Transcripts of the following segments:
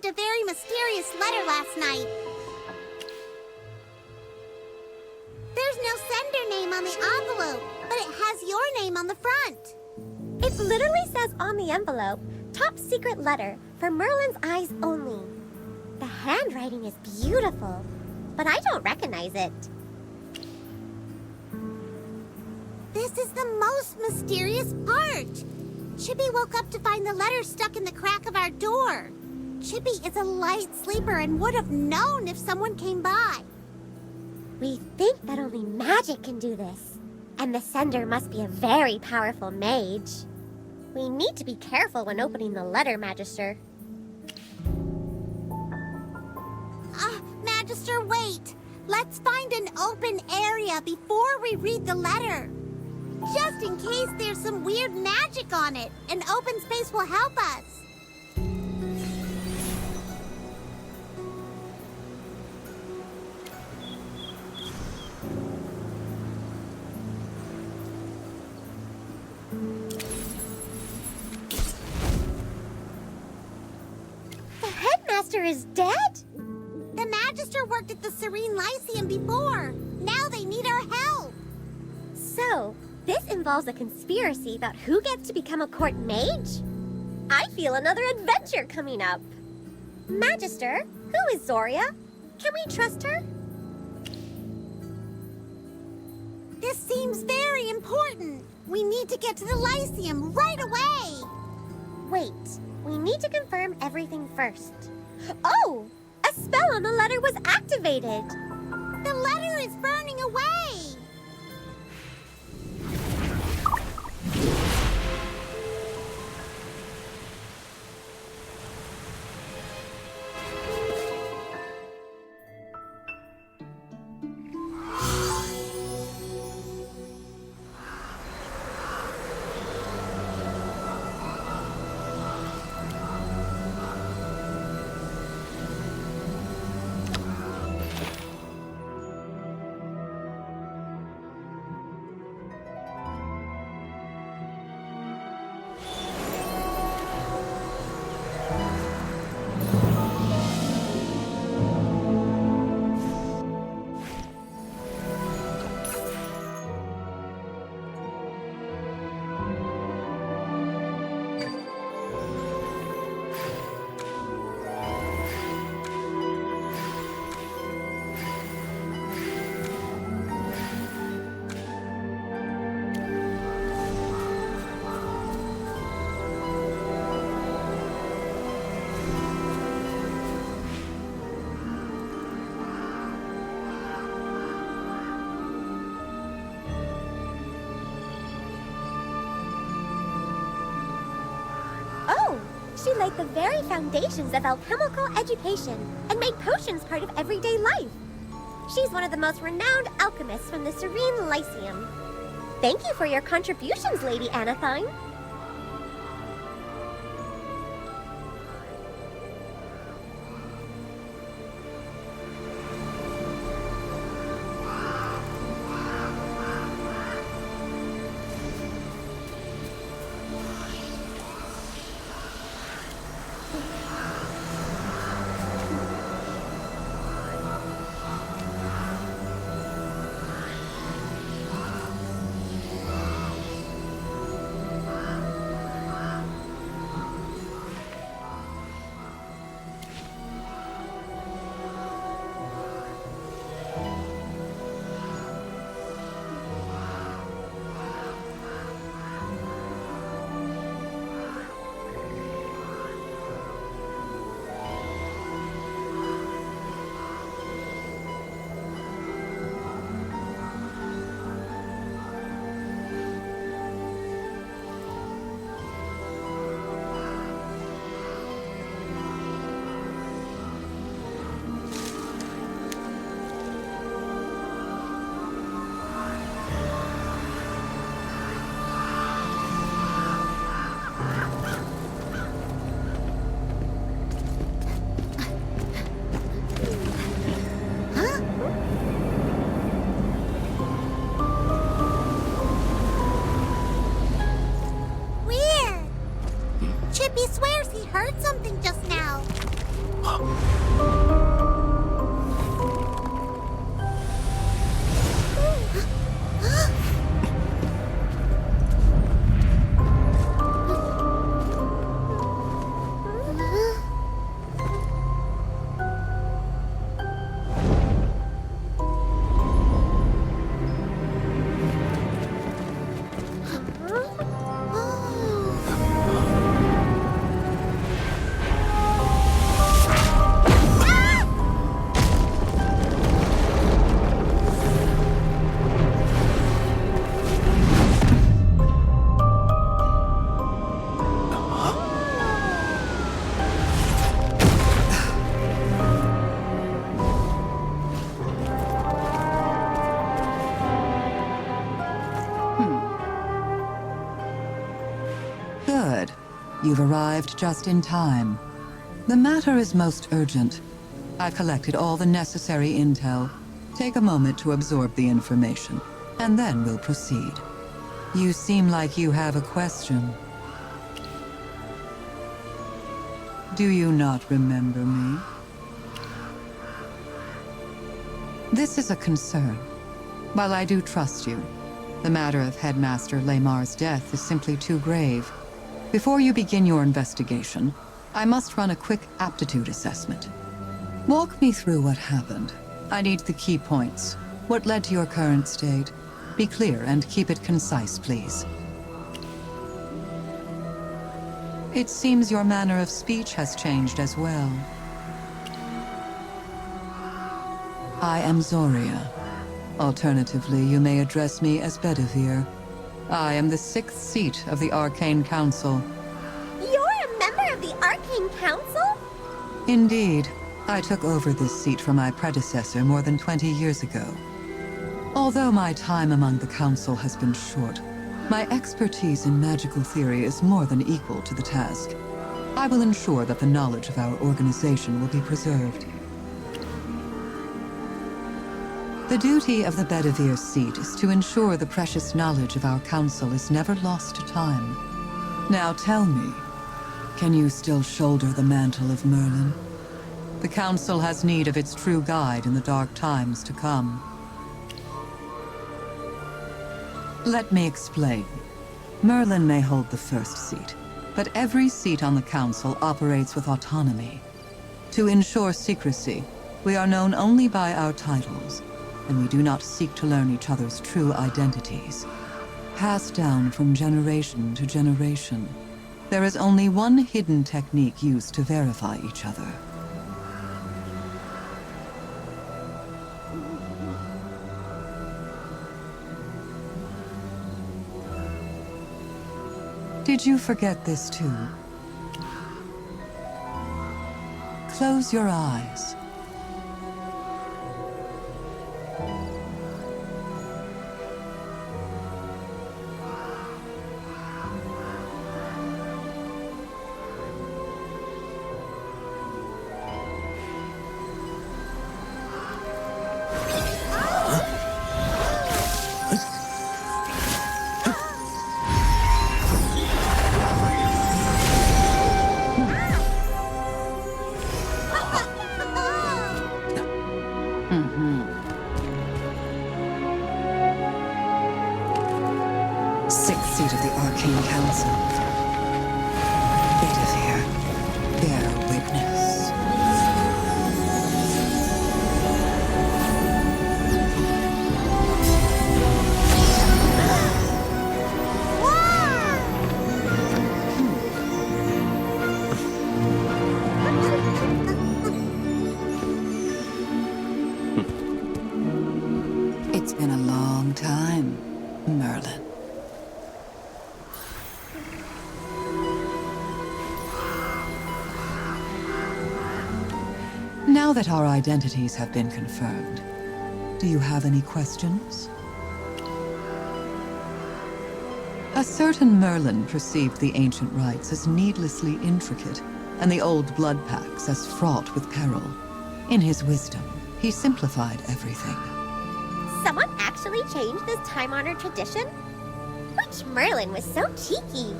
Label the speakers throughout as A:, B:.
A: a very mysterious letter last night. There's no sender name on the envelope, but it has your name on the front.
B: It literally says on the envelope, top secret letter for Merlin's eyes only. The handwriting is beautiful, but I don't recognize it.
A: This is the most mysterious part. Chippy woke up to find the letter stuck in the crack of our door. Chippy is a light sleeper and would have known if someone came by.
B: We think that only magic can do this, and the sender must be a very powerful mage. We need to be careful when opening the letter, Magister.
A: Magister, wait. Let's find an open area before we read the letter. Just in case there's some weird magic on it, an open space will help us.
B: The headmaster is dead?
A: The Magister worked at the Serene Lyceum before. Now they need our help.
B: So, this involves a conspiracy about who gets to become a court mage? I feel another adventure coming up. Magister, who is Zoria? Can we trust her?
A: This seems very important. We need to get to the Lyceum right away.
B: Wait, we need to confirm everything first. Oh! A spell on the letter was activated!
A: The letter is burning away!
B: She laid the very foundations of alchemical education and made potions part of everyday life. She's one of the most renowned alchemists from the Serene Lyceum. Thank you for your contributions, Lady Anathine.
C: Good. You've arrived just in time. The matter is most urgent. I've collected all the necessary intel. Take a moment to absorb the information, and then we'll proceed. You seem like you have a question. Do you not remember me? This is a concern. While I do trust you, the matter of Headmaster Lamar's death is simply too grave. Before you begin your investigation, I must run a quick aptitude assessment. Walk me through what happened. I need the key points. What led to your current state? Be clear and keep it concise, please. It seems your manner of speech has changed as well. I am Zoria. Alternatively, you may address me as Bedivere. I am the 6th seat of the Arcane Council.
B: You're a member of the Arcane Council?
C: Indeed. I took over this seat from my predecessor more than 20 years ago. Although my time among the Council has been short, my expertise in magical theory is more than equal to the task. I will ensure that the knowledge of our organization will be preserved. The duty of the Bedivere seat is to ensure the precious knowledge of our council is never lost to time. Now tell me, can you still shoulder the mantle of Merlin? The council has need of its true guide in the dark times to come. Let me explain. Merlin may hold the first seat, but every seat on the council operates with autonomy. To ensure secrecy, we are known only by our titles, and we do not seek to learn each other's true identities. Passed down from generation to generation, there is only one hidden technique used to verify each other. Did you forget this too? Close your eyes. Sixth seat of the Arcane Council. Bedivere, bear witness. It's been a long time, Merlin. Now that our identities have been confirmed, do you have any questions? A certain Merlin perceived the ancient rites as needlessly intricate, and the old blood pacts as fraught with peril. In his wisdom, he simplified everything.
B: Someone actually changed this time-honored tradition? Which Merlin was so cheeky?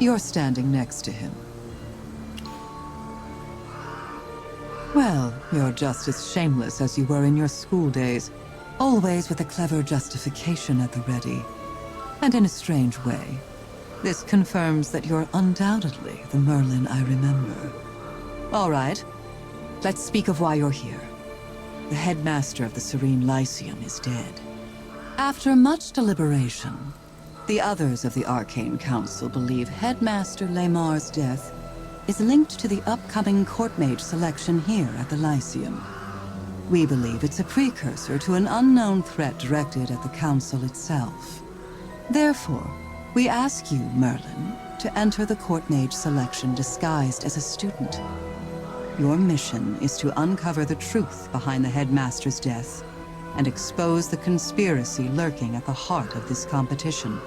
C: You're standing next to him. Well, you're just as shameless as you were in your school days, always with a clever justification at the ready. And in a strange way, this confirms that you're undoubtedly the Merlin I remember. All right, let's speak of why you're here. The headmaster of the Serene Lyceum is dead. After much deliberation, the others of the Arcane Council believe Headmaster Laymar's death is linked to the upcoming court mage selection here at the Lyceum. We believe it's a precursor to an unknown threat directed at the Council itself. Therefore, we ask you, Merlin, to enter the court mage selection disguised as a student. Your mission is to uncover the truth behind the headmaster's death and expose the conspiracy lurking at the heart of this competition.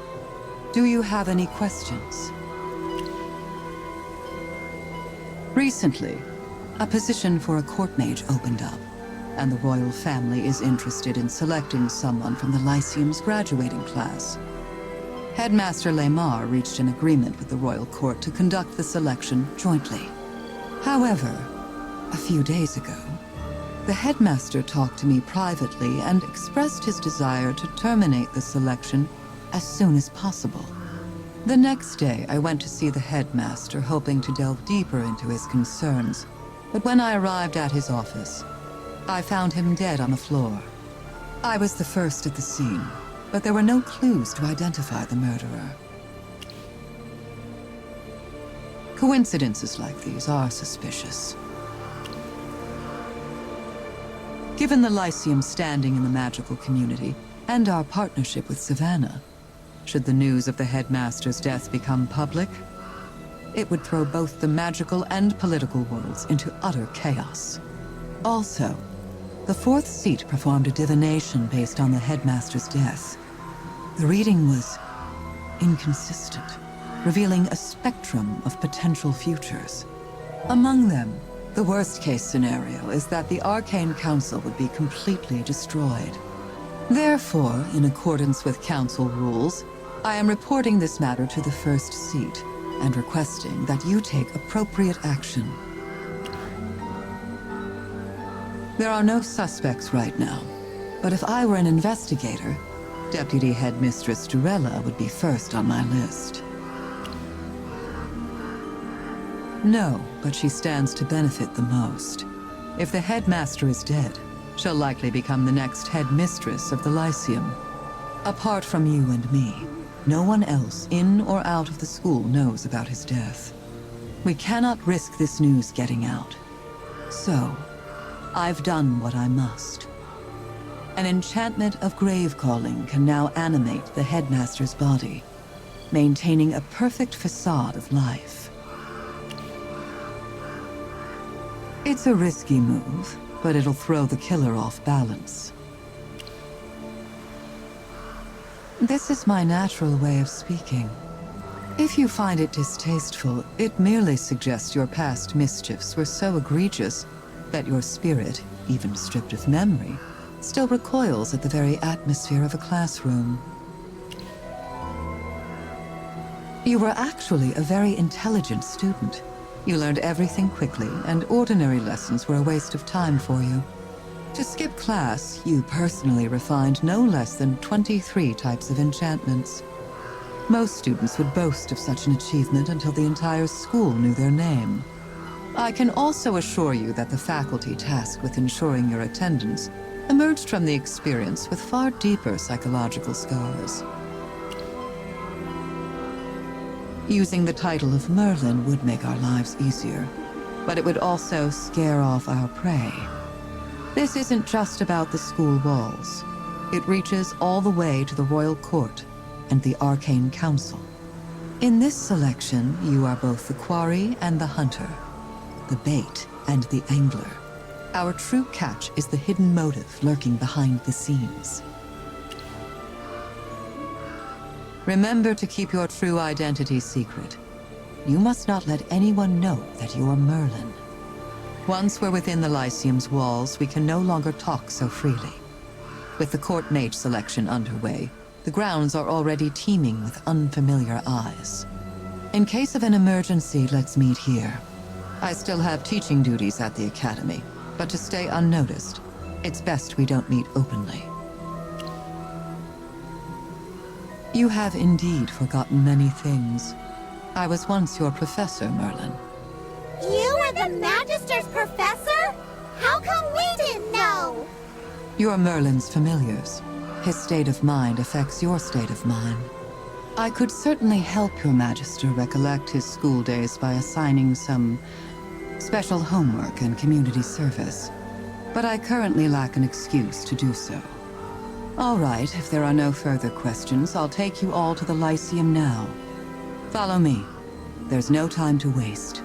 C: Do you have any questions? Recently, a position for a court mage opened up, and the royal family is interested in selecting someone from the Lyceum's graduating class. Headmaster Laymar reached an agreement with the royal court to conduct the selection jointly. However, a few days ago, the headmaster talked to me privately and expressed his desire to terminate the selection as soon as possible. The next day, I went to see the headmaster, hoping to delve deeper into his concerns. But when I arrived at his office, I found him dead on the floor. I was the first at the scene, but there were no clues to identify the murderer. Coincidences like these are suspicious. Given the Lyceum's standing in the magical community and our partnership with Savannah, should the news of the headmaster's death become public, it would throw both the magical and political worlds into utter chaos. Also, the fourth seat performed a divination based on the headmaster's death. The reading was inconsistent, revealing a spectrum of potential futures. Among them, the worst-case scenario is that the Arcane Council would be completely destroyed. Therefore, in accordance with Council rules, I am reporting this matter to the first seat and requesting that you take appropriate action. There are no suspects right now, but if I were an investigator, Deputy Headmistress Durella would be first on my list. No, but she stands to benefit the most. If the headmaster is dead, she'll likely become the next headmistress of the Lyceum. Apart from you and me, no one else in or out of the school knows about his death. We cannot risk this news getting out. So, I've done what I must. An enchantment of grave calling can now animate the headmaster's body, maintaining a perfect facade of life. It's a risky move, but it'll throw the killer off balance. This is my natural way of speaking. If you find it distasteful, it merely suggests your past mischiefs were so egregious that your spirit, even stripped of memory, still recoils at the very atmosphere of a classroom. You were actually a very intelligent student. You learned everything quickly, and ordinary lessons were a waste of time for you. To skip class, you personally refined no less than 23 types of enchantments. Most students would boast of such an achievement until the entire school knew their name. I can also assure you that the faculty tasked with ensuring your attendance emerged from the experience with far deeper psychological scars. Using the title of Merlin would make our lives easier, but it would also scare off our prey. This isn't just about the school walls. It reaches all the way to the royal court and the Arcane Council. In this selection, you are both the quarry and the hunter, the bait and the angler. Our true catch is the hidden motive lurking behind the scenes. Remember to keep your true identity secret. You must not let anyone know that you're Merlin. Once we're within the Lyceum's walls, we can no longer talk so freely. With the court mage selection underway, the grounds are already teeming with unfamiliar eyes. In case of an emergency, let's meet here. I still have teaching duties at the Academy, but to stay unnoticed, it's best we don't meet openly. You have indeed forgotten many things. I was once your professor, Merlin.
A: You were the Magister's professor? How come we didn't know?
C: You're Merlin's familiars. His state of mind affects your state of mind. I could certainly help your Magister recollect his school days by assigning some special homework and community service, but I currently lack an excuse to do so. All right, if there are no further questions, I'll take you all to the Lyceum now. Follow me. There's no time to waste.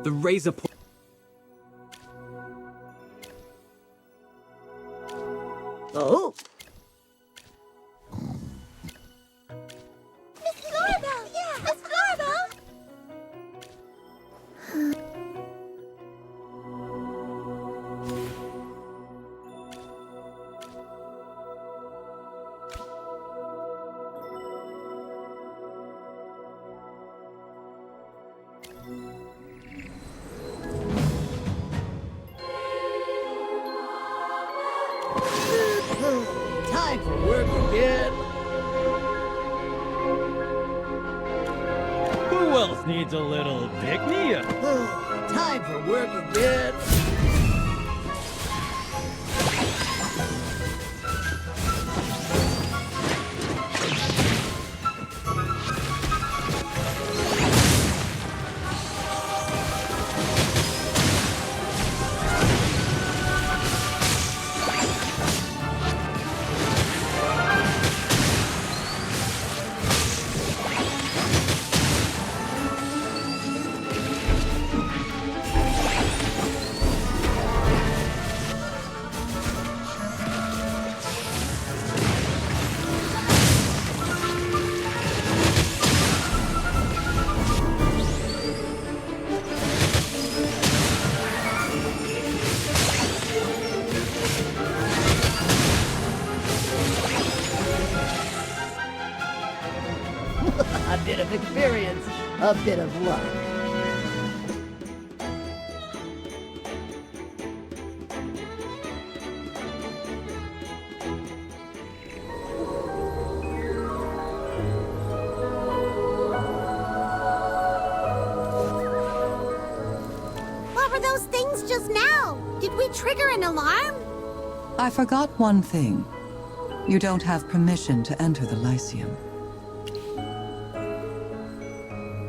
D: The razor point.
E: Oh?
B: Miss Florabelle! Yeah, Miss Florabelle!
E: Time for work again.
F: Who else needs a little pick-me-up?
E: Time for work again. A bit of experience, a bit of luck.
A: What were those things just now? Did we trigger an alarm?
C: I forgot one thing. You don't have permission to enter the Lyceum.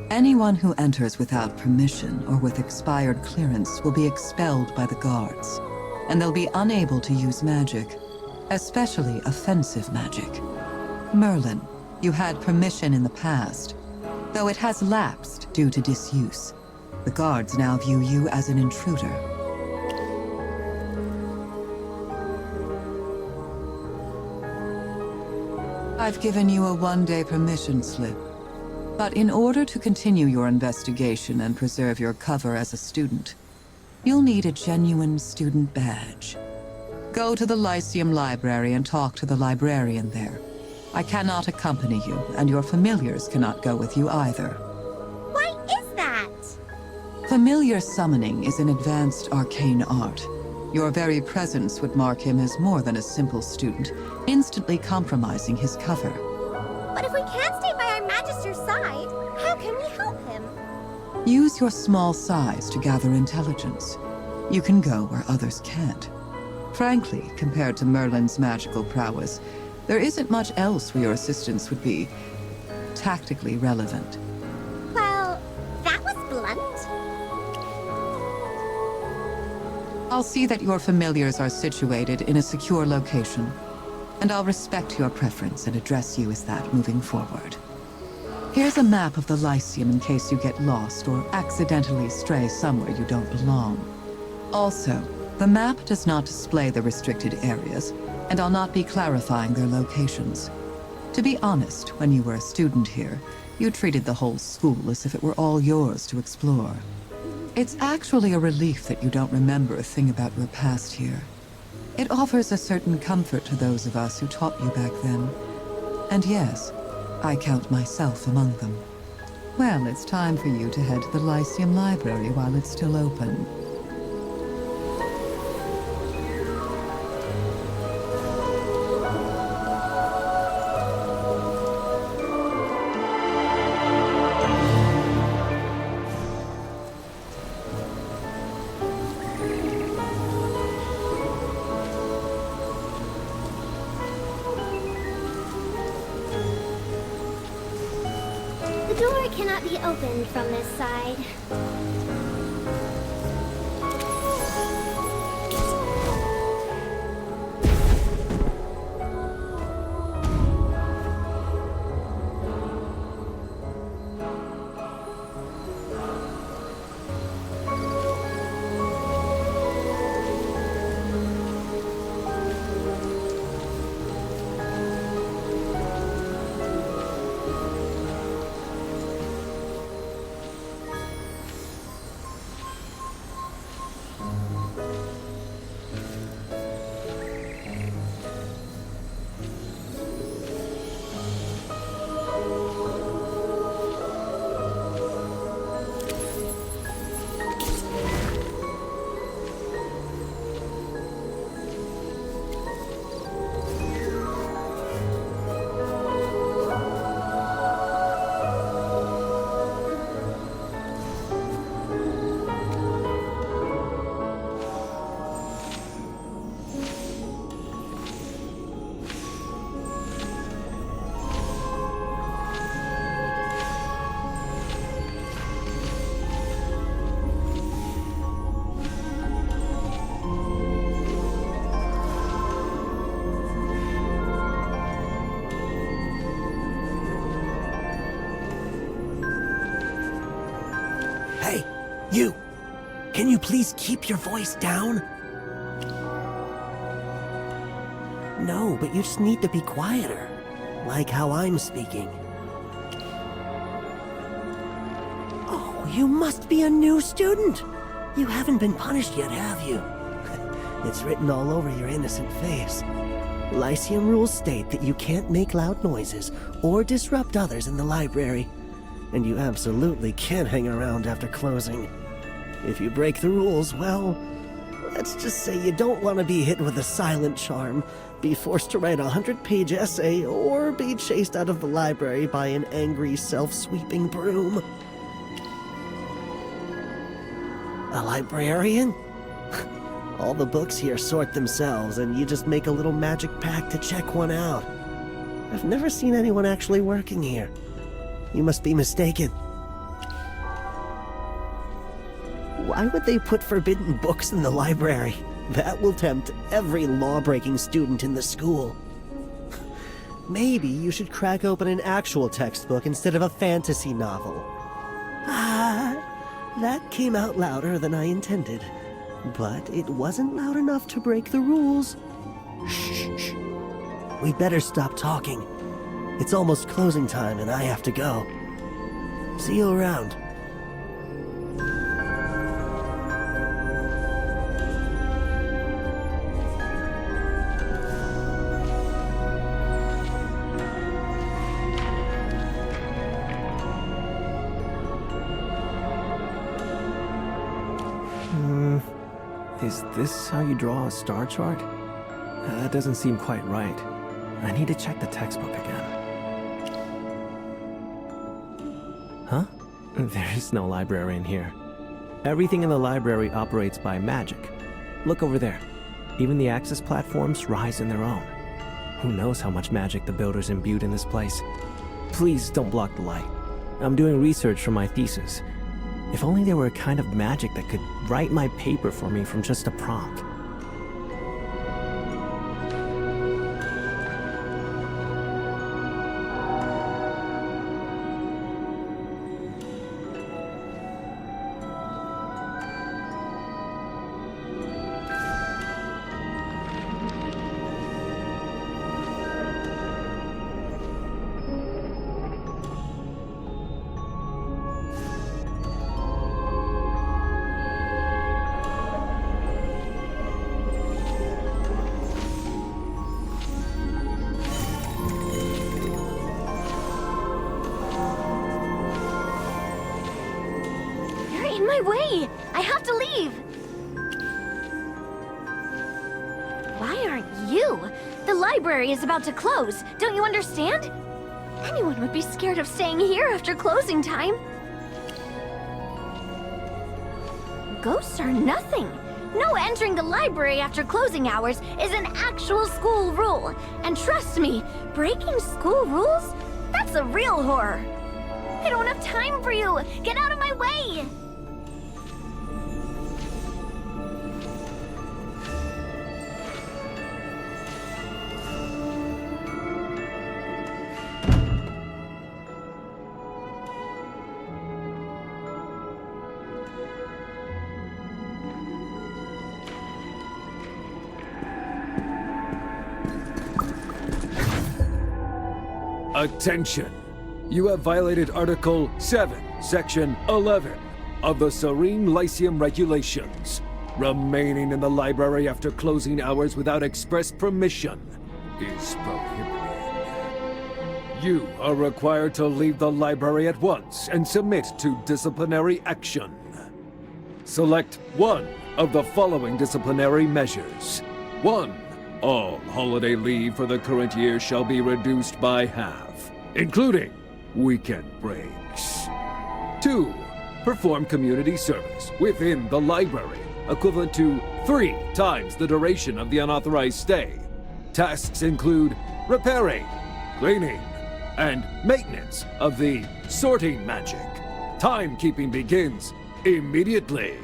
C: Anyone who enters without permission or with expired clearance will be expelled by the guards, and they'll be unable to use magic, especially offensive magic. Merlin, you had permission in the past, though it has lapsed due to disuse. The guards now view you as an intruder. I've given you a one-day permission slip. But in order to continue your investigation and preserve your cover as a student, you'll need a genuine student badge. Go to the Lyceum library and talk to the librarian there. I cannot accompany you, and your familiars cannot go with you either.
B: Why is that?
C: Familiar summoning is an advanced arcane art. Your very presence would mark him as more than a simple student, instantly compromising his cover.
B: But if we can't stay by our Magister's side, how can we help him?
C: Use your small size to gather intelligence. You can go where others can't. Frankly, compared to Merlin's magical prowess, there isn't much else where your assistance would be tactically relevant.
B: Well, that was blunt.
C: I'll see that your familiars are situated in a secure location, and I'll respect your preference and address you as that moving forward. Here's a map of the Lyceum in case you get lost or accidentally stray somewhere you don't belong. Also, the map does not display the restricted areas, and I'll not be clarifying their locations. To be honest, when you were a student here, you treated the whole school as if it were all yours to explore. It's actually a relief that you don't remember a thing about your past here. It offers a certain comfort to those of us who taught you back then. And yes, I count myself among them. Well, it's time for you to head to the Lyceum library while it's still open.
G: The door cannot be opened from this side.
D: please keep your voice down? No, but you just need to be quieter. Like how I'm speaking. Oh, you must be a new student. You haven't been punished yet, have you? It's written all over your innocent face. Lyceum rules state that you can't make loud noises or disrupt others in the library. And you absolutely can't hang around after closing. If you break the rules, well, let's just say you don't want to be hit with a silent charm, be forced to write a 100-page essay, or be chased out of the library by an angry, self-sweeping broom. A librarian? All the books here sort themselves, and you just make a little magic pack to check one out. I've never seen anyone actually working here. You must be mistaken. Why would they put forbidden books in the library? That will tempt every law-breaking student in the school. Maybe you should crack open an actual textbook instead of a fantasy novel. Ah, that came out louder than I intended. But it wasn't loud enough to break the rules. Shh. We'd better stop talking. It's almost closing time and I have to go. See you around.
H: Is this how you draw a star chart? That doesn't seem quite right. I need to check the textbook again. Huh? There is no library in here. Everything in the library operates by magic. Look over there. Even the access platforms rise in their own. Who knows how much magic the builders imbued in this place? Please don't block the light. I'm doing research for my thesis. If only there were a kind of magic that could write my paper for me from just a prompt.
B: Way! I have to leave! Why aren't you? The library is about to close. Don't you understand? Anyone would be scared of staying here after closing time. Ghosts are nothing. No entering the library after closing hours is an actual school rule. And trust me, breaking school rules? That's a real horror. I don't have time for you. Get out of my way!
I: Attention! You have violated Article 7, Section 11 of the Serene Lyceum Regulations. Remaining in the library after closing hours without express permission is prohibited. You are required to leave the library at once and submit to disciplinary action. Select one of the following disciplinary measures. 1. All holiday leave for the current year shall be reduced by half, including weekend breaks. 2. Perform community service within the library, equivalent to 3 times the duration of the unauthorized stay. Tasks include repairing, cleaning, and maintenance of the sorting magic. Timekeeping begins immediately.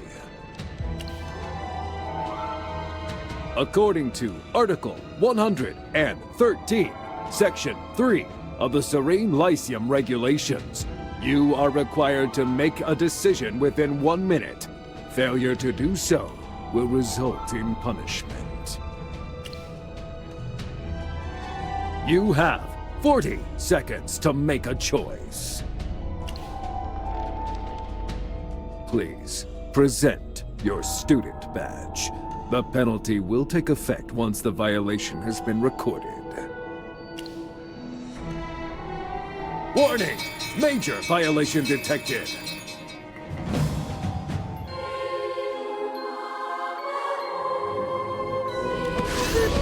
I: According to Article 113, Section 3 of the Serene Lyceum Regulations, you are required to make a decision within 1 minute. Failure to do so will result in punishment. You have 40 seconds to make a choice. Please, present your student badge. The penalty will take effect once the violation has been recorded. Warning! Major violation detected!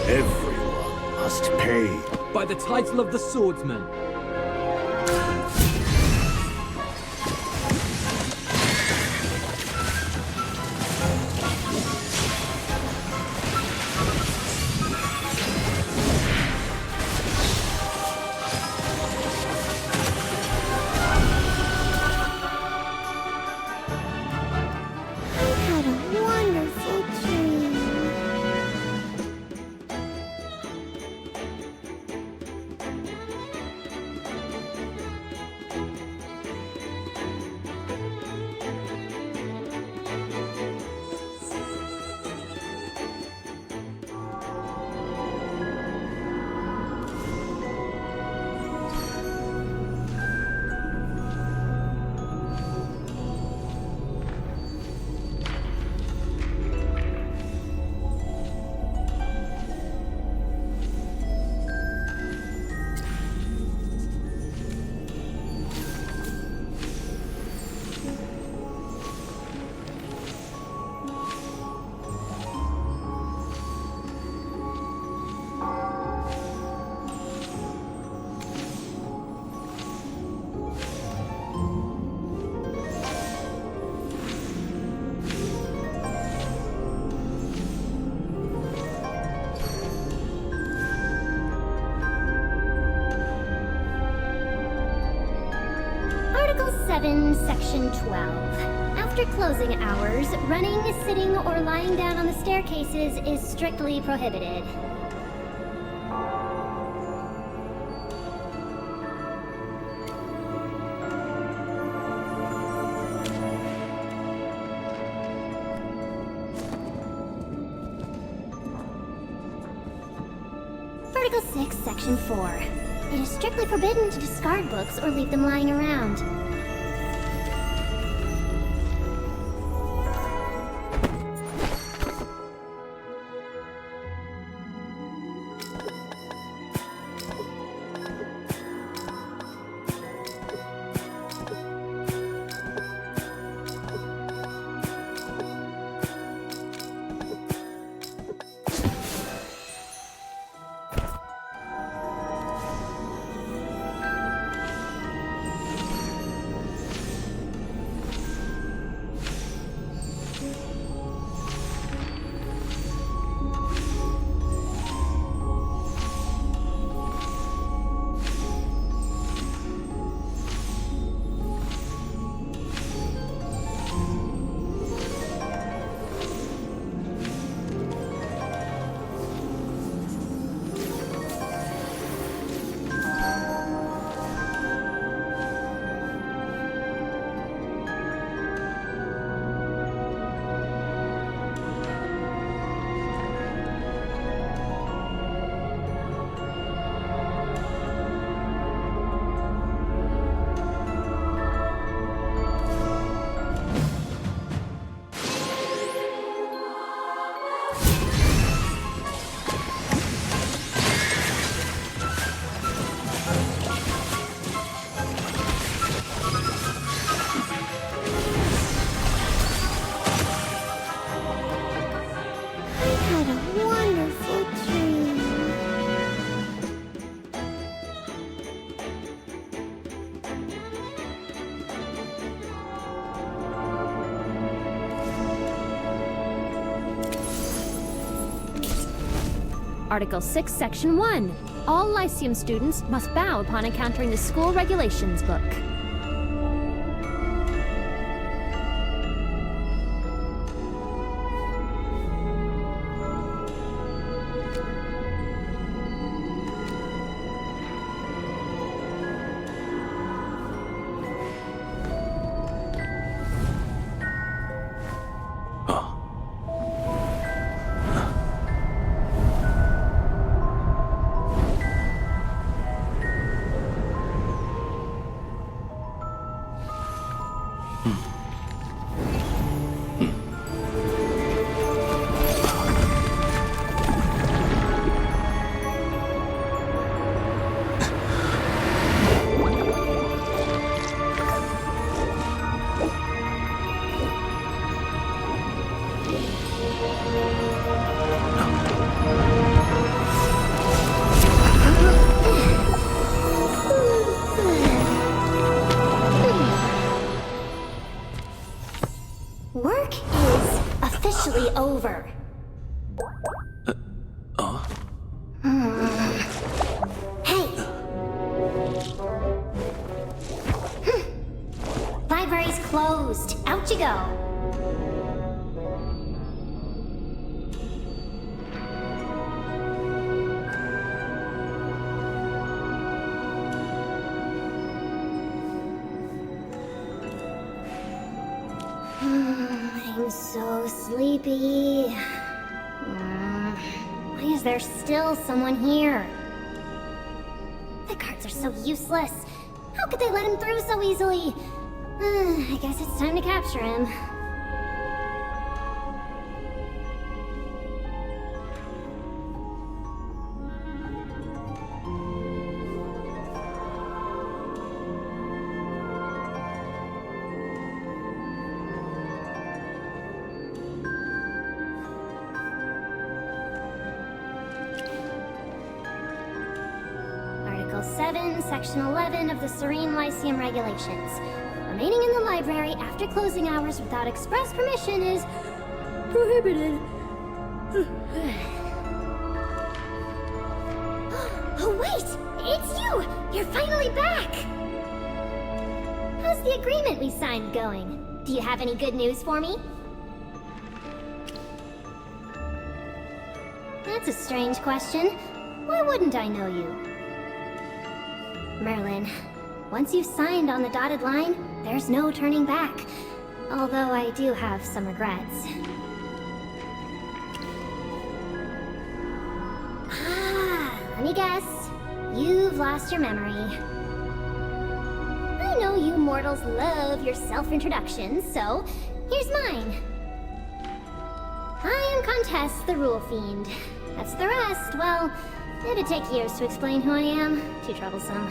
J: Everyone must pay.
F: By the title of the swordsman.
G: Had a wonderful dream. Article 7, Section 12. After closing hours, running, sitting, or lying down on the staircases is strictly prohibited. Article 6, Section 4. It is strictly forbidden to discard books or leave them lying around.
K: Article 6, Section 1. All Lyceum students must bow upon encountering the school regulations book.
G: Work is officially over. Hey! Library's closed. Out you go. I'm so sleepy. Why is there still someone here? The guards are so useless. How could they let him through so easily? I guess it's time to capture him. Article 7, Section 11 of the Serene Lyceum Regulations. Remaining in the library after closing hours without express permission is prohibited. Oh wait! It's you! You're finally back! How's the agreement we signed going? Do you have any good news for me? That's a strange question. Why wouldn't I know you? Merlin, once you've signed on the dotted line, there's no turning back. Although I do have some regrets. Let me guess. You've lost your memory. I know you mortals love your self-introductions, so here's mine. I am Contest, the Rule Fiend. That's the rest, well, it'd take years to explain who I am. Too troublesome.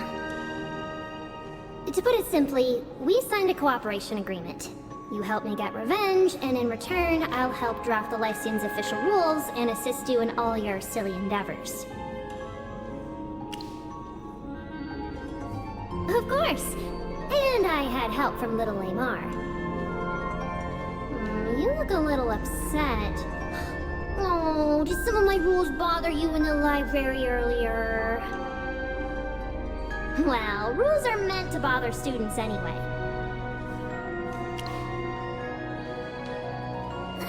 G: To put it simply, we signed a cooperation agreement. You help me get revenge, and in return, I'll help draft the Lyceum's official rules and assist you in all your silly endeavors. Of course! And I had help from little Lamar. You look a little upset. Oh, did some of my rules bother you in the library earlier? Well, rules are meant to bother students anyway.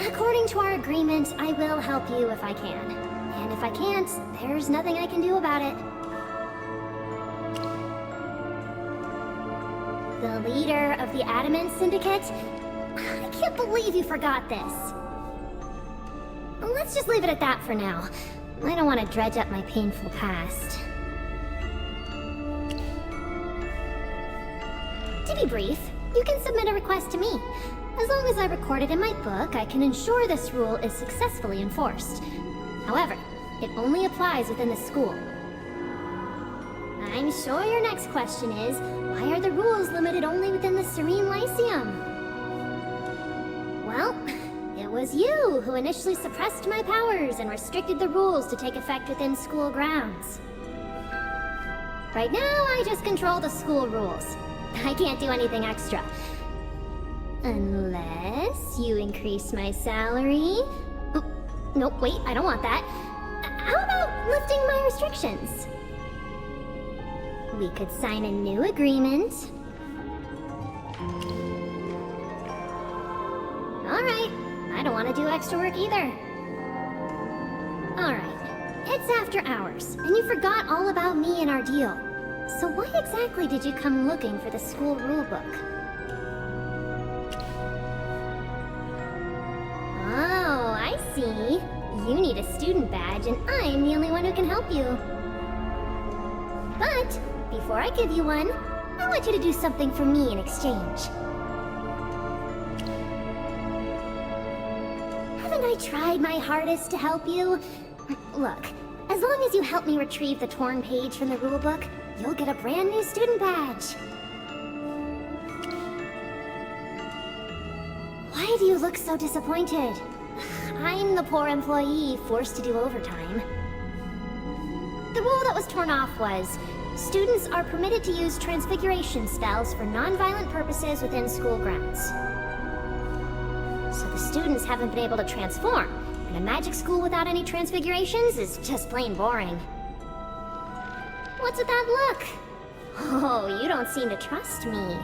G: According to our agreement, I will help you if I can. And if I can't, there's nothing I can do about it. The leader of the Adamant Syndicate? I can't believe you forgot this. Let's just leave it at that for now. I don't want to dredge up my painful past. To be brief, you can submit a request to me. As long as I record it in my book, I can ensure this rule is successfully enforced. However, it only applies within the school. I'm sure your next question is, why are the rules limited only within the Serene Lyceum? Well, it was you who initially suppressed my powers and restricted the rules to take effect within school grounds. Right now, I just control the school rules. I can't do anything extra. Unless you increase my salary. Oh, nope, wait, I don't want that. How about lifting my restrictions? We could sign a new agreement. Alright, I don't want to do extra work either. Alright, it's after hours, and you forgot all about me and our deal. So why exactly did you come looking for the school rulebook? Oh, I see. You need a student badge, and I'm the only one who can help you. But before I give you one, I want you to do something for me in exchange. Haven't I tried my hardest to help you? Look, as long as you help me retrieve the torn page from the rulebook, you'll get a brand new student badge. Why do you look so disappointed? I'm the poor employee forced to do overtime. The rule that was torn off was, students are permitted to use transfiguration spells for non-violent purposes within school grounds. So the students haven't been able to transform, and a magic school without any transfigurations is just plain boring. What's with that look? Oh, you don't seem to trust me.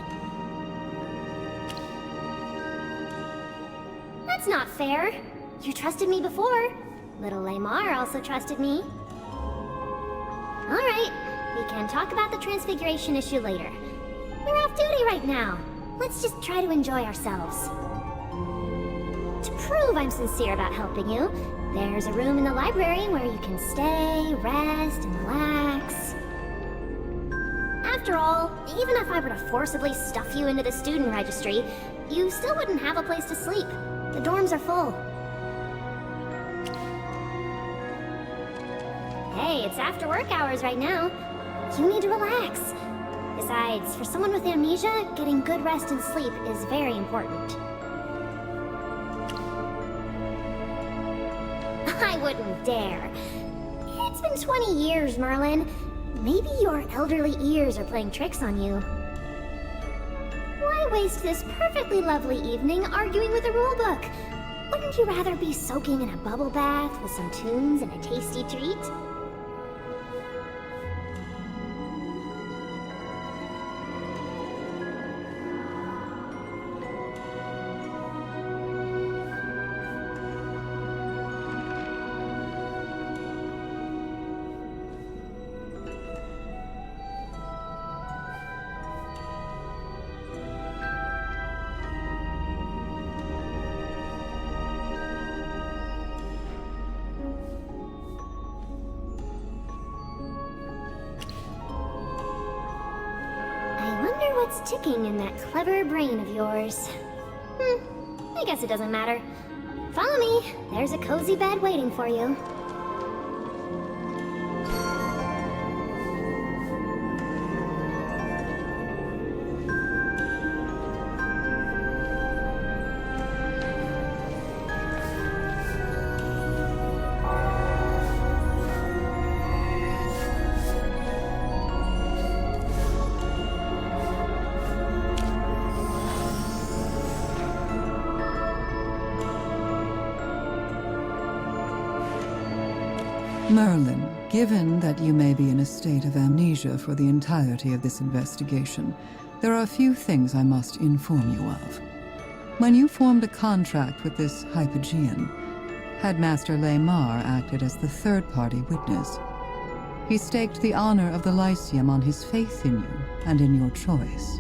G: That's not fair. You trusted me before. Little Lamar also trusted me. Alright, we can talk about the transfiguration issue later. We're off duty right now. Let's just try to enjoy ourselves. To prove I'm sincere about helping you, there's a room in the library where you can stay, rest, and relax. After all, even if I were to forcibly stuff you into the student registry, you still wouldn't have a place to sleep. The dorms are full. Hey, it's after work hours right now. You need to relax. Besides, for someone with amnesia, getting good rest and sleep is very important. I wouldn't dare. It's been 20 years, Merlin. Maybe your elderly ears are playing tricks on you. Why waste this perfectly lovely evening arguing with a rulebook? Wouldn't you rather be soaking in a bubble bath with some tunes and a tasty treat? What's ticking in that clever brain of yours? I guess it doesn't matter. Follow me. There's a cozy bed waiting for you.
C: Merlin, given that you may be in a state of amnesia for the entirety of this investigation, there are a few things I must inform you of. When you formed a contract with this Hypogean, Headmaster Lamar acted as the third-party witness. He staked the honor of the Lyceum on his faith in you and in your choice.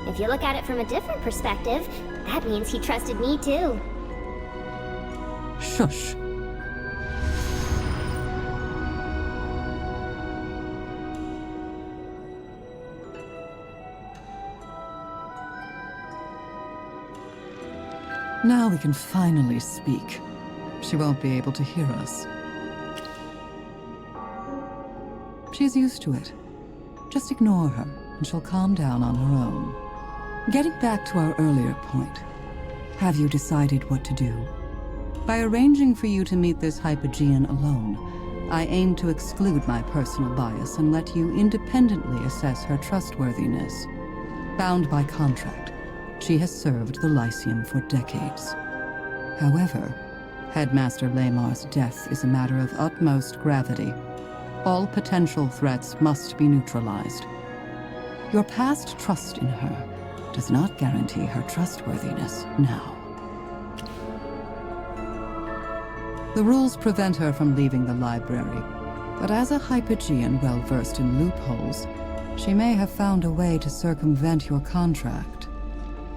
G: If you look at it from a different perspective, that means he trusted me too.
C: Shush. Now we can finally speak. She won't be able to hear us. She's used to it. Just ignore her, and she'll calm down on her own. Getting back to our earlier point, have you decided what to do? By arranging for you to meet this Hypogean alone, I aim to exclude my personal bias and let you independently assess her trustworthiness. Bound by contract, she has served the Lyceum for decades. However, Headmaster Lamar's death is a matter of utmost gravity. All potential threats must be neutralized. Your past trust in her does not guarantee her trustworthiness now. The rules prevent her from leaving the library, but as a Hypogean well-versed in loopholes, she may have found a way to circumvent your contract.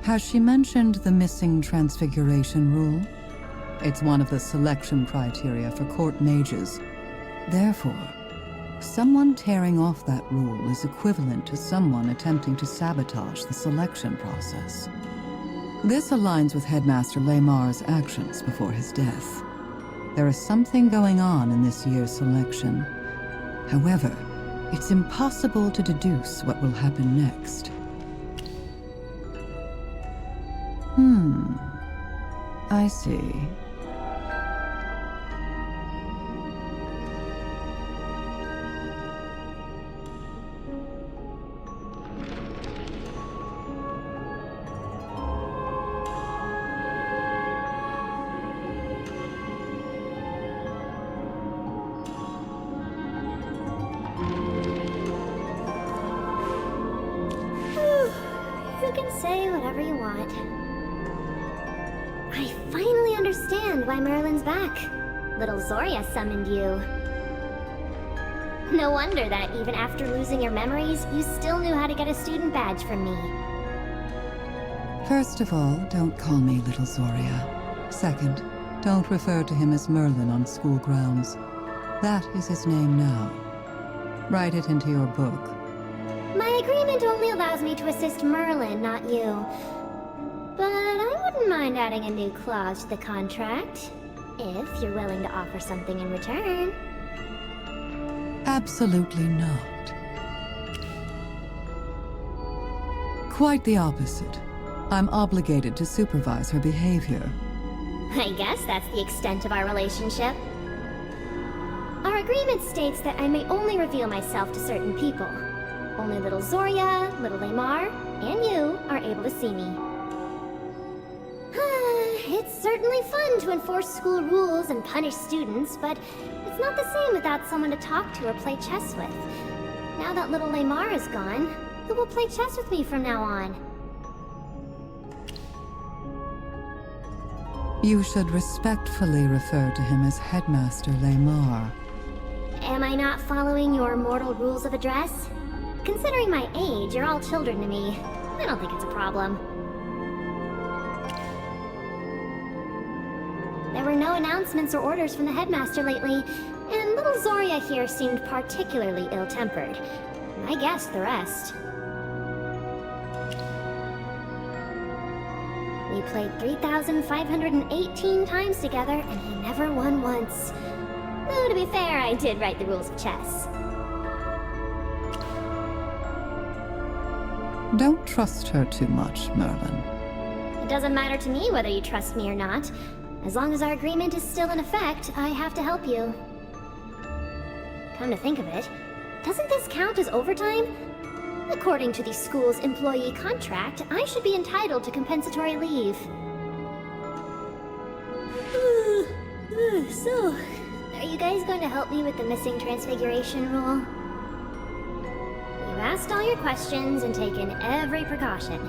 C: Has she mentioned the missing transfiguration rule? It's one of the selection criteria for court mages. Therefore, someone tearing off that rule is equivalent to someone attempting to sabotage the selection process. This aligns with Headmaster Lamar's actions before his death. There is something going on in this year's selection. However, it's impossible to deduce what will happen next. I see.
G: can say whatever you want. I finally understand why Merlin's back. Little Zoria summoned you. No wonder that even after losing your memories, you still knew how to get a student badge from me.
C: First of all, don't call me Little Zoria. Second, don't refer to him as Merlin on school grounds. That is his name now. Write it into your book.
G: My agreement only allows me to assist Merlin, not you. But I wouldn't mind adding a new clause to the contract, if you're willing to offer something in return.
C: Absolutely not. Quite the opposite. I'm obligated to supervise her behavior.
G: I guess that's the extent of our relationship. Our agreement states that I may only reveal myself to certain people. Only little Zoria, little Lamar, and you are able to see me. It's certainly fun to enforce school rules and punish students, but it's not the same without someone to talk to or play chess with. Now that little Lamar is gone, who will play chess with me from now on?
C: You should respectfully refer to him as Headmaster Lamar.
G: Am I not following your mortal rules of address? Considering my age, you're all children to me. I don't think it's a problem. There were no announcements or orders from the headmaster lately, and little Zoria here seemed particularly ill-tempered. I guessed the rest. We played 3,518 times together, and he never won once. Though, to be fair, I did write the rules of chess.
C: Don't trust her too much, Merlin.
G: It doesn't matter to me whether you trust me or not. As long as our agreement is still in effect, I have to help you. Come to think of it, doesn't this count as overtime? According to the school's employee contract, I should be entitled to compensatory leave. So, are you guys going to help me with the missing transfiguration rule? You've asked all your questions and taken every precaution.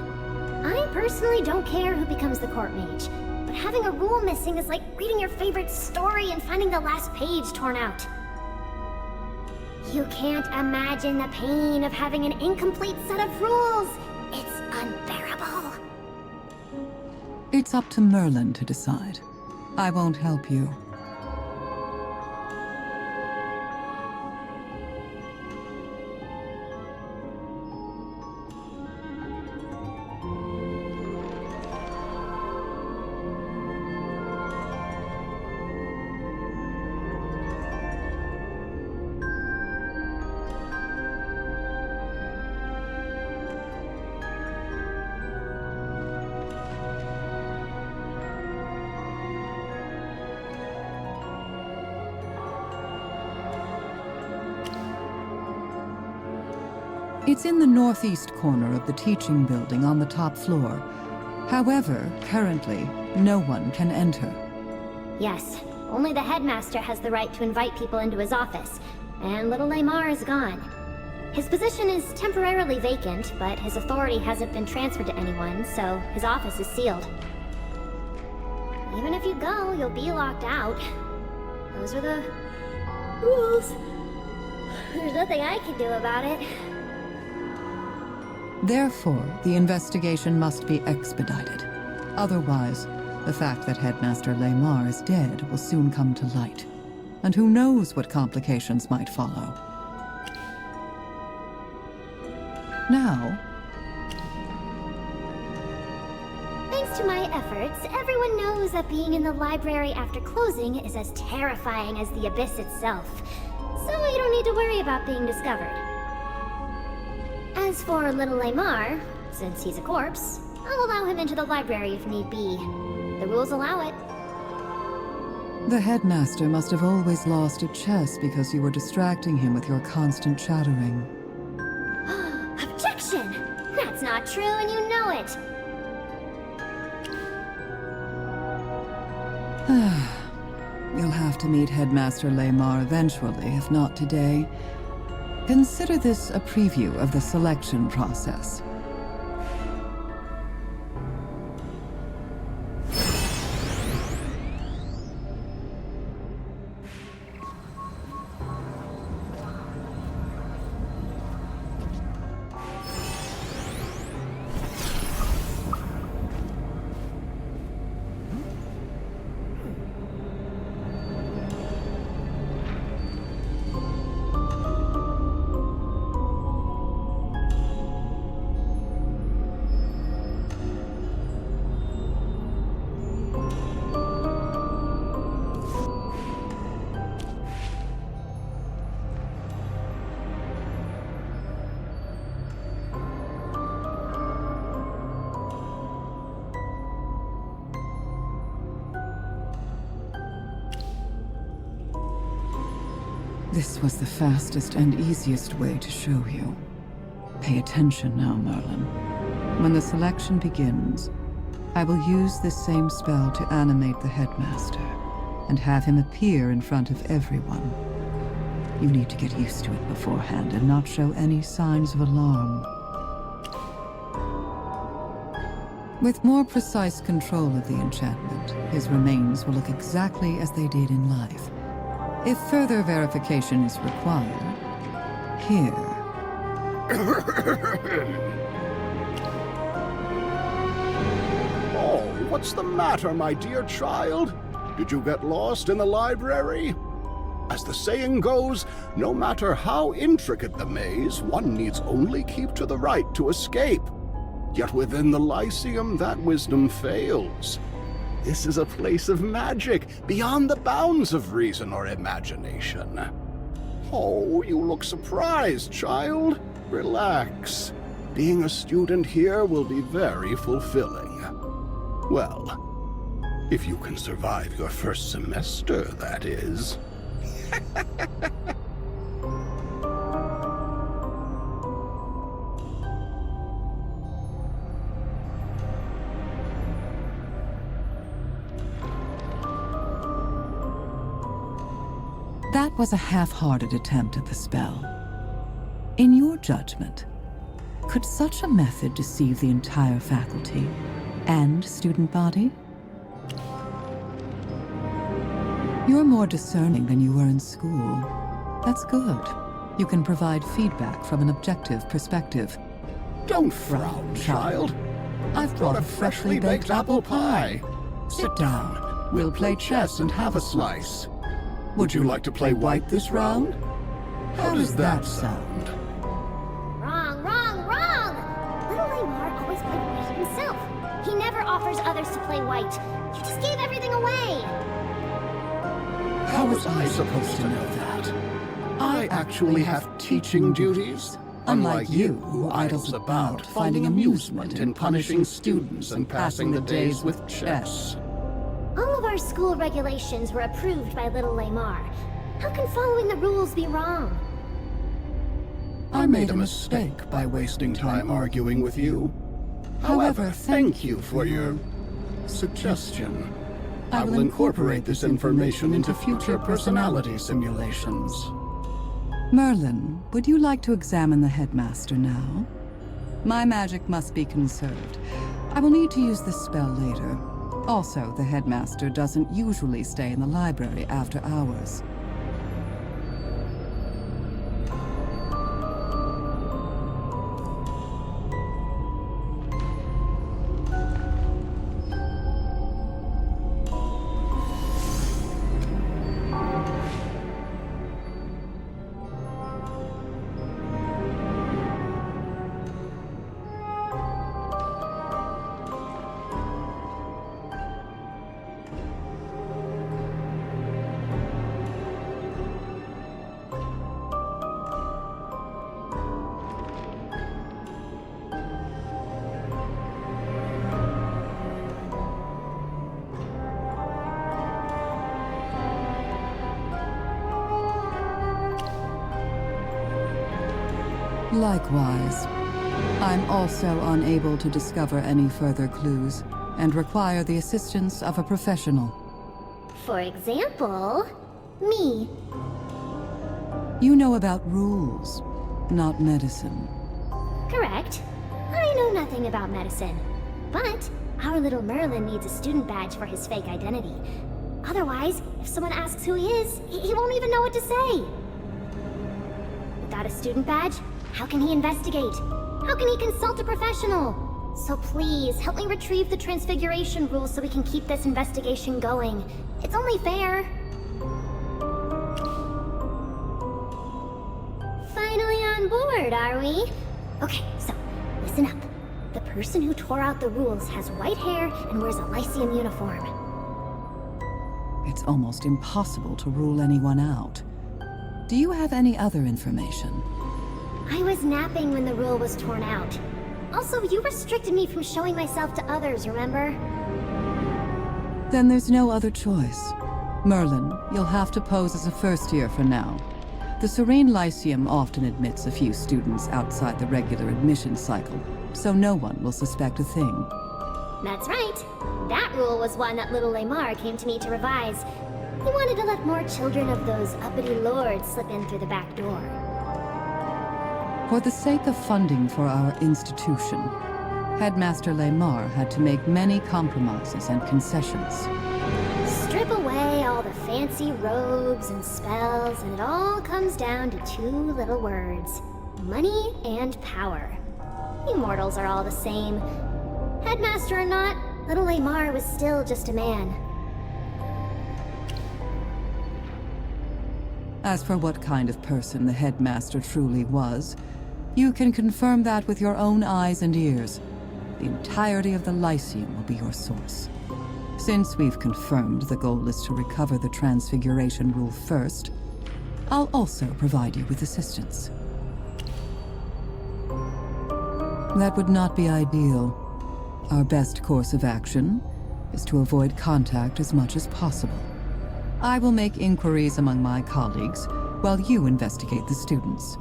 G: I personally don't care who becomes the court mage, but having a rule missing is like reading your favorite story and finding the last page torn out. You can't imagine the pain of having an incomplete set of rules. It's unbearable.
C: It's up to Merlin to decide. I won't help you. It's in the northeast corner of the teaching building on the top floor. However, currently, no one can enter.
G: Yes, only the headmaster has the right to invite people into his office, and little Lamar is gone. His position is temporarily vacant, but his authority hasn't been transferred to anyone, so his office is sealed. Even if you go, you'll be locked out. Those are the rules. There's nothing I can do about it.
C: Therefore, the investigation must be expedited. Otherwise, the fact that Headmaster Lamar is dead will soon come to light. And who knows what complications might follow. Now,
G: Thanks to my efforts, everyone knows that being in the library after closing is as terrifying as the abyss itself. So you don't need to worry about being discovered. As for little Lamar, since he's a corpse, I'll allow him into the library if need be. The rules allow it.
C: the headmaster must have always lost at chess because you were distracting him with your constant chattering.
G: Objection! That's not true and you know it!
C: You'll have to meet Headmaster Lamar eventually, if not today. Consider this a preview of the selection process. This was the fastest and easiest way to show you. Pay attention now, Merlin. When the selection begins, I will use this same spell to animate the headmaster and have him appear in front of everyone. You need to get used to it beforehand and not show any signs of alarm. With more precise control of the enchantment, his remains will look exactly as they did in life. If further verification is required, here.
J: Oh, what's the matter, my dear child? Did you get lost in the library? As the saying goes, no matter how intricate the maze, one needs only keep to the right to escape. Yet within the Lyceum, that wisdom fails. This is a place of magic, beyond the bounds of reason or imagination. Oh, you look surprised, child. Relax. Being a student here will be very fulfilling. Well, if you can survive your first semester, that is.
C: That was a half-hearted attempt at the spell. In your judgment, could such a method deceive the entire faculty and student body? You're more discerning than you were in school. That's good. You can provide feedback from an objective perspective.
J: Don't frown, child.
C: I've brought a freshly baked apple pie. Sit down. We'll play chess and have a slice. Would you like to play white this round? How does that sound?
G: Wrong, wrong, wrong! Little Lamar always played white himself. He never offers others to play white. You just gave everything away.
C: How was I supposed to know that? I actually have teaching duties. Unlike you, who idles about, finding amusement in punishing students and passing the days with chess.
G: All of our school regulations were approved by Little Lamar. How can following the rules be wrong?
C: I made a mistake by wasting time arguing with you. However, thank you for your suggestion. I will incorporate this information into future personality simulations. Merlin, would you like to examine the headmaster now? My magic must be conserved. I will need to use this spell later. Also, the headmaster doesn't usually stay in the library after hours. Likewise, I'm also unable to discover any further clues and require the assistance of a professional.
G: For example, me.
C: You know about rules, not medicine.
G: Correct. I know nothing about medicine. But our little Merlin needs a student badge for his fake identity. Otherwise, if someone asks who he is, he won't even know what to say. Without a student badge, how can he investigate? How can he consult a professional? So please, help me retrieve the Transfiguration rules so we can keep this investigation going. It's only fair. Finally on board, are we? Okay, so, listen up. The person who tore out the rules has white hair and wears a Lyceum uniform.
C: It's almost impossible to rule anyone out. Do you have any other information?
G: I was napping when the rule was torn out. Also, you restricted me from showing myself to others, remember?
C: Then there's no other choice. Merlin, you'll have to pose as a first year for now. The Serene Lyceum often admits a few students outside the regular admission cycle, so no one will suspect a thing.
G: That's right. That rule was one that little Lamar came to me to revise. He wanted to let more children of those uppity lords slip in through the back door.
C: For the sake of funding for our institution, Headmaster Lamar had to make many compromises and concessions.
G: Strip away all the fancy robes and spells, and it all comes down to two little words. Money and power. You mortals are all the same. Headmaster or not, little Lamar was still just a man.
C: As for what kind of person the headmaster truly was, you can confirm that with your own eyes and ears. The entirety of the Lyceum will be your source. Since we've confirmed the goal is to recover the Transfiguration Rule first, I'll also provide you with assistance. That would not be ideal. Our best course of action is to avoid contact as much as possible. I will make inquiries among my colleagues while you investigate the students.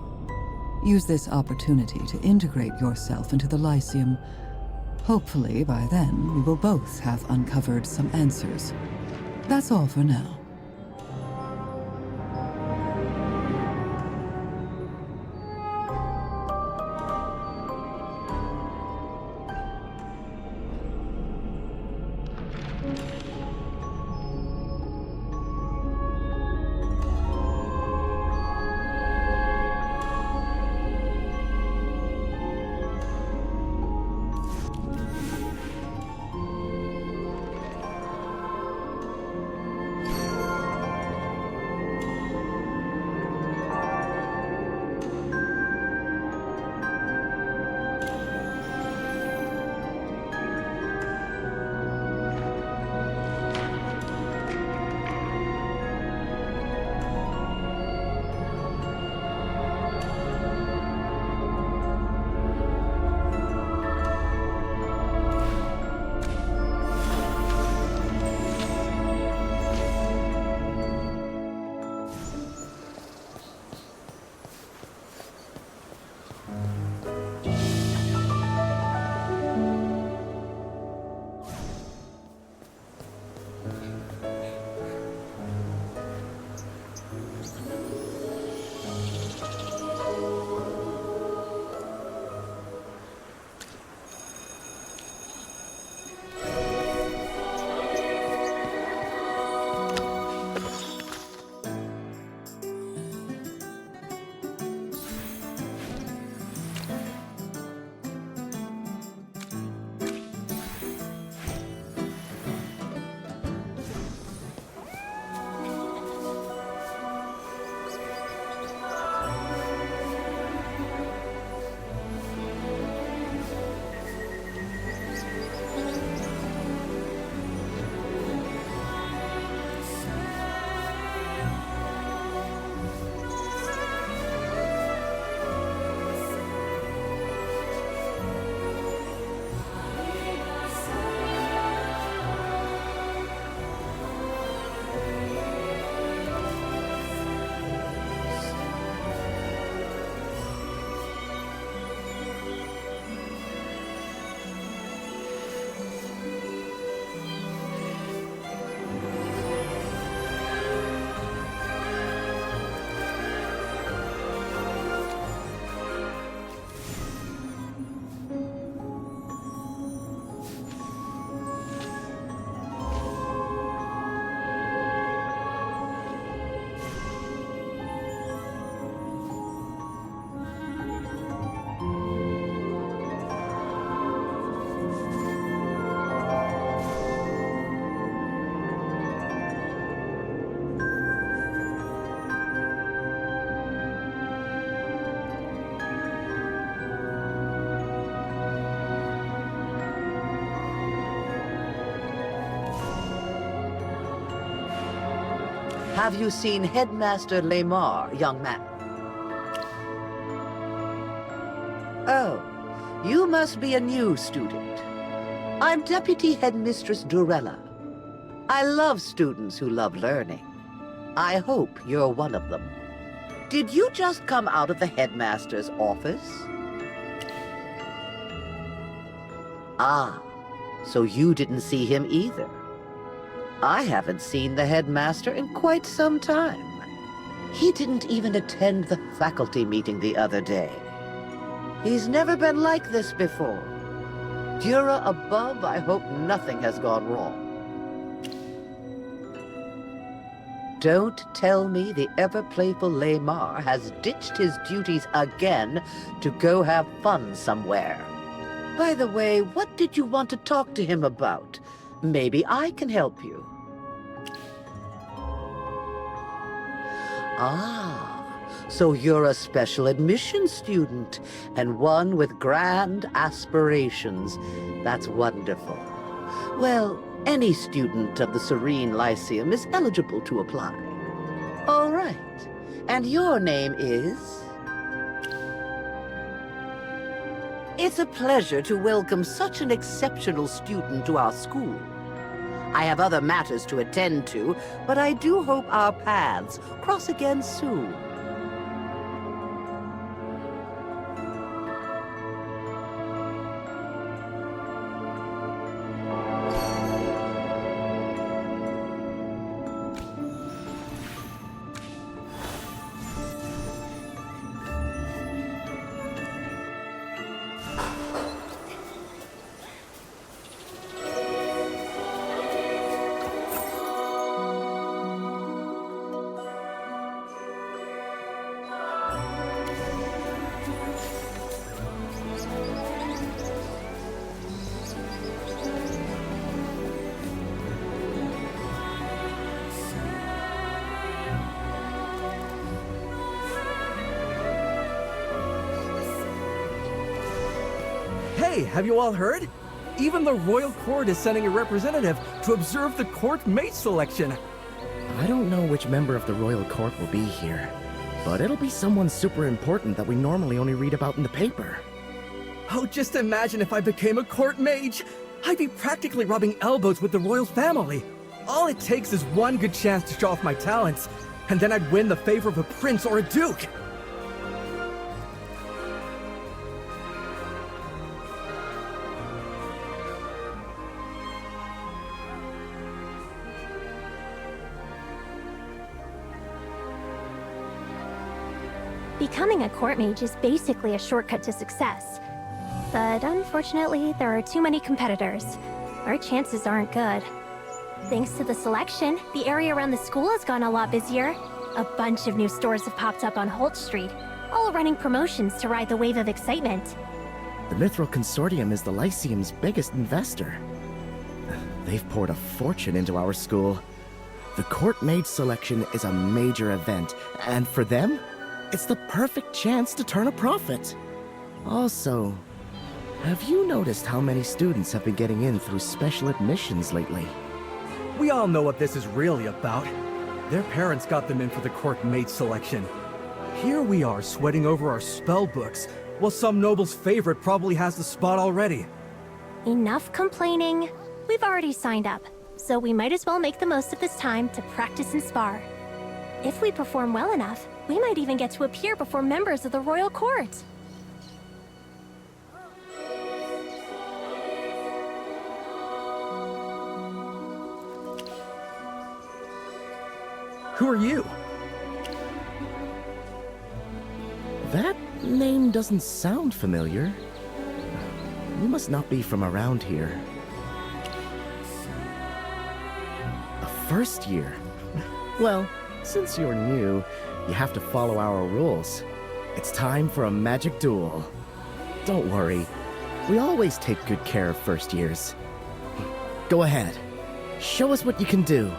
C: Use this opportunity to integrate yourself into the Lyceum. Hopefully, by then, we will both have uncovered some answers. That's all for now.
L: Have you seen Headmaster Lamar, young man? Oh, you must be a new student. I'm Deputy Headmistress Durella. I love students who love learning. I hope you're one of them. Did you just come out of the headmaster's office? Ah, so you didn't see him either. I haven't seen the headmaster in quite some time. He didn't even attend the faculty meeting the other day. He's never been like this before. Jura above, I hope nothing has gone wrong. Don't tell me the ever-playful Lamar has ditched his duties again to go have fun somewhere. By the way, what did you want to talk to him about? Maybe I can help you. Ah, so you're a special admissions student, and one with grand aspirations. That's wonderful. Well, any student of the Serene Lyceum is eligible to apply. All right. And your name is? It's a pleasure to welcome such an exceptional student to our school. I have other matters to attend to, but I do hope our paths cross again soon.
M: Hey, have you all heard? Even the royal court is sending a representative to observe the court mate selection.
N: I don't know which member of the royal court will be here, but it'll be someone super important that we normally only read about in the paper.
M: Oh, just imagine if I became a court mage. I'd be practically rubbing elbows with the royal family. All it takes is one good chance to show off my talents, and then I'd win the favor of a prince or a duke.
K: Becoming a court mage is basically a shortcut to success. But unfortunately, there are too many competitors. Our chances aren't good. Thanks to the selection, the area around the school has gotten a lot busier. A bunch of new stores have popped up on Holt Street, all running promotions to ride the wave of excitement.
N: The Mithril Consortium is the Lyceum's biggest investor. They've poured a fortune into our school. The court mage selection is a major event, and for them, it's the perfect chance to turn a profit. Also, have you noticed how many students have been getting in through special admissions lately?
M: We all know what this is really about. Their parents got them in for the court mate selection. Here we are sweating over our spell books, while some noble's favorite probably has the spot already.
K: Enough complaining. We've already signed up, so we might as well make the most of this time to practice and spar. If we perform well enough, we might even get to appear before members of the royal court.
M: Who are you?
N: That name doesn't sound familiar. You must not be from around here. A first year? Well, since you're new, you have to follow our rules. It's time for a magic duel. Don't worry, we always take good care of first years. Go ahead, show us what you can do.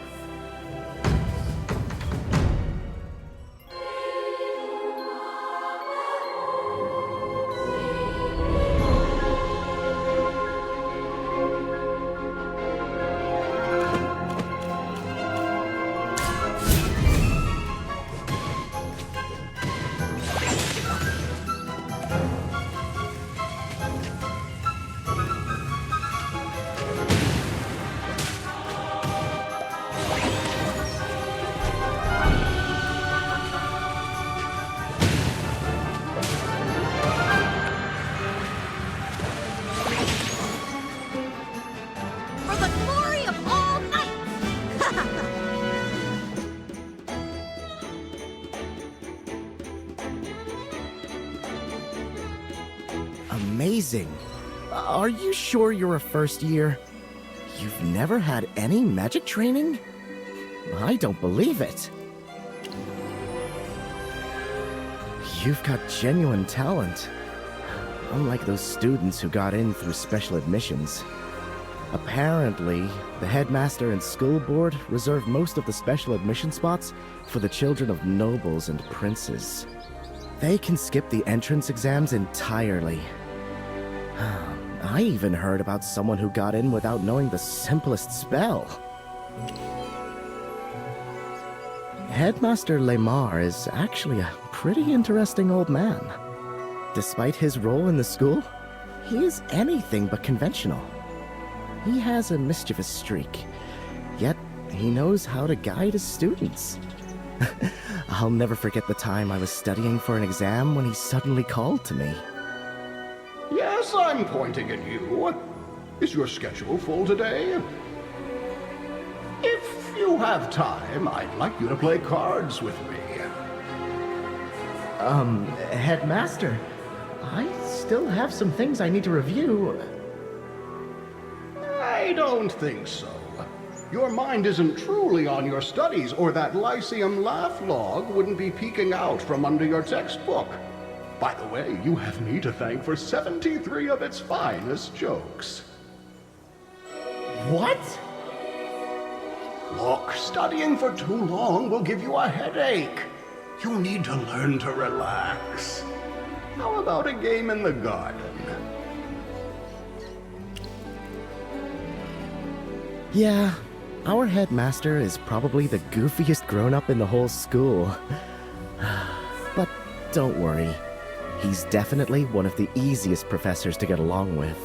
N: amazing. Are you sure you're a first year? You've never had any magic training? I don't believe it. You've got genuine talent. Unlike those students who got in through special admissions. Apparently, the headmaster and school board reserve most of the special admission spots for the children of nobles and princes. They can skip the entrance exams entirely. I even heard about someone who got in without knowing the simplest spell. Headmaster Lemar is actually a pretty interesting old man. Despite his role in the school, he is anything but conventional. He has a mischievous streak, yet he knows how to guide his students. I'll never forget the time I was studying for an exam when he suddenly called to me.
J: Yes, I'm pointing at you. Is your schedule full today? If you have time, I'd like you to play cards with me.
N: Headmaster, I still have some things I need to review.
J: I don't think so. Your mind isn't truly on your studies, or that Lyceum laugh log wouldn't be peeking out from under your textbook. By the way, you have me to thank for 73 of its finest jokes.
N: What?
J: Look, studying for too long will give you a headache. You need to learn to relax. How about a game in the garden?
N: Yeah, our headmaster is probably the goofiest grown-up in the whole school. But don't worry, he's definitely one of the easiest professors to get along with.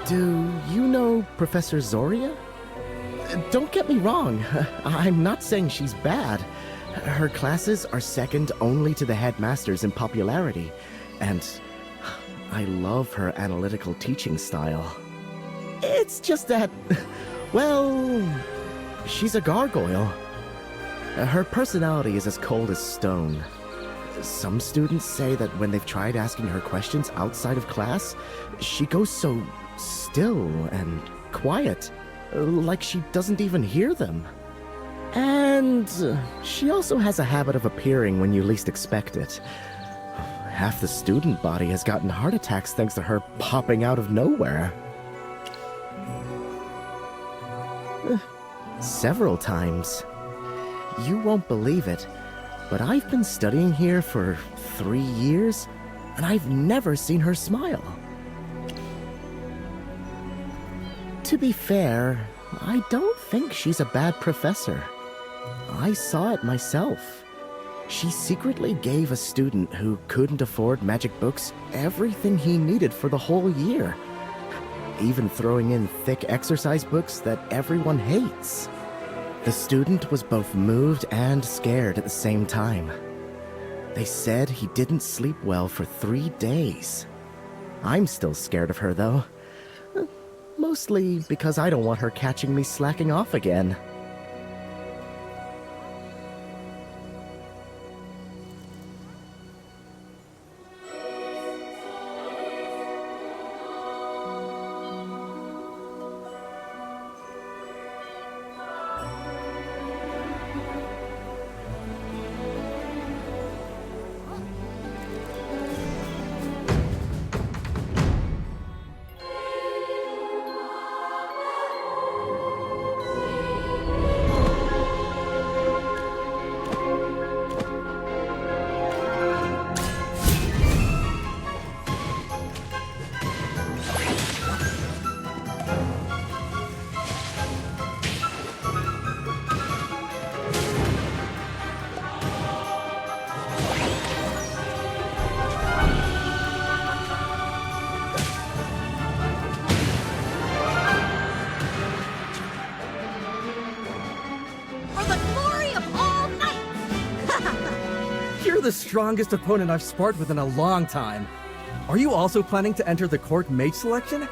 N: Do you know Professor Zoria? Don't get me wrong, I'm not saying she's bad. Her classes are second only to the headmasters in popularity, and I love her analytical teaching style. It's just that, well, she's a gargoyle. Her personality is as cold as stone. Some students say that when they've tried asking her questions outside of class, she goes so still and quiet, like she doesn't even hear them. And she also has a habit of appearing when you least expect it. Half the student body has gotten heart attacks thanks to her popping out of nowhere. Several times. You won't believe it, but I've been studying here for 3 years, and I've never seen her smile. To be fair, I don't think she's a bad professor. I saw it myself. She secretly gave a student who couldn't afford magic books everything he needed for the whole year, even throwing in thick exercise books that everyone hates. The student was both moved and scared at the same time. They said he didn't sleep well for 3 days. I'm still scared of her, though. Mostly because I don't want her catching me slacking off again.
M: The strongest opponent I've sparred with in a long time. Are you also planning to enter the court mage selection?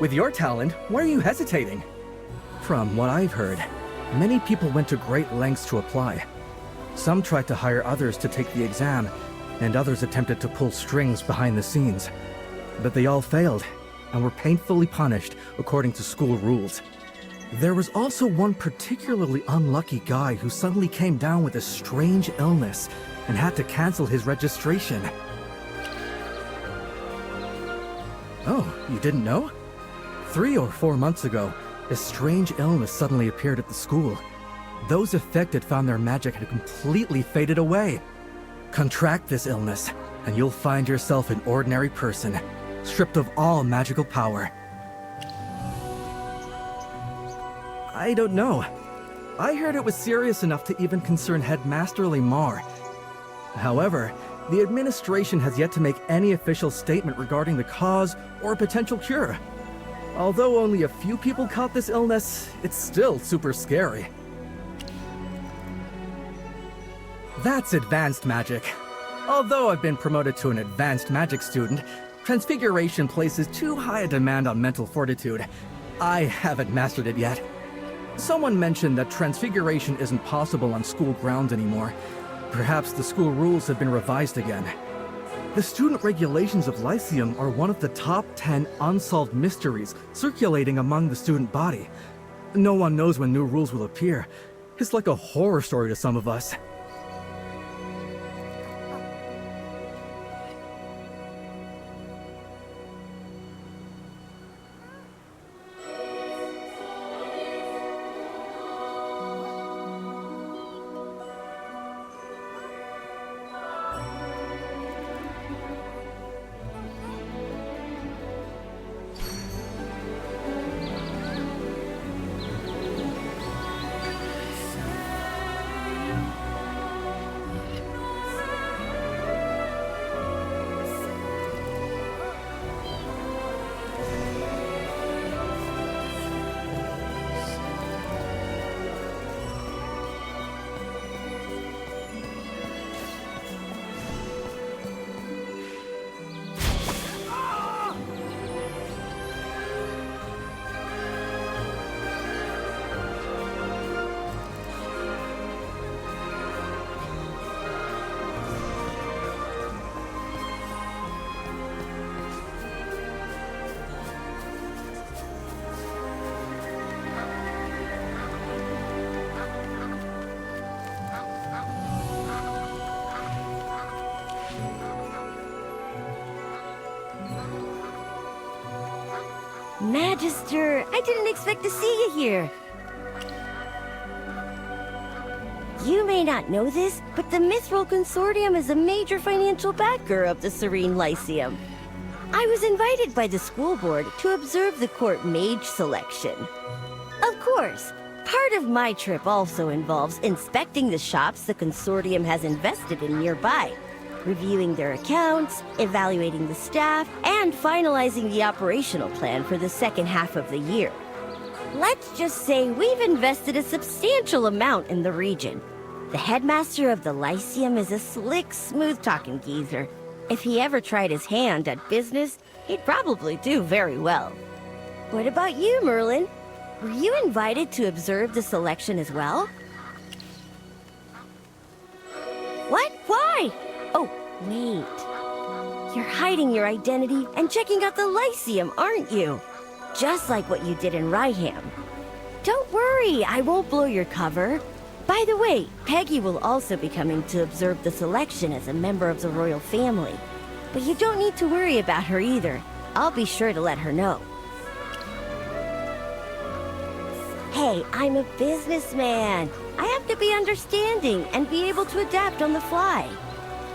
M: With your talent, why are you hesitating? From what I've heard, many people went to great lengths to apply. Some tried to hire others to take the exam, and others attempted to pull strings behind the scenes. But they all failed, and were painfully punished according to school rules. There was also one particularly unlucky guy who suddenly came down with a strange illness and had to cancel his registration. Oh, you didn't know? 3 or 4 months ago, a strange illness suddenly appeared at the school. Those affected found their magic had completely faded away. Contract this illness, and you'll find yourself an ordinary person, stripped of all magical power. I don't know. I heard it was serious enough to even concern Headmaster Lemar. However, the administration has yet to make any official statement regarding the cause or potential cure. Although only a few people caught this illness, it's still super scary. That's advanced magic. Although I've been promoted to an advanced magic student, Transfiguration places too high a demand on mental fortitude. I haven't mastered it yet. Someone mentioned that Transfiguration isn't possible on school grounds anymore. Perhaps the school rules have been revised again. The student regulations of Lyceum are one of the top 10 unsolved mysteries circulating among the student body. No one knows when new rules will appear. It's like a horror story to some of us.
O: Magister, I didn't expect to see you here. You may not know this, but the Mithril Consortium is a major financial backer of the Serene Lyceum. I was invited by the school board to observe the court mage selection. Of course, part of my trip also involves inspecting the shops the Consortium has invested in nearby, reviewing their accounts, evaluating the staff, and finalizing the operational plan for the second half of the year. Let's just say we've invested a substantial amount in the region. The headmaster of the Lyceum is a slick, smooth-talking geezer. If he ever tried his hand at business, he'd probably do very well. What about you, Merlin? Were you invited to observe the selection as well? What? Why? Oh, wait. You're hiding your identity and checking out the Lyceum, aren't you? Just like what you did in Ryham. Don't worry, I won't blow your cover. By the way, Peggy will also be coming to observe the selection as a member of the royal family. But you don't need to worry about her either. I'll be sure to let her know. Hey, I'm a businessman. I have to be understanding and be able to adapt on the fly.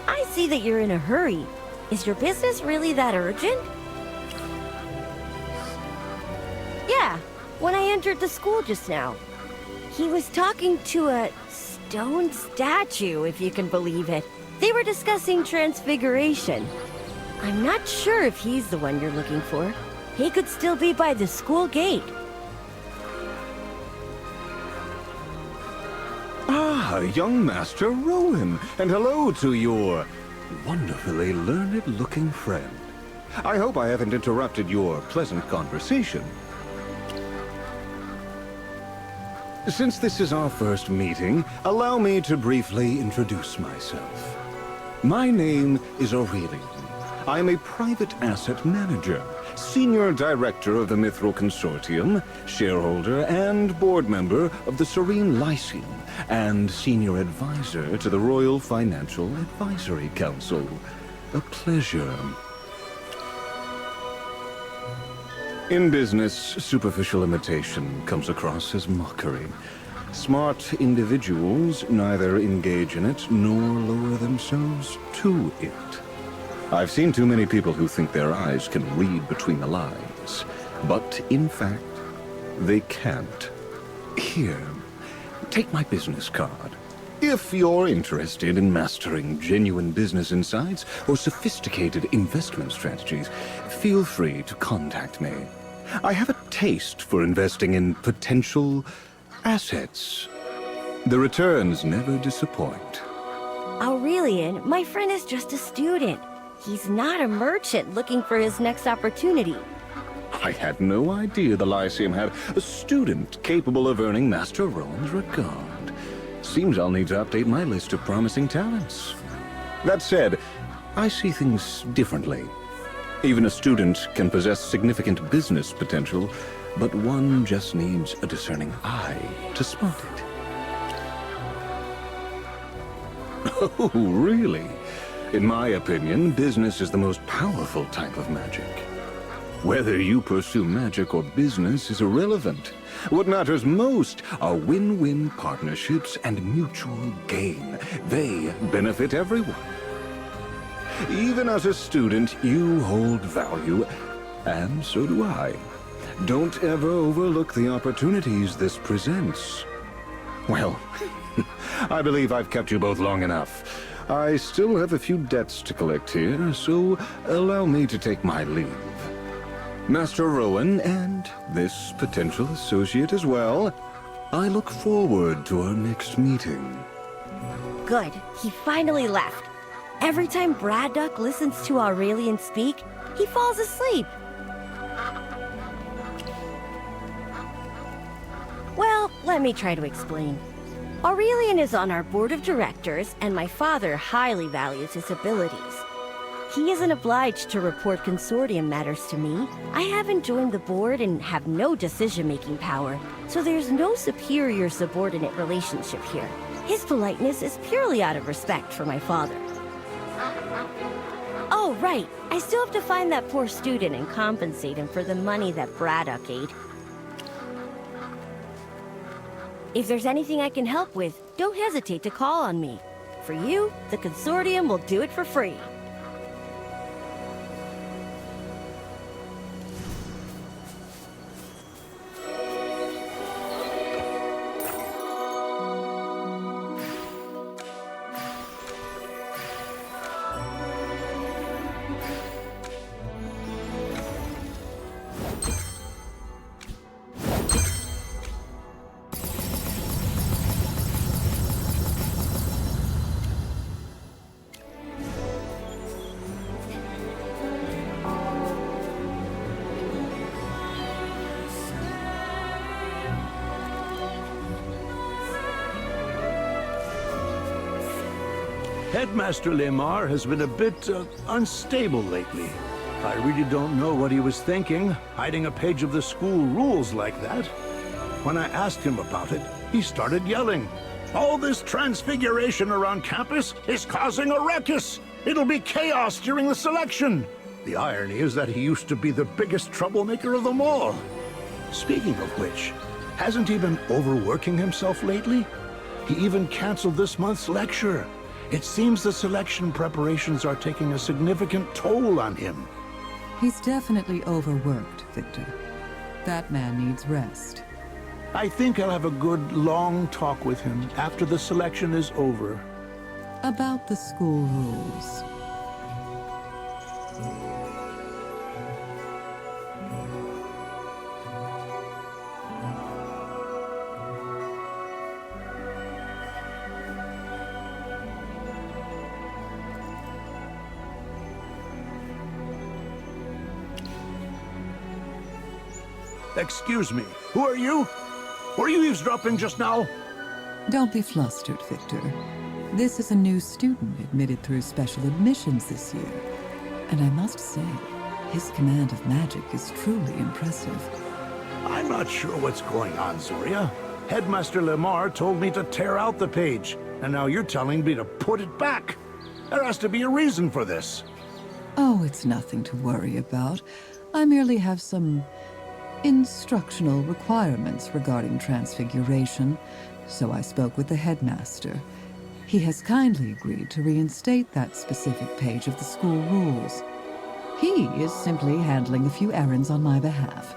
O: I see that you're in a hurry. Is your business really that urgent? Yeah, when I entered the school just now. He was talking to a stone statue, if you can believe it. They were discussing transfiguration. I'm not sure if he's the one you're looking for. He could still be by the school gate.
P: Ah, young Master Rowan, and hello to your wonderfully learned-looking friend. I hope I haven't interrupted your pleasant conversation. Since this is our first meeting, allow me to briefly introduce myself. My name is Aurelian. I am a private asset manager, senior director of the Mithril Consortium, shareholder and board member of the Serene Lyceum, and senior advisor to the Royal Financial Advisory Council. A pleasure. In business, superficial imitation comes across as mockery. Smart individuals neither engage in it nor lower themselves to it. I've seen too many people who think their eyes can read between the lines, but in fact, they can't. Here, take my business card. If you're interested in mastering genuine business insights or sophisticated investment strategies, feel free to contact me. I have a taste for investing in potential assets. The returns never disappoint.
O: Aurelian, my friend is just a student. He's not a merchant looking for his next opportunity.
P: I had no idea the Lyceum had a student capable of earning Master Rowan's regard. Seems I'll need to update my list of promising talents. That said, I see things differently. Even a student can possess significant business potential, but one just needs a discerning eye to spot it. Oh, really? In my opinion, business is the most powerful type of magic. Whether you pursue magic or business is irrelevant. What matters most are win-win partnerships and mutual gain. They benefit everyone. Even as a student, you hold value, and so do I. Don't ever overlook the opportunities this presents. Well, I believe I've kept you both long enough. I still have a few debts to collect here, so allow me to take my leave. Master Rowan, and this potential associate as well, I look forward to our next meeting.
O: Good, he finally left. Every time Braddock listens to Aurelian speak, he falls asleep. Well, let me try to explain. Aurelian is on our board of directors, and my father highly values his abilities. He isn't obliged to report consortium matters to me. I haven't joined the board and have no decision-making power, so there's no superior-subordinate relationship here. His politeness is purely out of respect for my father. Oh, right. I still have to find that poor student and compensate him for the money that Braddock ate. If there's anything I can help with, don't hesitate to call on me. For you, the consortium will do it for free.
Q: Headmaster Lemar has been a bit unstable lately. I really don't know what he was thinking, hiding a page of the school rules like that. When I asked him about it, he started yelling. All this transfiguration around campus is causing a ruckus. It'll be chaos during the selection. The irony is that he used to be the biggest troublemaker of them all. Speaking of which, hasn't he been overworking himself lately? He even canceled this month's lecture. It seems the selection preparations are taking a significant toll on him.
C: He's definitely overworked, Victor. That man needs rest.
Q: I think I'll have a good, long talk with him after the selection is over.
C: About the school rules.
Q: Excuse me, who are you? Were you eavesdropping just now?
C: Don't be flustered, Victor. This is a new student admitted through special admissions this year. And I must say, his command of magic is truly impressive.
Q: I'm not sure what's going on, Zoria. Headmaster Lemar told me to tear out the page, and now you're telling me to put it back. There has to be a reason for this.
C: Oh, it's nothing to worry about. I merely have some instructional requirements regarding transfiguration, so I spoke with the headmaster. He has kindly agreed to reinstate that specific page of the school rules. He is simply handling a few errands on my behalf.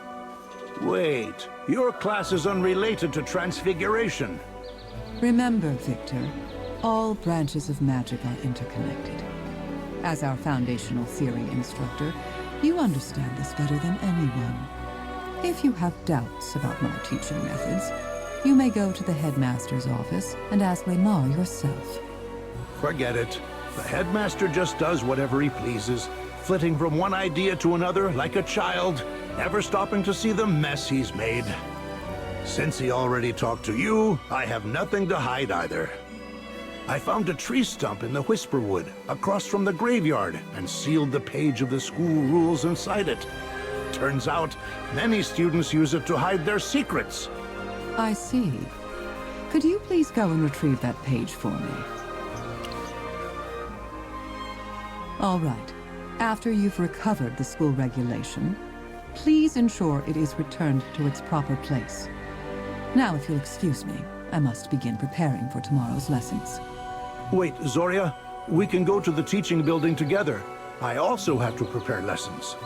Q: Wait, your class is unrelated to transfiguration.
C: Remember, Victor, all branches of magic are interconnected. As our foundational theory instructor, you understand this better than anyone. If you have doubts about my teaching methods, you may go to the headmaster's office and ask Lemar yourself.
Q: Forget it. The headmaster just does whatever he pleases, flitting from one idea to another like a child, never stopping to see the mess he's made. Since he already talked to you, I have nothing to hide either. I found a tree stump in the Whisperwood, across from the graveyard, and sealed the page of the school rules inside it. Turns out, many students use it to hide their secrets.
C: I see. Could you please go and retrieve that page for me? All right. After you've recovered the school regulation, please ensure it is returned to its proper place. Now, if you'll excuse me, I must begin preparing for tomorrow's lessons.
Q: Wait, Zoria, we can go to the teaching building together. I also have to prepare lessons.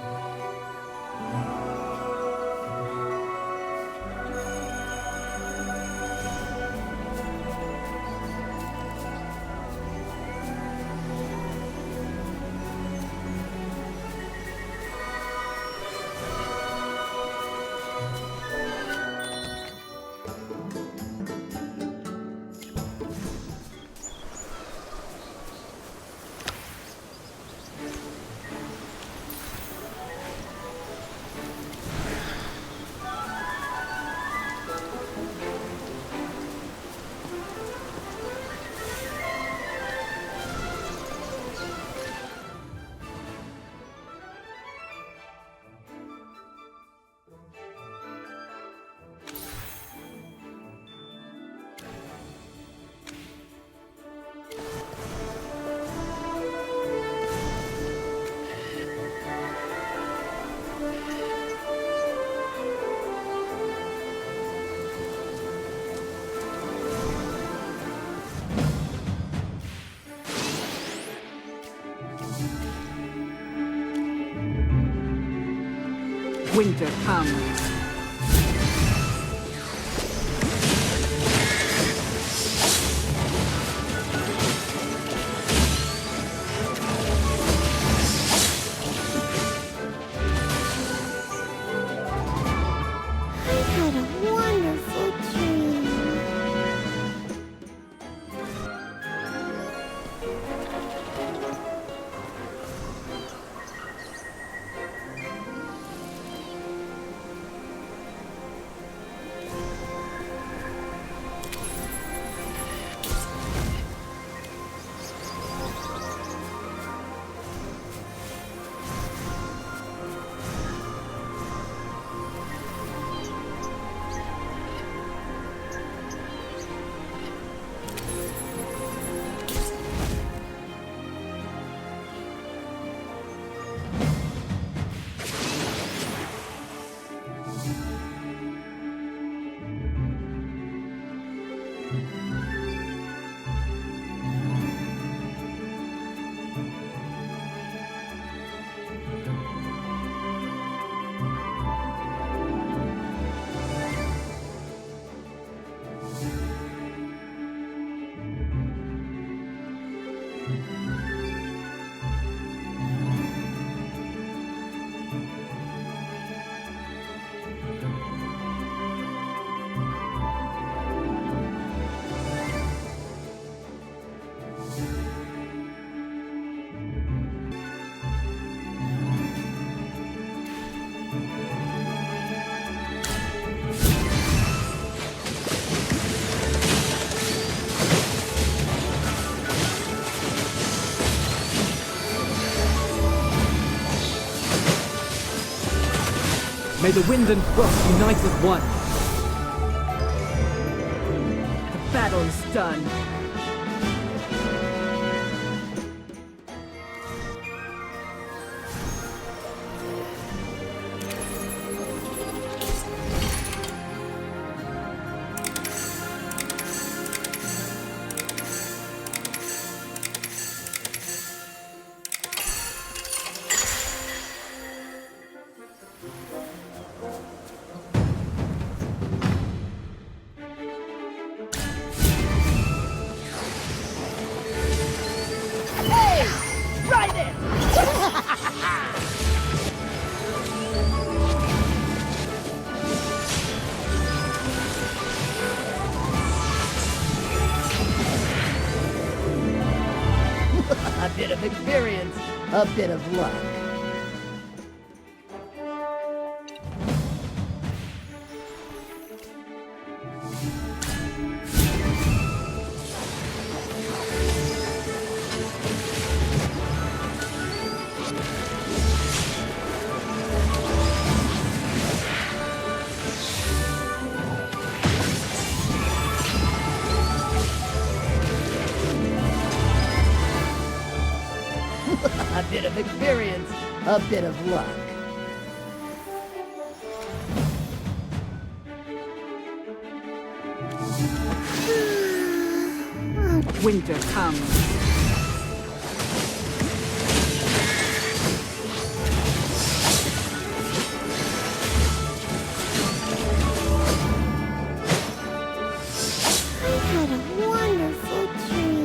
R: Winter comes.
A: What a wonderful dream.
F: May the wind and frost unite as one.
R: The battle is done.
E: A bit of experience, a bit of luck. A bit of experience, a bit of luck.
R: Winter comes.
A: I had a wonderful dream.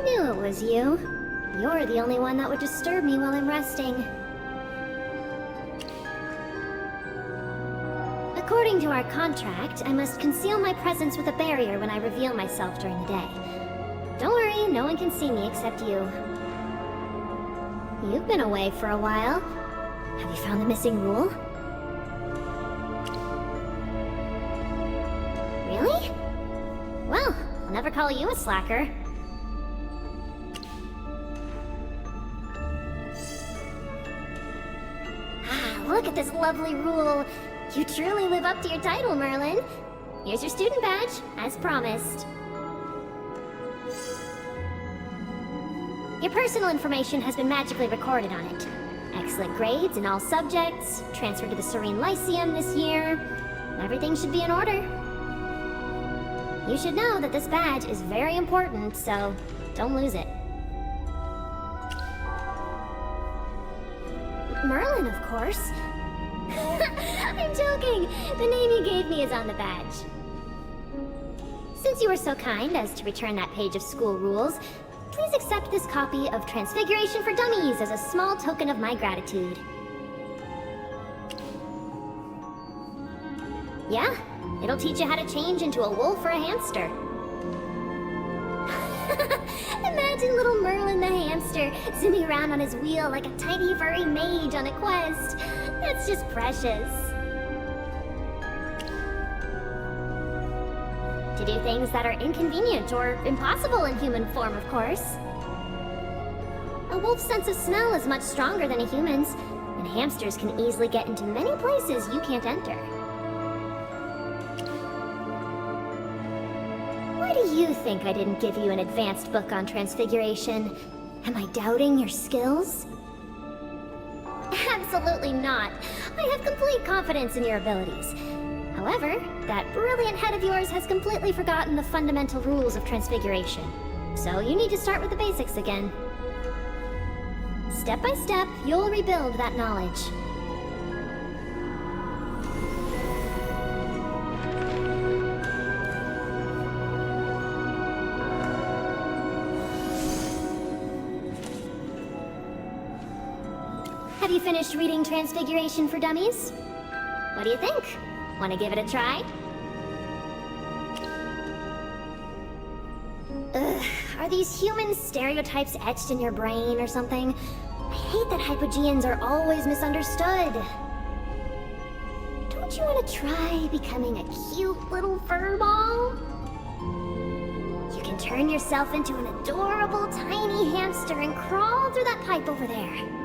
G: It was you. You're the only one that would disturb me while I'm resting. According to our contract, I must conceal my presence with a barrier when I reveal myself during the day. Don't worry, no one can see me except you. You've been away for a while. Have you found the missing rule? Really? Well, I'll never call you a slacker. Look at this lovely rule. You truly live up to your title, Merlin. Here's your student badge, as promised. Your personal information has been magically recorded on it. Excellent grades in all subjects, transferred to the Serene Lyceum this year. Everything should be in order. You should know that this badge is very important, so don't lose it. Merlin, of course. I'm joking! The name you gave me is on the badge. Since you were so kind as to return that page of school rules, please accept this copy of Transfiguration for Dummies as a small token of my gratitude. Yeah, it'll teach you how to change into a wolf or a hamster. Imagine little Merlin the hamster zooming around on his wheel like a tiny furry mage on a quest. That's just precious. To do things that are inconvenient or impossible in human form, of course. A wolf's sense of smell is much stronger than a human's, and hamsters can easily get into many places you can't enter. Why do you think I didn't give you an advanced book on Transfiguration? Am I doubting your skills? Absolutely not. I have complete confidence in your abilities. However, that brilliant head of yours has completely forgotten the fundamental rules of Transfiguration. So you need to start with the basics again. Step by step, you'll rebuild that knowledge. Have you finished reading Transfiguration for Dummies? What do you think? Want to give it a try? Ugh, are these human stereotypes etched in your brain or something? I hate that hypogeans are always misunderstood. Don't you want to try becoming a cute little furball? You can turn yourself into an adorable tiny hamster and crawl through that pipe over there.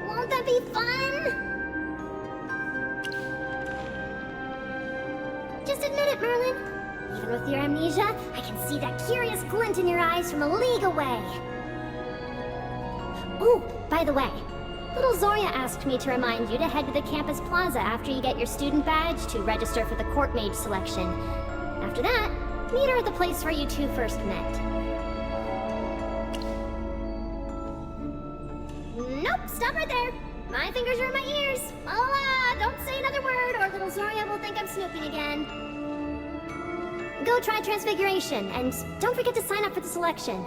G: Won't that be fun? Just admit it, Merlin. Even with your amnesia, I can see that curious glint in your eyes from a league away. Ooh, by the way, little Zoria asked me to remind you to head to the campus plaza after you get your student badge to register for the court mage selection. After that, meet her at the place where you two first met. Nope, stop right there. My fingers are in my ears. Don't say another word or little Zoria will think I'm snooping again. Go try Transfiguration, and don't forget to sign up for the selection.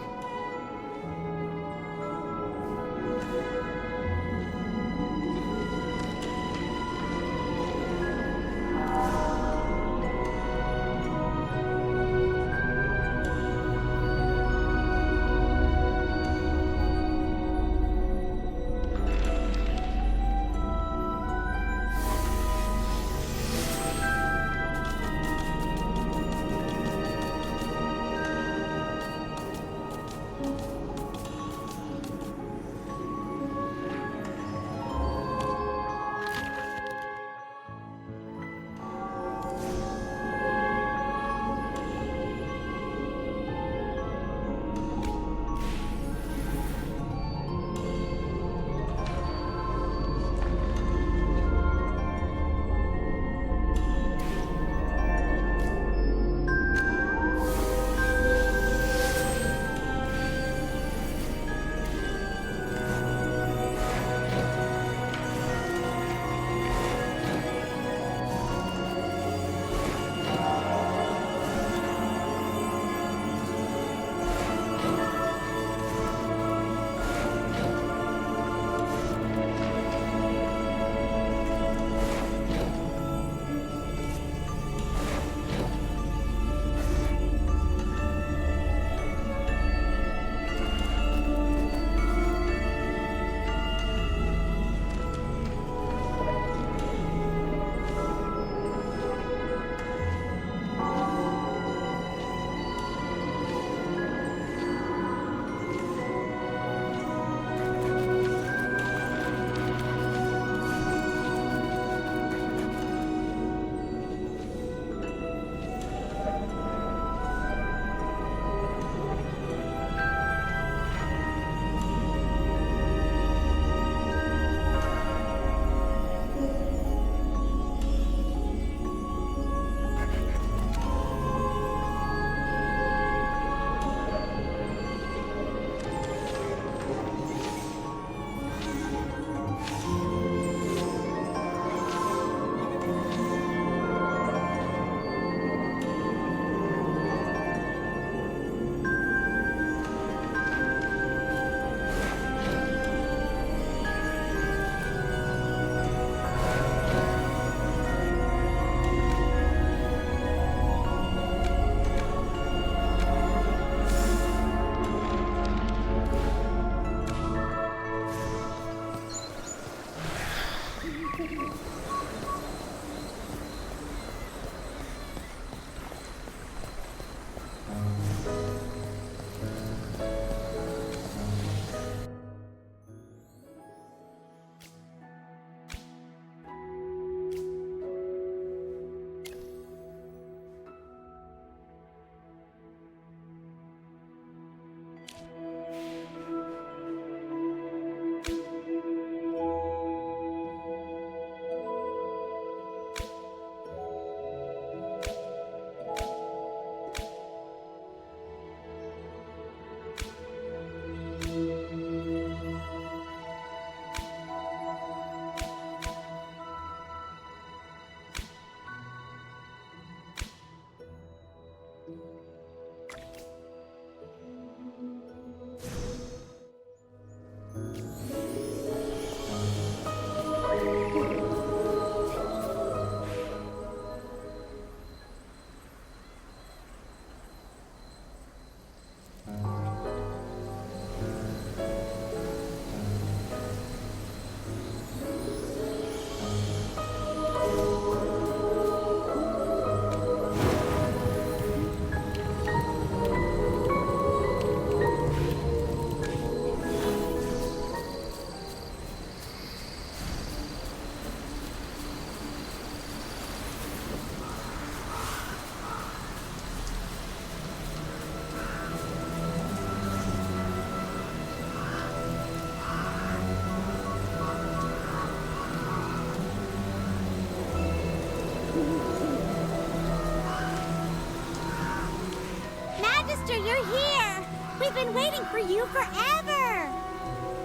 A: We've been waiting for you forever!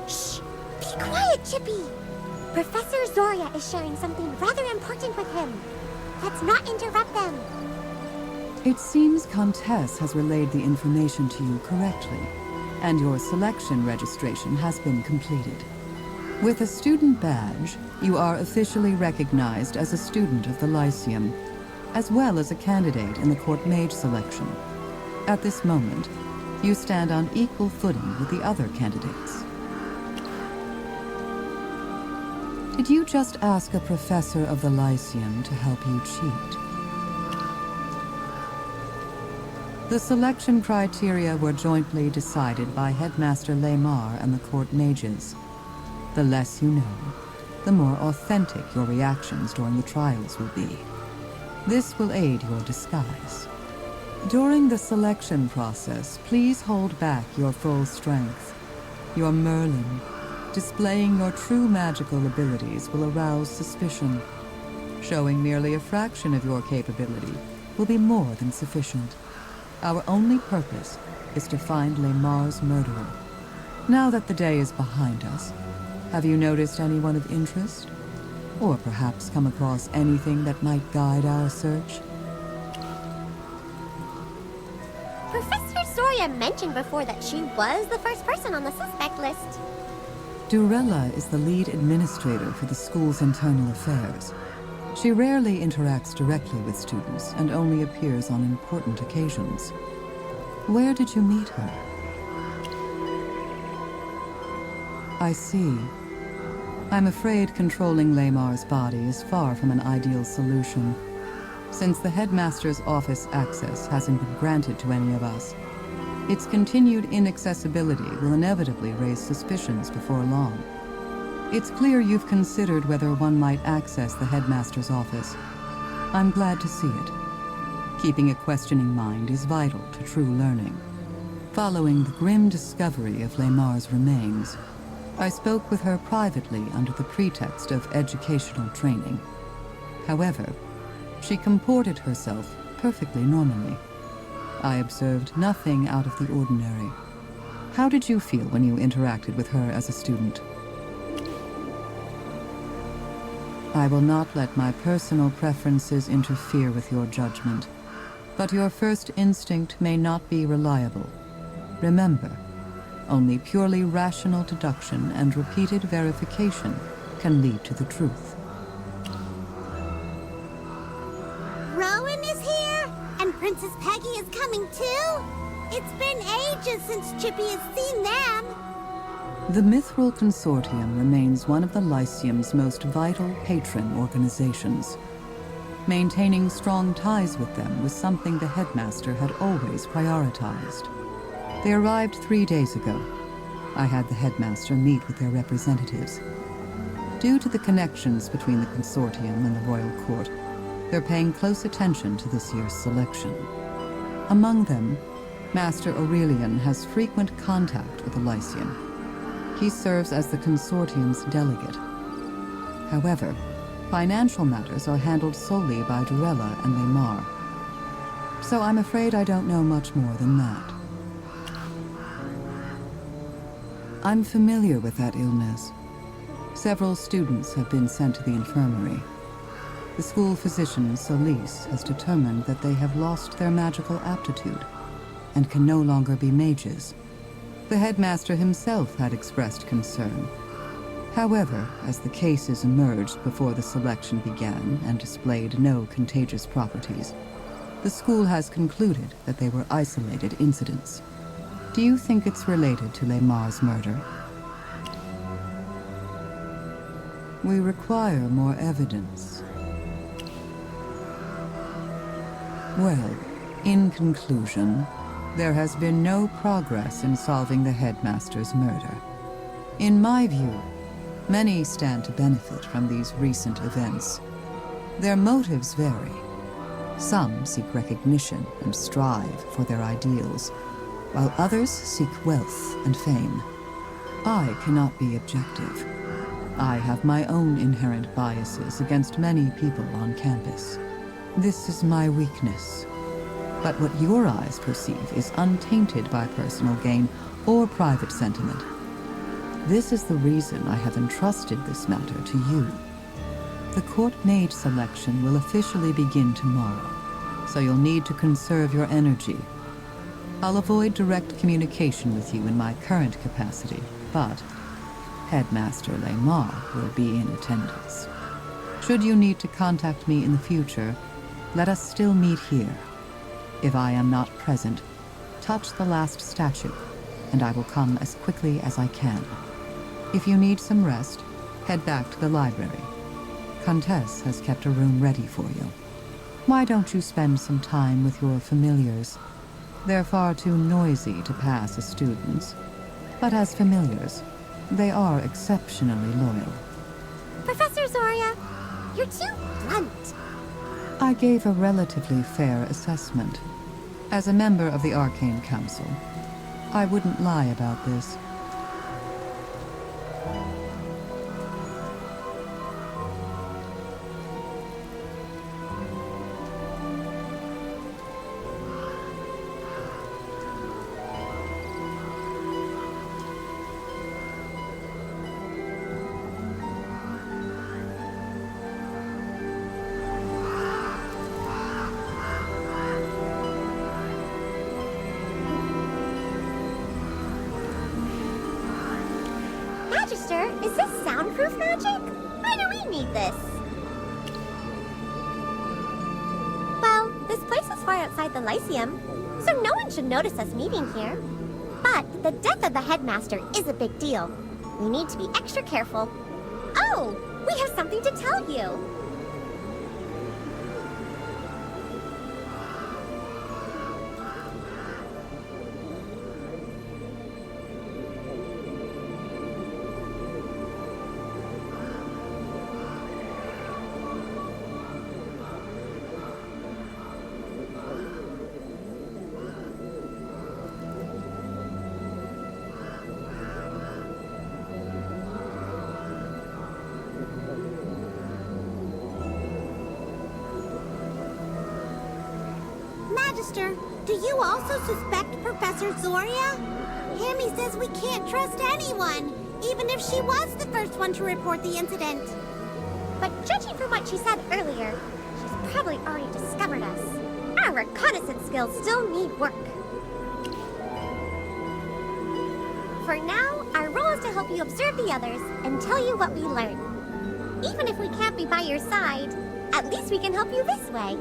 B: Shh! Be quiet, Chippy! Professor Zoria is sharing something rather important with him. Let's not interrupt them.
C: It seems Comtesse has relayed the information to you correctly, and your selection registration has been completed. With a student badge, you are officially recognized as a student of the Lyceum, as well as a candidate in the court mage selection. At this moment, you stand on equal footing with the other candidates. Did you just ask a professor of the Lyceum to help you cheat? The selection criteria were jointly decided by Headmaster Lamar and the court mages. The less you know, the more authentic your reactions during the trials will be. This will aid your disguise. During the selection process, please hold back your full strength. Your Merlin. Displaying your true magical abilities will arouse suspicion. Showing merely a fraction of your capability will be more than sufficient. Our only purpose is to find Lamar's murderer. Now that the day is behind us, have you noticed anyone of interest? Or perhaps come across anything that might guide our search?
B: Professor Zoria mentioned before that she was the first person on the suspect list.
C: Durella is the lead administrator for the school's internal affairs. She rarely interacts directly with students and only appears on important occasions. Where did you meet her? I see. I'm afraid controlling Lamar's body is far from an ideal solution. Since the headmaster's office access hasn't been granted to any of us, its continued inaccessibility will inevitably raise suspicions before long. It's clear you've considered whether one might access the headmaster's office. I'm glad to see it. Keeping a questioning mind is vital to true learning. Following the grim discovery of Lamar's remains, I spoke with her privately under the pretext of educational training. However, she comported herself perfectly normally. I observed nothing out of the ordinary. How did you feel when you interacted with her as a student? I will not let my personal preferences interfere with your judgment, but your first instinct may not be reliable. Remember, only purely rational deduction and repeated verification can lead to the truth.
A: Rowan is here, and Princess Peggy is coming too. It's been ages since Chippy has seen them.
C: The Mithril Consortium remains one of the Lyceum's most vital patron organizations. Maintaining strong ties with them was something the headmaster had always prioritized. They arrived 3 days ago. I had the headmaster meet with their representatives. Due to the connections between the consortium and the royal court, they're paying close attention to this year's selection. Among them, Master Aurelian has frequent contact with the Lyceum. He serves as the consortium's delegate. However, financial matters are handled solely by Durella and Lamar. So I'm afraid I don't know much more than that. I'm familiar with that illness. Several students have been sent to the infirmary. The school physician, Solis, has determined that they have lost their magical aptitude and can no longer be mages. The headmaster himself had expressed concern. However, as the cases emerged before the selection began and displayed no contagious properties, the school has concluded that they were isolated incidents. Do you think it's related to Lamar's murder? We require more evidence. Well, in conclusion, there has been no progress in solving the headmaster's murder. In my view, many stand to benefit from these recent events. Their motives vary. Some seek recognition and strive for their ideals, while others seek wealth and fame. I cannot be objective. I have my own inherent biases against many people on campus. This is my weakness. But what your eyes perceive is untainted by personal gain or private sentiment. This is the reason I have entrusted this matter to you. The court mage selection will officially begin tomorrow, so you'll need to conserve your energy. I'll avoid direct communication with you in my current capacity, but Headmaster Lamar will be in attendance. Should you need to contact me in the future, let us still meet here. If I am not present, touch the last statue, and I will come as quickly as I can. If you need some rest, head back to the library. Countess has kept a room ready for you. Why don't you spend some time with your familiars? They're far too noisy to pass as students, but as familiars, they are exceptionally loyal.
B: Professor Zoria, you're too blunt.
C: I gave a relatively fair assessment. As a member of the Arcane Council, I wouldn't lie about this.
B: Magister, is this soundproof magic? Why do we need this? Well, this place is far outside the Lyceum, so no one should notice us meeting here. But the death of the headmaster is a big deal. We need to be extra careful. Oh, we have something to tell you.
A: Magister, do you also suspect Professor Zoria? Hammy says we can't trust anyone, even if she was the first one to report the incident.
B: But judging from what she said earlier, she's probably already discovered us. Our reconnaissance skills still need work. For now, our role is to help you observe the others and tell you what we learn. Even if we can't be by your side, at least we can help you this way.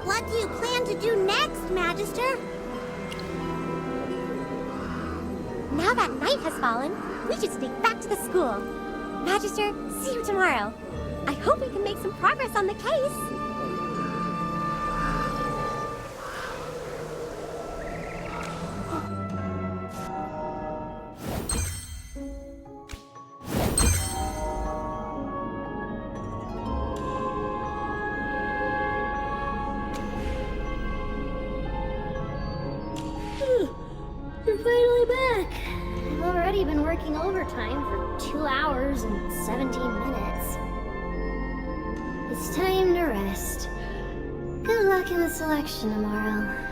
A: What do you plan to do next, Magister?
B: Now that night has fallen, we should sneak back to the school. Magister, see you tomorrow. I hope we can make some progress on the case.
G: You're finally back. I've already been working overtime for 2 hours and 17 minutes. It's time to rest. Good luck in the selection tomorrow.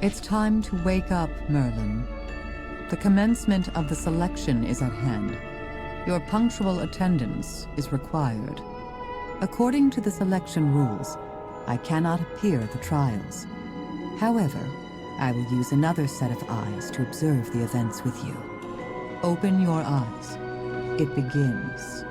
C: It's time to wake up, Merlin. The commencement of the selection is at hand. Your punctual attendance is required. According to the selection rules, I cannot appear at the trials. However, I will use another set of eyes to observe the events with you. Open your eyes. It begins.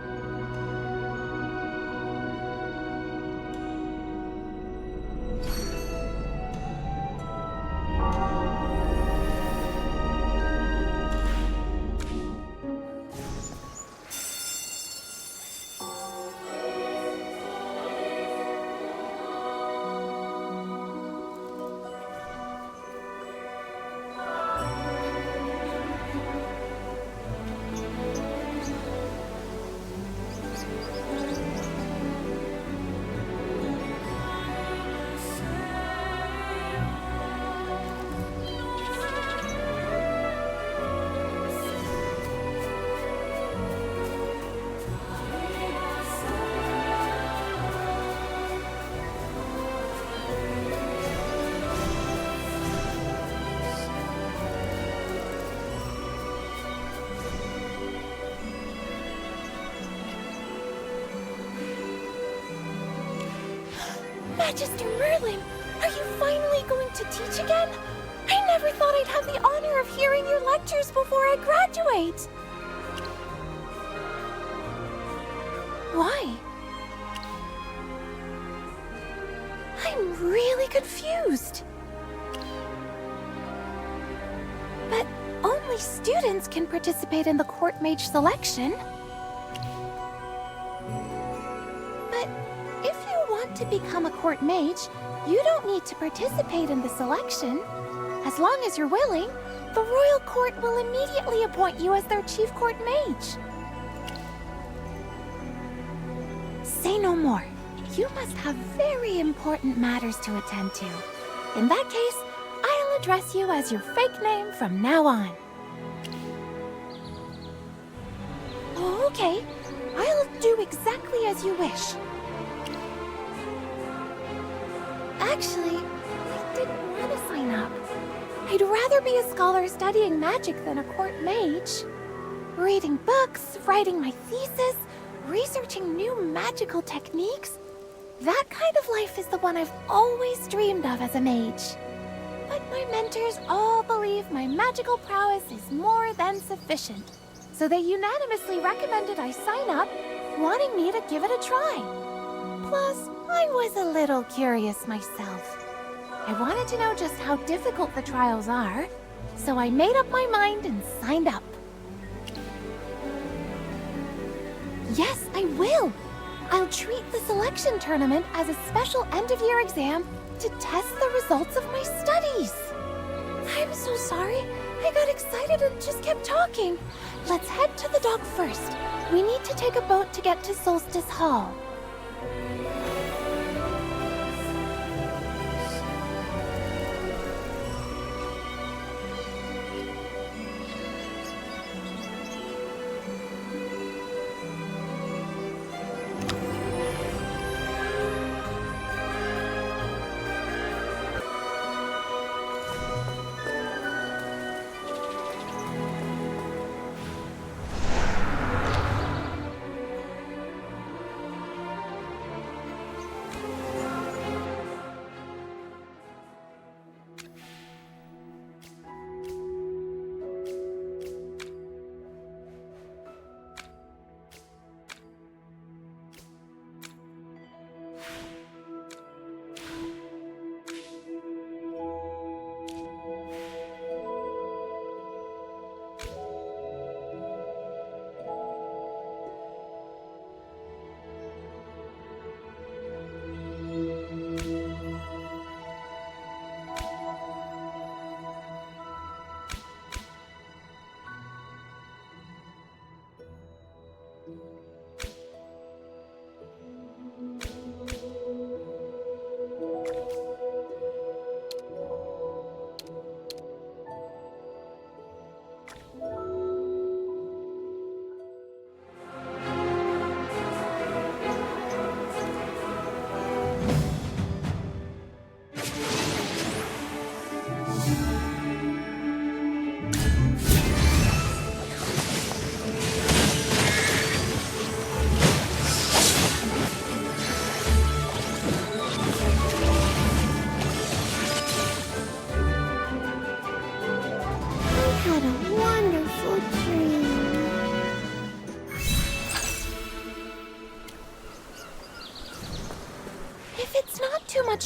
K: Magister Merlin, are you finally going to teach again? I never thought I'd have the honor of hearing your lectures before I graduate. Why? I'm really confused. But only students can participate in the court mage selection. But if you want to become a court mage, you don't need to participate in the selection. As long as you're willing, the royal court will immediately appoint you as their chief court mage. Say no more. You must have very important matters to attend to. In that case, I'll address you as your fake name from now on. Oh, okay. I'll do exactly as you wish. Actually, I didn't want to sign up. I'd rather be a scholar studying magic than a court mage. Reading books, writing my thesis, researching new magical techniques. That kind of life is the one I've always dreamed of as a mage. But my mentors all believe my magical prowess is more than sufficient. So they unanimously recommended I sign up, wanting me to give it a try. Plus, I was a little curious myself. I wanted to know just how difficult the trials are, so I made up my mind and signed up. Yes, I will! I'll treat the selection tournament as a special end-of-year exam to test the results of my studies. I'm so sorry. I got excited and just kept talking. Let's head to the dock first. We need to take a boat to get to Solstice Hall.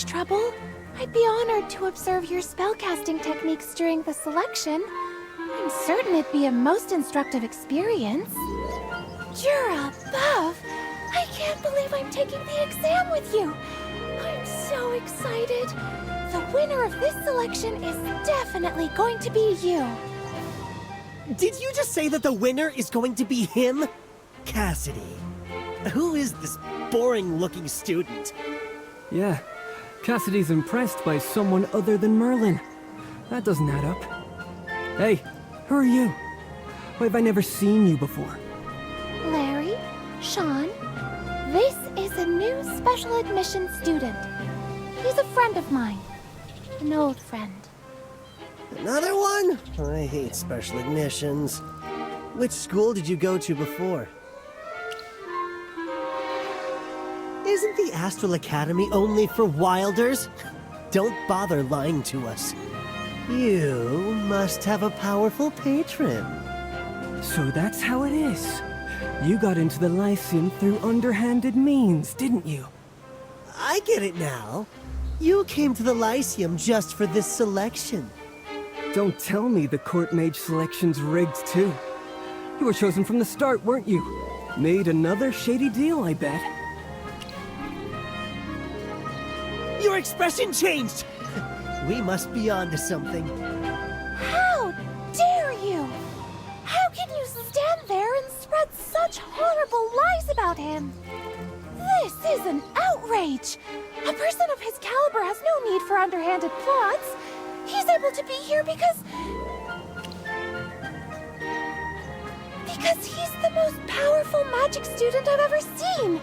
K: Trouble? I'd be honored to observe your spellcasting techniques during the selection. I'm certain it'd be a most instructive experience. You're above! I can't believe I'm taking the exam with you! I'm so excited! The winner of this selection is definitely going to be you!
D: Did you just say that the winner is going to be him? Cassidy. Who is this boring-looking student?
M: Yeah. Cassidy's impressed by someone other than Merlin. That doesn't add up. Hey, who are you? Why have I never seen you before?
K: Larry, Sean, this is a new special admission student. He's a friend of mine. An old friend.
D: Another one? I hate special admissions. Which school did you go to before? Is Isn't the Astral Academy only for wilders? Don't bother lying to us. You must have a powerful patron.
M: So that's how it is. You got into the Lyceum through underhanded means, didn't you?
D: I get it now. You came to the Lyceum just for this selection.
M: Don't tell me the court mage selection's rigged too. You were chosen from the start, weren't you? Made another shady deal, I bet.
D: Your expression changed! We must be onto something.
K: How dare you! How can you stand there and spread such horrible lies about him? This is an outrage! A person of his caliber has no need for underhanded plots. He's able to be here because he's the most powerful magic student I've ever seen!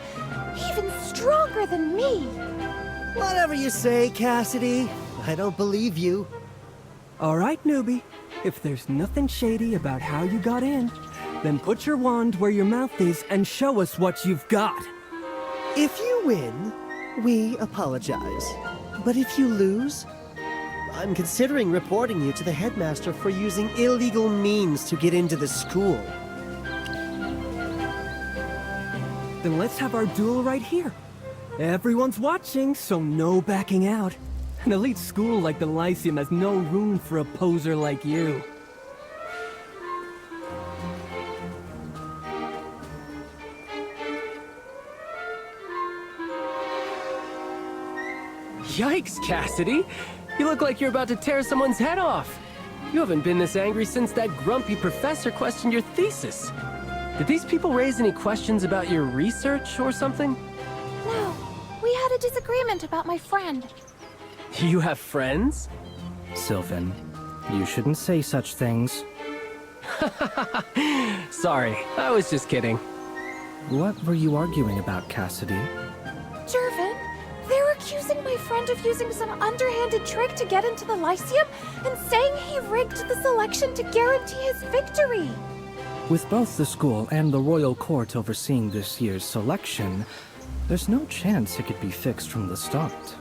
K: Even stronger than me!
D: Whatever you say, Cassidy. I don't believe you.
M: Alright, newbie. If there's nothing shady about how you got in, then put your wand where your mouth is and show us what you've got.
D: If you win, we apologize. But if you lose, I'm considering reporting you to the headmaster for using illegal means to get into the school.
M: Then let's have our duel right here. Everyone's watching, so no backing out. An elite school like the Lyceum has no room for a poser like you.
S: Yikes, Cassidy! You look like you're about to tear someone's head off. You haven't been this angry since that grumpy professor questioned your thesis. Did these people raise any questions about your research or something?
K: No, we had a disagreement about my friend.
S: You have friends?
T: Sylvan, you shouldn't say such things.
S: Sorry, I was just kidding.
T: What were you arguing about, Cassidy?
K: Jervin, they're accusing my friend of using some underhanded trick to get into the Lyceum and saying he rigged the selection to guarantee his victory.
T: With both the school and the royal court overseeing this year's selection, there's no chance it could be fixed from the start.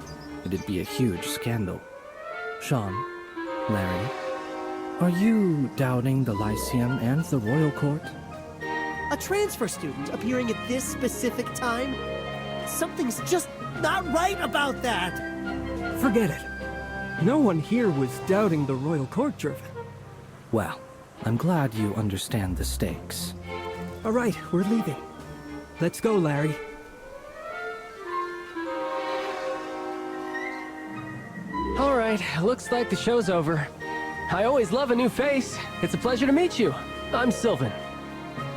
T: It'd be a huge scandal. Sean, Larry, are you doubting the Lyceum and the royal court?
D: A transfer student appearing at this specific time? Something's just not right about that!
M: Forget it. No one here was doubting the royal court, Jervin.
T: Well, I'm glad you understand the stakes.
M: All right, we're leaving. Let's go, Larry.
S: All right, looks like the show's over. I always love a new face. It's a pleasure to meet you. I'm Sylvan.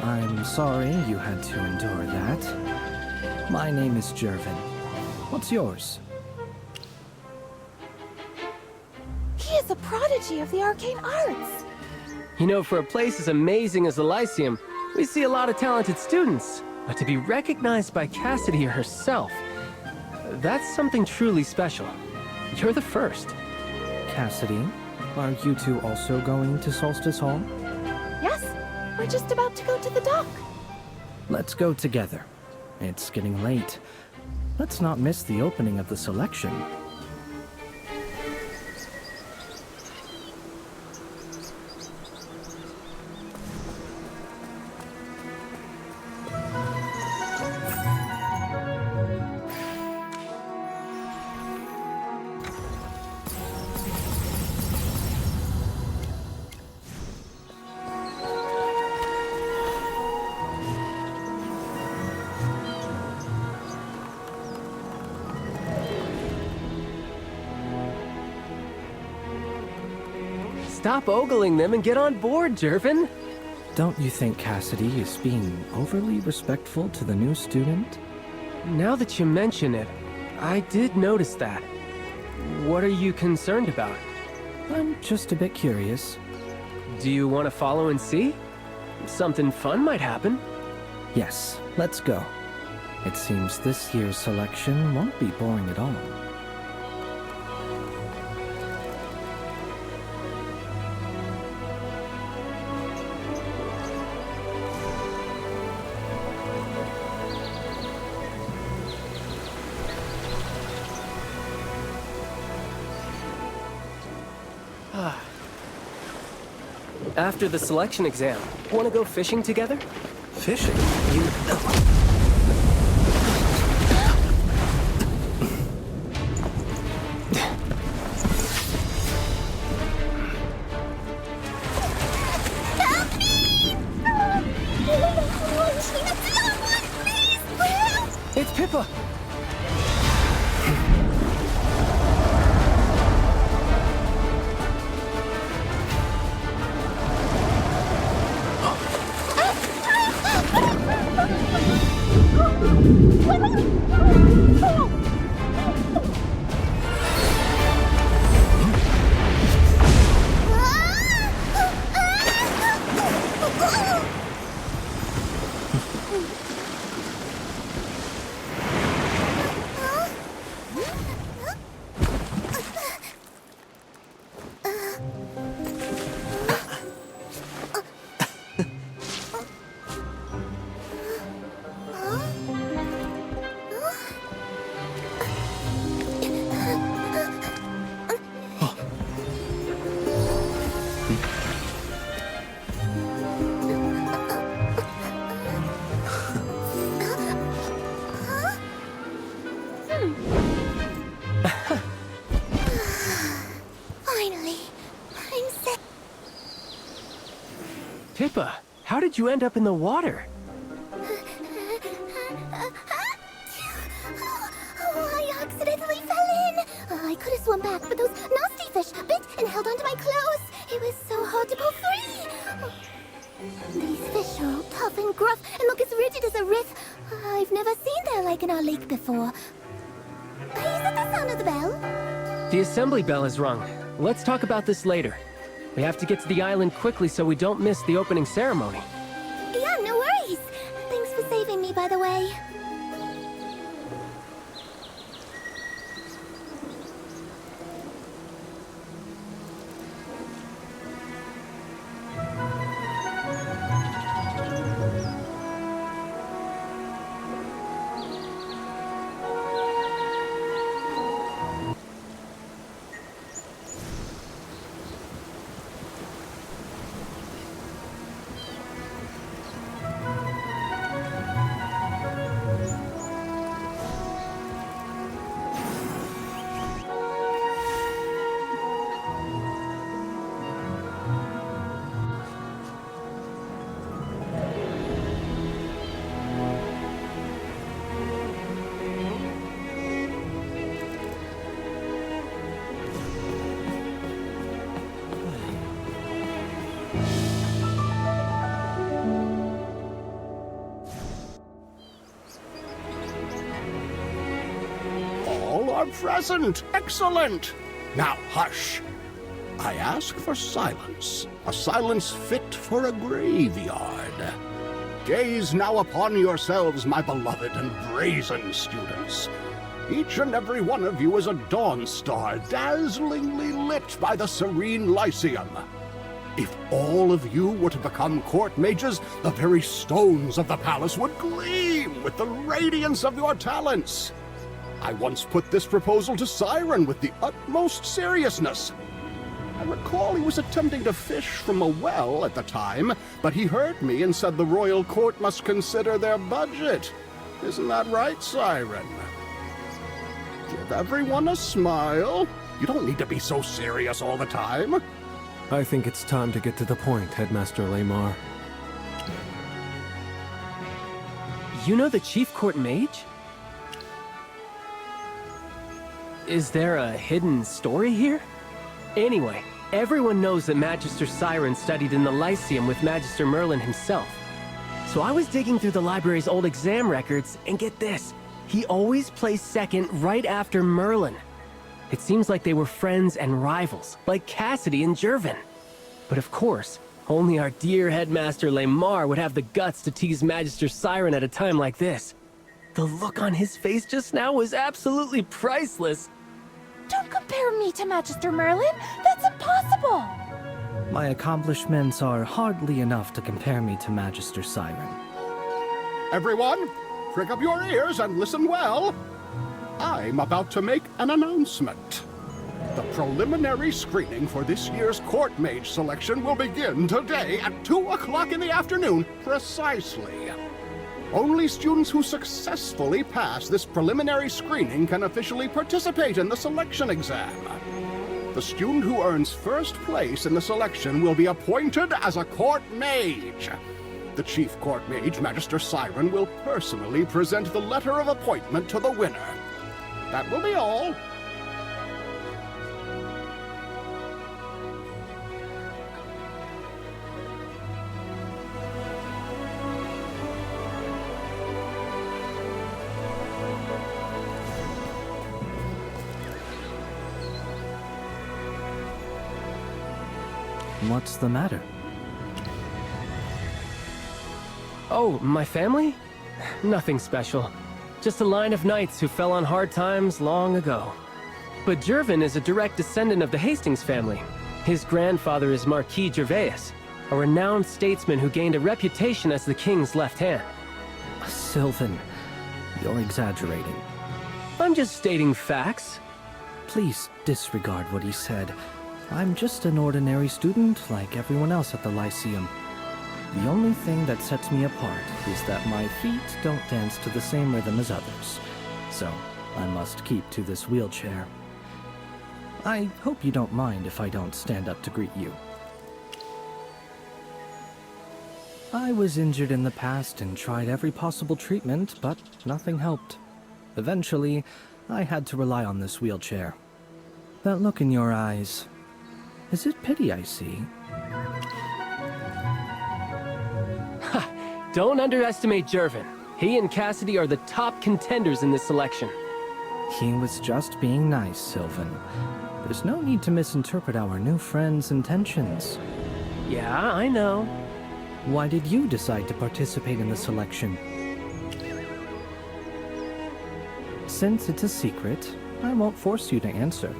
T: I'm sorry you had to endure that. My name is Jervin. What's yours?
K: He is a prodigy of the arcane arts.
S: You know, for a place as amazing as the Lyceum, we see a lot of talented students. But to be recognized by Cassidy herself, that's something truly special. You're the first.
T: Cassidy, are you two also going to Solstice Hall?
K: Yes, we're just about to go to the dock.
T: Let's go together. It's getting late. Let's not miss the opening of the selection.
S: Stop ogling them and get on board, Jervin.
T: Don't you think Cassidy is being overly respectful to the new student?
S: Now that you mention it, I did notice that. What are you concerned about?
T: I'm just a bit curious.
S: Do you want to follow and see? Something fun might happen.
T: Yes, let's go. It seems this year's selection won't be boring at all.
S: After the selection exam, want to go fishing together?
M: Fishing?
S: It's Pippa!
A: Finally, I'm safe.
S: Pippa, how did you end up in the water?
A: I accidentally fell in. I could have swum back, but those nasty fish bit and held onto my clothes. It was so hard to pull free. These fish are all tough and gruff and look as rigid as a riff. I've never seen their like in our lake before. Is that the sound of the bell?
S: The assembly bell is rung. Let's talk about this later. We have to get to the island quickly so we don't miss the opening ceremony.
A: Yeah, no worries. Thanks for saving me, by the way.
J: All are present. Excellent. Now hush. I ask for silence. A silence fit for a graveyard. Gaze now upon yourselves, my beloved and brazen students. Each and every one of you is a dawn star, dazzlingly lit by the serene Lyceum. If all of you were to become court mages, the very stones of the palace would gleam with the radiance of your talents. I once put this proposal to Siren with the utmost seriousness. I recall he was attempting to fish from a well at the time, but he heard me and said the royal court must consider their budget. Isn't that right, Siren? Give everyone a smile. You don't need to be so serious all the time.
H: I think it's time to get to the point, Headmaster Lamar.
S: You know the Chief Court Mage? Is there a hidden story here? Anyway, everyone knows that Magister Siren studied in the Lyceum with Magister Merlin himself. So I was digging through the library's old exam records, and get this, he always placed second right after Merlin. It seems like they were friends and rivals, like Cassidy and Jervin. But of course, only our dear Headmaster Lamar would have the guts to tease Magister Siren at a time like this. The look on his face just now was absolutely priceless.
K: Don't compare me to Magister Merlin! That's impossible!
T: My accomplishments are hardly enough to compare me to Magister Siren.
J: Everyone, prick up your ears and listen well. I'm about to make an announcement. The preliminary screening for this year's court mage selection will begin today at 2 o'clock in the afternoon, precisely. Only students who successfully pass this preliminary screening can officially participate in the selection exam. The student who earns first place in the selection will be appointed as a court mage. The chief court mage, Magister Siren, will personally present the letter of appointment to the winner. That will be all.
T: What's the matter?
S: Oh, my family? Nothing special. Just a line of knights who fell on hard times long ago. But Jervin is a direct descendant of the Hastings family. His grandfather is Marquis Gervais, a renowned statesman who gained a reputation as the king's left hand.
T: Sylvan, you're exaggerating.
S: I'm just stating facts.
T: Please disregard what he said. I'm just an ordinary student like everyone else at the Lyceum. The only thing that sets me apart is that my feet don't dance to the same rhythm as others. So, I must keep to this wheelchair. I hope you don't mind if I don't stand up to greet you. I was injured in the past and tried every possible treatment, but nothing helped. Eventually, I had to rely on this wheelchair. That look in your eyes... is it pity I see?
S: Ha! Don't underestimate Jervin. He and Cassidy are the top contenders in this selection.
T: He was just being nice, Sylvan. There's no need to misinterpret our new friend's intentions.
S: Yeah, I know.
T: Why did you decide to participate in the selection? Since it's a secret, I won't force you to answer.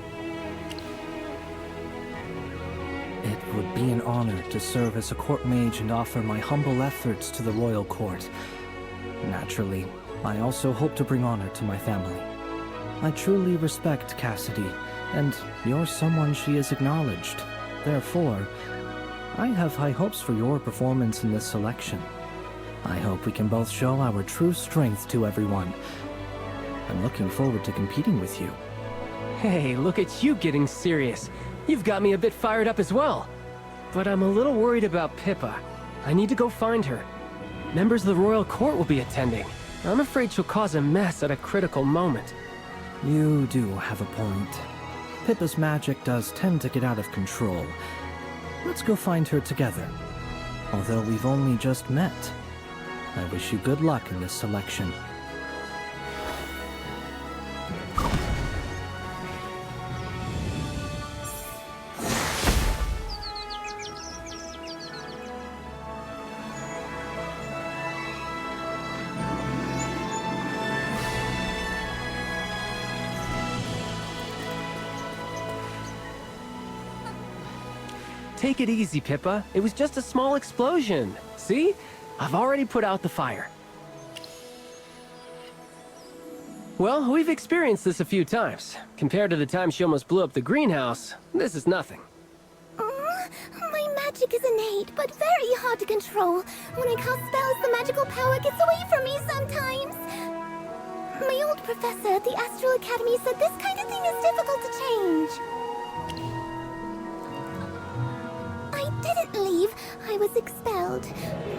T: It would be an honor to serve as a court mage and offer my humble efforts to the royal court. Naturally, I also hope to bring honor to my family. I truly respect Cassidy, and you're someone she has acknowledged. Therefore, I have high hopes for your performance in this selection. I hope we can both show our true strength to everyone. I'm looking forward to competing with you.
S: Hey, look at you getting serious. You've got me a bit fired up as well. But I'm a little worried about Pippa. I need to go find her. Members of the royal court will be attending. I'm afraid she'll cause a mess at a critical moment.
T: You do have a point. Pippa's magic does tend to get out of control. Let's go find her together. Although we've only just met. I wish you good luck in this selection.
S: Take it easy, Pippa. It was just a small explosion. See? I've already put out the fire. Well, we've experienced this a few times. Compared to the time she almost blew up the greenhouse, this is nothing.
B: My magic is innate, but very hard to control. When I cast spells, the magical power gets away from me sometimes. My old professor at the Astral Academy said this kind of thing is difficult to change. I didn't leave. I was expelled.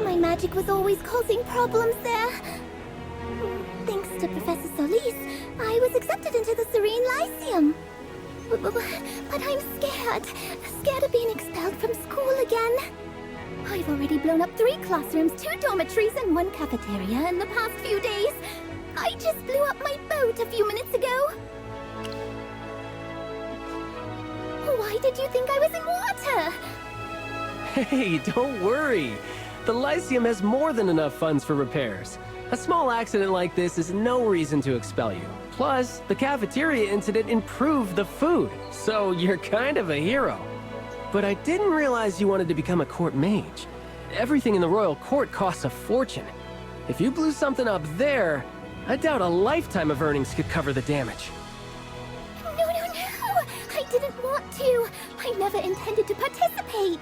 B: My magic was always causing problems there. Thanks to Professor Solis, I was accepted into the Serene Lyceum. But I'm scared. Scared of being expelled from school again. I've already blown up 3 classrooms, 2 dormitories, and 1 cafeteria in the past few days. I just blew up my boat a few minutes ago. Why did you think I was in water?
S: Hey, don't worry. The Lyceum has more than enough funds for repairs. A small accident like this is no reason to expel you. Plus, the cafeteria incident improved the food, so you're kind of a hero. But I didn't realize you wanted to become a court mage. Everything in the royal court costs a fortune. If you blew something up there, I doubt a lifetime of earnings could cover the damage.
B: No. I
G: didn't want to. I never intended to participate.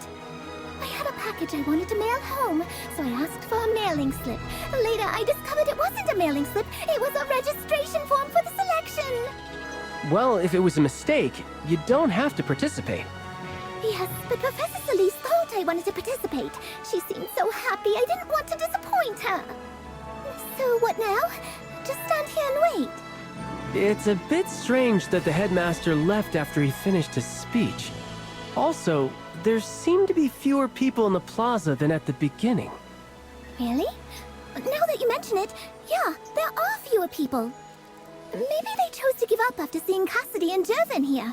G: I had a package I wanted to mail home, so I asked for a mailing slip. Later, I discovered it wasn't a mailing slip. It was a registration form for the selection.
S: Well, if it was a mistake, you don't have to participate.
G: Yes, but Professor Solis thought I wanted to participate. She seemed so happy I didn't want to disappoint her. So what now? Just stand here and wait.
S: It's a bit strange that the headmaster left after he finished his speech. Also, there seem to be fewer people in the plaza than at the beginning.
G: Really? Now that you mention it, yeah, there are fewer people. Maybe they chose to give up after seeing Cassidy and Jervin here.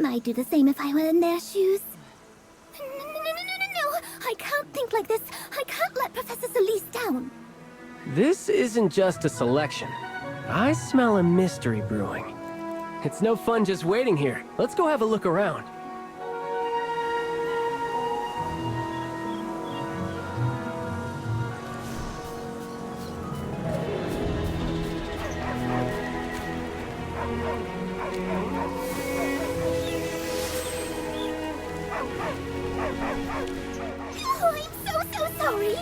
G: I'd do the same if I were in their shoes. No, I can't think like this. I can't let Professor Solis down.
S: This isn't just a selection. I smell a mystery brewing. It's no fun just waiting here. Let's go have a look around.
G: Oh, I'm so sorry.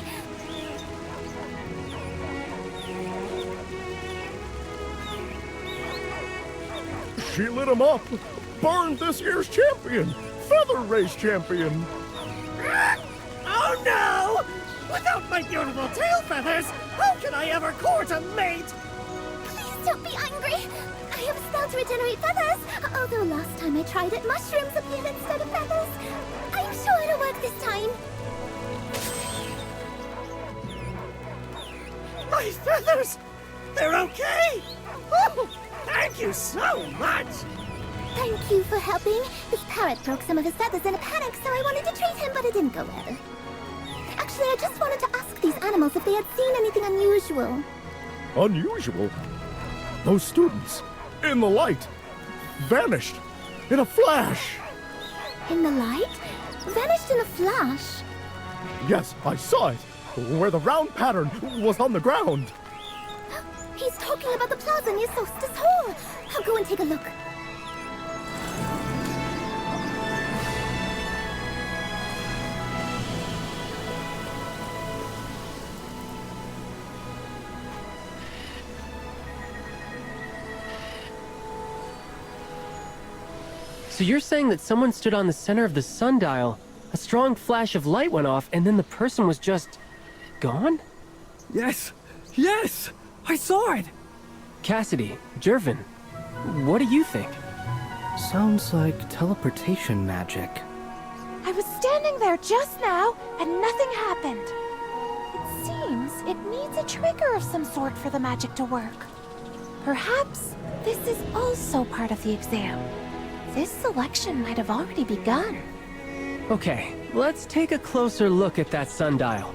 S: She lit him up. Burned this year's champion. Feather race champion.
U: Oh no! Without my beautiful tail feathers, how can I ever court a mate?
G: Please don't be angry. I have a spell to regenerate feathers. Although last time I tried it, mushrooms appeared instead of feathers. I'm sure it'll work this time.
U: My feathers! They're okay! Oh, thank you so much!
G: Thank you for helping. This parrot broke some of his feathers in a panic, so I wanted to treat him, but it didn't go well. Actually, I just wanted to ask these animals if they had seen anything unusual.
S: Unusual? Those students, in the light, vanished in a flash.
G: In the light? Vanished in a flash?
S: Yes, I saw it, where the round pattern was on the ground.
G: He's talking about the plaza near Solstice Hall. I'll go and take a look.
S: So you're saying that someone stood on the center of the sundial, a strong flash of light went off, and then the person was just gone?
M: Yes! Yes! I saw it!
S: Cassidy, Jervin, what do you think?
T: Sounds like teleportation magic.
V: I was standing there just now, and nothing happened. It seems it needs a trigger of some sort for the magic to work. Perhaps this is also part of the exam. This selection might have already begun.
S: Okay, let's take a closer look at that sundial.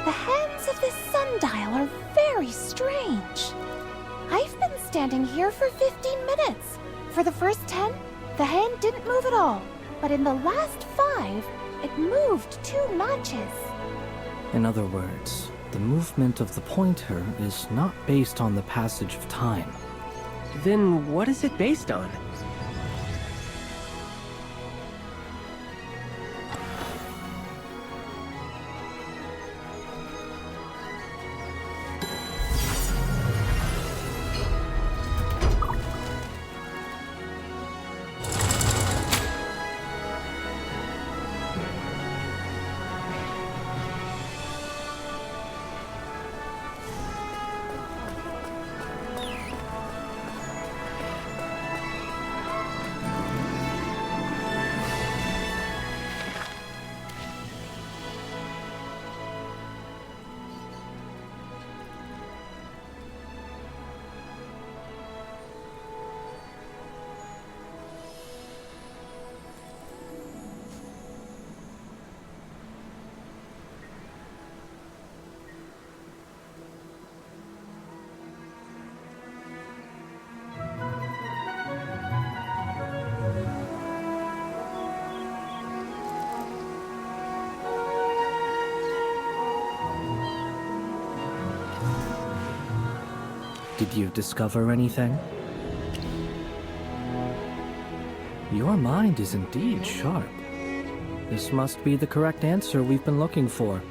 V: The hands of this sundial are very strange. I've been standing here for 15 minutes. For the first 10, the hand didn't move at all. But in the last 5, it moved 2 notches.
T: In other words, the movement of the pointer is not based on the passage of time.
S: Then what is it based on?
T: Did you discover anything? Your mind is indeed sharp. This must be the correct answer we've been looking for.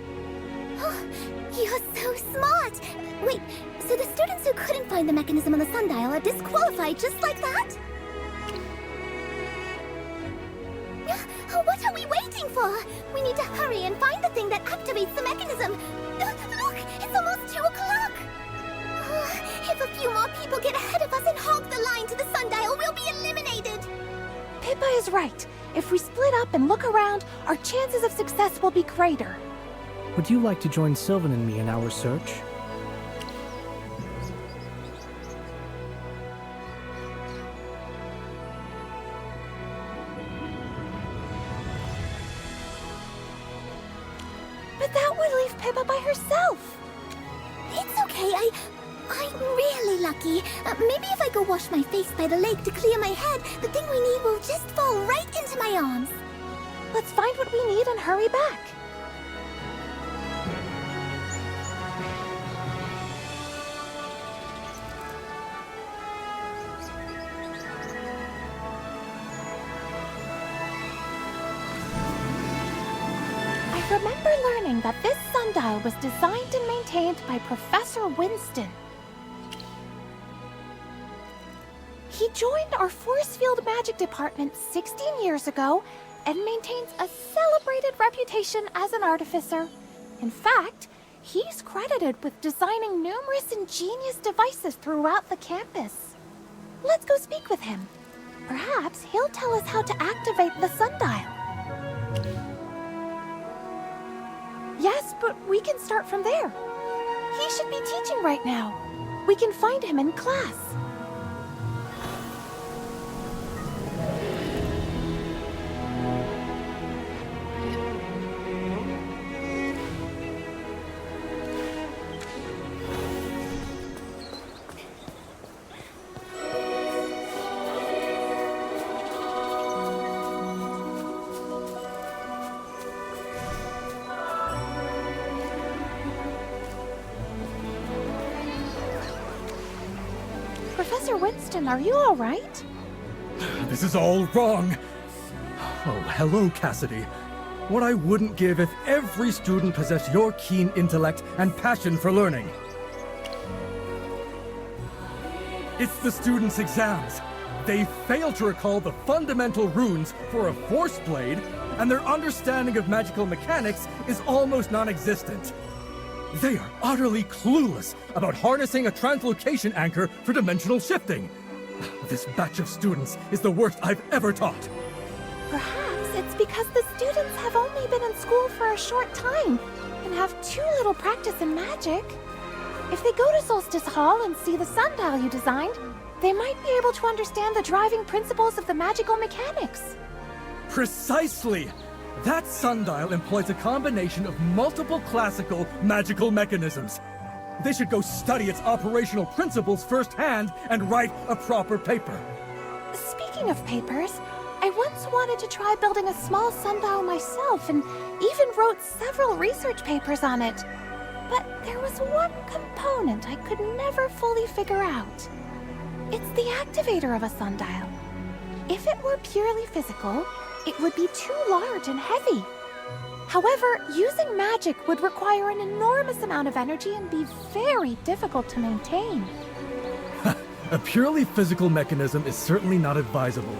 B: You're so smart! Wait, so the students who couldn't find the mechanism on the sundial are disqualified just like that? What are we waiting for? We need to hurry and find the thing that activates the mechanism. Look, it's almost 2 o'clock. If a few more people get ahead of us and hog the line to the sundial, we'll be eliminated.
V: Pippa is right. If we split up and look around, our chances of success will be greater.
T: Would you like to join Sylvan and me in our search?
V: But that would leave Pippa by herself.
B: It's okay, I'm really lucky. Maybe if I go wash my face by the lake to clear my head, the thing we need will just fall right into my arms.
V: Let's find what we need and hurry back. I remember learning that this sundial was designed and maintained by Professor Winston. He joined our force field magic department 16 years ago and maintains a celebrated reputation as an artificer. In fact, he's credited with designing numerous ingenious devices throughout the campus. Let's go speak with him. Perhaps he'll tell us how to activate the sundial. Yes, but we can start from there. He should be teaching right now. We can find him in class. Professor Winston, are you all right?
M: This is all wrong. Oh, hello, Cassidy. What I wouldn't give if every student possessed your keen intellect and passion for learning. It's the students' exams. They fail to recall the fundamental runes for a force blade, and their understanding of magical mechanics is almost non-existent. They are utterly clueless about harnessing a translocation anchor for dimensional shifting. This batch of students is the worst I've ever taught.
V: Perhaps it's because the students have only been in school for a short time and have too little practice in magic. If they go to Solstice Hall and see the sundial you designed, they might be able to understand the driving principles of the magical mechanics.
M: Precisely! That sundial employs a combination of multiple classical magical mechanisms. They should go study its operational principles firsthand and write a proper paper.
V: Speaking of papers, I once wanted to try building a small sundial myself and even wrote several research papers on it. But there was one component I could never fully figure out. It's the activator of a sundial. If it were purely physical, it would be too large and heavy. However, using magic would require an enormous amount of energy and be very difficult to maintain.
M: A purely physical mechanism is certainly not advisable.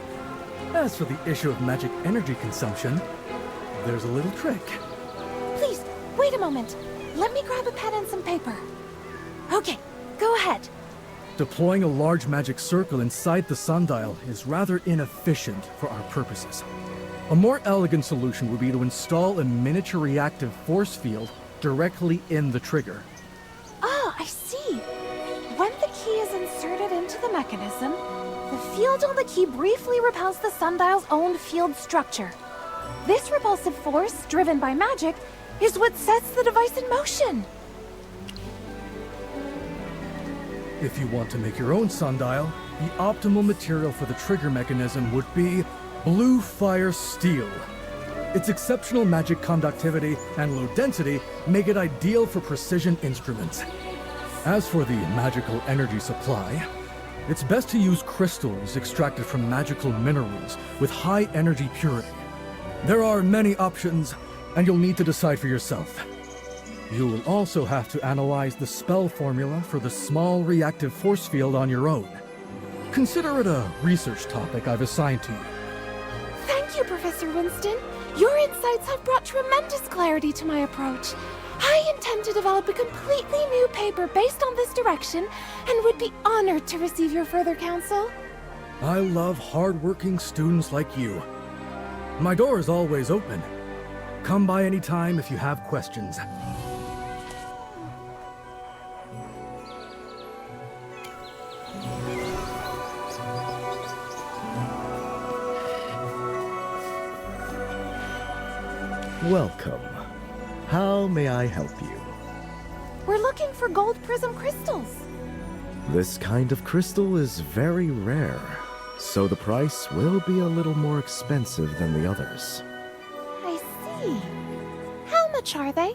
M: As for the issue of magic energy consumption, there's a little trick.
V: Please, wait a moment. Let me grab a pen and some paper. Okay, go ahead.
M: Deploying a large magic circle inside the sundial is rather inefficient for our purposes. A more elegant solution would be to install a miniature reactive force field directly in the trigger.
V: Ah, I see. When the key is inserted into the mechanism, the field on the key briefly repels the sundial's own field structure. This repulsive force, driven by magic, is what sets the device in motion.
M: If you want to make your own sundial, the optimal material for the trigger mechanism would be blue fire steel. Its exceptional magic conductivity and low density make it ideal for precision instruments. As for the magical energy supply, it's best to use crystals extracted from magical minerals with high energy purity. There are many options, and you'll need to decide for yourself. You will also have to analyze the spell formula for the small reactive force field on your own. Consider it a research topic I've assigned to you.
V: Thank you, Professor Winston. Your insights have brought tremendous clarity to my approach. I intend to develop a completely new paper based on this direction and would be honored to receive your further counsel.
M: I love hard-working students like you. My door is always open. Come by any time if you have questions.
N: Welcome. How may I help you?
V: We're looking for gold prism crystals.
N: This kind of crystal is very rare, so the price will be a little more expensive than the others.
V: I see. How much are they?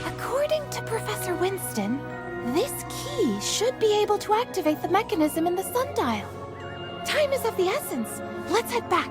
V: According to Professor Winston, this key should be able to activate the mechanism in the sundial. Time is of the essence. Let's head back.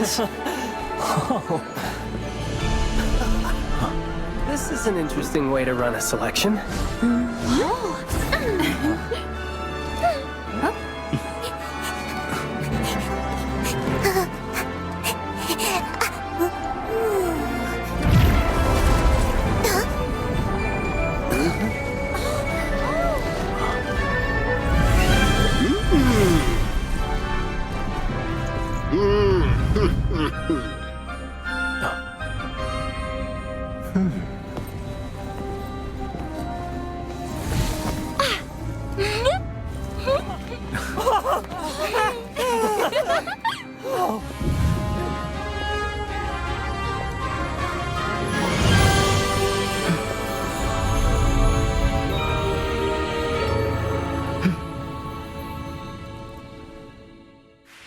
S: What? Oh. This is an interesting way to run a selection.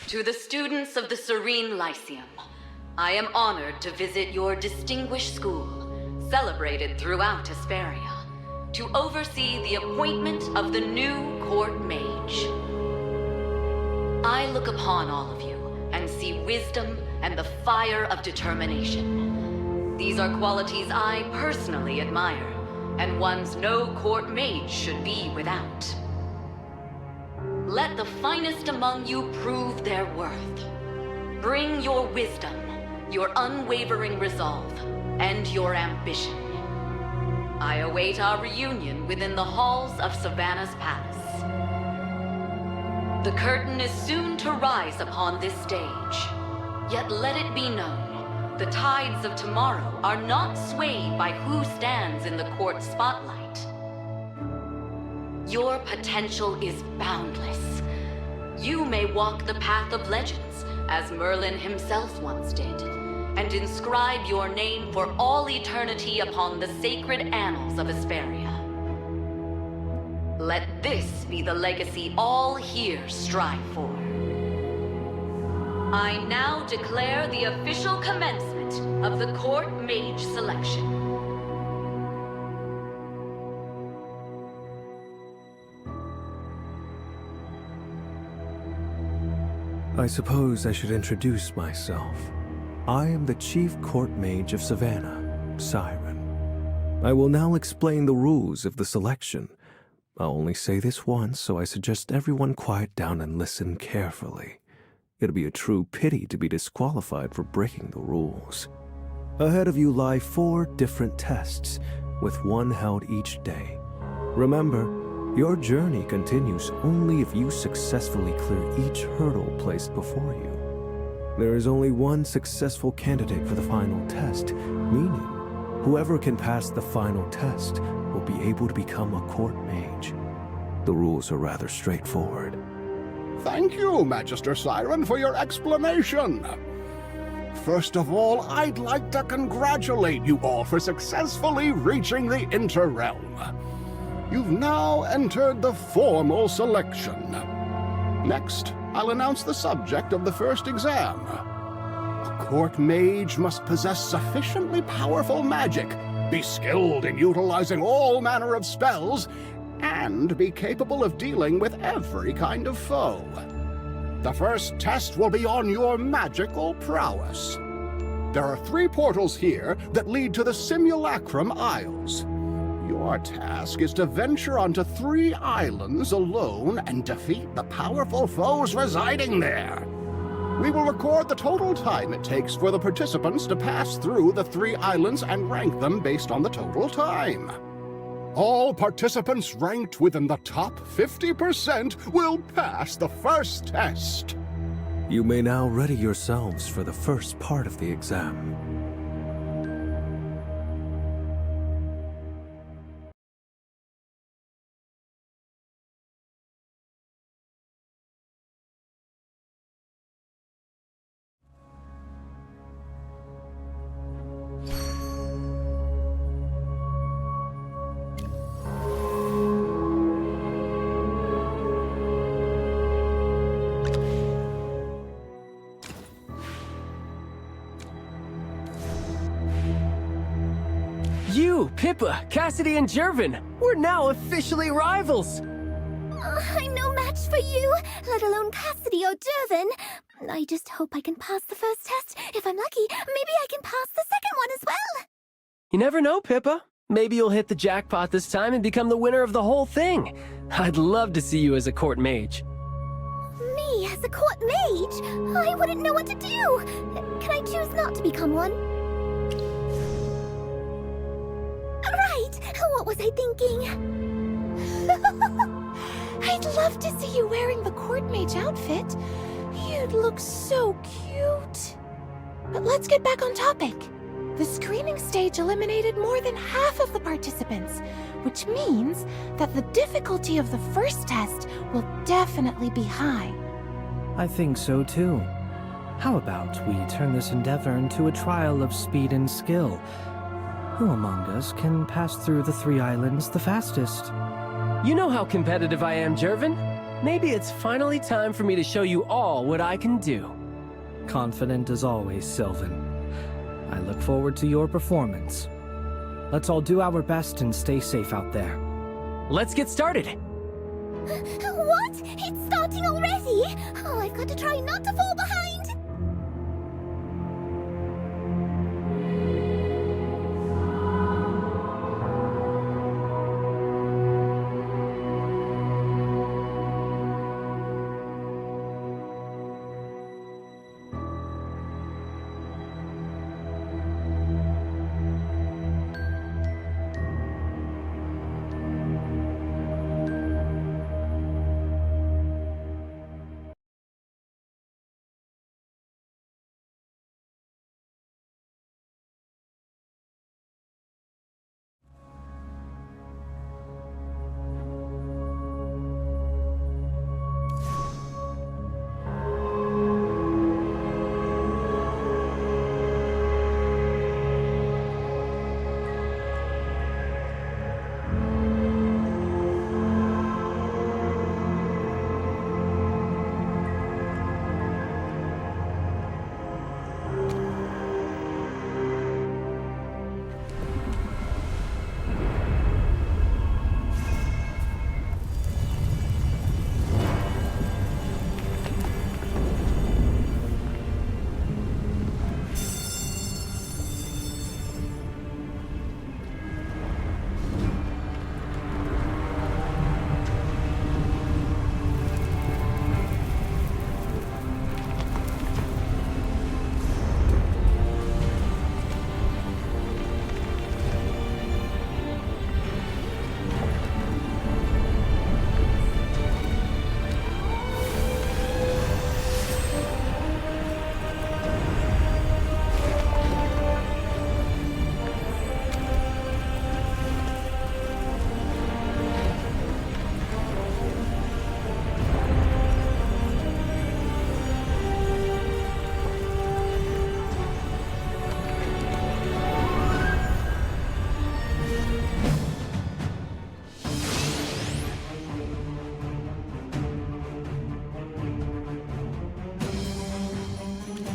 I: To the students of the Serene Lyceum, I am honored to visit your distinguished school, celebrated throughout Hesperia, to oversee the appointment of the new court mage. I look upon all of you and see wisdom and the fire of determination. These are qualities I personally admire, and ones no court mage should be without. Let the finest among you prove their worth. Bring your wisdom, your unwavering resolve, and your ambition. I await our reunion within the halls of Savannah's palace. The curtain is soon to rise upon this stage. Yet let it be known, the tides of tomorrow are not swayed by who stands in the court spotlight. Your potential is boundless. You may walk the path of legends, as Merlin himself once did, and inscribe your name for all eternity upon the sacred annals of Hesperia. Let this be the legacy all here strive for. I now declare the official commencement of the court mage selection.
H: I suppose I should introduce myself. I am the Chief Court Mage of Savannah, Siren. I will now explain the rules of the selection. I'll only say this once, so I suggest everyone quiet down and listen carefully. It'd be a true pity to be disqualified for breaking the rules. Ahead of you lie 4 different tests, with one held each day. Remember, your journey continues only if you successfully clear each hurdle placed before you. There is only one successful candidate for the final test, meaning whoever can pass the final test will be able to become a court mage. The rules are rather straightforward.
J: Thank you, Magister Siren, for your explanation. First of all, I'd like to congratulate you all for successfully reaching the Interrealm. You've now entered the formal selection. Next, I'll announce the subject of the first exam. A court mage must possess sufficiently powerful magic, be skilled in utilizing all manner of spells, and be capable of dealing with every kind of foe. The first test will be on your magical prowess. There are 3 portals here that lead to the Simulacrum Isles. Your task is to venture onto 3 islands alone and defeat the powerful foes residing there. We will record the total time it takes for the participants to pass through the 3 islands and rank them based on the total time. All participants ranked within the top 50% will pass the first test.
H: You may now ready yourselves for the first part of the exam.
S: You, Pippa, Cassidy, and Jervin, we're now officially rivals!
B: I'm no match for you, let alone Cassidy or Jervin.
V: I just hope I can pass the first test. If I'm lucky, maybe I can pass the second one as well.
S: You never know, Pippa. Maybe you'll hit the jackpot this time and become the winner of the whole thing. I'd love to see you as a court mage.
V: Me as a court mage? I wouldn't know what to do. Can I choose not to become one? Right. What was I thinking? I'd love to see you wearing the court mage outfit. You'd look so cute. But let's get back on topic. The screening stage eliminated more than half of the participants, which means that the difficulty of the first test will definitely be high.
T: I think so too. How about we turn this endeavor into a trial of speed and skill? Who among us can pass through the 3 islands the fastest?
S: You know how competitive I am, Jervin. Maybe it's finally time for me to show you all what I can do.
T: Confident as always, Sylvan. I look forward to your performance. Let's all do our best and stay safe out there.
S: Let's get started!
V: What? It's starting already? Oh, I've got to try not to fall behind!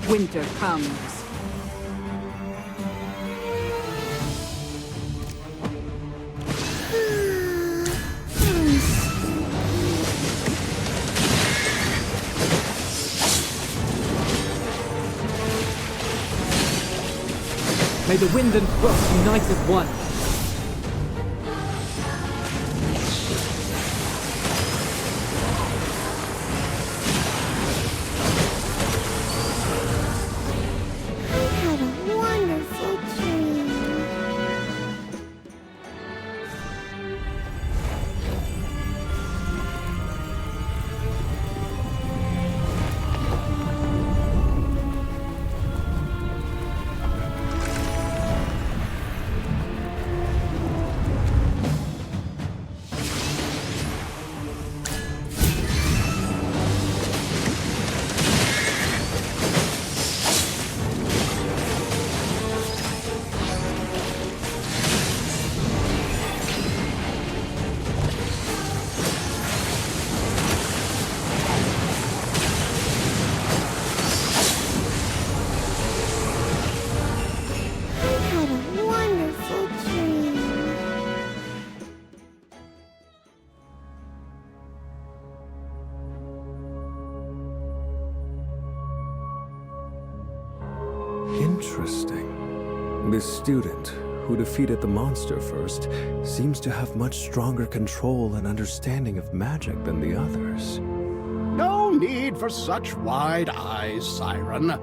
R: Winter comes.
F: May the wind and frost unite as one.
H: Interesting. This student, who defeated the monster first, seems to have much stronger control and understanding of magic than the others.
J: No need for such wide eyes, Siren.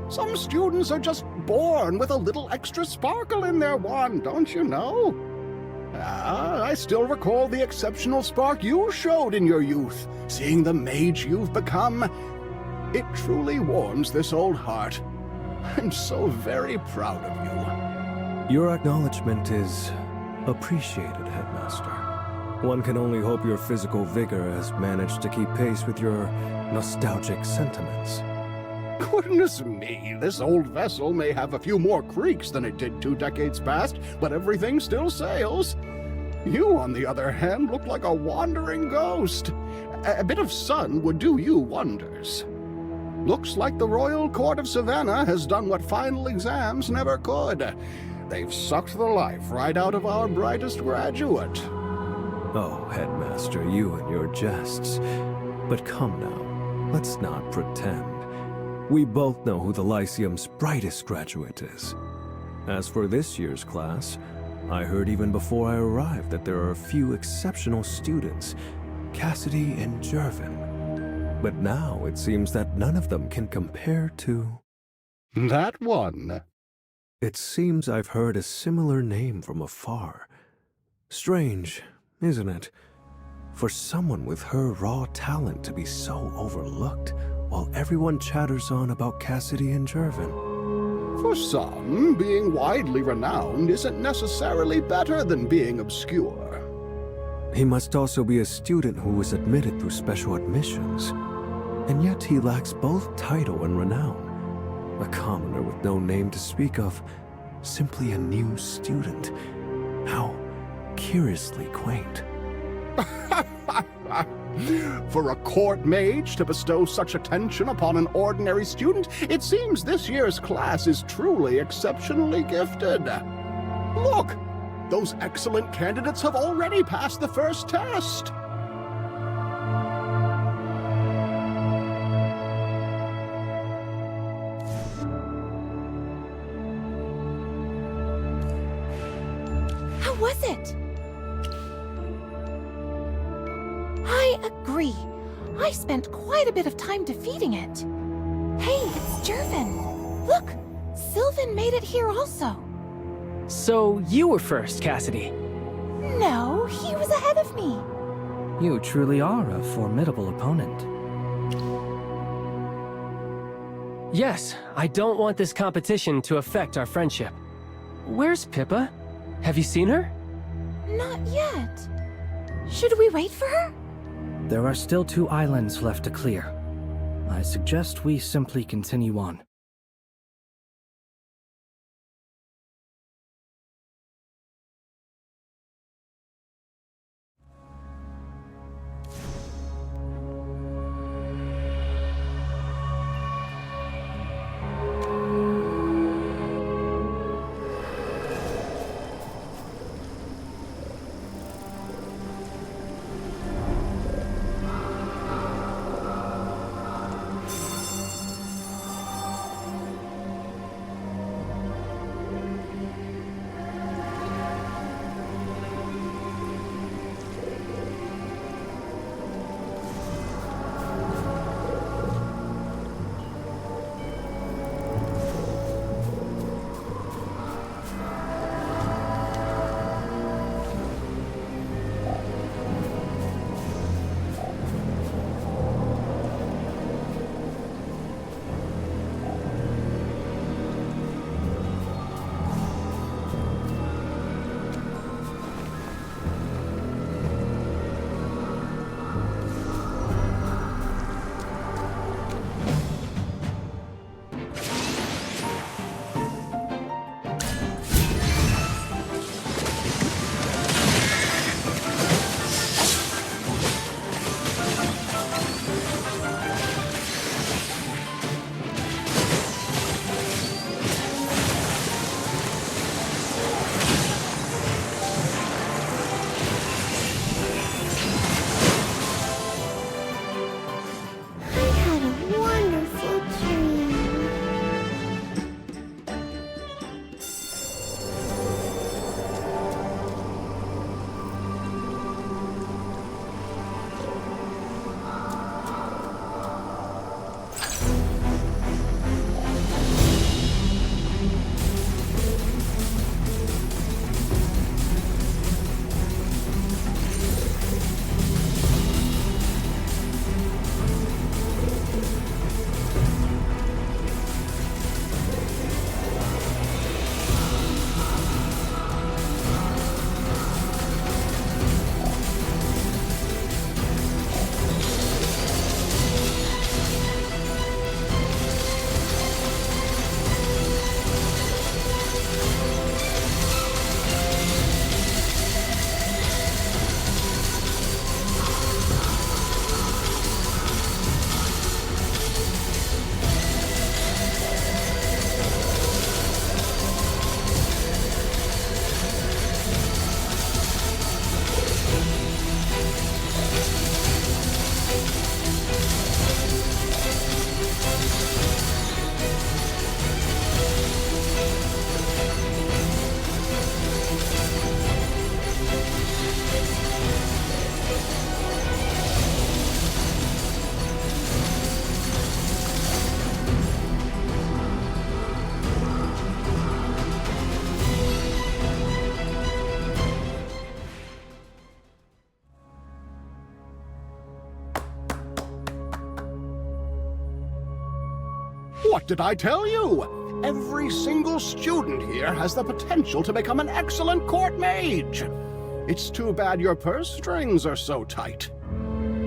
J: Some students are just born with a little extra sparkle in their wand, don't you know? I still recall the exceptional spark you showed in your youth, seeing the mage you've become. It truly warms this old heart. I'm so very proud of you.
H: Your acknowledgement is appreciated, Headmaster. One can only hope your physical vigor has managed to keep pace with your nostalgic sentiments.
J: Goodness me, this old vessel may have a few more creaks than it did 2 decades past, but everything still sails. You, on the other hand, look like a wandering ghost. A bit of sun would do you wonders. Looks like the Royal Court of Savannah has done what final exams never could. They've sucked the life right out of our brightest graduate.
H: Oh, Headmaster, you and your jests. But come now, let's not pretend. We both know who the Lyceum's brightest graduate is. As for this year's class, I heard even before I arrived that there are a few exceptional students, Cassidy and Jervin. But now it seems that none of them can compare to...
J: That one.
H: It seems I've heard a similar name from afar. Strange, isn't it? For someone with her raw talent to be so overlooked, while everyone chatters on about Cassidy and Jervin.
J: For some, being widely renowned isn't necessarily better than being obscure.
H: He must also be a student who was admitted through special admissions. And yet he lacks both title and renown. A commoner with no name to speak of, simply a new student. How curiously quaint.
J: For a court mage to bestow such attention upon an ordinary student, it seems this year's class is truly exceptionally gifted. Look! Those excellent candidates have already passed the first test!
V: How was it? I agree. I spent quite a bit of time defeating it. Hey, it's Jervin. Look, Sylvan made it here also.
S: So you were first, Cassidy.
V: No, he was ahead of me.
T: You truly are a formidable opponent.
S: Yes, I don't want this competition to affect our friendship. Where's Pippa? Have you seen her?
V: Not yet. Should we wait for her?
T: There are still 2 islands left to clear. I suggest we simply continue on.
J: What did I tell you? Every single student here has the potential to become an excellent court mage. It's too bad your purse strings are so tight.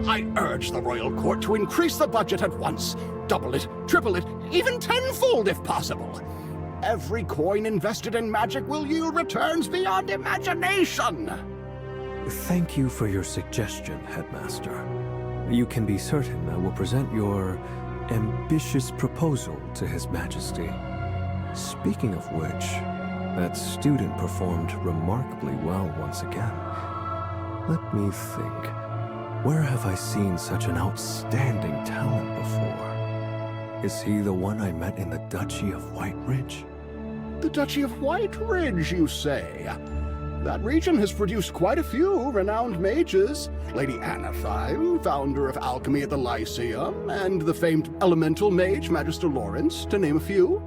J: I urge the royal court to increase the budget at once. Double it, triple it, even tenfold if possible. Every coin invested in magic will yield returns beyond imagination.
H: Thank you for your suggestion, Headmaster. You can be certain I will present your ambitious proposal to His Majesty. Speaking of which, that student performed remarkably well once again. Let me think. Where have I seen such an outstanding talent before? Is he the one I met in the Duchy of White Ridge?
J: The Duchy of White Ridge, you say? That region has produced quite a few renowned mages. Lady Anathime, founder of alchemy at the Lyceum, and the famed elemental mage Magister Lawrence, to name a few.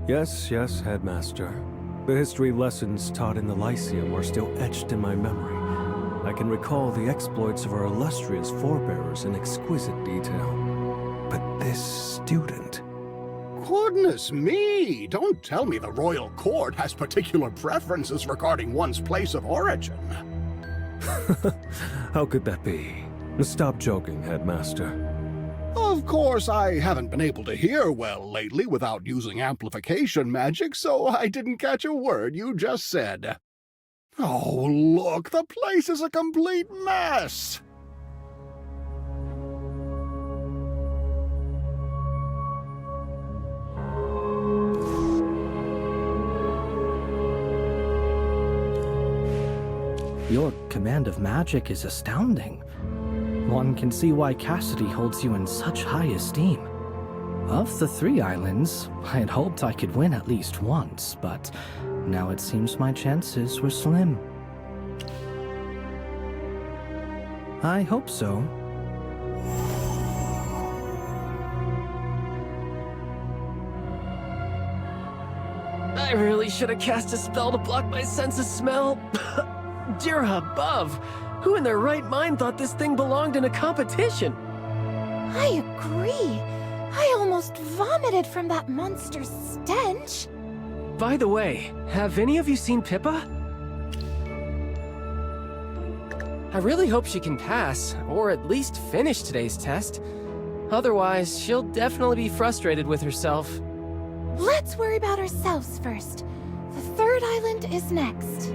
H: Yes, Headmaster. The history lessons taught in the Lyceum are still etched in my memory. I can recall the exploits of our illustrious forebears in exquisite detail. But this student...
J: Goodness me! Don't tell me the royal court has particular preferences regarding one's place of origin.
H: How could that be? Stop joking, Headmaster.
J: Of course, I haven't been able to hear well lately without using amplification magic, so I didn't catch a word you just said. Oh, look, the place is a complete mess!
T: Your command of magic is astounding. One can see why Cassidy holds you in such high esteem. Of the 3 islands, I had hoped I could win at least once, but now it seems my chances were slim. I hope so.
S: I really should have cast a spell to block my sense of smell. Dear above, who in their right mind thought this thing belonged in a competition?
V: I agree. I almost vomited from that monster's stench.
S: By the way, have any of you seen Pippa? I really hope she can pass, or at least finish today's test. Otherwise, she'll definitely be frustrated with herself.
V: Let's worry about ourselves first. The 3rd island is next.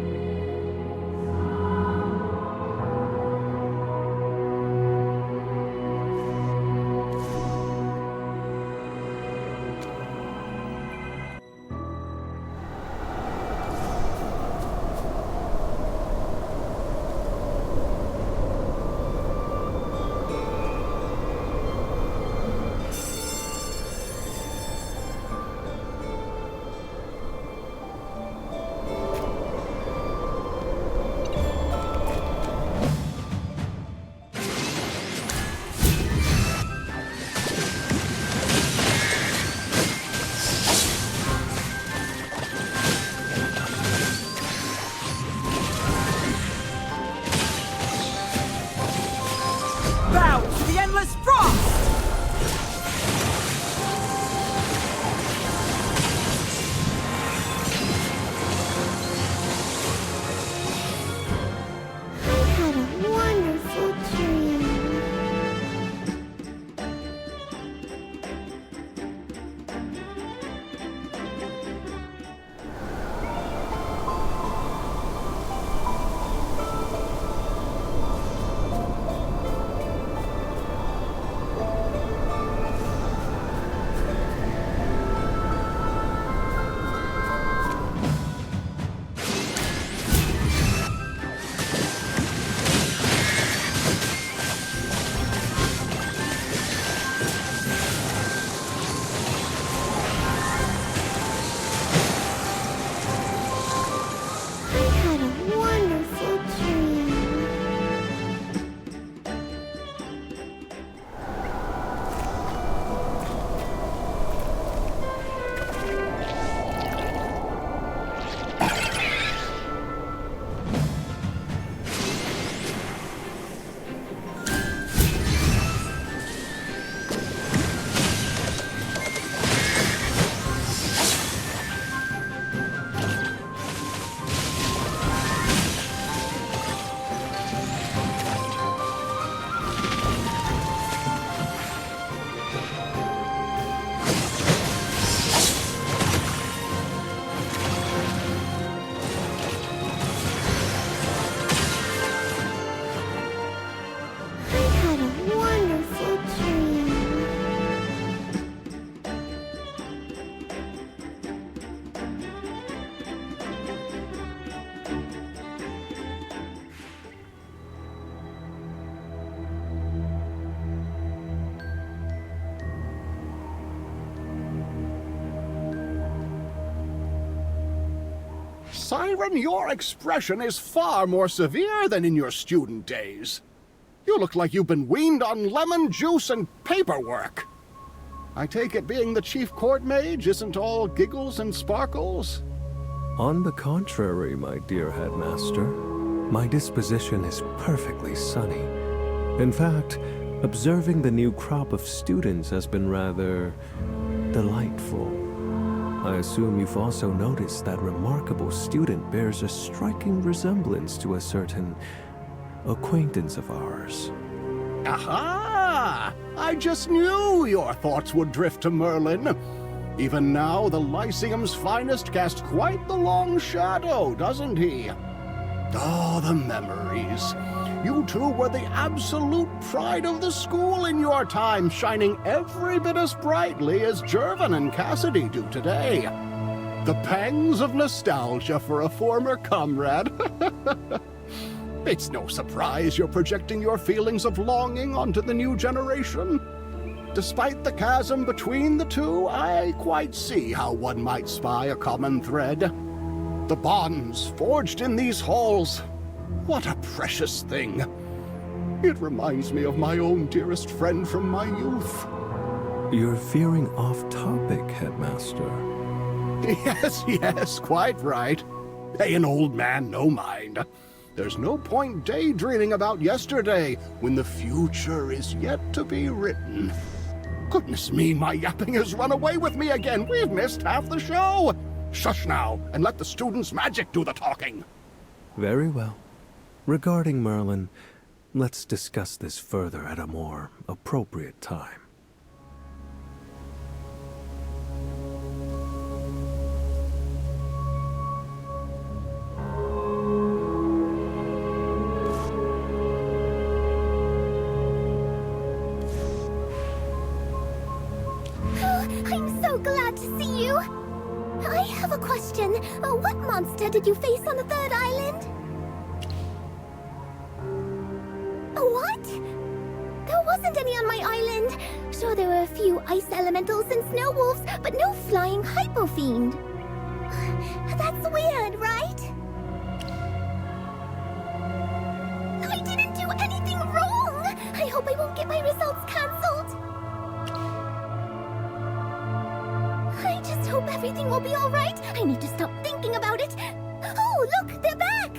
J: Siren, your expression is far more severe than in your student days. You look like you've been weaned on lemon juice and paperwork. I take it being the chief court mage isn't all giggles and sparkles?
H: On the contrary, my dear headmaster, my disposition is perfectly sunny. In fact, observing the new crop of students has been rather delightful. I assume you've also noticed that remarkable student bears a striking resemblance to a certain acquaintance of ours.
J: Aha! I just knew your thoughts would drift to Merlin. Even now, the Lyceum's finest casts quite the long shadow, doesn't he? Oh, the memories. You two were the absolute pride of the school in your time, shining every bit as brightly as Jervin and Cassidy do today. The pangs of nostalgia for a former comrade. It's no surprise you're projecting your feelings of longing onto the new generation. Despite the chasm between the two, I quite see how one might spy a common thread. The bonds forged in these halls. What a precious thing. It reminds me of my own dearest friend from my youth.
H: You're veering off topic, Headmaster.
J: Yes, quite right. Pay an old man no mind. There's no point daydreaming about yesterday when the future is yet to be written. Goodness me, my yapping has run away with me again. We've missed half the show. Shush now, and let the students' magic do the talking.
H: Very well. Regarding Merlin, let's discuss this further at a more appropriate time.
B: I'm so glad to see you. I have a question. What monster did you face on the third island? What? There wasn't any on my island. Sure, there were a few ice elementals and snow wolves, but no flying hypo fiend. That's weird, right? I didn't do anything wrong. I hope I won't get my results cancelled. I just hope everything will be all right. I need to stop thinking about it. Oh, look, they're back.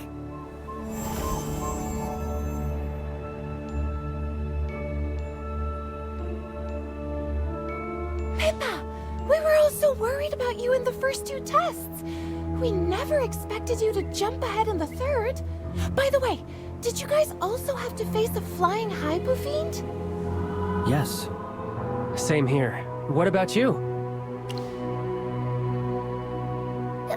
V: Pippa, we were all so worried about you in the first two tests. We never expected you to jump ahead in the third. By the way, did you guys also have to face a flying hypo fiend?
S: Yes. Same here. What about you?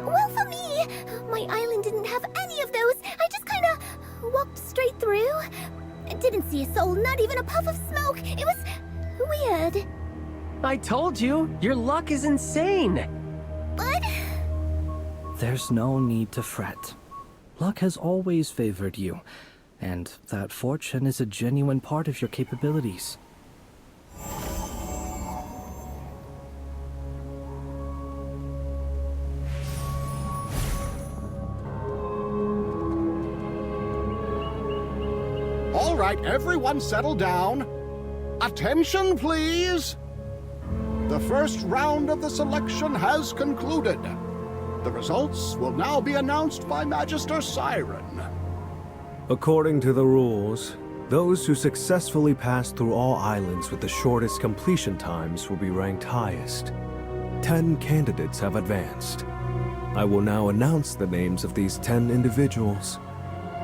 B: Well, for me, my island didn't have any of those. I just kind of walked straight through. I didn't see a soul, not even a puff of smoke. It was weird.
S: I told you, your luck is insane.
B: But
T: There's no need to fret. Luck has always favored you, and that fortune is a genuine part of your capabilities.
J: All right, everyone settle down. Attention, please. The first round of the selection has concluded. The results will now be announced by Magister Siren.
H: According to the rules, those who successfully pass through all islands with the shortest completion times will be ranked highest. 10 candidates have advanced. I will now announce the names of these 10 individuals.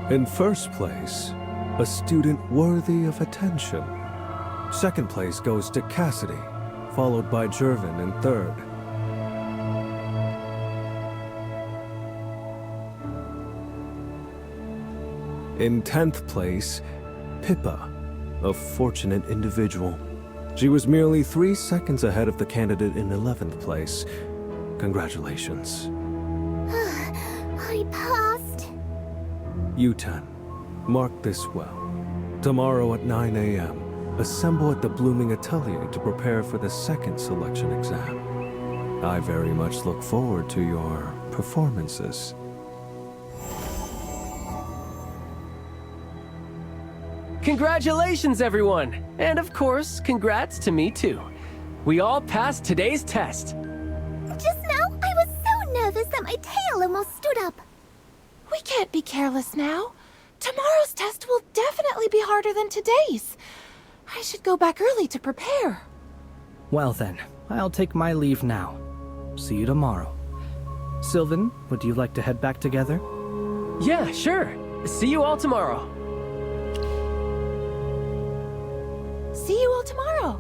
H: In first place, a student worthy of attention. Second place goes to Cassidy, followed by Jervin in third. In 10th place, Pippa, a fortunate individual. She was merely 3 seconds ahead of the candidate in 11th place. Congratulations.
B: I passed.
H: You 10, mark this well. Tomorrow at 9 a.m., assemble at the Blooming Atelier to prepare for the second selection exam. I very much look forward to your performances.
S: Congratulations, everyone! And of course, congrats to me too. We all passed today's test.
V: Just now, I was so nervous that my tail almost stood up. We can't be careless now. Tomorrow's test will definitely be harder than today's. I should go back early to prepare.
T: Well then, I'll take my leave now. See you tomorrow. Sylvan, would you like to head back together?
S: Yeah, sure. See you all tomorrow.
V: See you all tomorrow.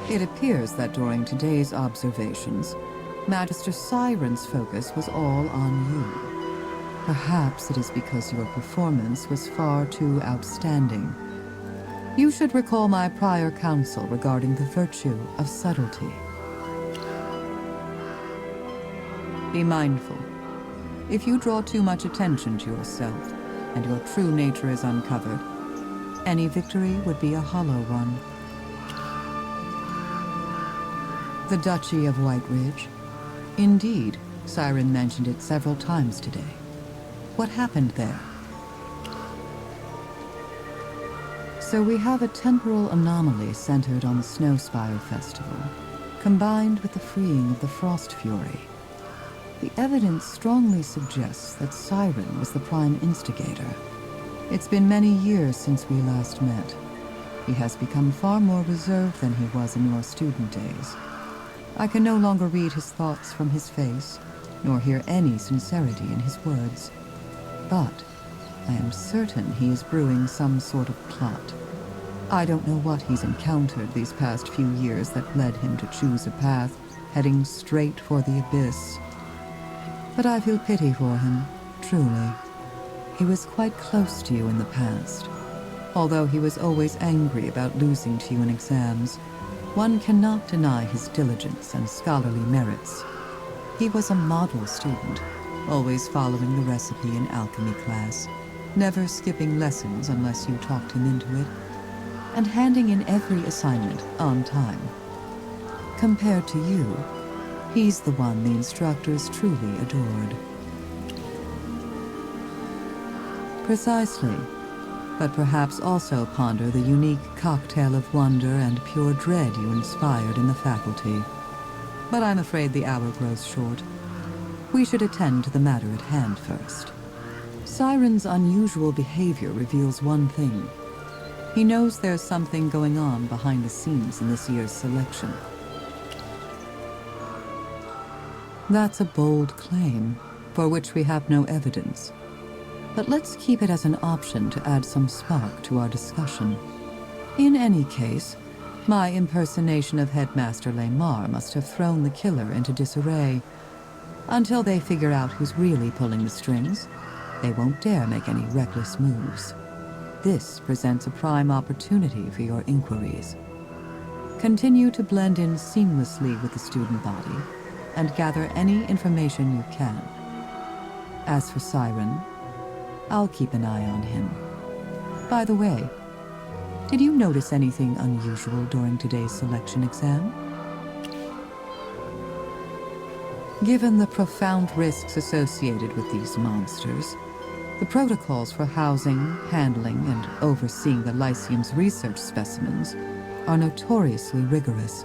C: It appears that during today's observations, Magister Siren's focus was all on you. Perhaps it is because your performance was far too outstanding. You should recall my prior counsel regarding the virtue of subtlety. Be mindful. If you draw too much attention to yourself, and your true nature is uncovered, any victory would be a hollow one. The Duchy of White Ridge. Indeed, Siren mentioned it several times today. What happened there? So we have a temporal anomaly centered on the Snowspire Festival, combined with the freeing of the Frost Fury. The evidence strongly suggests that Siren was the prime instigator. It's been many years since we last met. He has become far more reserved than he was in your student days. I can no longer read his thoughts from his face, nor hear any sincerity in his words. But I am certain he is brewing some sort of plot. I don't know what he's encountered these past few years that led him to choose a path heading straight for the abyss. But I feel pity for him, truly. He was quite close to you in the past. Although he was always angry about losing to you in exams, one cannot deny his diligence and scholarly merits. He was a model student, always following the recipe in alchemy class, never skipping lessons unless you talked him into it, and handing in every assignment on time. Compared to you, he's the one the instructors truly adored. Precisely. But perhaps also ponder the unique cocktail of wonder and pure dread you inspired in the faculty. But I'm afraid the hour grows short. We should attend to the matter at hand first. Siren's unusual behavior reveals one thing. He knows there's something going on behind the scenes in this year's selection. That's a bold claim, for which we have no evidence. But let's keep it as an option to add some spark to our discussion. In any case, my impersonation of Headmaster Lamar must have thrown the killer into disarray. Until they figure out who's really pulling the strings, they won't dare make any reckless moves. This presents a prime opportunity for your inquiries. Continue to blend in seamlessly with the student body, and gather any information you can. As for Siren, I'll keep an eye on him. By the way, did you notice anything unusual during today's selection exam? Given the profound risks associated with these monsters, the protocols for housing, handling, and overseeing the Lyceum's research specimens are notoriously rigorous.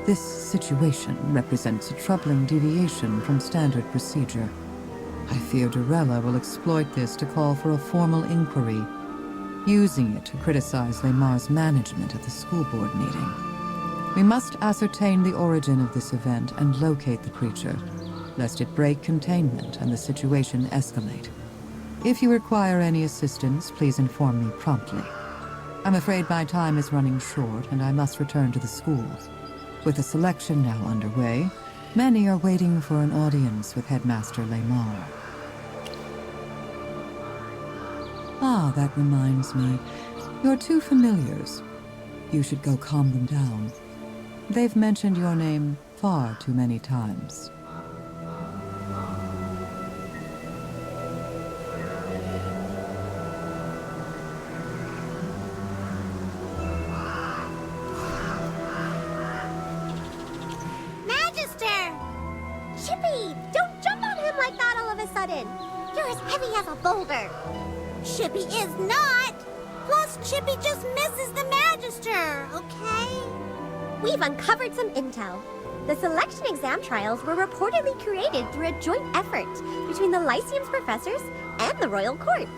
C: This situation represents a troubling deviation from standard procedure. I fear Durella will exploit this to call for a formal inquiry, using it to criticize Lamar's management at the school board meeting. We must ascertain the origin of this event and locate the creature, lest it break containment and the situation escalate. If you require any assistance, please inform me promptly. I'm afraid my time is running short, and I must return to the school. With the selection now underway, many are waiting for an audience with Headmaster Lamar. Ah, that reminds me. Your two familiars. You should go calm them down. They've mentioned your name far too many times.
B: Chippy! Don't jump on him like that all of a sudden! You're as heavy as a boulder!
A: Chippy is not! Plus, Chippy just misses the Magister, okay?
B: We've uncovered some intel. The selection exam trials were reportedly created through a joint effort between the Lyceum's professors and the Royal Court.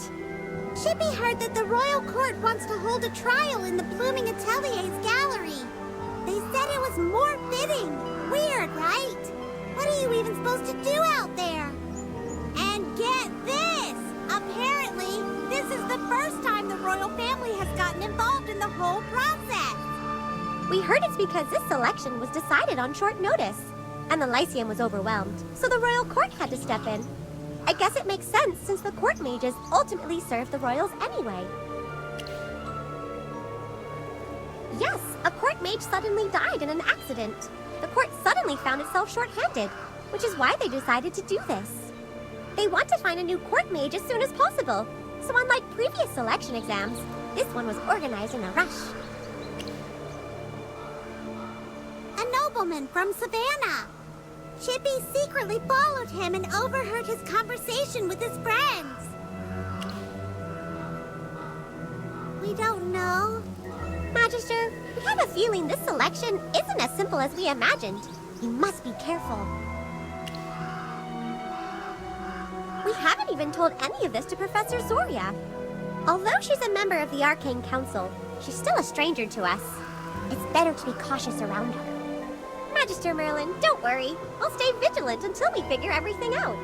A: Chippy heard that the Royal Court wants to hold a trial in the Blooming Atelier's gallery. They said it was more fitting. Weird, right? What are you even supposed to do out there? And get this! Apparently, this is the first time the royal family has gotten involved in the whole process.
B: We heard it's because this selection was decided on short notice, and the Lyceum was overwhelmed, so the Royal Court had to step in. I guess it makes sense since the court mages ultimately served the royals anyway. Yes, a court mage suddenly died in an accident. The court suddenly found itself short-handed, which is why they decided to do this. They want to find a new court mage as soon as possible, so unlike previous selection exams, this one was organized in a rush.
A: A nobleman from Savannah. Chippy secretly followed him and overheard his conversation with his friends. We don't know.
B: Magister, we have a feeling this selection isn't as simple as we imagined. You must be careful. We haven't even told any of this to Professor Zoria. Although she's a member of the Arcane Council, she's still a stranger to us. It's better to be cautious around her. Magister Merlin, don't worry. I'll stay vigilant until we figure everything out.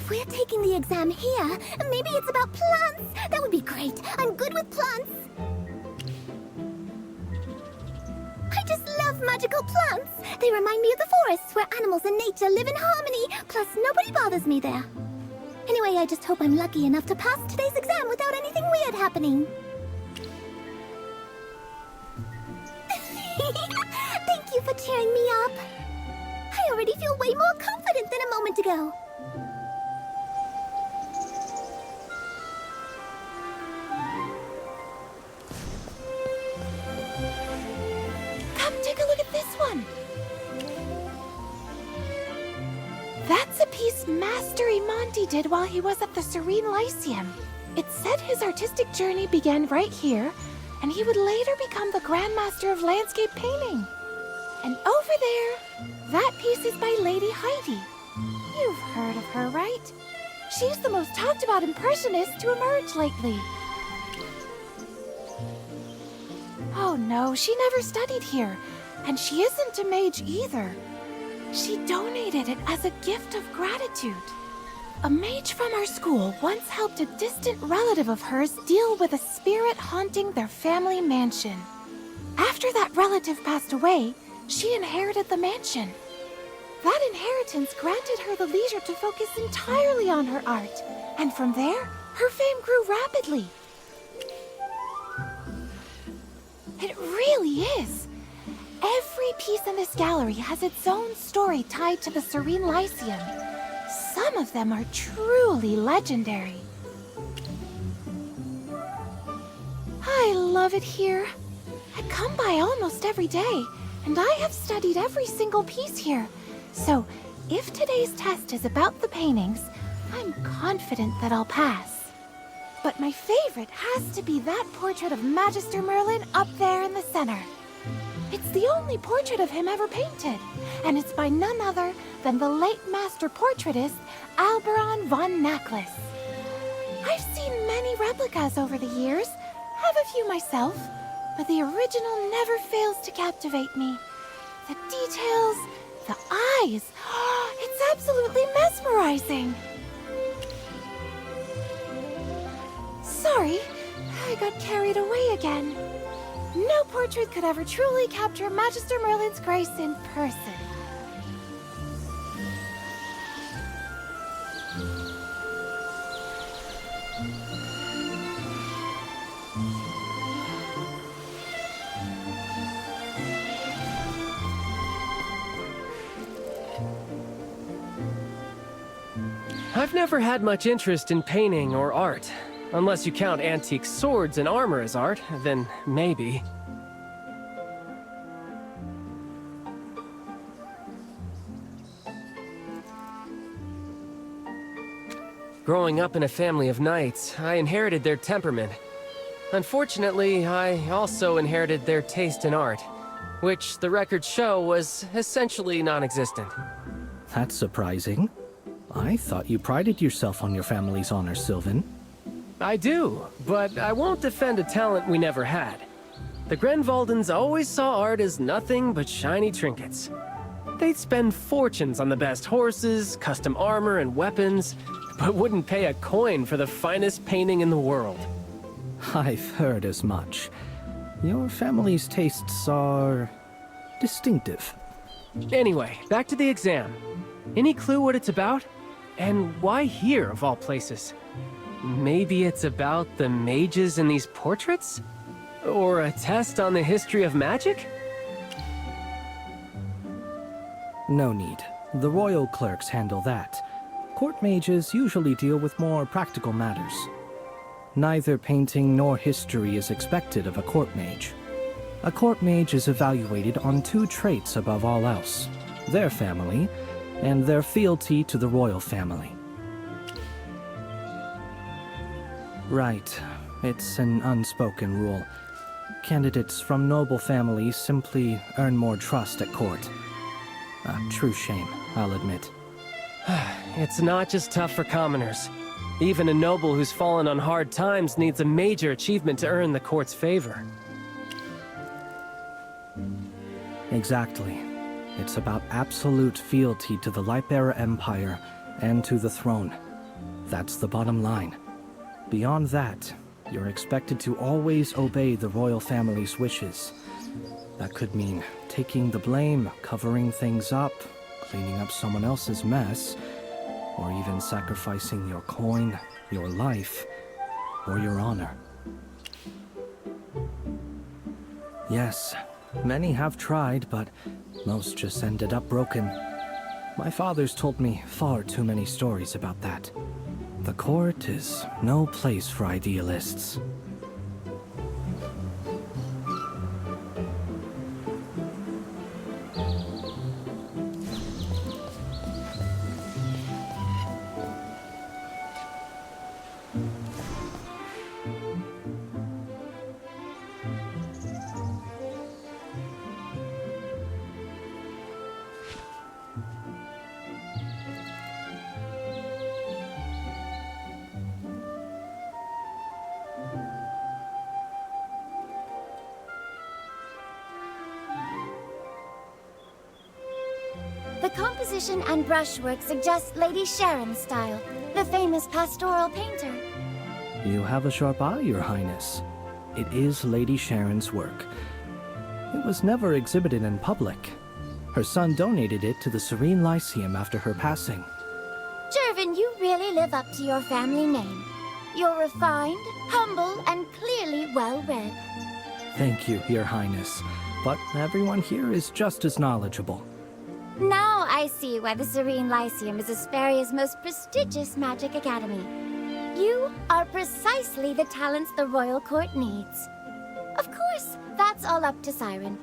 G: We're taking the exam here. Maybe it's about plants. That would be great. I'm good with plants. love magical plants. They remind me of the forests where animals and nature live in harmony. Plus, nobody bothers me there. Anyway, I just hope I'm lucky enough to pass today's exam without anything weird happening. Thank you for cheering me up. I already feel way more confident than a moment ago.
V: Come take a look at this one. That's a piece Master Imanti did while he was at the Serene Lyceum. It said his artistic journey began right here, and he would later become the Grandmaster of Landscape Painting. And over there, that piece is by Lady Heidi. You've heard of her, right? She's the most talked about impressionist to emerge lately. Oh no, she never studied here, and she isn't a mage either. She donated it as a gift of gratitude. A mage from our school once helped a distant relative of hers deal with a spirit haunting their family mansion. After that relative passed away, she inherited the mansion. That inheritance granted her the leisure to focus entirely on her art, and from there, her fame grew rapidly. It really is. Every piece in this gallery has its own story tied to the Serene Lyceum. Some of them are truly legendary. I love it here. I come by almost every day, and I have studied every single piece here. So, if today's test is about the paintings, I'm confident that I'll pass. But my favorite has to be that portrait of Magister Merlin up there in the center. It's the only portrait of him ever painted, and it's by none other than the late master portraitist Alberon von Necklace. I've seen many replicas over the years, have a few myself, but the original never fails to captivate me. The details, the eyes, it's absolutely mesmerizing. Sorry, I got carried away again. No portrait could ever truly capture Magister Merlin's grace in person.
S: I've never had much interest in painting or art. Unless you count antique swords and armor as art, then maybe. Growing up in a family of knights, I inherited their temperament. Unfortunately, I also inherited their taste in art, which the records show was essentially non-existent.
T: That's surprising. I thought you prided yourself on your family's honor, Sylvan.
S: I do, but I won't defend a talent we never had. The Grenvaldens always saw art as nothing but shiny trinkets. They'd spend fortunes on the best horses, custom armor, and weapons, but wouldn't pay a coin for the finest painting in the world.
T: I've heard as much. Your family's tastes are distinctive.
S: Anyway, back to the exam. Any clue what it's about? And why here, of all places? Maybe it's about the mages in these portraits? Or a test on the history of magic?
T: No need. The royal clerks handle that. Court mages usually deal with more practical matters. Neither painting nor history is expected of a court mage. A court mage is evaluated on two traits above all else: their family and their fealty to the royal family. Right. It's an unspoken rule. Candidates from noble families simply earn more trust at court. A true shame, I'll admit.
S: It's not just tough for commoners. Even a noble who's fallen on hard times needs a major achievement to earn the court's favor.
T: Exactly. It's about absolute fealty to the Lightbearer Empire and to the throne. That's the bottom line. Beyond that, you're expected to always obey the royal family's wishes. That could mean taking the blame, covering things up, cleaning up someone else's mess, or even sacrificing your coin, your life, or your honor. Yes, many have tried, but most just ended up broken. My father's told me far too many stories about that. The court is no place for idealists.
L: The composition and brushwork suggest Lady Sharon's style, the famous pastoral painter.
T: You have a sharp eye, Your Highness. It is Lady Sharon's work. It was never exhibited in public. Her son donated it to the Serene Lyceum after her passing.
L: Jervin, you really live up to your family name. You're refined, humble, and clearly well-read.
T: Thank you, Your Highness. But everyone here is just as knowledgeable.
L: Now I see why the Serene Lyceum is Asperia's most prestigious magic academy. You are precisely the talents the royal court needs. Of course, that's all up to Siren.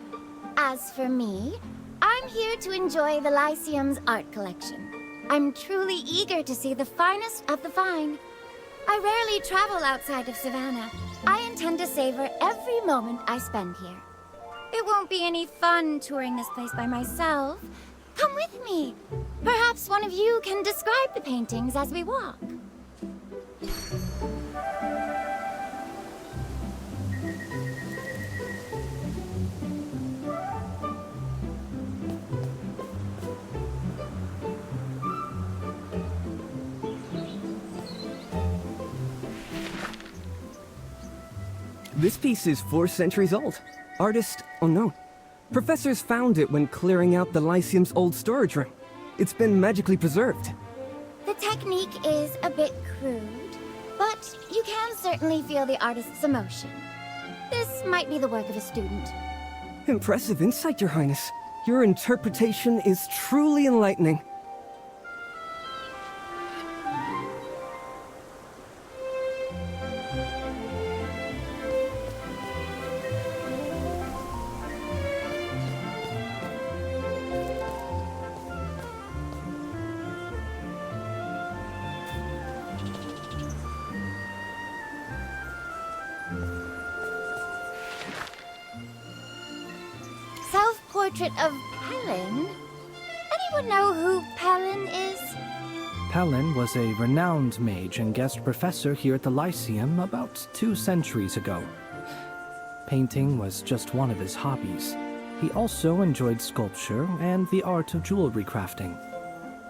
L: As for me, I'm here to enjoy the Lyceum's art collection. I'm truly eager to see the finest of the fine. I rarely travel outside of Savannah. I intend to savor every moment I spend here. It won't be any fun touring this place by myself. Come with me. Perhaps one of you can describe the paintings as we walk.
M: This piece is 4 centuries old. Artist unknown. Professors found it when clearing out the Lyceum's old storage room. It's been magically preserved.
L: The technique is a bit crude, but you can certainly feel the artist's emotion. This might be the work of a student.
M: Impressive insight, Your Highness. Your interpretation is truly enlightening.
L: Self-portrait of Pelin? Anyone know who Pelin is?
T: Pelin was a renowned mage and guest professor here at the Lyceum about 2 centuries ago. Painting was just one of his hobbies. He also enjoyed sculpture and the art of jewelry crafting.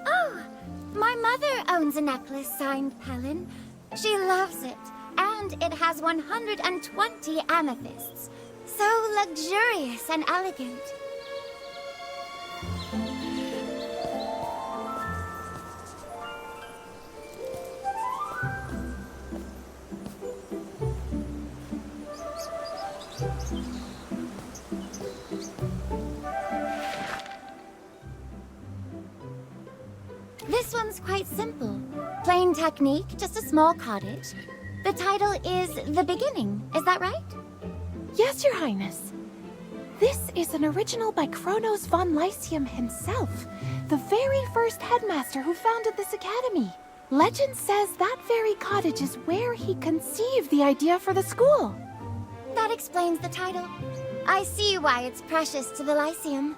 L: Oh, my mother owns a necklace signed Pelin. She loves it, and it has 120 amethysts. So luxurious and elegant. This one's quite simple. Plain technique, just a small cottage. The title is The Beginning, is that right?
V: Yes, Your Highness. This is an original by Kronos von Lyceum himself, the very first headmaster who founded this academy. Legend says that very cottage is where he conceived the idea for the school.
L: That explains the title. I see why it's precious to the Lyceum.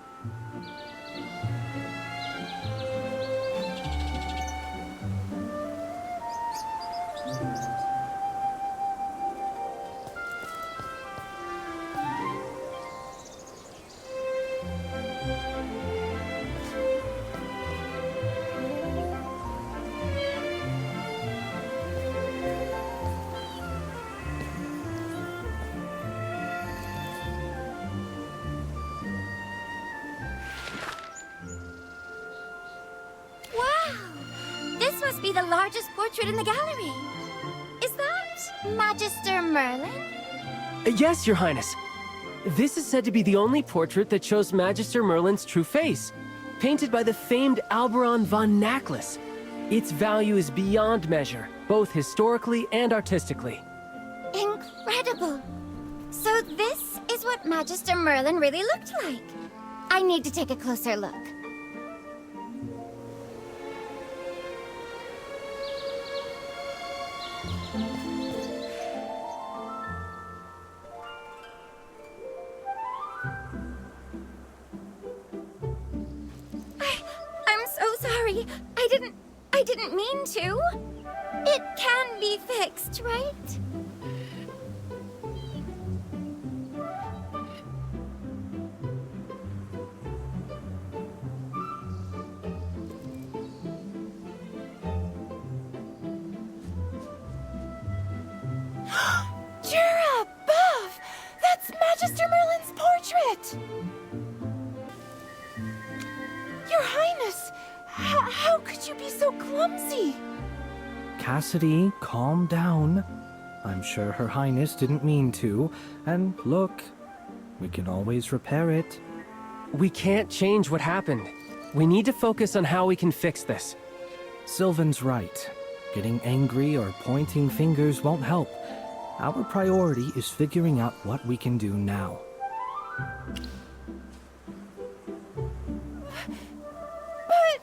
L: must be the largest portrait in the gallery. Is that Magister Merlin?
S: Yes, Your Highness. This is said to be the only portrait that shows Magister Merlin's true face, painted by the famed Alberon von Knackless. Its value is beyond measure, both historically and artistically.
L: Incredible! So this is what Magister Merlin really looked like. I need to take a closer look. I'm so sorry. I didn't mean to. It can be fixed, right?
V: Jura, Buff! That's Magister Merlin's portrait! Your Highness, how could you be so clumsy?
T: Cassidy, calm down. I'm sure Her Highness didn't mean to. And look, we can always repair it.
S: We can't change what happened. We need to focus on how we can fix this.
T: Sylvan's right. Getting angry or pointing fingers won't help. Our priority is figuring out what we can do now.
L: But...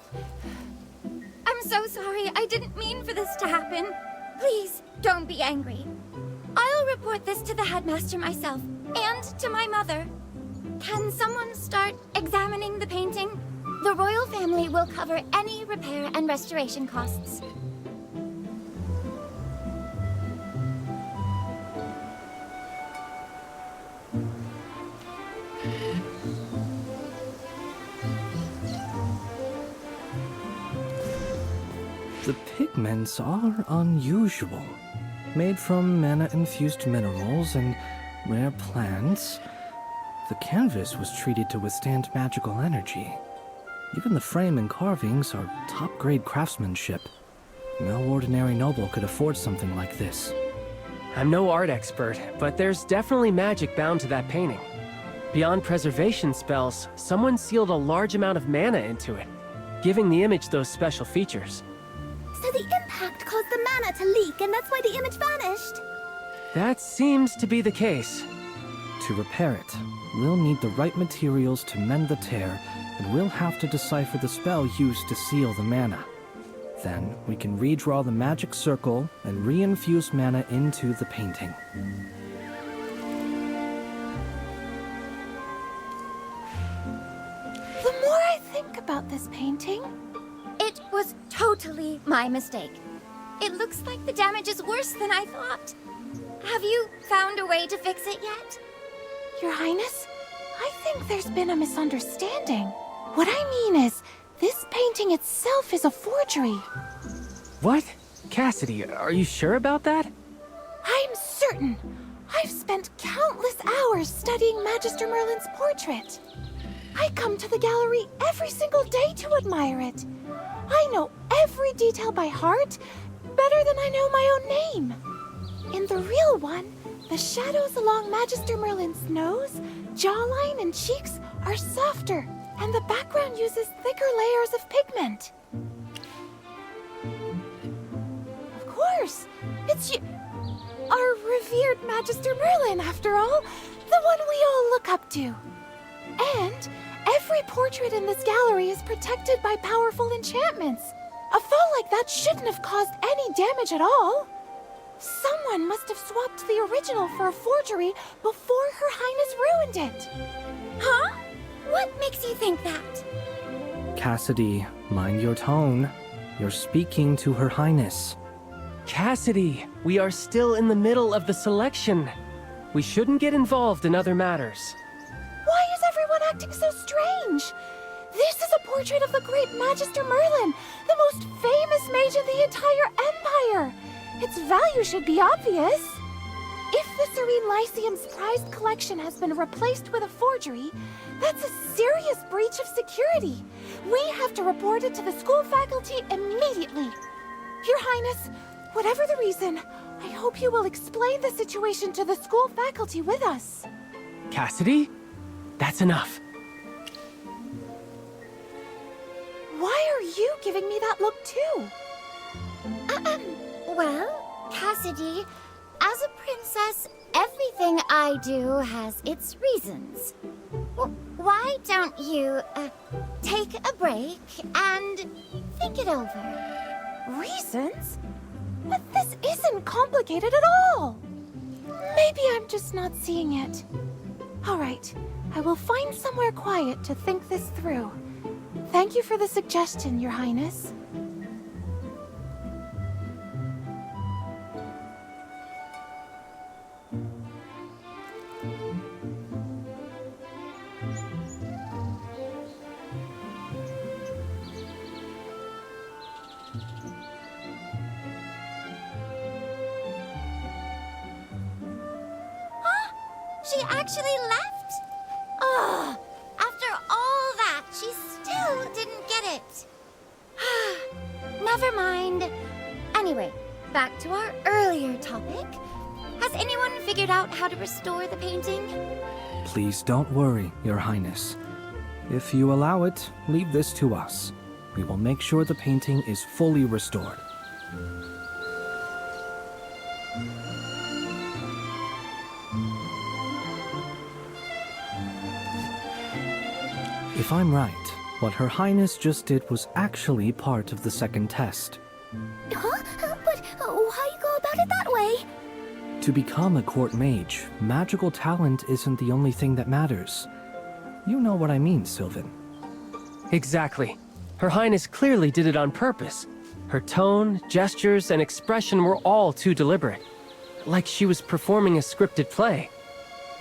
L: I'm so sorry. I didn't mean for this to happen. Please, don't be angry. I'll report this to the headmaster myself, and to my mother. Can someone start examining the painting? The royal family will cover any repair and restoration costs.
T: The pigments are unusual. Made from mana-infused minerals and rare plants, the canvas was treated to withstand magical energy. Even the frame and carvings are top-grade craftsmanship. No ordinary noble could afford something like this.
S: I'm no art expert, but there's definitely magic bound to that painting. Beyond preservation spells, someone sealed a large amount of mana into it, giving the image those special features.
A: So the impact caused the mana to leak, and that's why the image vanished.
S: That seems to be the case.
T: To repair it, we'll need the right materials to mend the tear, and we'll have to decipher the spell used to seal the mana. Then, we can redraw the magic circle and re-infuse mana into the painting.
V: The more I think about this painting...
L: It was totally my mistake. It looks like the damage is worse than I thought. Have you found a way to fix it yet?
V: Your Highness, I think there's been a misunderstanding. What I mean is, this painting itself is a forgery.
S: What? Cassidy, are you sure about that?
V: I'm certain. I've spent countless hours studying Magister Merlin's portrait. I come to the gallery every single day to admire it. I know every detail by heart, better than I know my own name. In the real one, the shadows along Magister Merlin's nose, jawline, and cheeks are softer, and the background uses thicker layers of pigment. Of course, it's you, our revered Magister Merlin, after all, the one we all look up to. And every portrait in this gallery is protected by powerful enchantments. A fall like that shouldn't have caused any damage at all. Someone must have swapped the original for a forgery before Her Highness ruined it.
L: Huh? What makes you think that?
T: Cassidy, mind your tone. You're speaking to Her Highness.
S: Cassidy, we are still in the middle of the selection. We shouldn't get involved in other matters.
V: Why is everyone acting so strange? This is a portrait of the great Magister Merlin, the most famous mage in the entire Empire. Its value should be obvious. If the Serene Lyceum's prized collection has been replaced with a forgery, that's a serious breach of security. We have to report it to the school faculty immediately. Your Highness, whatever the reason, I hope you will explain the situation to the school faculty with us.
S: Cassidy? That's enough.
V: Why are you giving me that look too?
L: Well, Cassidy, as a princess, everything I do has its reasons. Why don't you, take a break and think it over?
V: Reasons? But this isn't complicated at all. Maybe I'm just not seeing it. All right, I will find somewhere quiet to think this through. Thank you for the suggestion, Your Highness.
L: She actually left? Oh, after all that, she still didn't get it. Never mind. Anyway, back to our earlier topic. Has anyone figured out how to restore the painting?
T: Please don't worry, Your Highness. If you allow it, leave this to us. We will make sure the painting is fully restored. If I'm right, what Her Highness just did was actually part of the second test.
L: Huh? But why go about it that way?
T: To become a court mage, magical talent isn't the only thing that matters. You know what I mean, Sylvan.
S: Exactly. Her Highness clearly did it on purpose. Her tone, gestures, and expression were all too deliberate. Like she was performing a scripted play.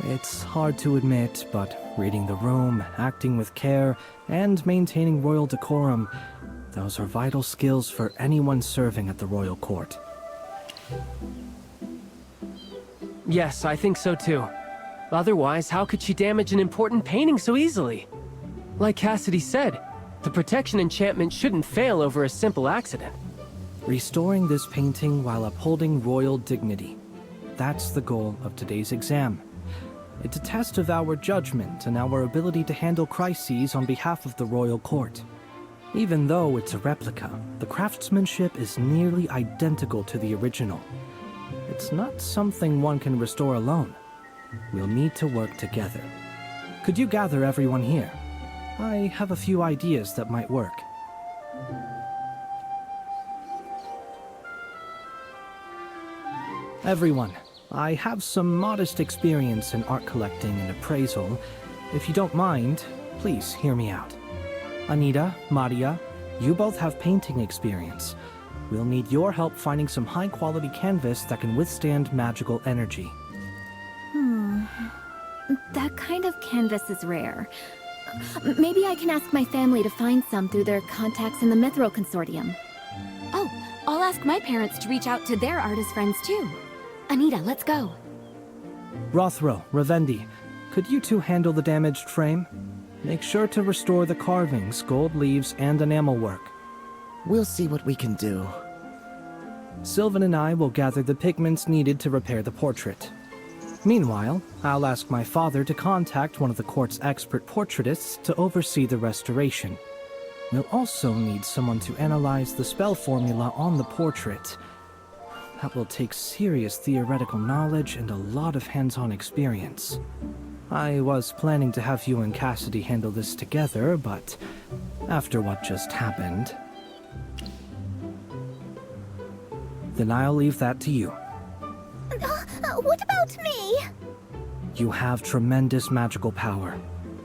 T: It's hard to admit, but reading the room, acting with care, and maintaining royal decorum, those are vital skills for anyone serving at the royal court.
S: Yes, I think so too. Otherwise, how could she damage an important painting so easily? Like Cassidy said, the protection enchantment shouldn't fail over a simple accident.
T: Restoring this painting while upholding royal dignity. That's the goal of today's exam. It's a test of our judgment and our ability to handle crises on behalf of the royal court. Even though it's a replica, the craftsmanship is nearly identical to the original. It's not something one can restore alone. We'll need to work together. Could you gather everyone here? I have a few ideas that might work. Everyone, I have some modest experience in art collecting and appraisal. If you don't mind, please hear me out. Anita, Maria, you both have painting experience. We'll need your help finding some high-quality canvas that can withstand magical energy.
O: That kind of canvas is rare. Maybe I can ask my family to find some through their contacts in the Mithril Consortium. Oh, I'll ask my parents to reach out to their artist friends too. Anita, let's go.
T: Rothro, Ravendi, could you two handle the damaged frame? Make sure to restore the carvings, gold leaves, and enamel work.
N: We'll see what we can do.
T: Sylvan and I will gather the pigments needed to repair the portrait. Meanwhile, I'll ask my father to contact one of the court's expert portraitists to oversee the restoration. We'll also need someone to analyze the spell formula on the portrait. That will take serious theoretical knowledge and a lot of hands-on experience. I was planning to have you and Cassidy handle this together, but after what just happened, then I'll leave that to you.
L: What about me?
T: You have tremendous magical power.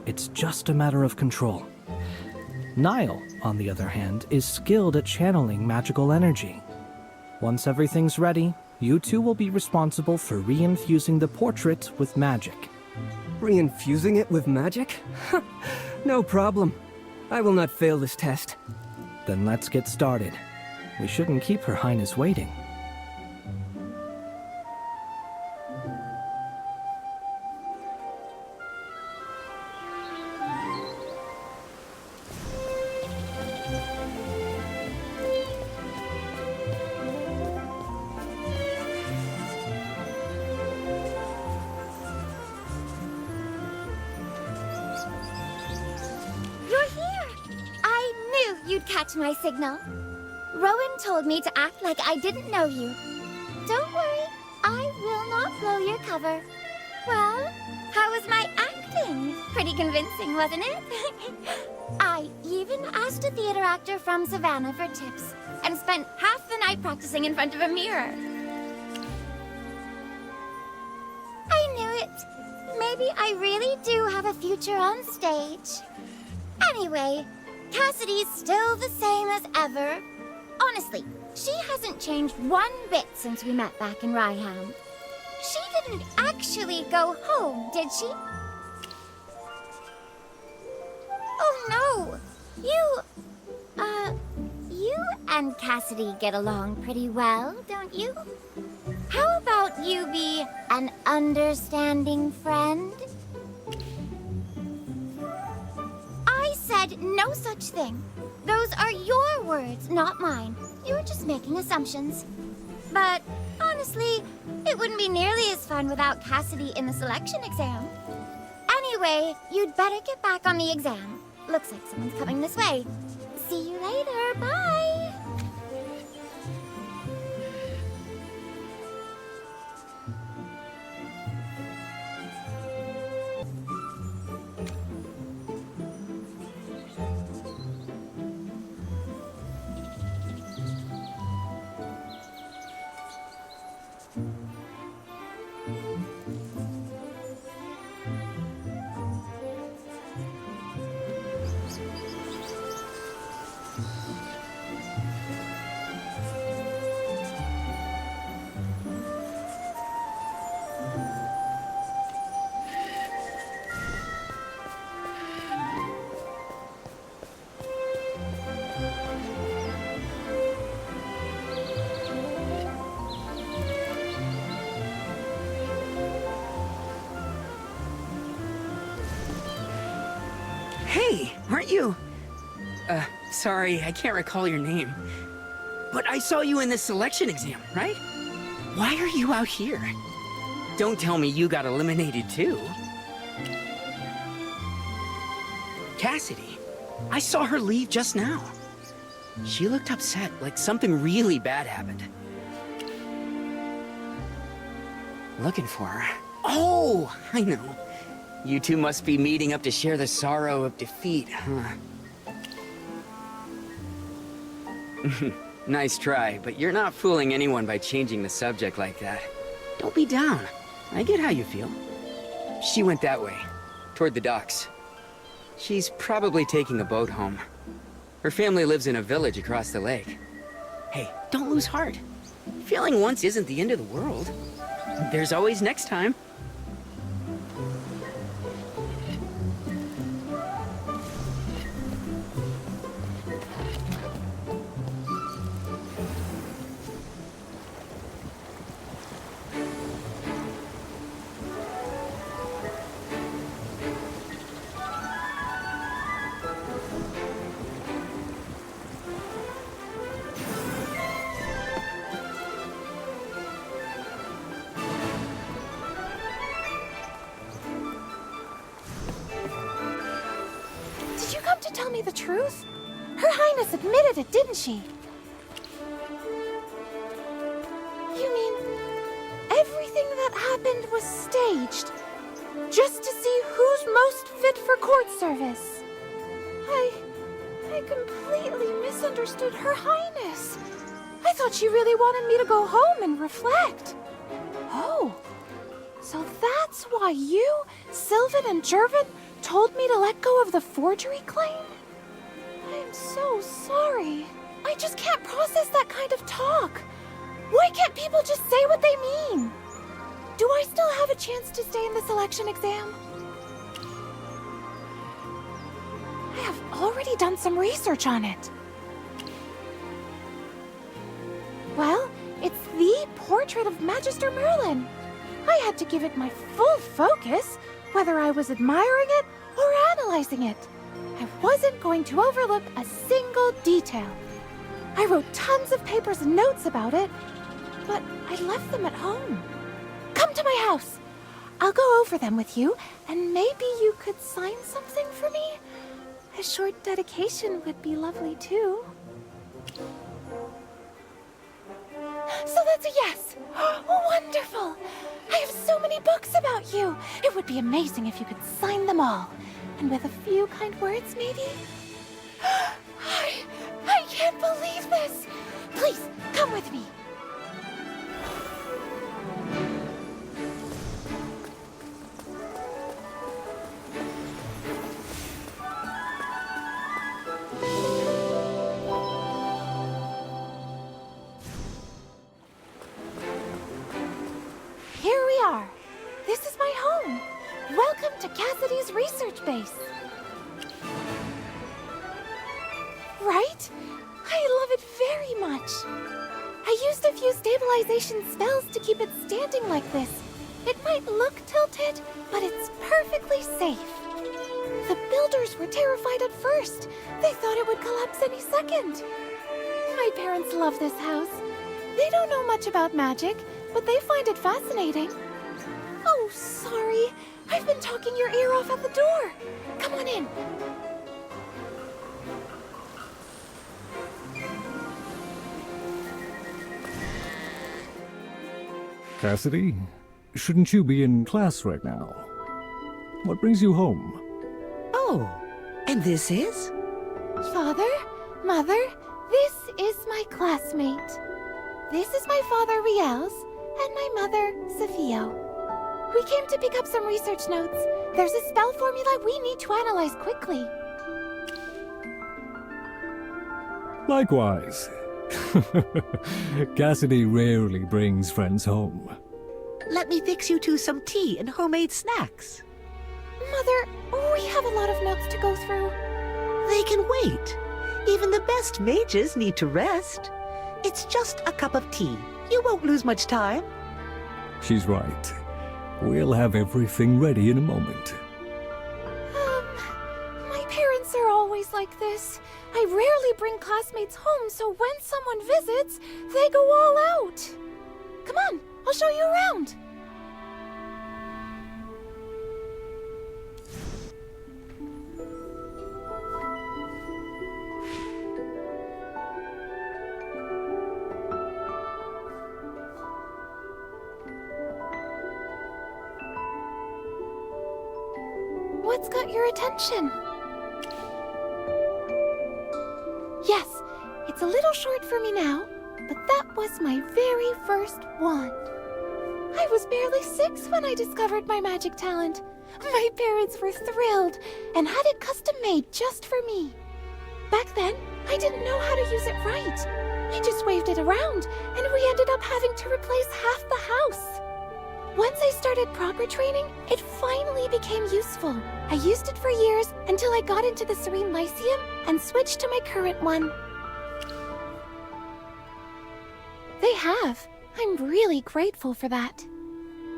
T: It's just a matter of control. Niall, on the other hand, is skilled at channeling magical energy. Once everything's ready, you two will be responsible for reinfusing the portrait with magic.
P: Reinfusing it with magic? No problem. I will not fail this test.
T: Then let's get started. We shouldn't keep Her Highness waiting.
L: catch my signal. Rowan told me to act like I didn't know you. Don't worry, I will not blow your cover. Well, how was my acting? Pretty convincing, wasn't it? I even asked a theater actor from Savannah for tips and spent half the night practicing in front of a mirror. I knew it. Maybe I really do have a future on stage. Anyway, Cassidy's still the same as ever. Honestly, she hasn't changed one bit since we met back in Ryham. She didn't actually go home, did she? Oh no! You and Cassidy get along pretty well, don't you? How about you be an understanding friend? I said no such thing. Those are your words, not mine. You're just making assumptions. But honestly, it wouldn't be nearly as fun without Cassidy in the selection exam. Anyway, you'd better get back on the exam. Looks like someone's coming this way. See you later. Bye.
E: Hey, aren't you? Sorry, I can't recall your name. But I saw you in the selection exam, right? Why are you out here? Don't tell me you got eliminated too. Cassidy, I saw her leave just now. She looked upset, like something really bad happened. Looking for her. Oh, I know. You two must be meeting up to share the sorrow of defeat, huh? Nice try, but you're not fooling anyone by changing the subject like that. Don't be down. I get how you feel. She went that way, toward the docks. She's probably taking a boat home. Her family lives in a village across the lake. Hey, don't lose heart. Failing once isn't the end of the world. There's always next time.
V: Tell me the truth? Her Highness admitted it, didn't she? You mean everything that happened was staged? Just to see who's most fit for court service? I completely misunderstood Her Highness. I thought she really wanted me to go home and reflect. Oh, so that's why you, Sylvan and Jervin told me to let go of the forgery claim? I'm so sorry. I just can't process that kind of talk. Why can't people just say what they mean? Do I still have a chance to stay in the selection exam? I have already done some research on it. Well, it's the portrait of Magister Merlin. I had to give it my full focus, whether I was admiring it or analyzing it. I wasn't going to overlook a single detail. I wrote tons of papers and notes about it, but I left them at home. Come to my house. I'll go over them with you, and maybe you could sign something for me? A short dedication would be lovely too. So that's a yes! Wonderful! I have so many books about you! It would be amazing if you could sign them all. And with a few kind words, maybe? I can't believe this! Please, come with me. Here we are. This is my home. Welcome to Cassidy's research base. Right? I love it very much. I used a few stabilization spells to keep it standing like this. It might look tilted, but it's perfectly safe. The builders were terrified at first. They thought it would collapse any second. My parents love this house. They don't know much about magic, but they find it fascinating. Oh, sorry. I've been talking your ear off at the door. Come on in.
D: Cassidy, shouldn't you be in class right now? What brings you home?
Q: Oh, and this is?
V: Father, Mother, this is my classmate. This is my father, Riels, and my mother, Sophia. We came to pick up some research notes. There's a spell formula we need to analyze quickly.
D: Likewise. Cassidy rarely brings friends home.
Q: Let me fix you two some tea and homemade snacks.
V: Mother, we have a lot of notes to go through.
Q: They can wait. Even the best mages need to rest. It's just a cup of tea. You won't lose much time.
D: She's right. We'll have everything ready in a moment.
V: My parents are always like this. I rarely bring classmates home, so when someone visits, they go all out. Come on, I'll show you around. What's got your attention? Yes, it's a little short for me now, but that was my very first wand. I was barely 6 when I discovered my magic talent. My parents were thrilled and had it custom made just for me. Back then, I didn't know how to use it right. I just waved it around, and we ended up having to replace half the house. Once I started proper training, it finally became useful. I used it for years until I got into the Serene Lyceum and switched to my current one. They have. I'm really grateful for that.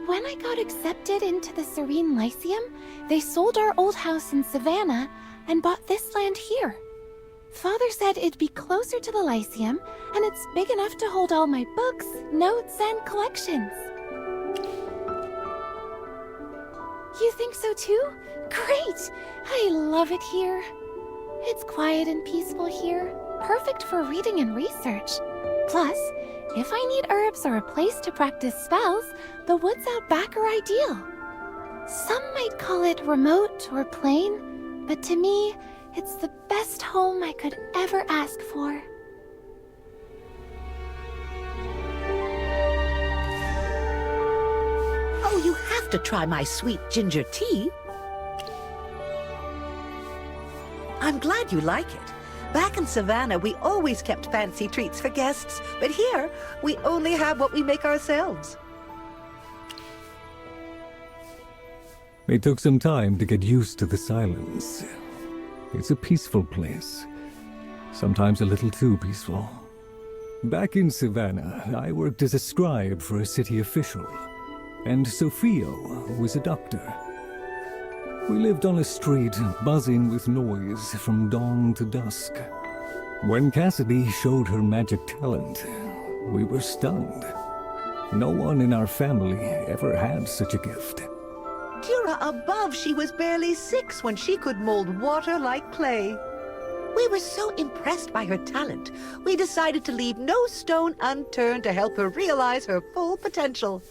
V: When I got accepted into the Serene Lyceum, they sold our old house in Savannah and bought this land here. Father said it'd be closer to the Lyceum, and it's big enough to hold all my books, notes, and collections. You think so too? Great! I love it here. It's quiet and peaceful here, perfect for reading and research. Plus, if I need herbs or a place to practice spells, the woods out back are ideal. Some might call it remote or plain, but to me, it's the best home I could ever ask for.
Q: Oh, you have to try my sweet ginger tea. I'm glad you like it. Back in Savannah, we always kept fancy treats for guests, but here, we only have what we make ourselves.
D: It took some time to get used to the silence. It's a peaceful place. Sometimes a little too peaceful. Back in Savannah, I worked as a scribe for a city official, and Sophia was a doctor. We lived on a street buzzing with noise from dawn to dusk. When Cassidy showed her magic talent, we were stunned. No one in our family ever had such a gift.
Q: Tira above, she was barely 6 when she could mold water like clay. We were so impressed by her talent, we decided to leave no stone unturned to help her realize her full potential.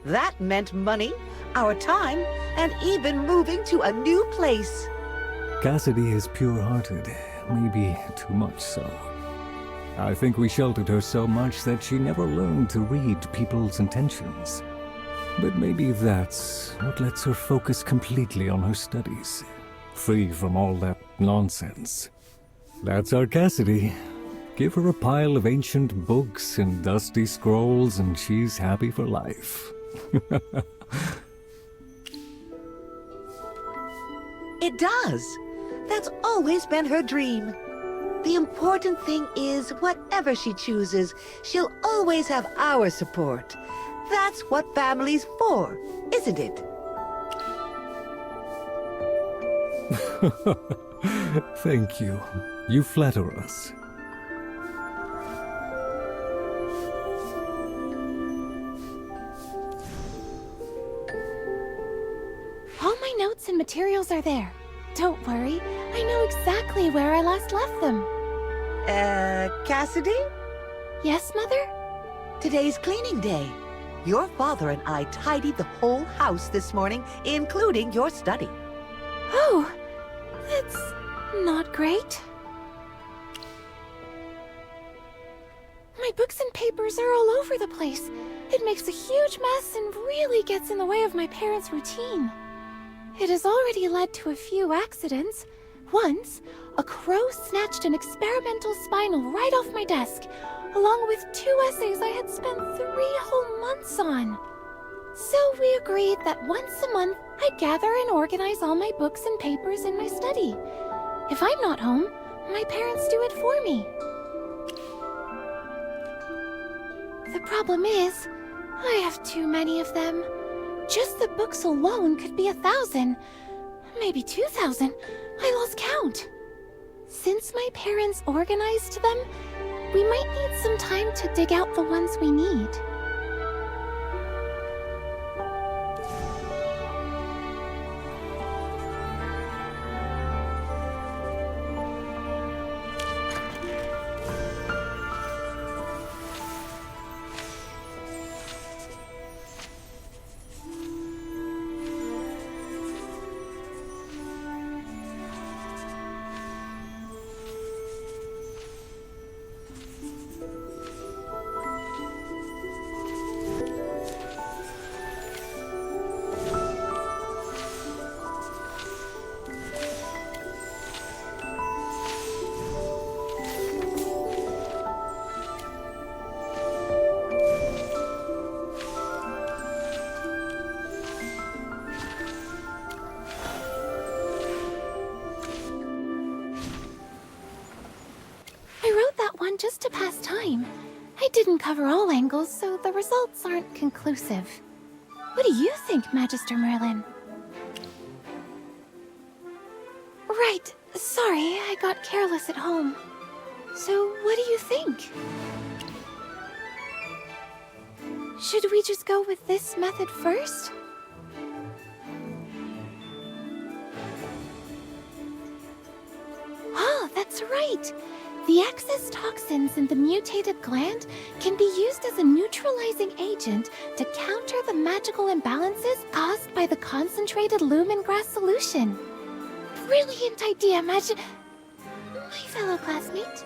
Q: That meant money, our time, and even moving to a new place.
D: Cassidy is pure-hearted, maybe too much so. I think we sheltered her so much that she never learned to read people's intentions. But maybe that's what lets her focus completely on her studies, free from all that nonsense. That's our Cassidy. Give her a pile of ancient books and dusty scrolls and she's happy for life.
Q: It does. That's always been her dream. The important thing is, whatever she chooses, she'll always have our support. That's what family's for, isn't it?
D: Thank you. You flatter us.
V: All my notes and materials are there. Don't worry, I know exactly where I last left them.
Q: Cassidy?
V: Yes, Mother?
Q: Today's cleaning day. Your father and I tidied the whole house this morning, including your study.
V: Oh, that's not great. My books and papers are all over the place. It makes a huge mess and really gets in the way of my parents' routine. It has already led to a few accidents. Once, a crow snatched an experimental spinal right off my desk, along with 2 essays I had spent 3 whole months on. So we agreed that once a month, I'd gather and organize all my books and papers in my study. If I'm not home, my parents do it for me. The problem is, I have too many of them. Just the books alone could be 1,000, maybe 2,000. I lost count. Since my parents organized them, we might need some time to dig out the ones we need. Just to pass time. I didn't cover all angles, so the results aren't conclusive. What do you think, Magister Merlin? Right. Sorry, I got careless at home. So, what do you think? Should we just go with this method first? Oh, that's right! The excess toxins in the mutated gland can be used as a neutralizing agent to counter the magical imbalances caused by the concentrated lemongrass solution. Brilliant idea, my fellow classmate.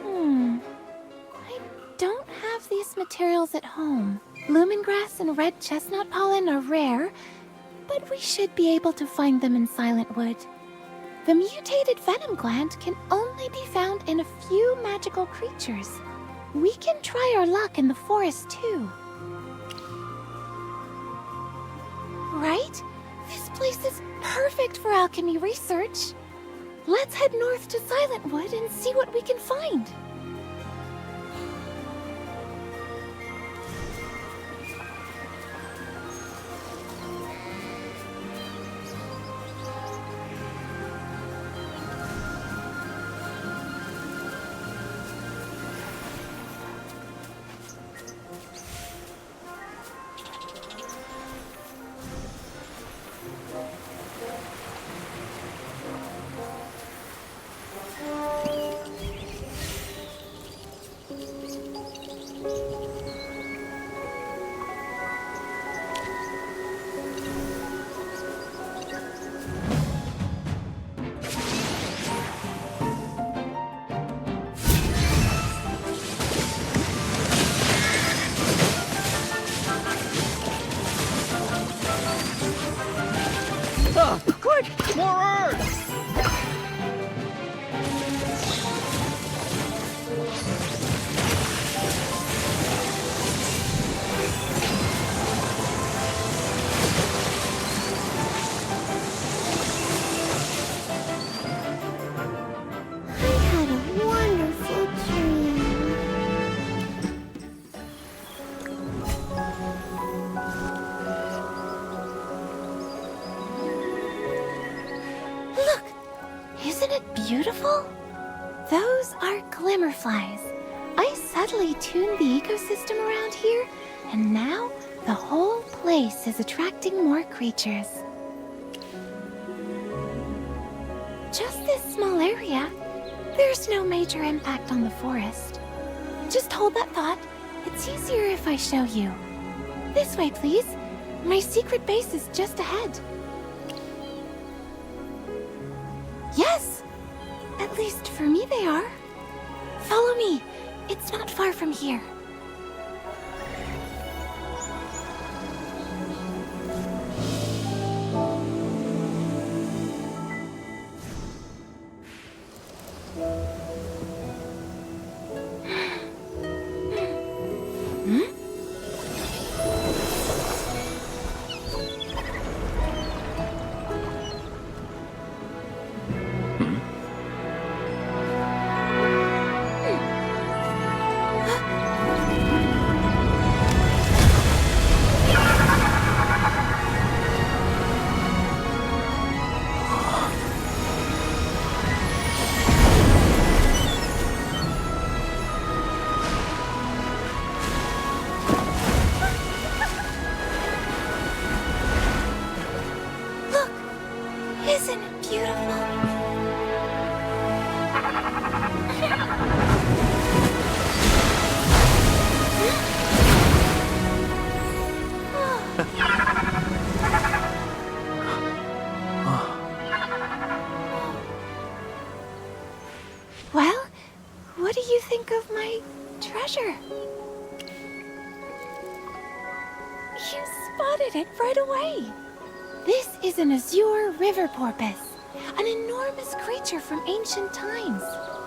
V: I don't have these materials at home. Lemongrass and red chestnut pollen are rare, but we should be able to find them in Silent Wood. The mutated venom gland can only be found in a few magical creatures. We can try our luck in the forest too. Right? This place is perfect for alchemy research. Let's head north to Silent Wood and see what we can find.
F: Quick! More earth!
V: Beautiful? Those are glimmerflies. I subtly tuned the ecosystem around here, and now the whole place is attracting more creatures. Just this small area. There's no major impact on the forest. Just hold that thought. It's easier if I show you. This way, please. My secret base is just ahead. Yes! At least for me they are. Follow me. It's not far from here. Well, what do you think of my treasure? You spotted it right away. This is an azure river porpoise, an enormous creature from ancient times.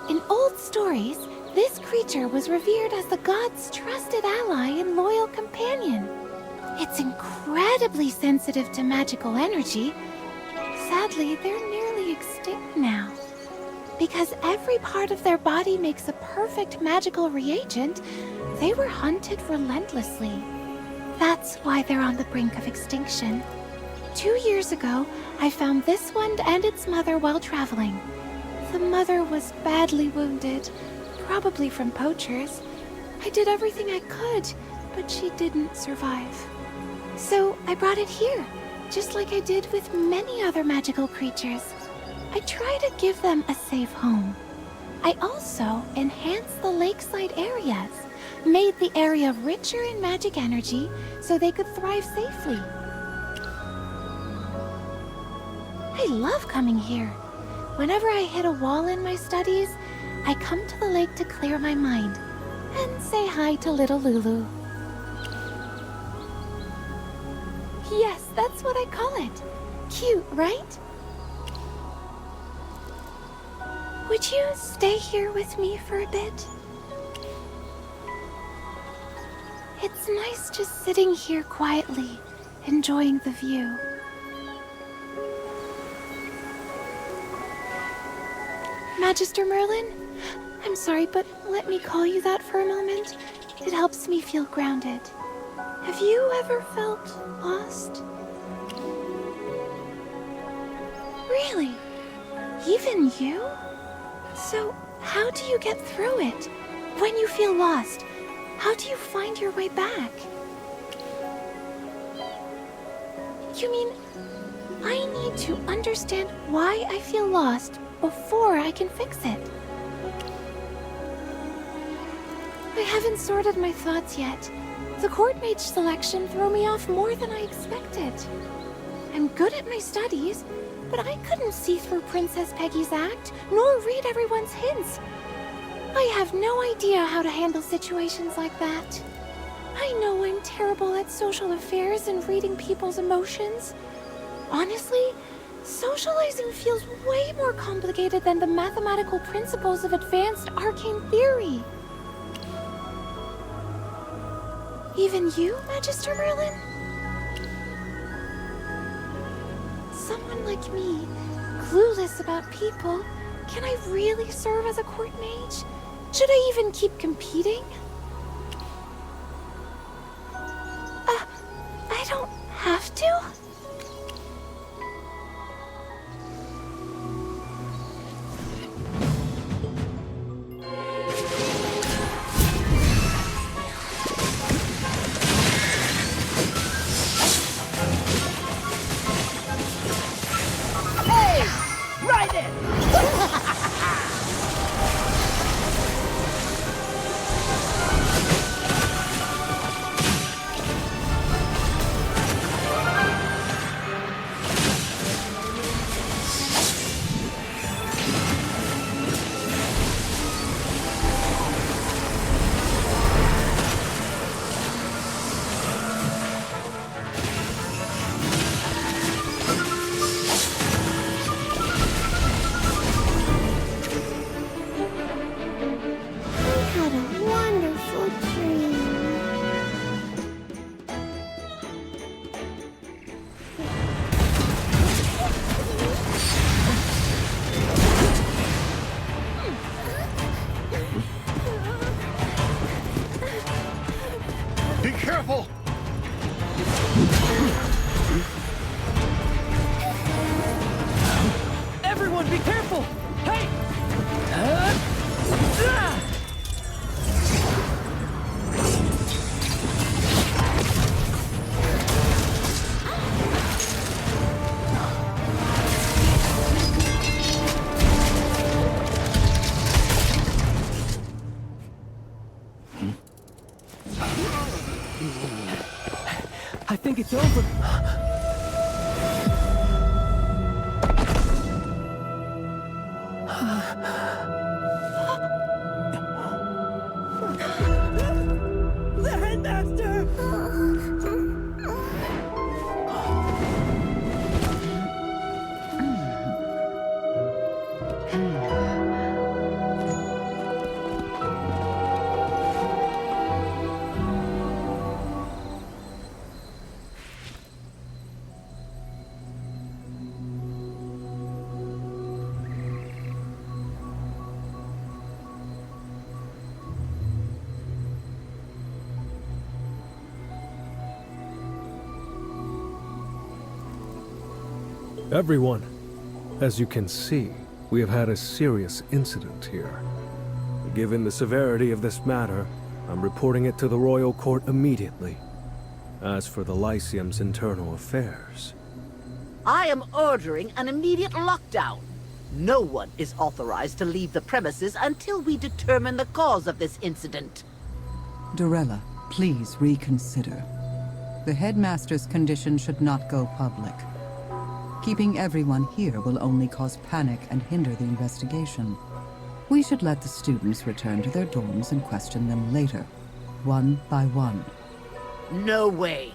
V: In old stories, this creature was revered as the gods' trusted ally and loyal companion. It's incredibly sensitive to magical energy. Sadly, they're nearly extinct now. Because every part of their body makes a perfect magical reagent, they were hunted relentlessly. That's why they're on the brink of extinction. 2 years ago, I found this one and its mother while traveling. The mother was badly wounded, probably from poachers. I did everything I could, but she didn't survive. So I brought it here, just like I did with many other magical creatures. I try to give them a safe home. I also enhanced the lakeside areas, made the area richer in magic energy so they could thrive safely. I love coming here. Whenever I hit a wall in my studies, I come to the lake to clear my mind and say hi to little Lulu. Yes, that's what I call it. Cute, right? Would you stay here with me for a bit? It's nice just sitting here quietly, enjoying the view. Magister Merlin? I'm sorry, but let me call you that for a moment. It helps me feel grounded. Have you ever felt lost? Really? Even you? So, how do you get through it? When you feel lost, how do you find your way back? You mean, I need to understand why I feel lost before I can fix it? I haven't sorted my thoughts yet. The court mage selection threw me off more than I expected. I'm good at my studies, but I couldn't see through Princess Peggy's act, nor read everyone's hints. I have no idea how to handle situations like that. I know I'm terrible at social affairs and reading people's emotions. Honestly, Socializing feels way more complicated than the mathematical principles of advanced arcane theory. Even you, Magister Merlin? Someone like me, clueless about people, can I really serve as a court mage? Should I even keep competing? I don't have to?
S: Everyone, be careful! Hey! I think it's over.
V: The headmaster!
D: Everyone, as you can see, we have had a serious incident here. Given the severity of this matter, I'm reporting it to the Royal Court immediately. As for the Lyceum's internal affairs...
Q: I am ordering an immediate lockdown. No one is authorized to leave the premises until we determine the cause of this incident.
C: Dorella, please reconsider. The headmaster's condition should not go public. Keeping everyone here will only cause panic and hinder the investigation. We should let the students return to their dorms and question them later, one by one.
Q: No way.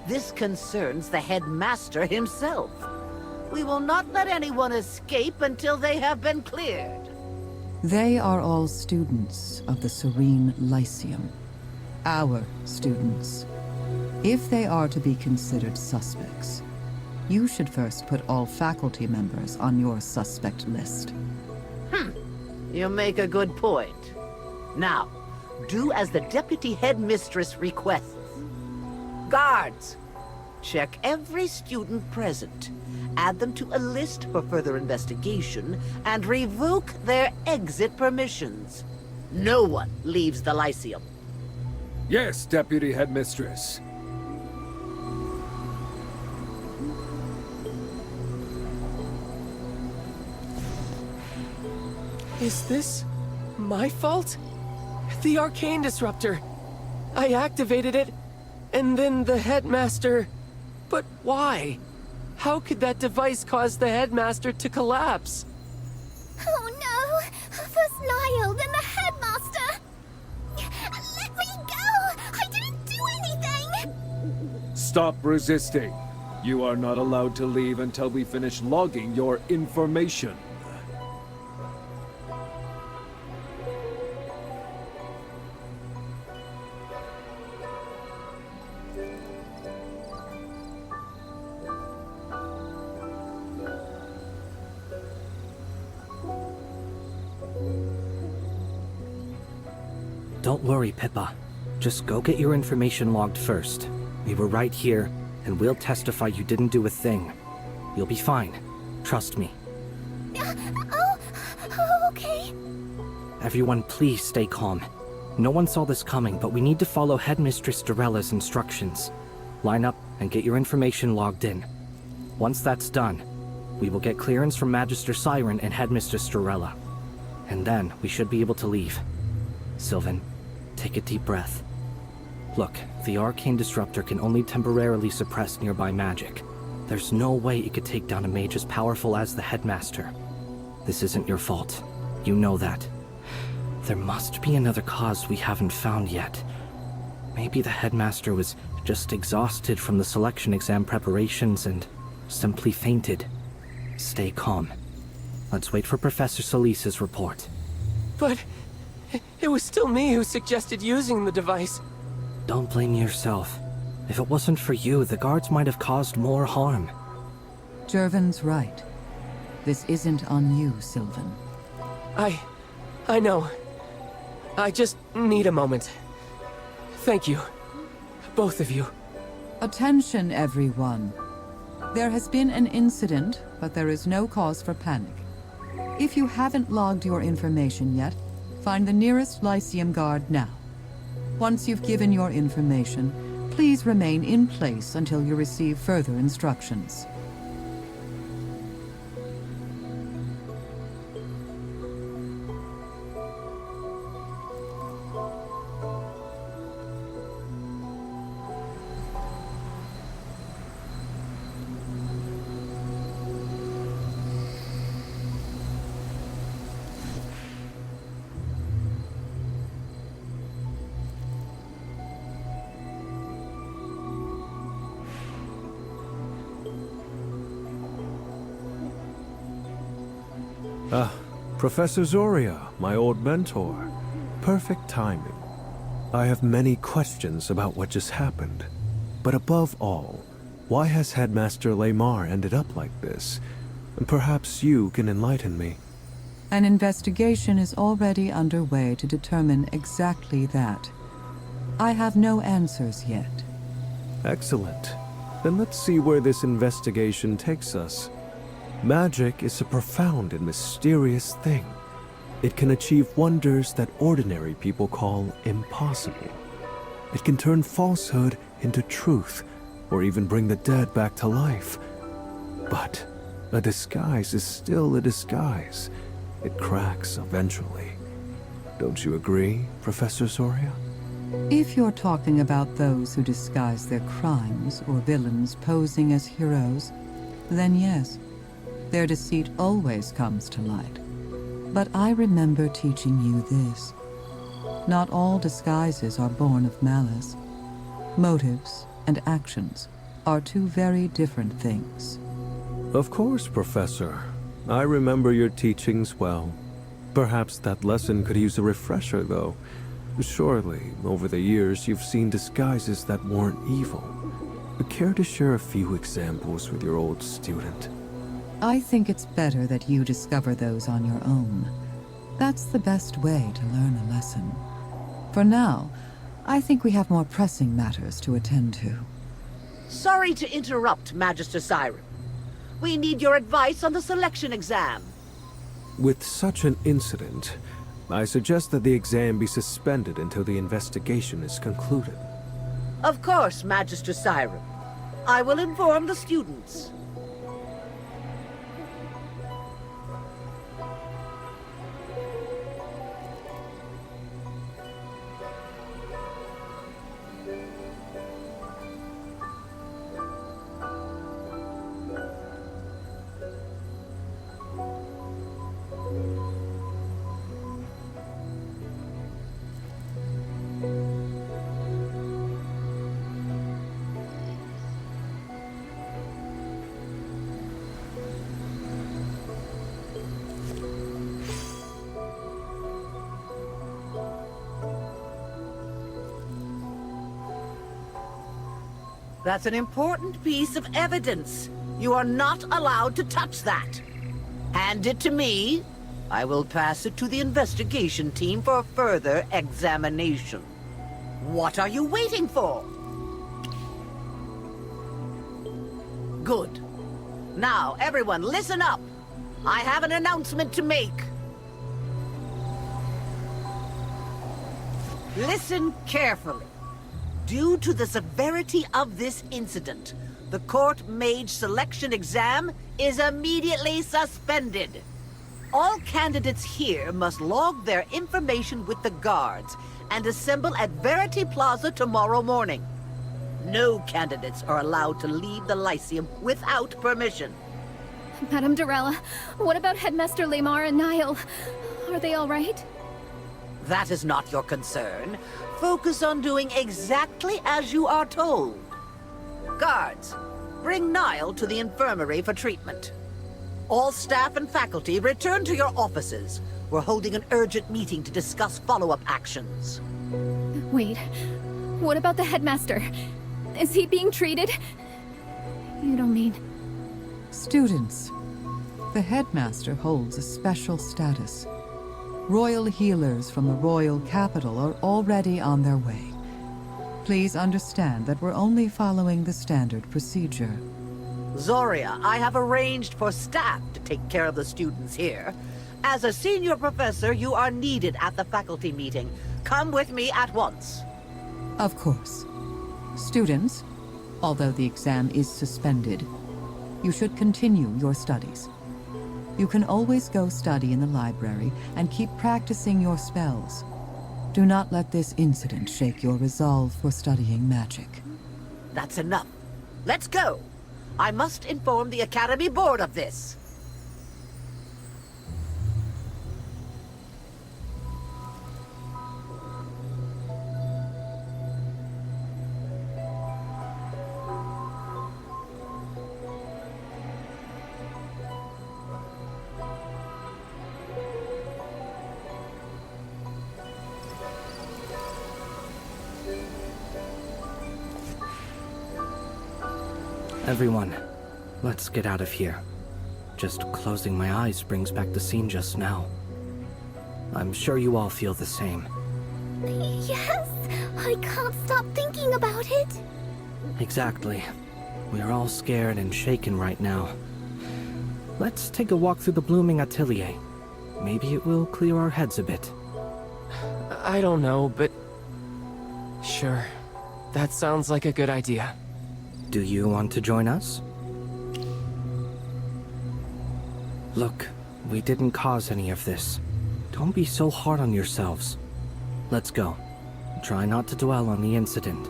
Q: This concerns the headmaster himself. We will not let anyone escape until they have been cleared.
C: They are all students of the Serene Lyceum. Our students. If they are to be considered suspects, you should first put all faculty members on your suspect list.
Q: You make a good point. Now, do as the deputy headmistress requests. Guards, check every student present, add them to a list for further investigation, and revoke their exit permissions. No one leaves the Lyceum.
D: Yes, Deputy Headmistress.
S: Is this my fault? The arcane disruptor. I activated it, and then the headmaster... But why? How could that device cause the headmaster to collapse?
V: Oh no! First Niall, then the headmaster! Let me go! I didn't do anything!
D: Stop resisting.
K: You are not allowed to leave until we finish logging your information.
T: Don't worry, Pippa. Just go get your information logged first. We were right here, and we'll testify you didn't do a thing. You'll be fine. Trust me.
L: Okay.
T: Everyone, please stay calm. No one saw this coming, but we need to follow Headmistress Dorella's instructions. Line up and get your information logged in. Once that's done, we will get clearance from Magister Siren and Headmistress Dorella. And then we should be able to leave. Sylvan, take a deep breath. Look, the arcane disruptor can only temporarily suppress nearby magic. There's no way it could take down a mage as powerful as the headmaster. This isn't your fault. You know that. There must be another cause we haven't found yet. Maybe the headmaster was just exhausted from the selection exam preparations and simply fainted. Stay calm. Let's wait for Professor Solis's report.
S: But it was still me who suggested using the device.
T: Don't blame yourself. If it wasn't for you, the guards might have caused more harm.
C: Jervin's right. This isn't on you, Sylvan.
S: I know. I just need a moment. Thank you. Both of you.
C: Attention, everyone. There has been an incident, but there is no cause for panic. If you haven't logged your information yet, find the nearest Lyceum guard now. Once you've given your information, please remain in place until you receive further instructions.
K: Professor Zoria, my old mentor. Perfect timing. I have many questions about what just happened. But above all, why has Headmaster Laymar ended up like this? And perhaps you can enlighten me.
C: An investigation is already underway to determine exactly that. I have no answers yet.
K: Excellent. Then let's see where this investigation takes us. Magic is a profound and mysterious thing. It can achieve wonders that ordinary people call impossible. It can turn falsehood into truth, or even bring the dead back to life. But a disguise is still a disguise. It cracks eventually. Don't you agree, Professor Zoria?
C: If you're talking about those who disguise their crimes or villains posing as heroes, then yes. Their deceit always comes to light. But I remember teaching you this. Not all disguises are born of malice. Motives and actions are two very different things.
K: Of course, Professor. I remember your teachings well. Perhaps that lesson could use a refresher, though. Surely, over the years, you've seen disguises that weren't evil. Care to share a few examples with your old student?
C: I think it's better that you discover those on your own. That's the best way to learn a lesson. For now, I think we have more pressing matters to attend to.
Q: Sorry to interrupt, Magister Siren. We need your advice on the selection exam.
K: With such an incident, I suggest that the exam be suspended until the investigation is concluded.
Q: Of course, Magister Siren. I will inform the students. That's an important piece of evidence. You are not allowed to touch that. Hand it to me. I will pass it to the investigation team for further examination. What are you waiting for? Good. Now, everyone, listen up. I have an announcement to make. Listen carefully. Due to the severity of this incident, the court mage selection exam is immediately suspended. All candidates here must log their information with the guards and assemble at Verity Plaza tomorrow morning. No candidates are allowed to leave the Lyceum without permission.
O: Madame Dorella, what about Headmaster Lamar and Niall? Are they all right?
Q: That is not your concern. Focus on doing exactly as you are told. Guards, bring Niall to the infirmary for treatment. All staff and faculty return to your offices. We're holding an urgent meeting to discuss follow-up actions.
O: Wait, what about the headmaster? Is he being treated? You don't mean...
C: Students, the headmaster holds a special status. Royal healers from the royal capital are already on their way. Please understand that we're only following the standard procedure.
Q: Zoria, I have arranged for staff to take care of the students here. As a senior professor, you are needed at the faculty meeting. Come with me at once.
C: Of course. Students, although the exam is suspended, you should continue your studies. You can always go study in the library and keep practicing your spells. Do not let this incident shake your resolve for studying magic.
Q: That's enough. Let's go! I must inform the Academy Board of this.
T: Everyone, let's get out of here. Just closing my eyes brings back the scene just now. I'm sure you all feel the same.
B: Yes, I can't stop thinking about it.
T: Exactly. We're all scared and shaken right now. Let's take a walk through the blooming atelier. Maybe it will clear our heads a bit.
S: I don't know, but... Sure. That sounds like a good idea.
T: Do you want to join us? Look, we didn't cause any of this. Don't be so hard on yourselves. Let's go. Try not to dwell on the incident.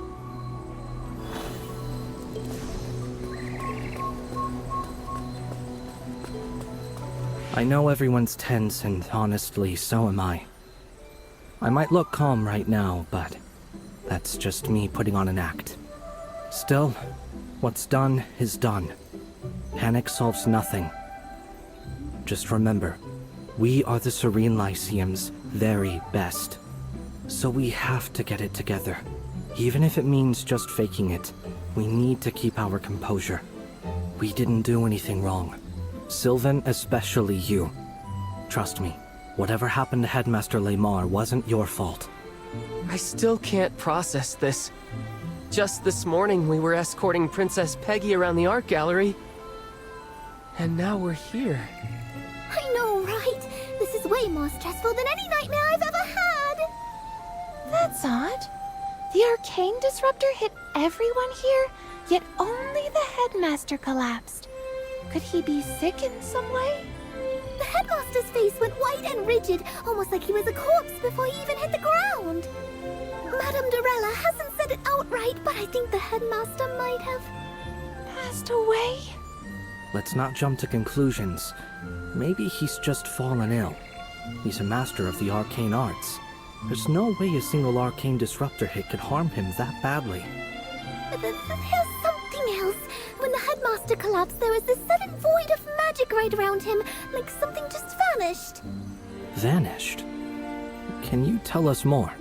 T: I know everyone's tense, and honestly, so am I. I might look calm right now, but that's just me putting on an act. Still, what's done is done. Panic solves nothing. Just remember, we are the Serene Lyceum's very best. So we have to get it together. Even if it means just faking it, we need to keep our composure. We didn't do anything wrong. Sylvan, especially you. Trust me, whatever happened to Headmaster Lamar wasn't your fault.
S: I still can't process this. Just this morning, we were escorting Princess Peggy around the art gallery. And now we're here.
B: I know, right? This is way more stressful than any nightmare I've ever had.
V: That's odd. The arcane disruptor hit everyone here, yet only the headmaster collapsed. Could he be sick in some way?
B: The headmaster's face went white and rigid, almost like he was a corpse before he even hit the ground. Madame Dorella hasn't said it outright, but I think the headmaster might have
V: passed away.
T: Let's not jump to conclusions. Maybe he's just fallen ill. He's a master of the arcane arts. There's no way a single arcane disruptor hit could harm him that badly.
B: There's something else. When the headmaster collapsed, there was this sudden void of magic right around him, like something just vanished.
T: Vanished? Can you tell us more?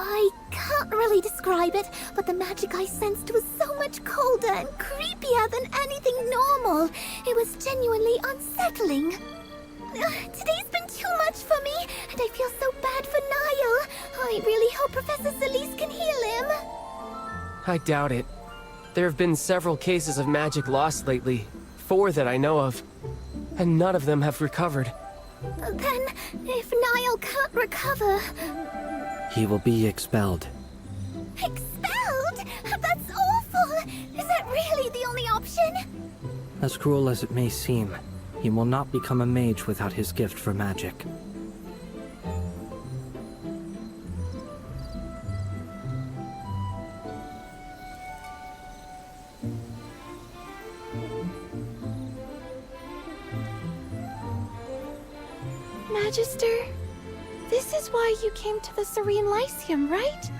B: I can't really describe it, but the magic I sensed was so much colder and creepier than anything normal. It was genuinely unsettling. Today's been too much for me, and I feel so bad for Niall. I really hope Professor Celeste can heal him.
S: I doubt it. There have been several cases of magic lost lately. 4 that I know of. And none of them have recovered.
B: Then, if Niall can't recover...
T: He will be expelled.
B: Expelled? That's awful! Is that really the only option?
T: As cruel as it may seem, he will not become a mage without his gift for magic.
V: Magister, this is why you came to the Serene Lyceum, right?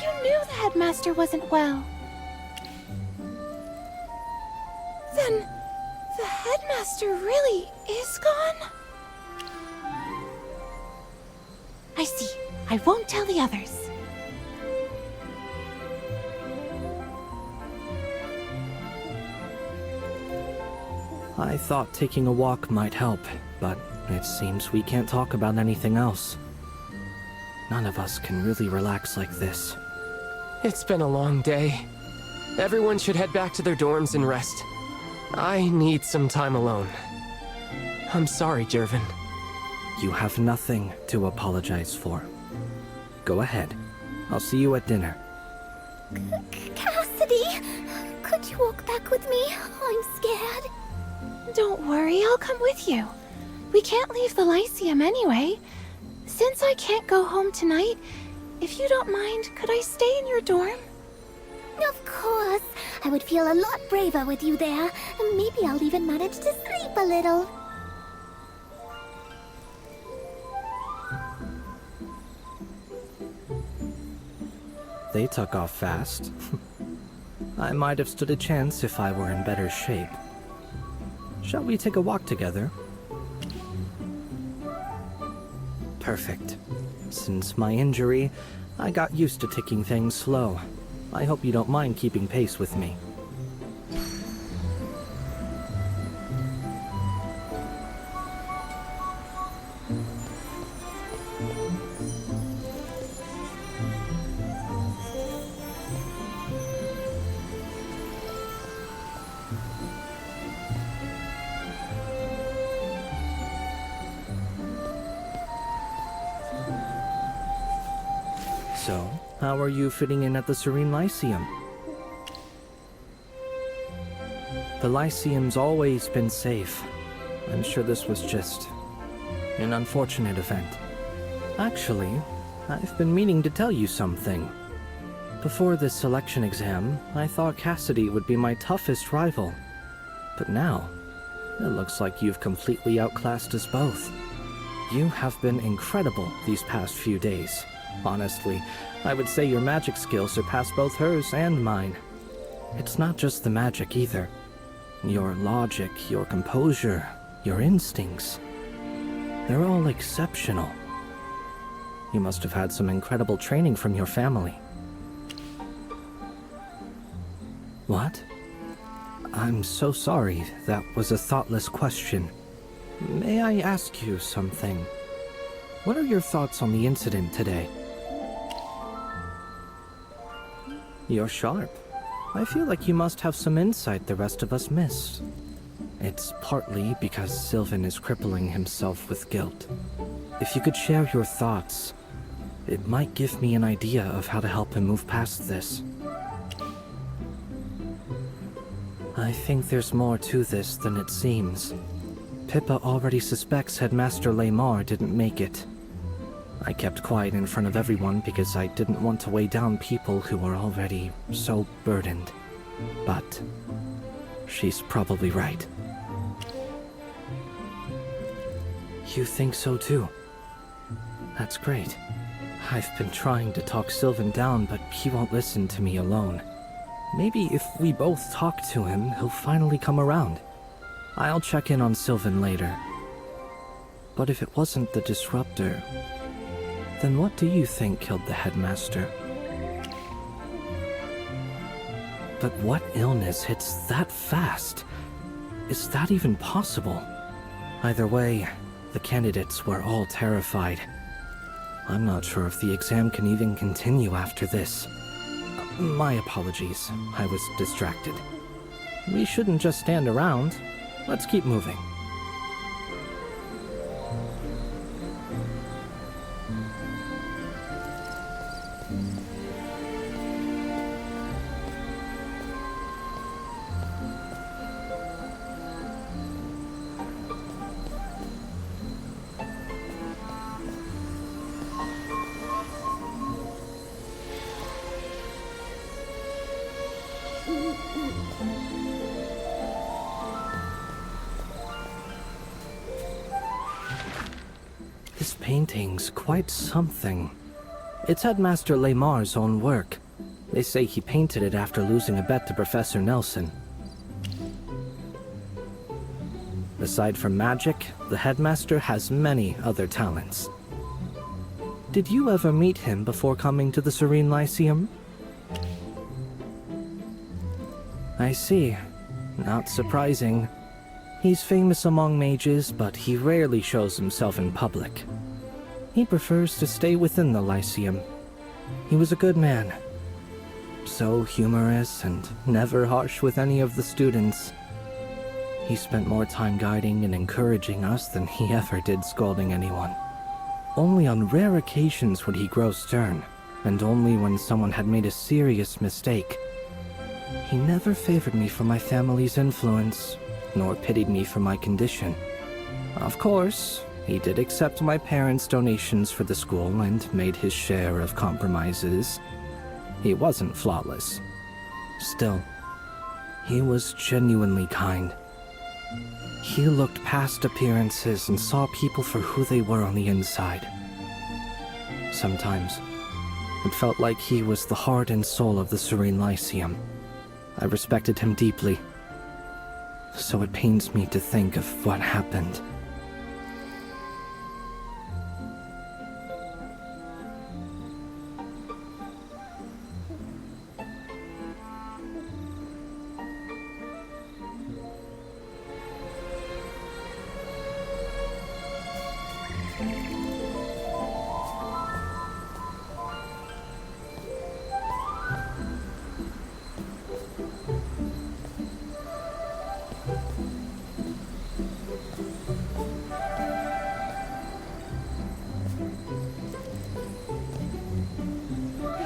V: You knew the headmaster wasn't well. Then, the headmaster really is gone? I see. I won't tell the others.
T: I thought taking a walk might help, but it seems we can't talk about anything else. None of us can really relax like this.
S: It's been a long day. Everyone should head back to their dorms and rest. I need some time alone. I'm sorry, Jervin.
T: You have nothing to apologize for. Go ahead. I'll see you at dinner.
B: Cassidy, could you walk back with me? I'm scared.
V: Don't worry, I'll come with you. We can't leave the Lyceum anyway. Since I can't go home tonight, if you don't mind, could I stay in your dorm?
B: Of course. I would feel a lot braver with you there. And maybe I'll even manage to sleep a little.
T: They took off fast. I might have stood a chance if I were in better shape. Shall we take a walk together? Perfect. Since my injury, I got used to taking things slow. I hope you don't mind keeping pace with me. So, how are you fitting in at the Serene Lyceum? The Lyceum's always been safe. I'm sure this was just an unfortunate event. Actually, I've been meaning to tell you something. Before this selection exam, I thought Cassidy would be my toughest rival. But now, it looks like you've completely outclassed us both. You have been incredible these past few days. Honestly, I would say your magic skills surpass both hers and mine. It's not just the magic either. Your logic, your composure, your instincts. They're all exceptional. You must have had some incredible training from your family. What? I'm so sorry. That was a thoughtless question. May I ask you something? What are your thoughts on the incident today? You're sharp. I feel like you must have some insight the rest of us missed. It's partly because Sylvan is crippling himself with guilt. If you could share your thoughts, it might give me an idea of how to help him move past this. I think there's more to this than it seems. Pippa already suspects Headmaster Lamar didn't make it. I kept quiet in front of everyone because I didn't want to weigh down people who were already so burdened. But she's probably right. You think so too? That's great. I've been trying to talk Sylvan down, but he won't listen to me alone. Maybe if we both talk to him, he'll finally come around. I'll check in on Sylvan later. But if it wasn't the disruptor, Then what do you think killed the headmaster? But what illness hits that fast? Is that even possible? Either way, the candidates were all terrified. I'm not sure if the exam can even continue after this. My apologies, I was distracted. We shouldn't just stand around. Let's keep moving. This painting's quite something. It's Headmaster Laymar's own work. They say he painted it after losing a bet to Professor Nelson. Aside from magic, the headmaster has many other talents. Did you ever meet him before coming to the Serene Lyceum? I see. Not surprising. He's famous among mages, but he rarely shows himself in public. He prefers to stay within the Lyceum. He was a good man. So humorous and never harsh with any of the students. He spent more time guiding and encouraging us than he ever did scolding anyone. Only on rare occasions would he grow stern, and only when someone had made a serious mistake. He never favored me for my family's influence, nor pitied me for my condition. Of course, he did accept my parents' donations for the school and made his share of compromises. He wasn't flawless. Still, he was genuinely kind. He looked past appearances and saw people for who they were on the inside. Sometimes, it felt like he was the heart and soul of the Serene Lyceum. I respected him deeply, so it pains me to think of what happened.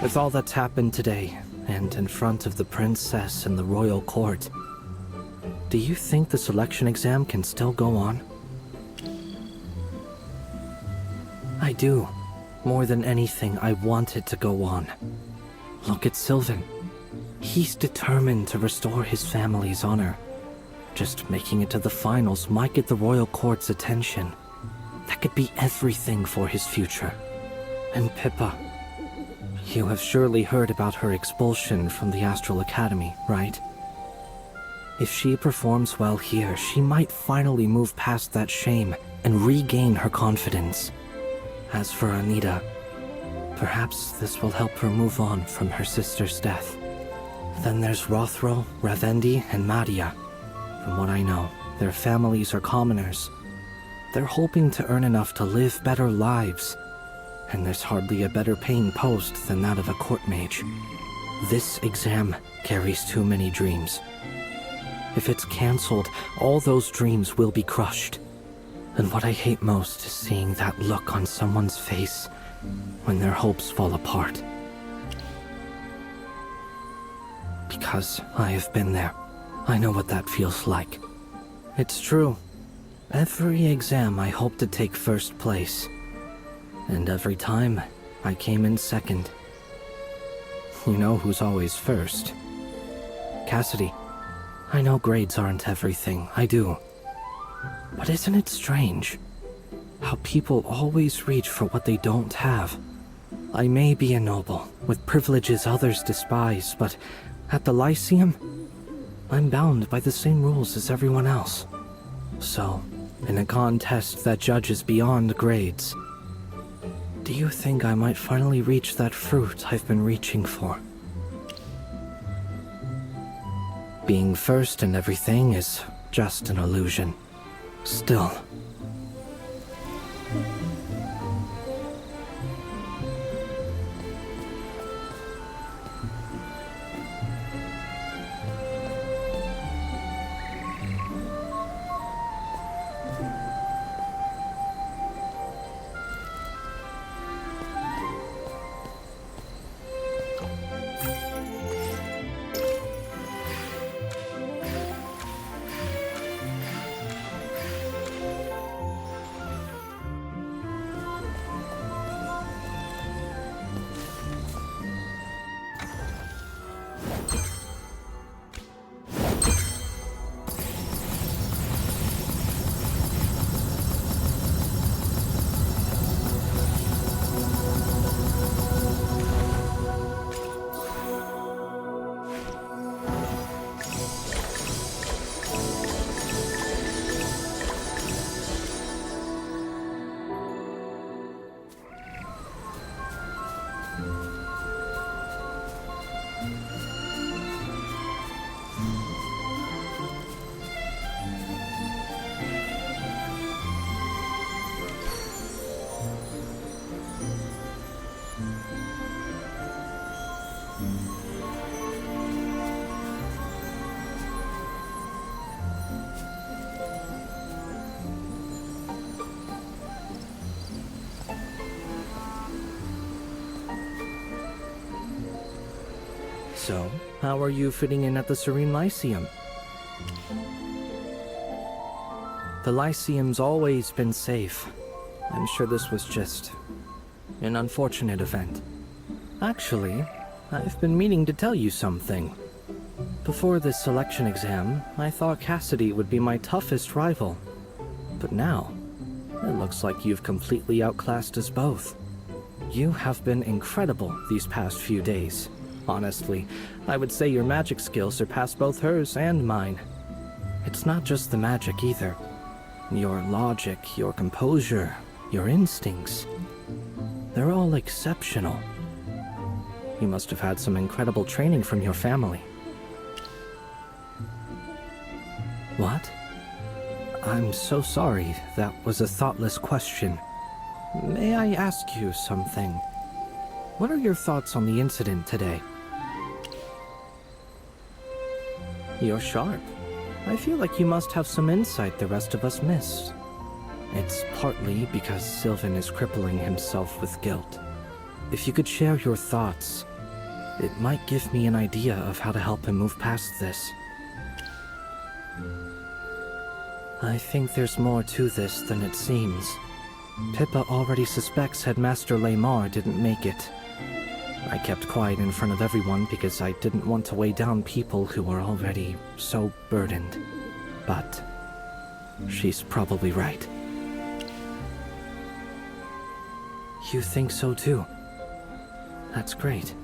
T: With all that's happened today, and in front of the princess and the royal court, do you think the selection exam can still go on? I do. More than anything, I want it to go on. Look at Sylvan. He's determined to restore his family's honor. Just making it to the finals might get the royal court's attention. That could be everything for his future. And Pippa. You have surely heard about her expulsion from the Astral Academy, right? If she performs well here, she might finally move past that shame and regain her confidence. As for Anita, perhaps this will help her move on from her sister's death. Then there's Rothro, Ravendi, and Madia. From what I know, their families are commoners. They're hoping to earn enough to live better lives. And there's hardly a better paying post than that of a court mage. This exam carries too many dreams. If it's cancelled, all those dreams will be crushed. And what I hate most is seeing that look on someone's face when their hopes fall apart. Because I have been there. I know what that feels like. It's true. Every exam I hope to take first place. And every time, I came in second. You know who's always first. Cassidy, I know grades aren't everything, I do. But isn't it strange? How people always reach for what they don't have. I may be a noble, with privileges others despise, but at the Lyceum, I'm bound by the same rules as everyone else. So, in a contest that judges beyond grades, do you think I might finally reach that fruit I've been reaching for? Being first in everything is just an illusion. Still. So, how are you fitting in at the Serene Lyceum? The Lyceum's always been safe. I'm sure this was just an unfortunate event. Actually, I've been meaning to tell you something. Before this selection exam, I thought Cassidy would be my toughest rival. But now, it looks like you've completely outclassed us both. You have been incredible these past few days. Honestly, I would say your magic skills surpass both hers and mine. It's not just the magic either. Your logic, your composure, your instincts. They're all exceptional. You must have had some incredible training from your family. What? I'm so sorry. That was a thoughtless question. May I ask you something? What are your thoughts on the incident today? You're sharp. I feel like you must have some insight the rest of us missed. It's partly because Sylvan is crippling himself with guilt. If you could share your thoughts, it might give me an idea of how to help him move past this. I think there's more to this than it seems. Pippa already suspects Headmaster Laymar didn't make it. I kept quiet in front of everyone because I didn't want to weigh down people who were already so burdened. But she's probably right. You think so too? That's great.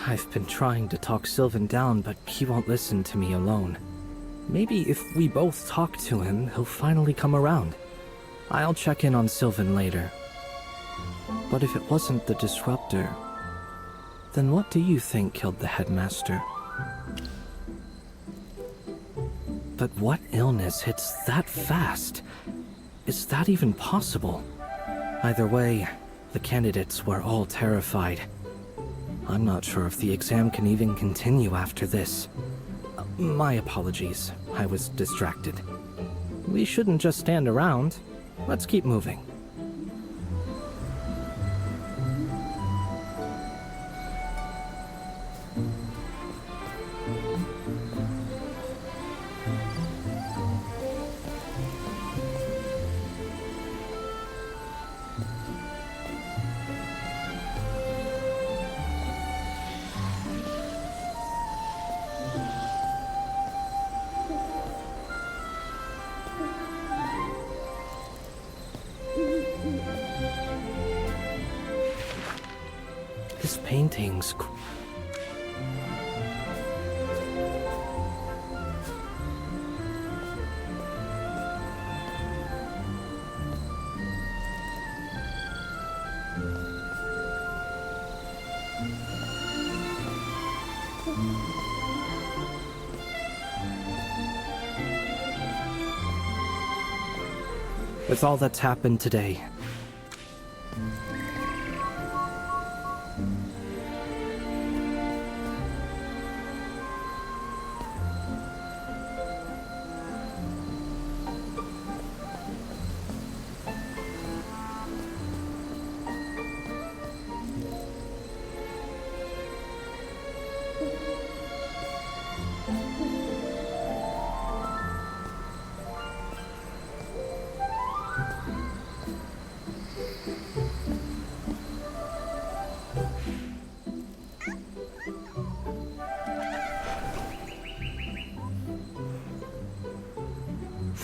T: I've been trying to talk Sylvan down, but he won't listen to me alone. Maybe if we both talk to him, he'll finally come around. I'll check in on Sylvan later. But if it wasn't the Disruptor, then what do you think killed the Headmaster? But what illness hits that fast? Is that even possible? Either way, the candidates were all terrified. I'm not sure if the exam can even continue after this. My apologies, I was distracted. We shouldn't just stand around. Let's keep moving. This painting's... With all that's happened today,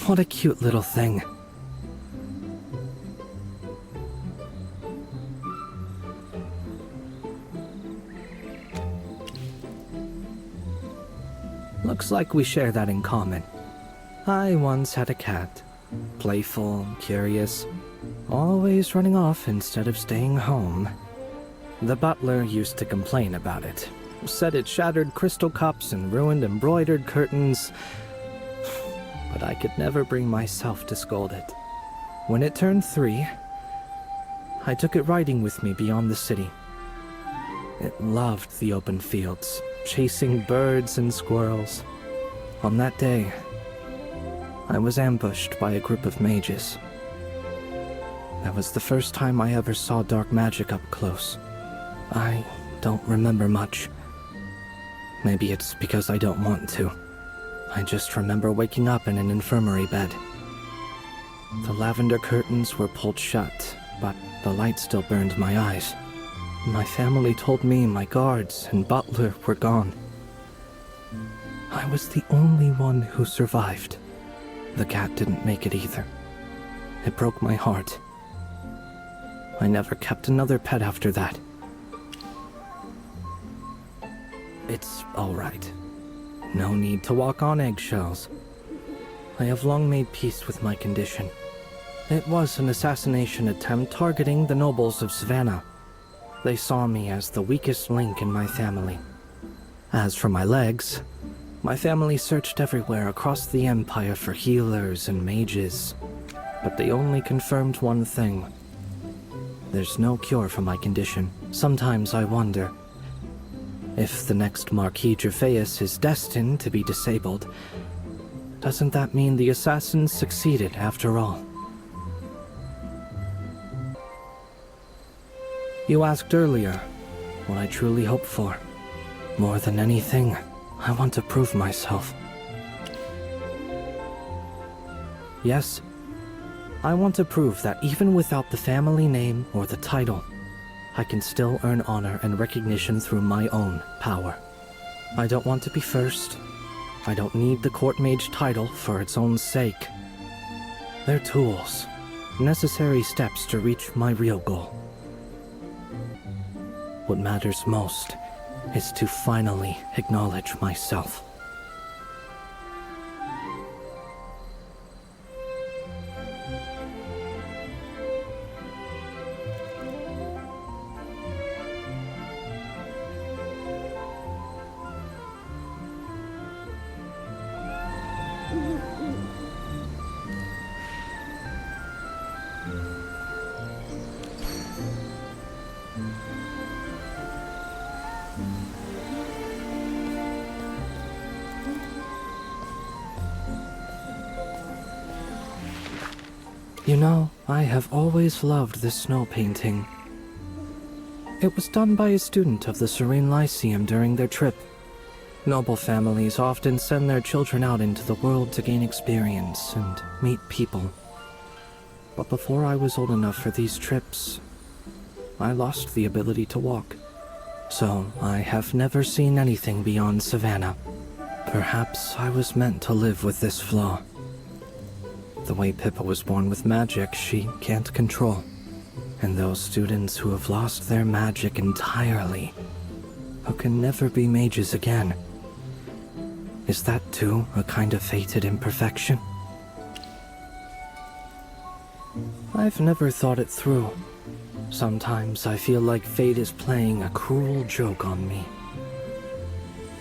T: what a cute little thing. Looks like we share that in common. I once had a cat. Playful, curious, always running off instead of staying home. The butler used to complain about it. Said it shattered crystal cups and ruined embroidered curtains. But I could never bring myself to scold it. When it turned 3, I took it riding with me beyond the city. It loved the open fields, chasing birds and squirrels. On that day, I was ambushed by a group of mages. That was the first time I ever saw dark magic up close. I don't remember much. Maybe it's because I don't want to. I just remember waking up in an infirmary bed. The lavender curtains were pulled shut, but the light still burned my eyes. My family told me my guards and butler were gone. I was the only one who survived. The cat didn't make it either. It broke my heart. I never kept another pet after that. It's all right. No need to walk on eggshells. I have long made peace with my condition. It was an assassination attempt targeting the nobles of Savannah. They saw me as the weakest link in my family. As for my legs, my family searched everywhere across the Empire for healers and mages, but they only confirmed one thing. There's no cure for my condition. Sometimes I wonder, if the next Marquis Gervais is destined to be disabled, doesn't that mean the assassins succeeded after all? You asked earlier what I truly hope for. More than anything, I want to prove myself. Yes, I want to prove that even without the family name or the title, I can still earn honor and recognition through my own power. I don't want to be first. I don't need the court mage title for its own sake. They're tools, necessary steps to reach my real goal. What matters most is to finally acknowledge myself. You know, I have always loved this snow painting. It was done by a student of the Serene Lyceum during their trip. Noble families often send their children out into the world to gain experience and meet people. But before I was old enough for these trips, I lost the ability to walk. So I have never seen anything beyond Savannah. Perhaps I was meant to live with this flaw. The way Pippa was born with magic she can't control. And those students who have lost their magic entirely, who can never be mages again. Is that too a kind of fated imperfection? I've never thought it through. Sometimes I feel like fate is playing a cruel joke on me.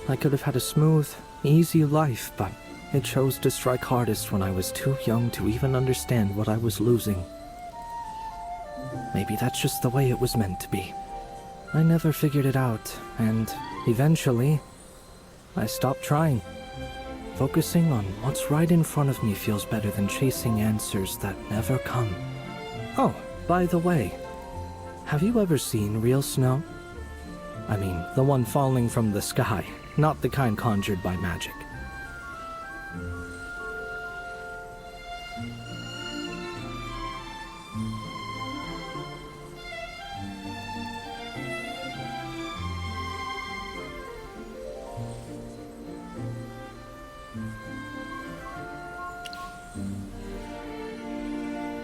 T: I could have had a smooth, easy life, but It chose to strike hardest when I was too young to even understand what I was losing. Maybe that's just the way it was meant to be. I never figured it out, and eventually, I stopped trying. Focusing on what's right in front of me feels better than chasing answers that never come. Oh, by the way, have you ever seen real snow? I mean, the one falling from the sky, not the kind conjured by magic.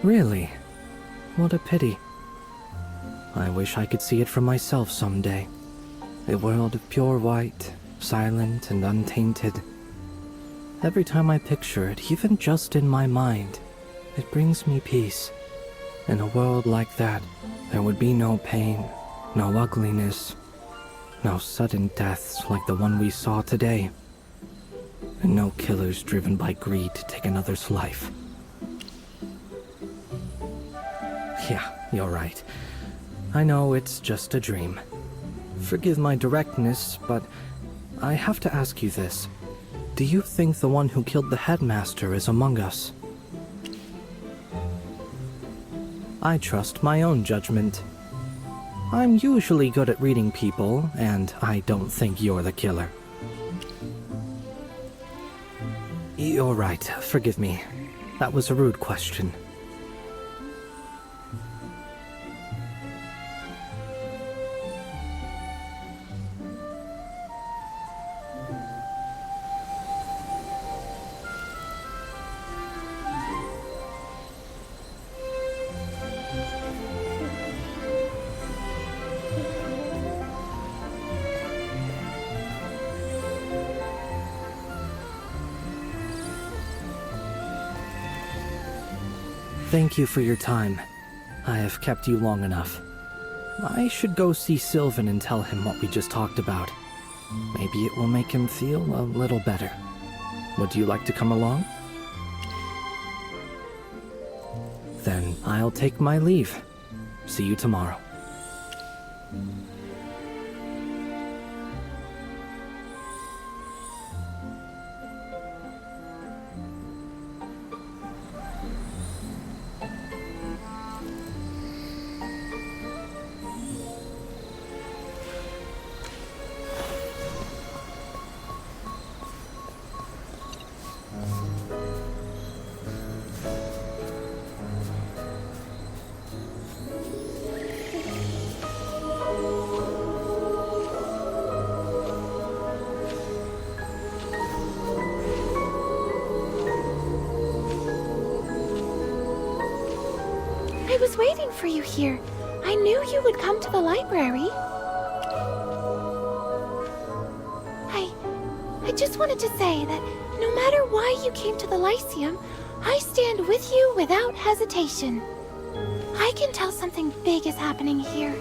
T: Really? What a pity. I wish I could see it for myself someday. A world of pure white, silent and untainted. Every time I picture it, even just in my mind, it brings me peace. In a world like that, there would be no pain, no ugliness, no sudden deaths like the one we saw today, and no killers driven by greed to take another's life. Yeah, you're right. I know it's just a dream. Forgive my directness, but I have to ask you this. Do you think the one who killed the headmaster is among us? I trust my own judgment. I'm usually good at reading people, and I don't think you're the killer. You're right, forgive me. That was a rude question. Thank you for your time. I have kept you long enough. I should go see Sylvan and tell him what we just talked about. Maybe it will make him feel a little better. Would you like to come along? Then I'll take my leave. See you tomorrow.
V: I was waiting for you here. I knew you would come to the library. I just wanted to say that no matter why you came to the Lyceum, I stand with you without hesitation. I can tell something big is happening here,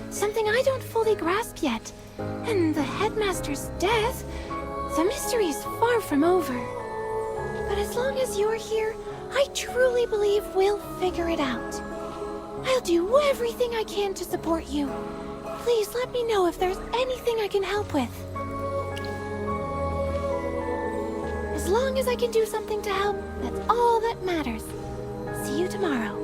V: something I don't fully grasp yet. And the headmaster's death, the mystery is far from over. But as long as you're here, I truly believe we'll figure it out. I'll do everything I can to support you. Please let me know if there's anything I can help with. As long as I can do something to help, that's all that matters. See you tomorrow.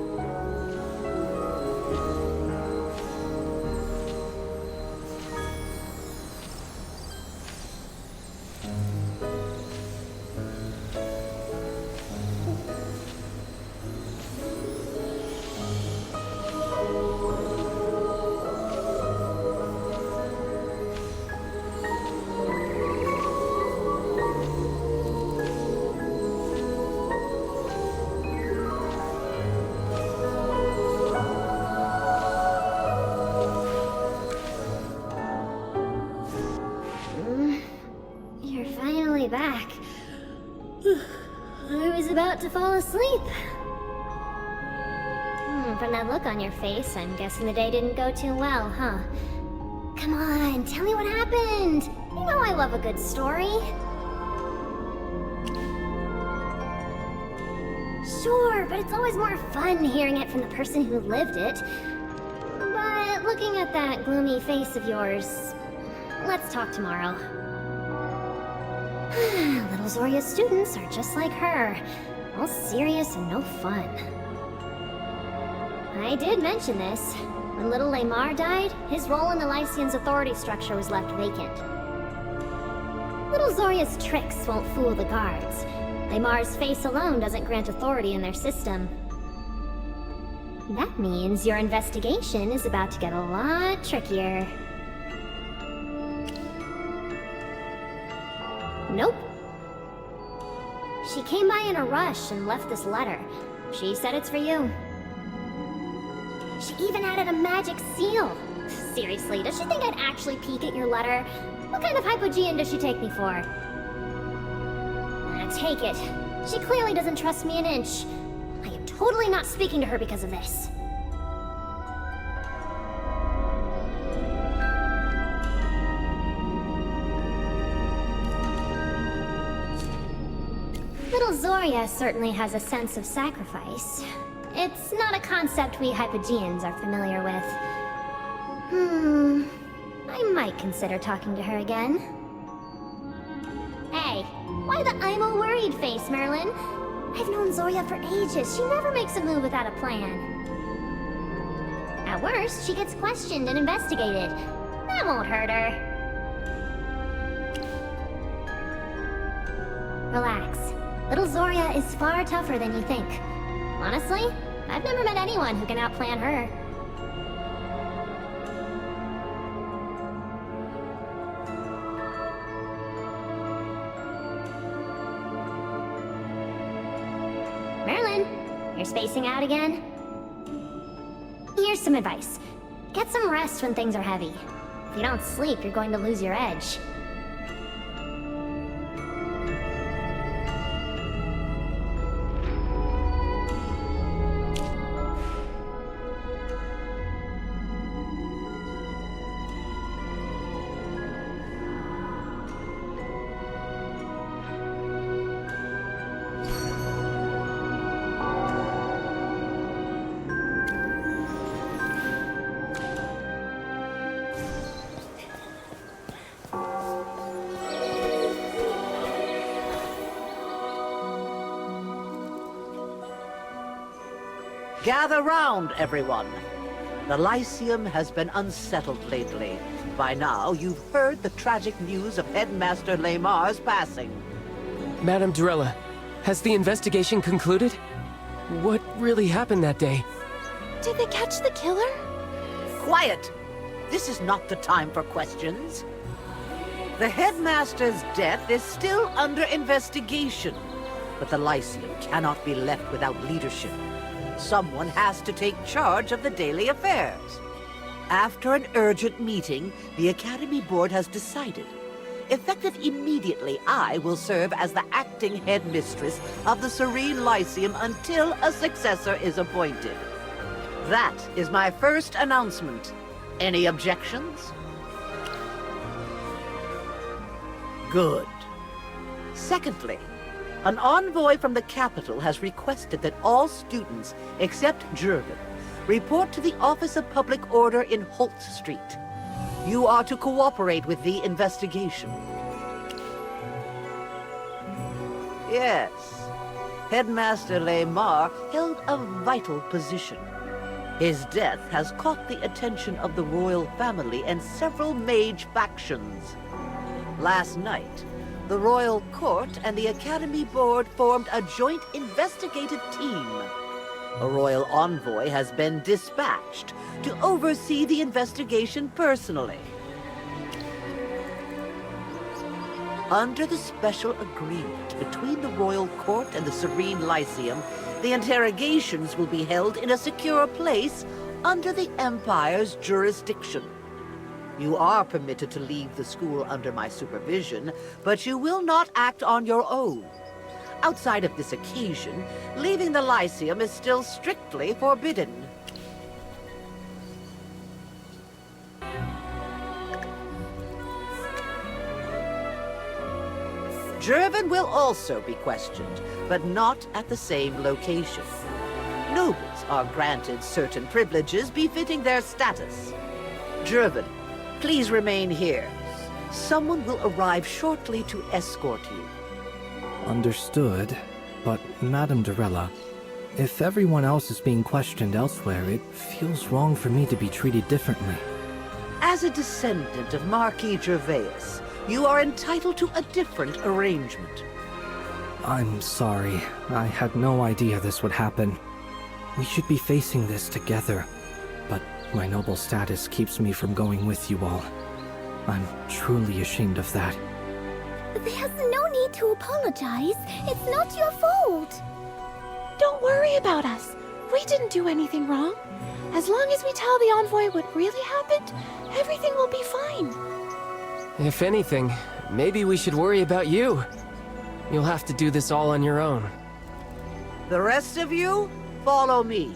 G: Back. I was about to fall asleep. From that look on your face, I'm guessing the day didn't go too well, huh? Come on, tell me what happened. You know I love a good story. Sure, but it's always more fun hearing it from the person who lived it. But looking at that gloomy face of yours, let's talk tomorrow. Little Zoria's students are just like her, all serious and no fun. I did mention this. When little Lamar died, his role in the Lyceum's authority structure was left vacant. Little Zoria's tricks won't fool the guards. Lamar's face alone doesn't grant authority in their system. That means your investigation is about to get a lot trickier. Nope. She came by in a rush and left this letter. She said it's for you. She even added a magic seal. Seriously, does she think I'd actually peek at your letter? What kind of hypogean does she take me for? Take it. She clearly doesn't trust me an inch. I am totally not speaking to her because of this. Little Zoria certainly has a sense of sacrifice. It's not a concept we Hypogeans are familiar with. I might consider talking to her again. Hey, why the I'm a worried face, Merlin? I've known Zoria for ages. She never makes a move without a plan. At worst, she gets questioned and investigated. That won't hurt her. Relax. Little Zoria is far tougher than you think. Honestly, I've never met anyone who can outplan her. Merlin, you're spacing out again? Here's some advice. Get some rest when things are heavy. If you don't sleep, you're going to lose your edge.
Q: Gather round, everyone. The Lyceum has been unsettled lately. By now, you've heard the tragic news of Headmaster Lamar's passing.
S: Madame Durella, has the investigation concluded? What really happened that day?
V: Did they catch the killer?
Q: Quiet! This is not the time for questions. The Headmaster's death is still under investigation, but the Lyceum cannot be left without leadership. Someone has to take charge of the daily affairs. After an urgent meeting, the Academy Board has decided. Effective immediately, I will serve as the acting headmistress of the Serene Lyceum until a successor is appointed. That is my first announcement. Any objections? Good. Secondly, an envoy from the capital has requested that all students, except Jervin, report to the Office of Public Order in Holt Street. You are to cooperate with the investigation. Yes, Headmaster Lamar held a vital position. His death has caught the attention of the royal family and several mage factions. Last night, the Royal Court and the Academy Board formed a joint investigative team. A royal envoy has been dispatched to oversee the investigation personally. Under the special agreement between the Royal Court and the Serene Lyceum, the interrogations will be held in a secure place under the Empire's jurisdiction. You are permitted to leave the school under my supervision, but you will not act on your own. Outside of this occasion, leaving the Lyceum is still strictly forbidden. Jervin will also be questioned, but not at the same location. Nobles are granted certain privileges befitting their status. Jervin, please remain here. Someone will arrive shortly to escort you.
T: Understood. But, Madame Dorella, if everyone else is being questioned elsewhere, it feels wrong for me to be treated differently.
Q: As a descendant of Marquis Gervais, you are entitled to a different arrangement.
T: I'm sorry. I had no idea this would happen. We should be facing this together, but my noble status keeps me from going with you all. I'm truly ashamed of that.
B: There's no need to apologize. It's not your fault. Don't worry about us. We didn't do anything wrong. As long as we tell the Envoy what really happened, everything will be fine.
S: If anything, maybe we should worry about you. You'll have to do this all on your own.
Q: The rest of you, follow me.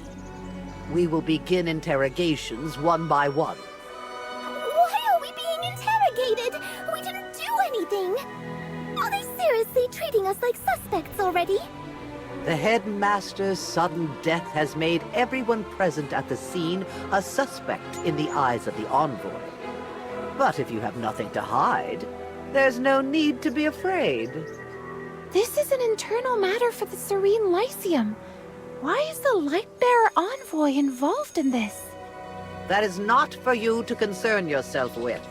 Q: We will begin interrogations one by one.
B: Why are we being interrogated? We didn't do anything. Are they seriously treating us like suspects already?
Q: The headmaster's sudden death has made everyone present at the scene a suspect in the eyes of the Envoy. But if you have nothing to hide, there's no need to be afraid.
V: This is an internal matter for the Serene Lyceum. Why is the Lightbearer Envoy involved in this?
Q: That is not for you to concern yourself with.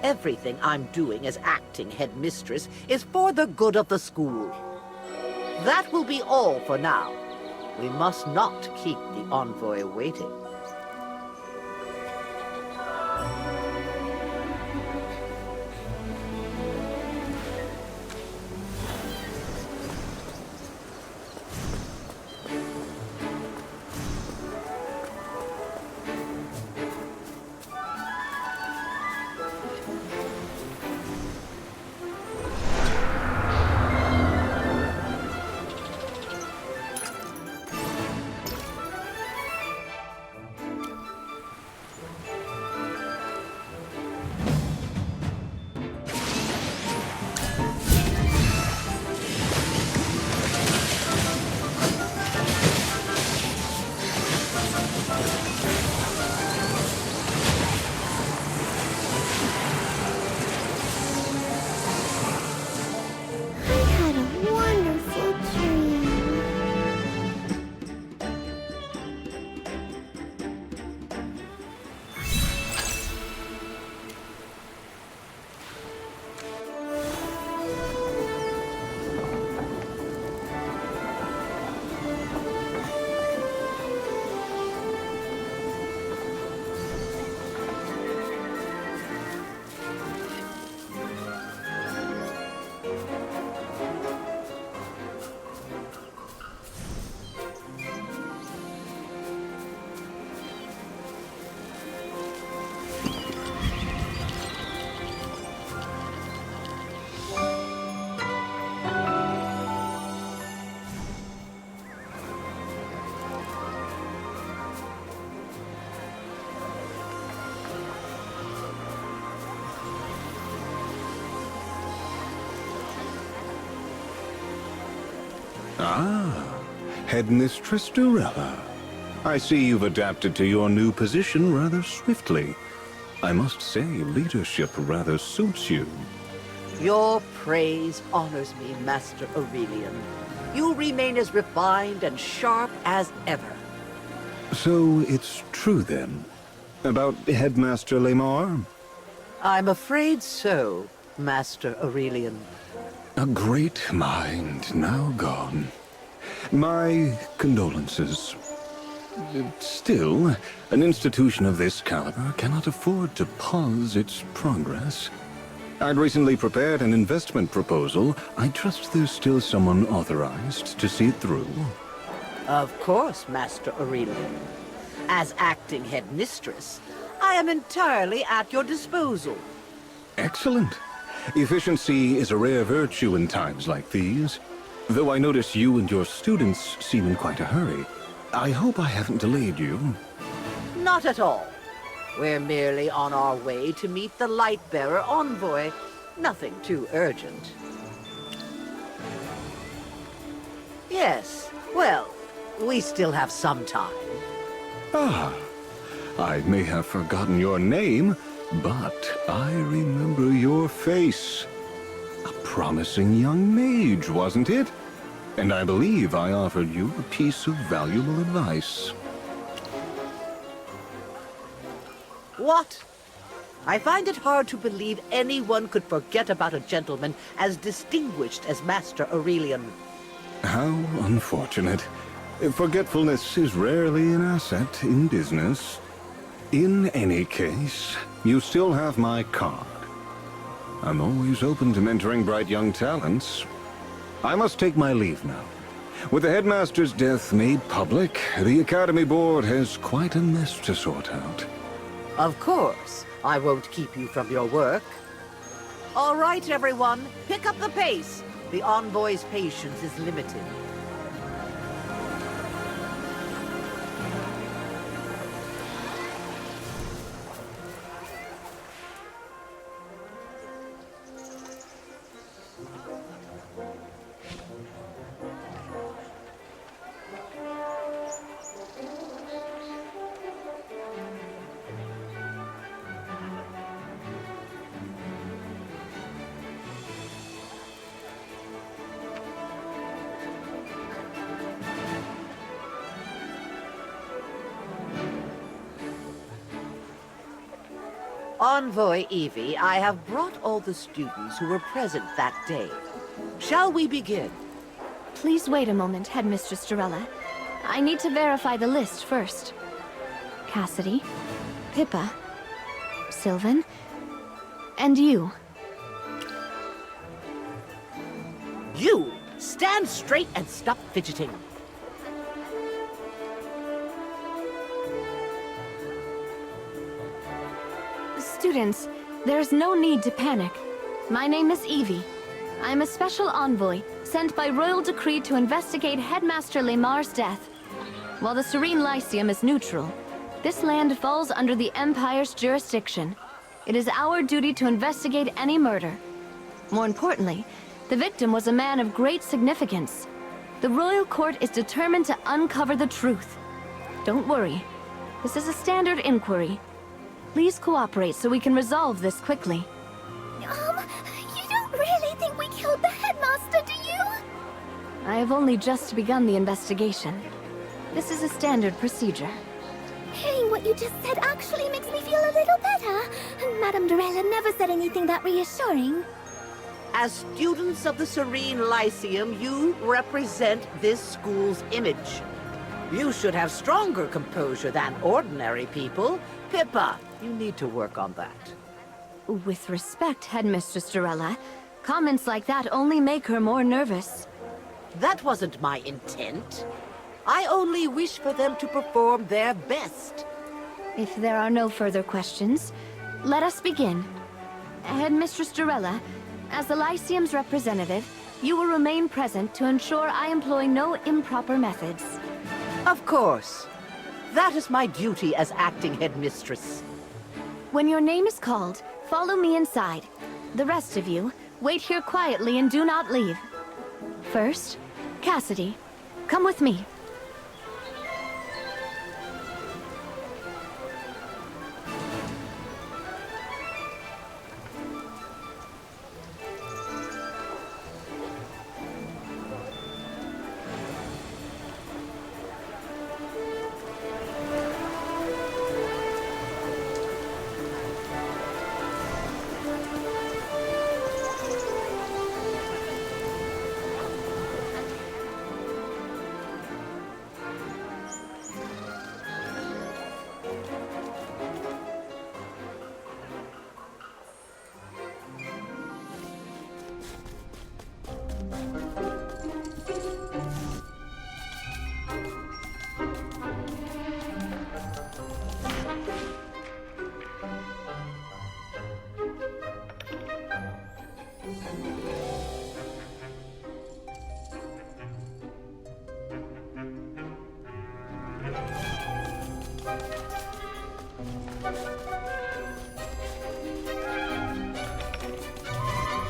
Q: Everything I'm doing as acting headmistress is for the good of the school. That will be all for now. We must not keep the Envoy waiting.
I: Ah, Headmistress Dorella. I see you've adapted to your new position rather swiftly. I must say, leadership rather suits you.
Q: Your praise honors me, Master Aurelian. You remain as refined and sharp as ever.
I: So it's true then? About Headmaster Lamar?
Q: I'm afraid so, Master Aurelian.
I: A great mind now gone. My condolences. Still, an institution of this caliber cannot afford to pause its progress. I'd recently prepared an investment proposal. I trust there's still someone authorized to see it through.
Q: Of course, Master Aurelian. As acting headmistress, I am entirely at your disposal.
I: Excellent. Efficiency is a rare virtue in times like these. Though I notice you and your students seem in quite a hurry. I hope I haven't delayed you.
Q: Not at all. We're merely on our way to meet the Lightbearer Envoy. Nothing too urgent. Yes. Well, we still have some time.
I: Ah, I may have forgotten your name, but I remember your face. A promising young mage, wasn't it? And I believe I offered you a piece of valuable advice.
Q: What? I find it hard to believe anyone could forget about a gentleman as distinguished as Master Aurelian.
I: How unfortunate. Forgetfulness is rarely an asset in business. In any case, you still have my card. I'm always open to mentoring bright young talents. I must take my leave now. With the headmaster's death made public, the Academy Board has quite a mess to sort out.
Q: Of course, I won't keep you from your work. All right, everyone, pick up the pace. The Envoy's patience is limited. Envoy Evie, I have brought all the students who were present that day. Shall we begin?
O: Please wait a moment, Headmistress Dorella. I need to verify the list first. Cassidy, Pippa, Sylvan, and you.
Q: You! Stand straight and stop fidgeting.
O: Students, there's no need to panic. My name is Evie. I'm a special envoy sent by royal decree to investigate Headmaster Lemar's death. While the Serene Lyceum is neutral, this land falls under the Empire's jurisdiction. It is our duty to investigate any murder. More importantly, the victim was a man of great significance. The royal court is determined to uncover the truth. Don't worry. This is a standard inquiry. Please cooperate so we can resolve this quickly.
B: You don't really think we killed the headmaster, do you?
O: I have only just begun the investigation. This is a standard procedure.
B: Hearing what you just said actually makes me feel a little better. Madame Dorella never said anything that reassuring.
Q: As students of the Serene Lyceum, you represent this school's image. You should have stronger composure than ordinary people. Pippa, you need to work on that.
O: With respect, Headmistress Dorella, comments like that only make her more nervous.
Q: That wasn't my intent. I only wish for them to perform their best.
O: If there are no further questions, let us begin. Headmistress Dorella, as the Lyceum's representative, you will remain present to ensure I employ no improper methods.
Q: Of course. That is my duty as acting headmistress.
O: When your name is called, follow me inside. The rest of you, wait here quietly and do not leave. First, Cassidy, come with me.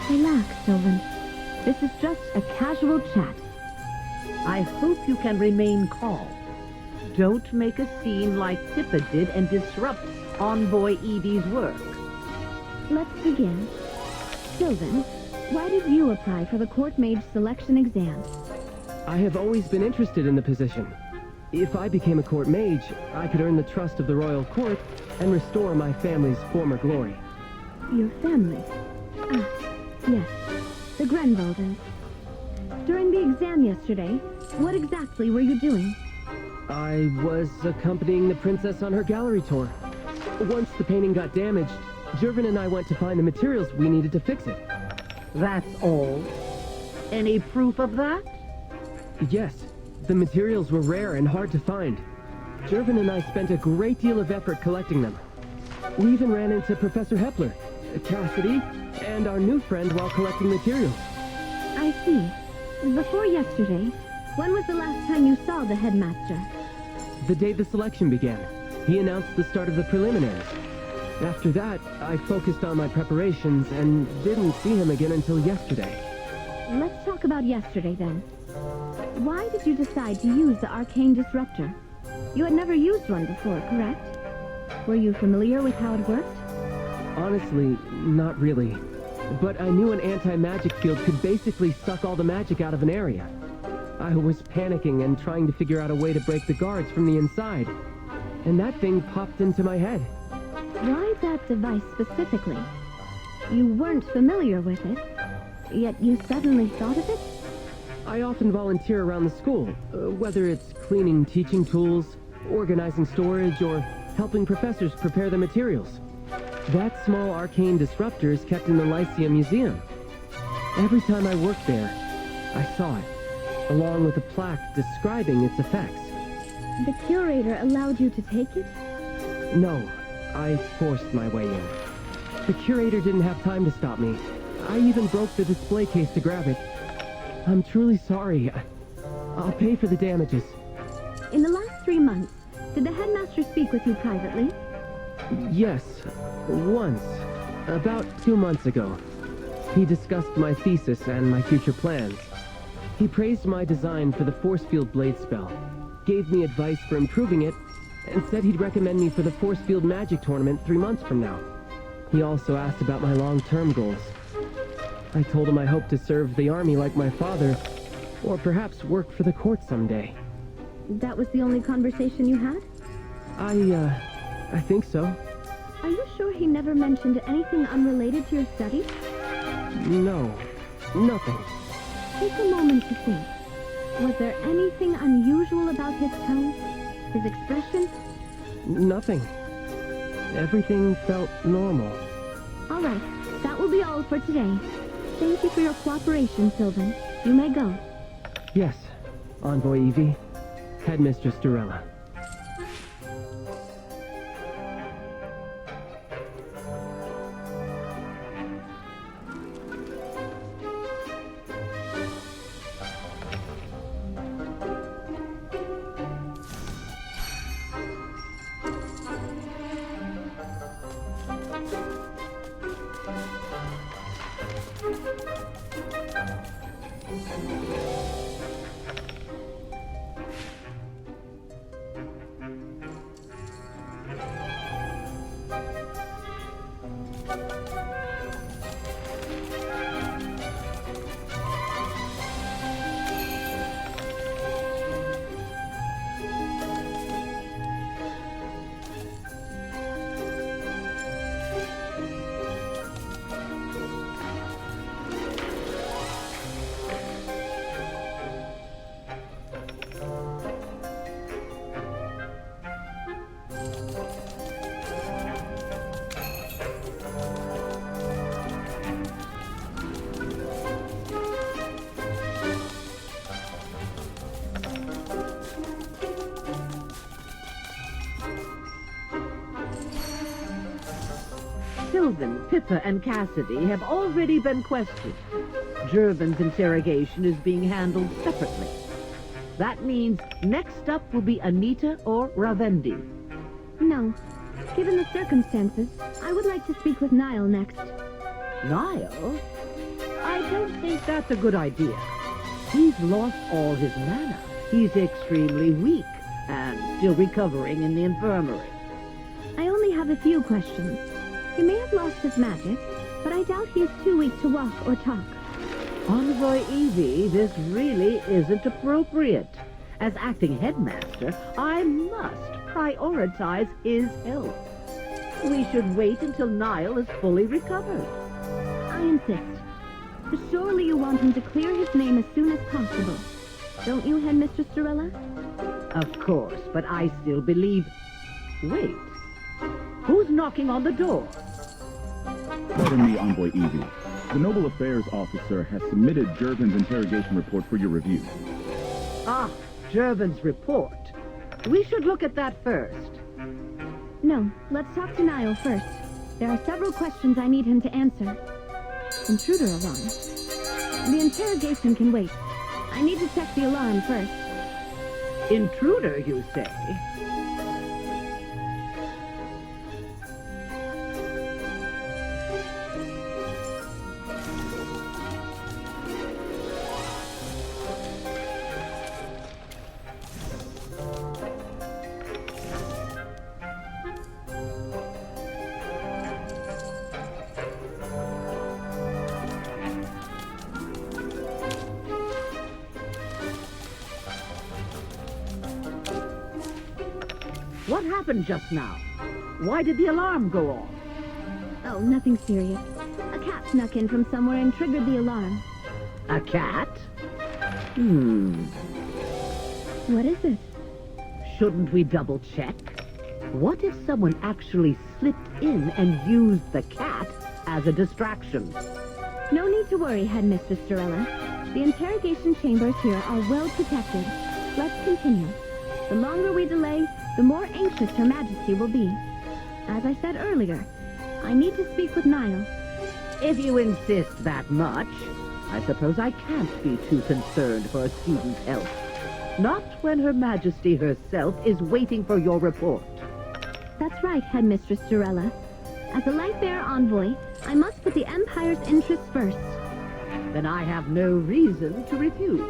O: Relax, Sylvan. This is just a casual chat.
R: I hope you can remain calm. Don't make a scene like Pippa did and disrupt Envoy Evie's work.
O: Let's begin. Sylvan, why did you apply for the court mage selection exam?
S: I have always been interested in the position. If I became a court mage, I could earn the trust of the royal court and restore my family's former glory.
O: Your family? Ah, yes. The Grenvaldens. During the exam yesterday, what exactly were you doing?
S: I was accompanying the princess on her gallery tour. Once the painting got damaged, Jervin and I went to find the materials we needed to fix it.
R: That's all? Any proof of that?
S: Yes, the materials were rare and hard to find. Jervin and I spent a great deal of effort collecting them. We even ran into Professor Hepler, Cassidy, and our new friend while collecting materials.
O: I see. Before yesterday, when was the last time you saw the headmaster?
S: The day the selection began, he announced the start of the preliminaries. After that, I focused on my preparations and didn't see him again until yesterday.
O: Let's talk about yesterday then. Why did you decide to use the arcane disruptor? You had never used one before, correct? Were you familiar with how it worked?
S: Honestly, not really. But I knew an anti-magic field could basically suck all the magic out of an area. I was panicking and trying to figure out a way to break the guards from the inside. And that thing popped into my head.
O: Why that device specifically? You weren't familiar with it, yet you suddenly thought of it?
S: I often volunteer around the school, whether it's cleaning teaching tools, organizing storage, or helping professors prepare the materials. That small arcane disruptor is kept in the Lyceum Museum. Every time I worked there, I saw it, along with a plaque describing its effects.
O: The curator allowed you to take it?
S: No, I forced my way in. The curator didn't have time to stop me. I even broke the display case to grab it. I'm truly sorry. I'll pay for the damages.
O: In the last 3 months, did the headmaster speak with you privately?
S: Yes, once. About 2 months ago. He discussed my thesis and my future plans. He praised my design for the force field blade spell, gave me advice for improving it, and said he'd recommend me for the force field magic tournament 3 months from now. He also asked about my long-term goals. I told him I hoped to serve the army like my father, or perhaps work for the court someday.
O: That was the only conversation you had?
S: I think so.
O: Are you sure he never mentioned anything unrelated to your studies?
S: No, nothing.
O: Take a moment to think. Was there anything unusual about his tone? His expression?
S: Nothing. Everything felt normal.
O: All right, that will be all for today. Thank you for your cooperation, Sylvan. You may go.
S: Yes, Envoy Evie, Headmistress Durella.
R: Sylvan, Pippa, and Cassidy have already been questioned. Jervin's interrogation is being handled separately. That means next up will be Anita or Ravendi.
O: No. Given the circumstances, I would like to speak with Niall next.
R: Niall? I don't think that's a good idea. He's lost all his mana. He's extremely weak and still recovering in the infirmary.
O: I only have a few questions. He may have lost his magic, but I doubt he is too weak to walk or talk.
R: Envoy Evie, this really isn't appropriate. As acting headmaster, I must prioritize his health. We should wait until Niall is fully recovered.
O: I insist. Surely you want him to clear his name as soon as possible. Don't you, Headmistress Durella?
R: Of course, but I still believe... Wait. Who's knocking on the door?
J: Pardon me, Envoy Evie. The Noble Affairs Officer has submitted Jervin's interrogation report for your review.
R: Ah, Jervin's report. We should look at that first.
O: No, let's talk to Niall first. There are several questions I need him to answer. Intruder alarm. The interrogation can wait. I need to check the alarm first.
R: Intruder, you say? What happened just now? Why did the alarm go off?
O: Oh, nothing serious. A cat snuck in from somewhere and triggered the alarm.
R: A cat?
O: What is it?
R: Shouldn't we double check? What if someone actually slipped in and used the cat as a distraction?
O: No need to worry, Headmistress Durella. The interrogation chambers here are well protected. Let's continue. The longer we delay, the more anxious Her Majesty will be. As I said earlier, I need to speak with Niall.
R: If you insist that much, I suppose I can't be too concerned for a student's health. Not when Her Majesty herself is waiting for your report.
O: That's right, Headmistress Durella. As a Lightbearer envoy, I must put the Empire's interests first.
R: Then I have no reason to refuse.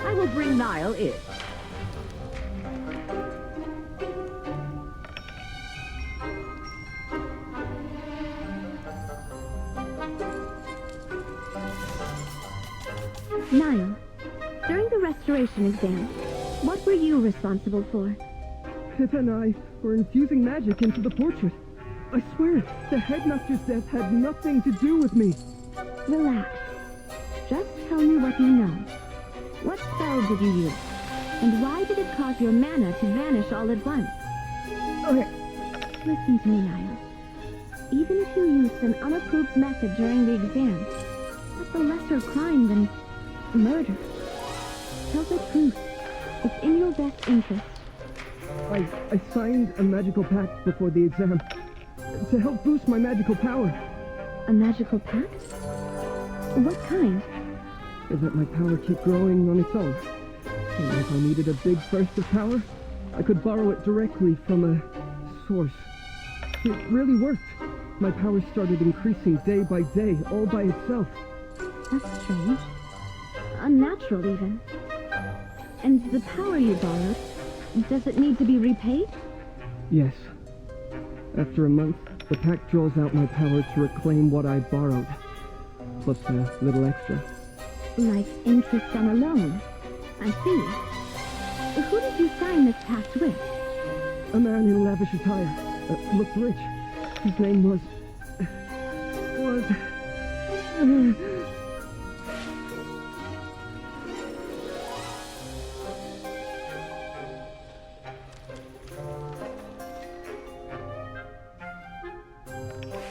R: I will bring Niall in.
O: Niall, during the restoration exam, what were you responsible for?
U: Pip and I were infusing magic into the portrait. I swear, the headmaster's death had nothing to do with me.
O: Relax. Just tell me what you know. What spell did you use? And why did it cause your mana to vanish all at once?
U: Okay.
O: Listen to me, Niall. Even if you used an unapproved method during the exam, that's a lesser crime than murder. Tell the truth. It's in your best interest.
U: I signed a magical pact before the exam to help boost my magical power.
O: A magical pact? What kind?
U: That my power keep growing on its own. And if I needed a big burst of power, I could borrow it directly from a source. It really worked. My power started increasing day by day, all by itself.
O: That's strange. Unnatural, even. And the power you borrowed, does it need to be repaid?
U: Yes. After a month, the pact draws out my power to reclaim what I borrowed, plus a little extra.
O: Like interest on a loan. I see. Who did you sign this pact with?
U: A man in lavish attire. Looked rich. His name was...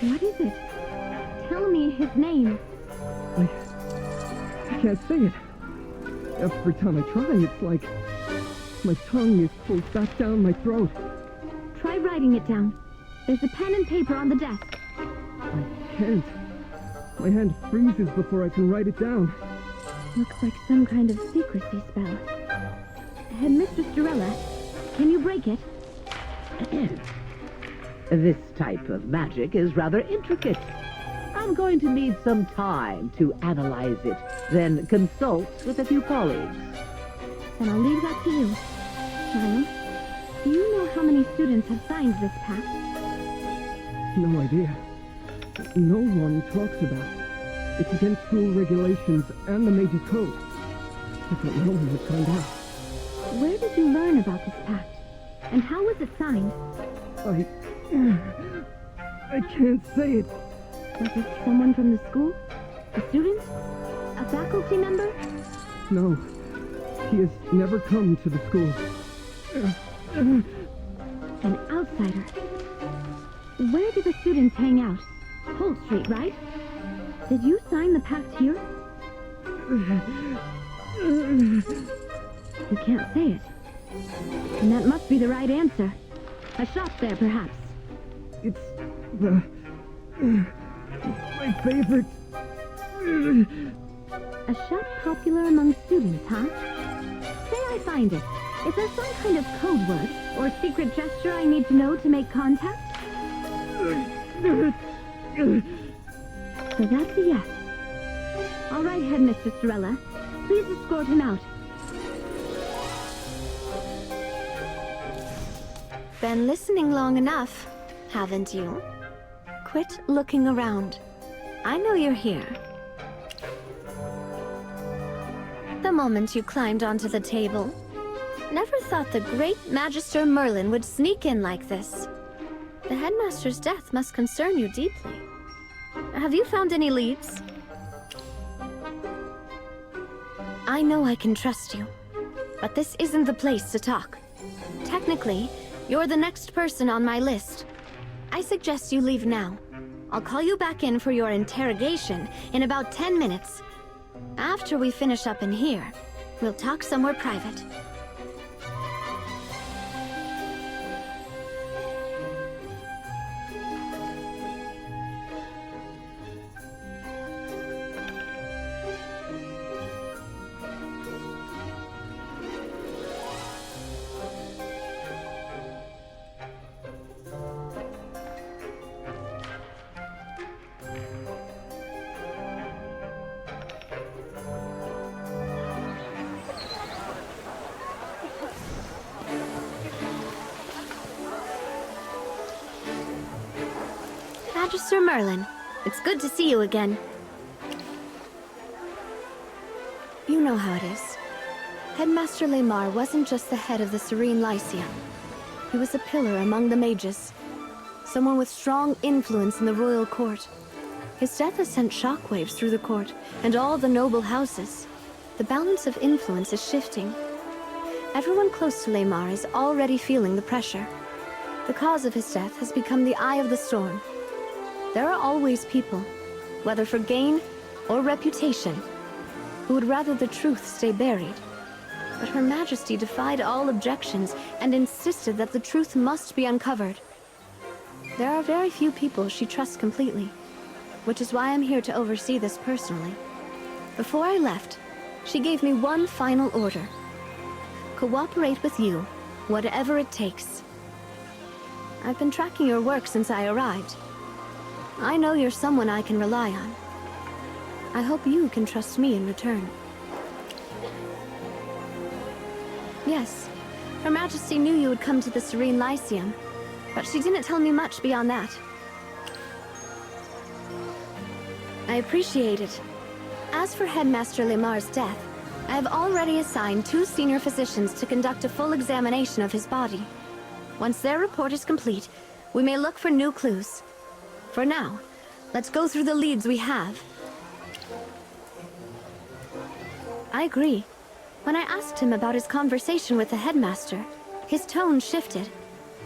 O: What is it? Tell me his name.
U: I can't say it. Every time I try, it's like my tongue is pulled back down my throat.
O: Try writing it down. There's a pen and paper on the desk.
U: I can't. My hand freezes before I can write it down.
O: Looks like some kind of secrecy spell. Headmistress Durella, can you break it?
R: This type of magic is rather intricate. I'm going to need some time to analyze it Then consult with a few colleagues.
O: Then I'll leave that to you. Niall, do you know how many students have signed this pact?
U: No idea. No one talks about it. It's against school regulations and the Major Code. I thought no one would find out.
O: Where did you learn about this pact? And how was it signed?
U: I can't say it.
O: Was it someone from the school? A student? A faculty member?
U: No. He has never come to the school.
O: An outsider. Where do the students hang out? Holt Street, right? Did you sign the pact here? You can't say it. And that must be the right answer. A shop there, perhaps.
U: It's my favorite.
O: A shop popular among students, huh? Say I find it. Is there some kind of code word or secret gesture I need to know to make contact? So that's a yes. All right, Headmistress Sorella. Please escort him out. Been listening long enough, haven't you? Quit looking around. I know you're here. The moment you climbed onto the table. Never thought the great Magister Merlin would sneak in like this. The headmaster's death must concern you deeply. Have you found any leads? I know I can trust you, but this isn't the place to talk. Technically, you're the next person on my list. I suggest you leave now. I'll call you back in for your interrogation in about 10 minutes. After we finish up in here, we'll talk somewhere private. Magister Merlin, it's good to see you again. You know how it is. Headmaster Lemar wasn't just the head of the Serene Lyceum. He was a pillar among the mages. Someone with strong influence in the royal court. His death has sent shockwaves through the court and all the noble houses. The balance of influence is shifting. Everyone close to Lemar is already feeling the pressure. The cause of his death has become the eye of the storm. There are always people, whether for gain or reputation, who would rather the truth stay buried. But Her Majesty defied all objections and insisted that the truth must be uncovered. There are very few people she trusts completely, which is why I'm here to oversee this personally. Before I left, she gave me one final order. Cooperate with you, whatever it takes. I've been tracking your work since I arrived. I know you're someone I can rely on. I hope you can trust me in return. Yes, Her Majesty knew you would come to the Serene Lyceum, but she didn't tell me much beyond that. I appreciate it. As for Headmaster Lemar's death, I have already assigned 2 senior physicians to conduct a full examination of his body. Once their report is complete, we may look for new clues. For now, let's go through the leads we have. I agree. When I asked him about his conversation with the headmaster, his tone shifted.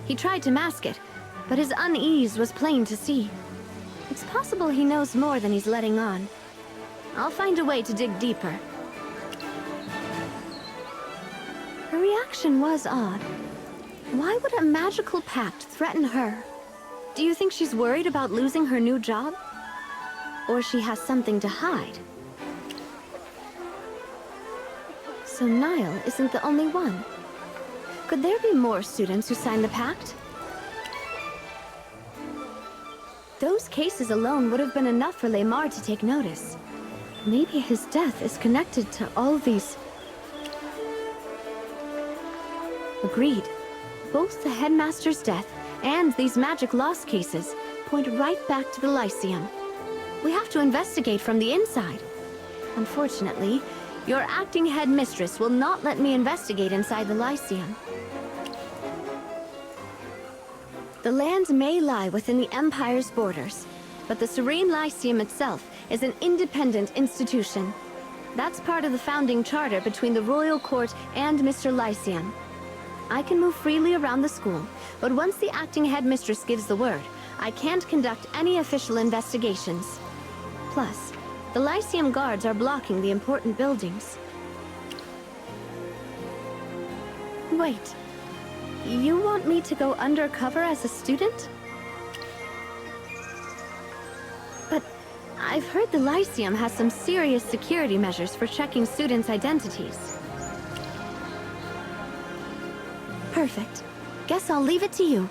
O: He tried to mask it, but his unease was plain to see. It's possible he knows more than he's letting on. I'll find a way to dig deeper. Her reaction was odd. Why would a magical pact threaten her? Do you think she's worried about losing her new job? Or she has something to hide? So Niall isn't the only one. Could there be more students who signed the pact? Those cases alone would have been enough for Lemar to take notice. Maybe his death is connected to all these... Agreed. Both the headmaster's death and these magic loss cases point right back to the Lyceum. We have to investigate from the inside. Unfortunately, your acting headmistress will not let me investigate inside the Lyceum. The land may lie within the Empire's borders, but the Serene Lyceum itself is an independent institution. That's part of the founding charter between the Royal Court and Mr. Lyceum. I can move freely around the school, but once the acting headmistress gives the word, I can't conduct any official investigations. Plus, the Lyceum guards are blocking the important buildings. Wait, you want me to go undercover as a student? But I've heard the Lyceum has some serious security measures for checking students' identities. Perfect. Guess I'll leave it to you.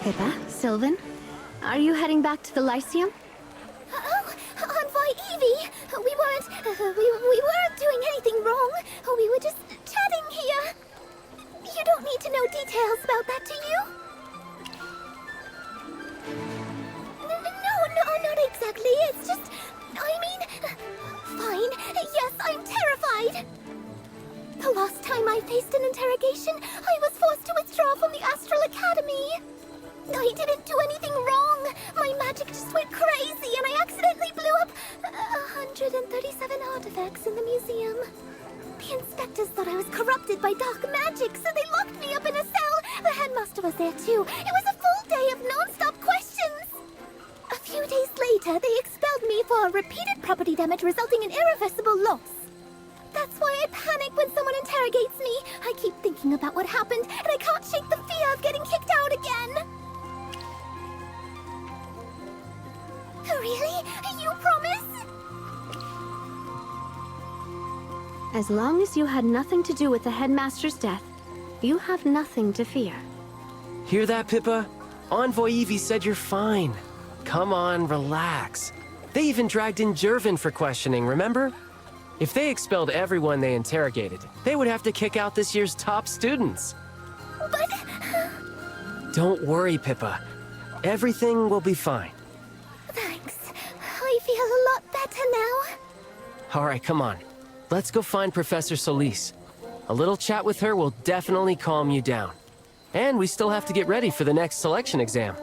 O: Pippa, Sylvan, are you heading back to the Lyceum?
B: Oh, Envoy Evie! We weren't doing anything wrong. We were just chatting here. You don't need to know details about that, do you? No, not exactly. It's just... Fine. Yes, I'm terrified. The last time I faced an interrogation, I was forced to withdraw from the Astral Academy. I didn't do anything wrong. My magic just went crazy and I accidentally blew up 137 artifacts in the museum. The inspectors thought I was corrupted by dark magic, so they locked me up in a cell. The headmaster was there too. It was a full day of non-stop questions. A few days later, they expelled me for repeated property damage resulting in irreversible loss. That's why I panic when someone interrogates me. I keep thinking about what happened, and I can't shake the fear of getting kicked out again. Really? You promise?
O: As long as you had nothing to do with the headmaster's death, you have nothing to fear.
S: Hear that, Pippa? Envoy Evie said you're fine. Come on, relax. They even dragged in Jervin for questioning, remember? If they expelled everyone they interrogated, they would have to kick out this year's top students.
B: But...
S: Don't worry, Pippa. Everything will be fine.
B: Thanks. I feel a lot better now.
S: All right, come on. Let's go find Professor Solis. A little chat with her will definitely calm you down. And we still have to get ready for the next selection exam.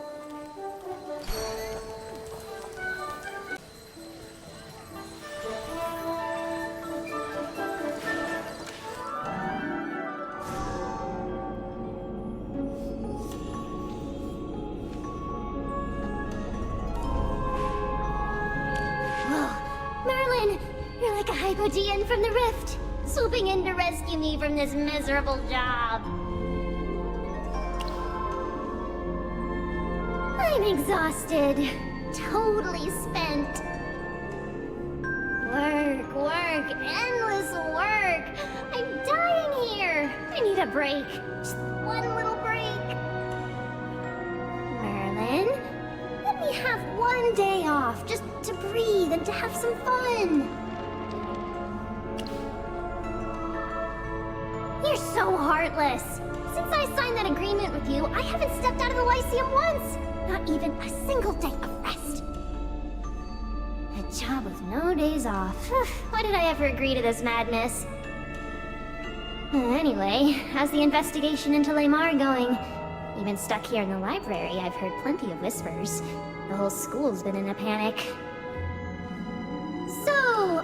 G: Hypogean from the rift, swooping in to rescue me from this miserable job. I'm exhausted, totally spent. Work, endless work. I'm dying here. I need a break, just one little break. Merlin, let me have one day off, just to breathe and to have some fun. You're so heartless. Since I signed that agreement with you, I haven't stepped out of the Lyceum once. Not even a single day of rest. A job with no days off. Why did I ever agree to this madness? Anyway, how's the investigation into Lamar going? You've been stuck here in the library. I've heard plenty of whispers. The whole school's been in a panic. So,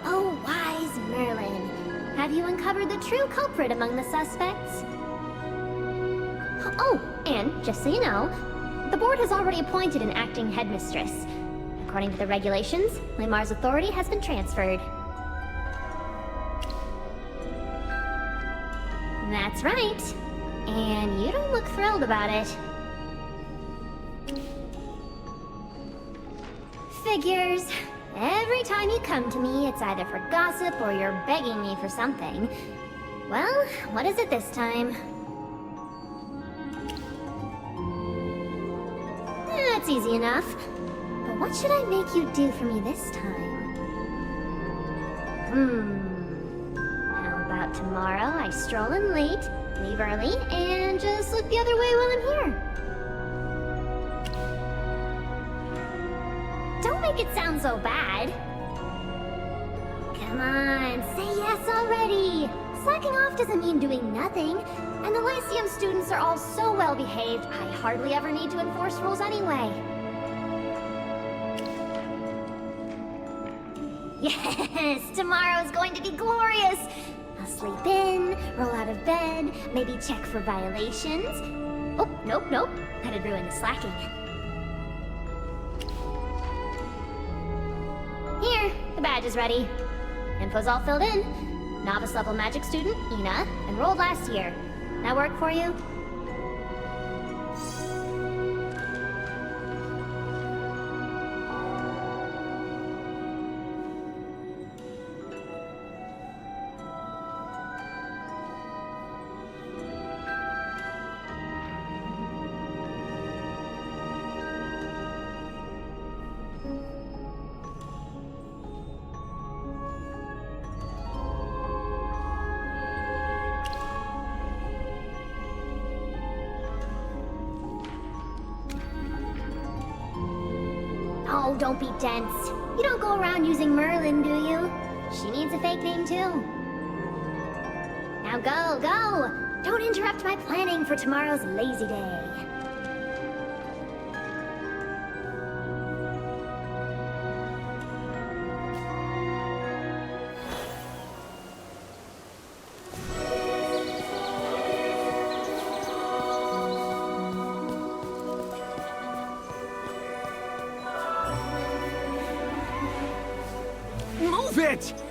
G: oh wise Merlin. Have you uncovered the true culprit among the suspects? Oh, and just so you know, the board has already appointed an acting headmistress. According to the regulations, Lamar's authority has been transferred. That's right. And you don't look thrilled about it. Figures. Every time you come to me, it's either for gossip or you're begging me for something. Well, what is it this time? That's easy enough. But what should I make you do for me this time? How about tomorrow I stroll in late, leave early, and just look the other way while I'm here? Don't make it sound so bad. Come on, say yes already. Slacking off doesn't mean doing nothing. And the Lyceum students are all so well behaved, I hardly ever need to enforce rules anyway. Yes, tomorrow's going to be glorious. I'll sleep in, roll out of bed, maybe check for violations. Oh, nope. That'd ruin the slacking. Here, the badge is ready. Info's all filled in. Novice level magic student, Ina, enrolled last year. That work for you? Oh, don't be dense. You don't go around using Merlin, do you? She needs a fake name too. Now go! Don't interrupt my planning for tomorrow's lazy day.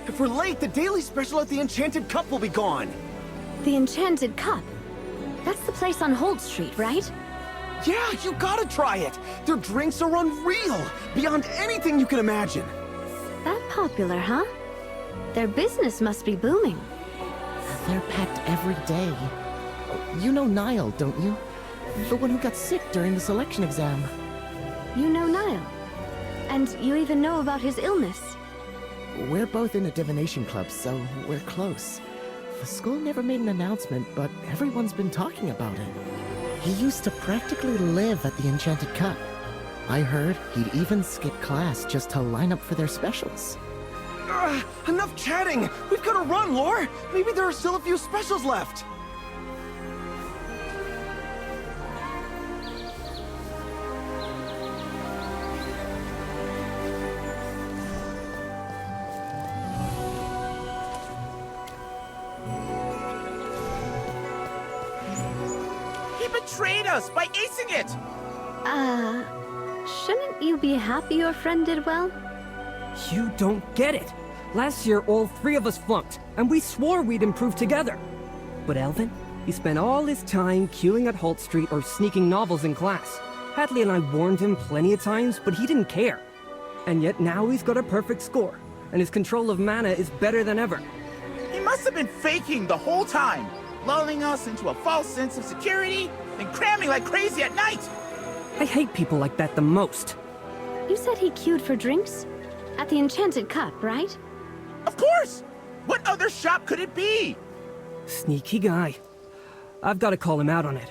N: If we're late, the daily special at the Enchanted Cup will be gone.
O: The Enchanted Cup? That's the place on Holt Street, right?
N: Yeah, you gotta try it. Their drinks are unreal, beyond anything you can imagine.
O: That popular, huh? Their business must be booming.
N: They're packed every day. You know Niall, don't you? The one who got sick during the selection exam.
O: You know Niall? And you even know about his illness?
N: We're both in a divination club, so we're close. The school never made an announcement, but everyone's been talking about it. He used to practically live at the Enchanted Cup. I heard he'd even skip class just to line up for their specials. Enough chatting! We've gotta run, Lore! Maybe there are still a few specials left!
H: Betrayed us by acing it!
O: Shouldn't you be happy your friend did well?
P: You don't get it. Last year, all three of us flunked, and we swore we'd improve together. But Elvin, he spent all his time queuing at Holt Street or sneaking novels in class. Hadley and I warned him plenty of times, but he didn't care. And yet now he's got a perfect score, and his control of mana is better than ever.
H: He must have been faking the whole time, lulling us into a false sense of security, and cramming like crazy at night!
P: I hate people like that the most.
O: You said he queued for drinks? At the Enchanted Cup, right?
H: Of course! What other shop could it be?
P: Sneaky guy. I've got to call him out on it.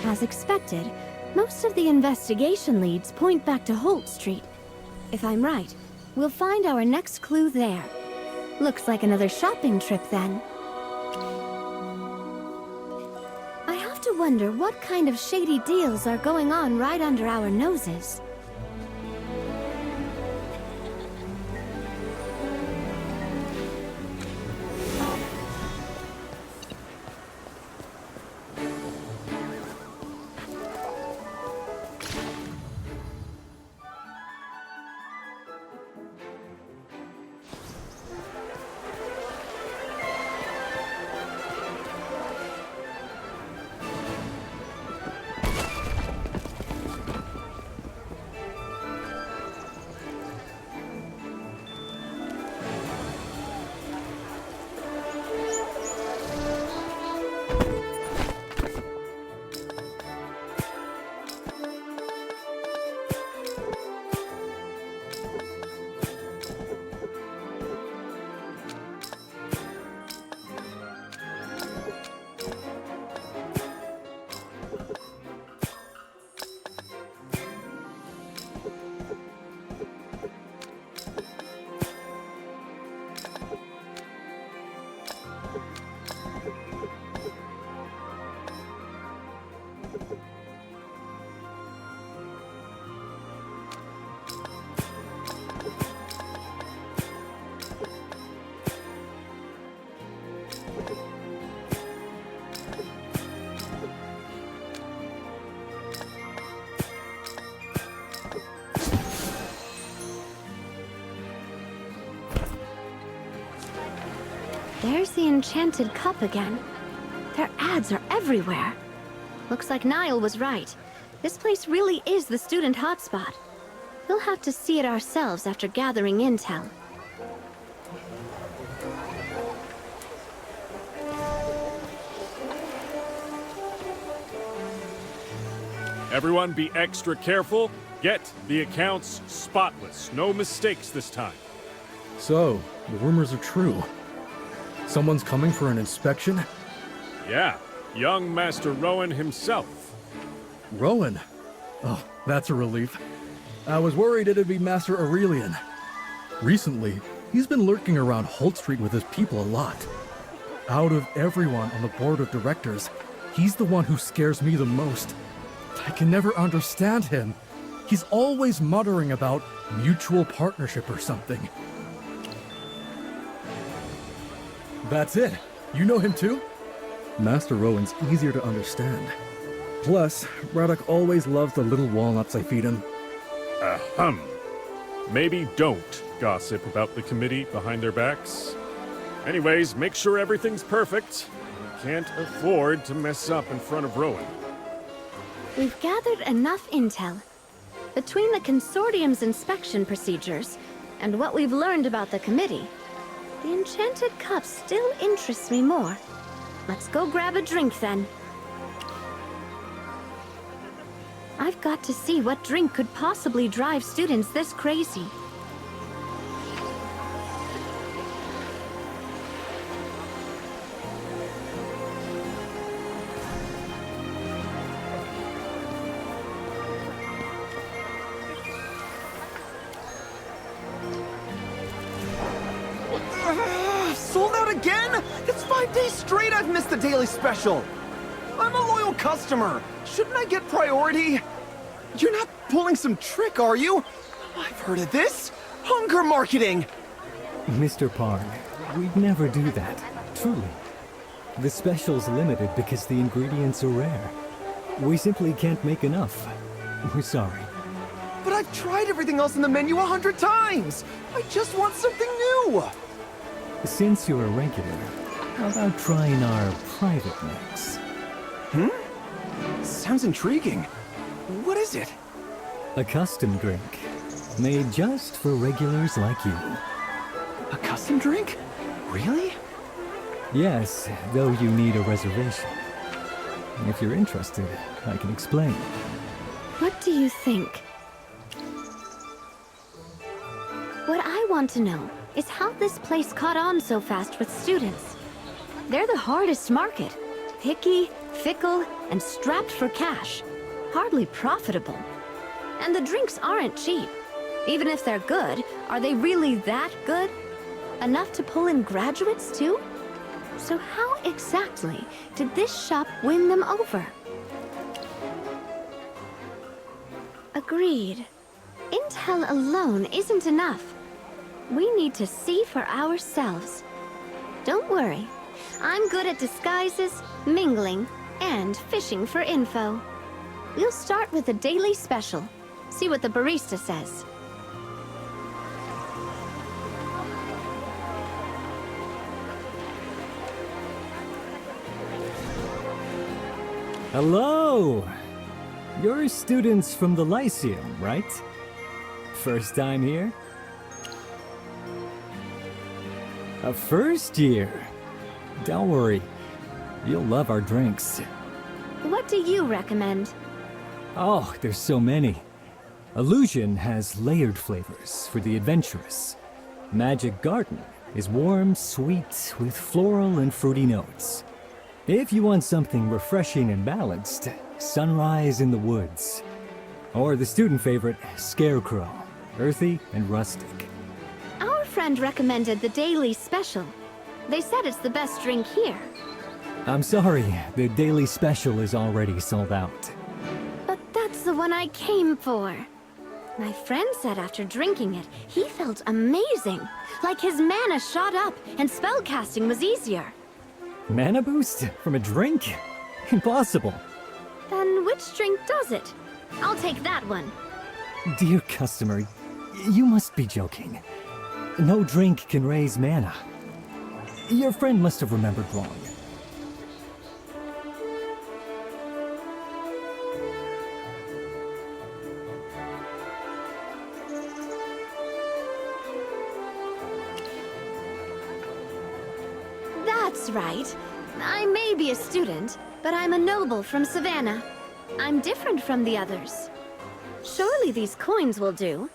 O: As expected, most of the investigation leads point back to Holt Street. If I'm right, we'll find our next clue there. Looks like another shopping trip then. I have to wonder what kind of shady deals are going on right under our noses. There's the enchanted cup again. Their ads are everywhere. Looks like Niall was right. This place really is the student hotspot. We'll have to see it ourselves after gathering intel.
A: Everyone be extra careful. Get the accounts spotless. No mistakes this time.
T: So, the rumors are true. Someone's coming for an inspection?
A: Yeah, young Master Rowan himself.
T: Rowan? Oh, that's a relief. I was worried it'd be Master Aurelian. Recently, he's been lurking around Holt Street with his people a lot. Out of everyone on the board of directors, he's the one who scares me the most. I can never understand him. He's always muttering about mutual partnership or something. That's it. You know him too? Master Rowan's easier to understand. Plus, Braddock always loves the little walnuts I feed him.
A: Ahem. Maybe don't gossip about the committee behind their backs. Anyways, make sure everything's perfect. We can't afford to mess up in front of Rowan.
O: We've gathered enough intel. Between the consortium's inspection procedures and what we've learned about the committee, the enchanted cup still interests me more. Let's go grab a drink then. I've got to see what drink could possibly drive students this crazy.
M: Sold out again? It's 5 days straight I've missed the daily special. I'm a loyal customer. Shouldn't I get priority? You're not pulling some trick, are you? I've heard of this. Hunger marketing.
D: Mr. Park, we'd never do that. Truly. The special's limited because the ingredients are rare. We simply can't make enough. We're sorry.
M: But I've tried everything else in the menu 100 times. I just want something new.
D: Since you're a regular, how about trying our private mix?
M: Sounds intriguing. What is it?
D: A custom drink, made just for regulars like you.
M: A custom drink? Really?
D: Yes, though you need a reservation. If you're interested, I can explain.
O: What do you think? What I want to know is how this place caught on so fast with students. They're the hardest market. Picky, fickle, and strapped for cash. Hardly profitable. And the drinks aren't cheap. Even if they're good, are they really that good? Enough to pull in graduates too? So how exactly did this shop win them over? Agreed. Intel alone isn't enough. We need to see for ourselves. Don't worry. I'm good at disguises, mingling, and fishing for info. We'll start with the daily special. See what the barista says.
D: Hello! You're students from the Lyceum, right? First time here? A first year? Don't worry. You'll love our drinks.
O: What do you recommend?
D: Oh, there's so many. Illusion has layered flavors for the adventurous. Magic Garden is warm, sweet, with floral and fruity notes. If you want something refreshing and balanced, Sunrise in the Woods. Or the student favorite, Scarecrow, earthy and rustic.
O: Our friend recommended the daily special. They said it's the best drink here.
D: I'm sorry, the daily special is already sold out.
O: But that's the one I came for. My friend said after drinking it, he felt amazing. Like his mana shot up and spellcasting was easier.
D: Mana boost from a drink? Impossible.
O: Then which drink does it? I'll take that one.
D: Dear customer, you must be joking. No drink can raise mana. Your friend must have remembered wrong.
O: That's right. I may be a student, but I'm a noble from Savannah. I'm different from the others. Surely these coins will do.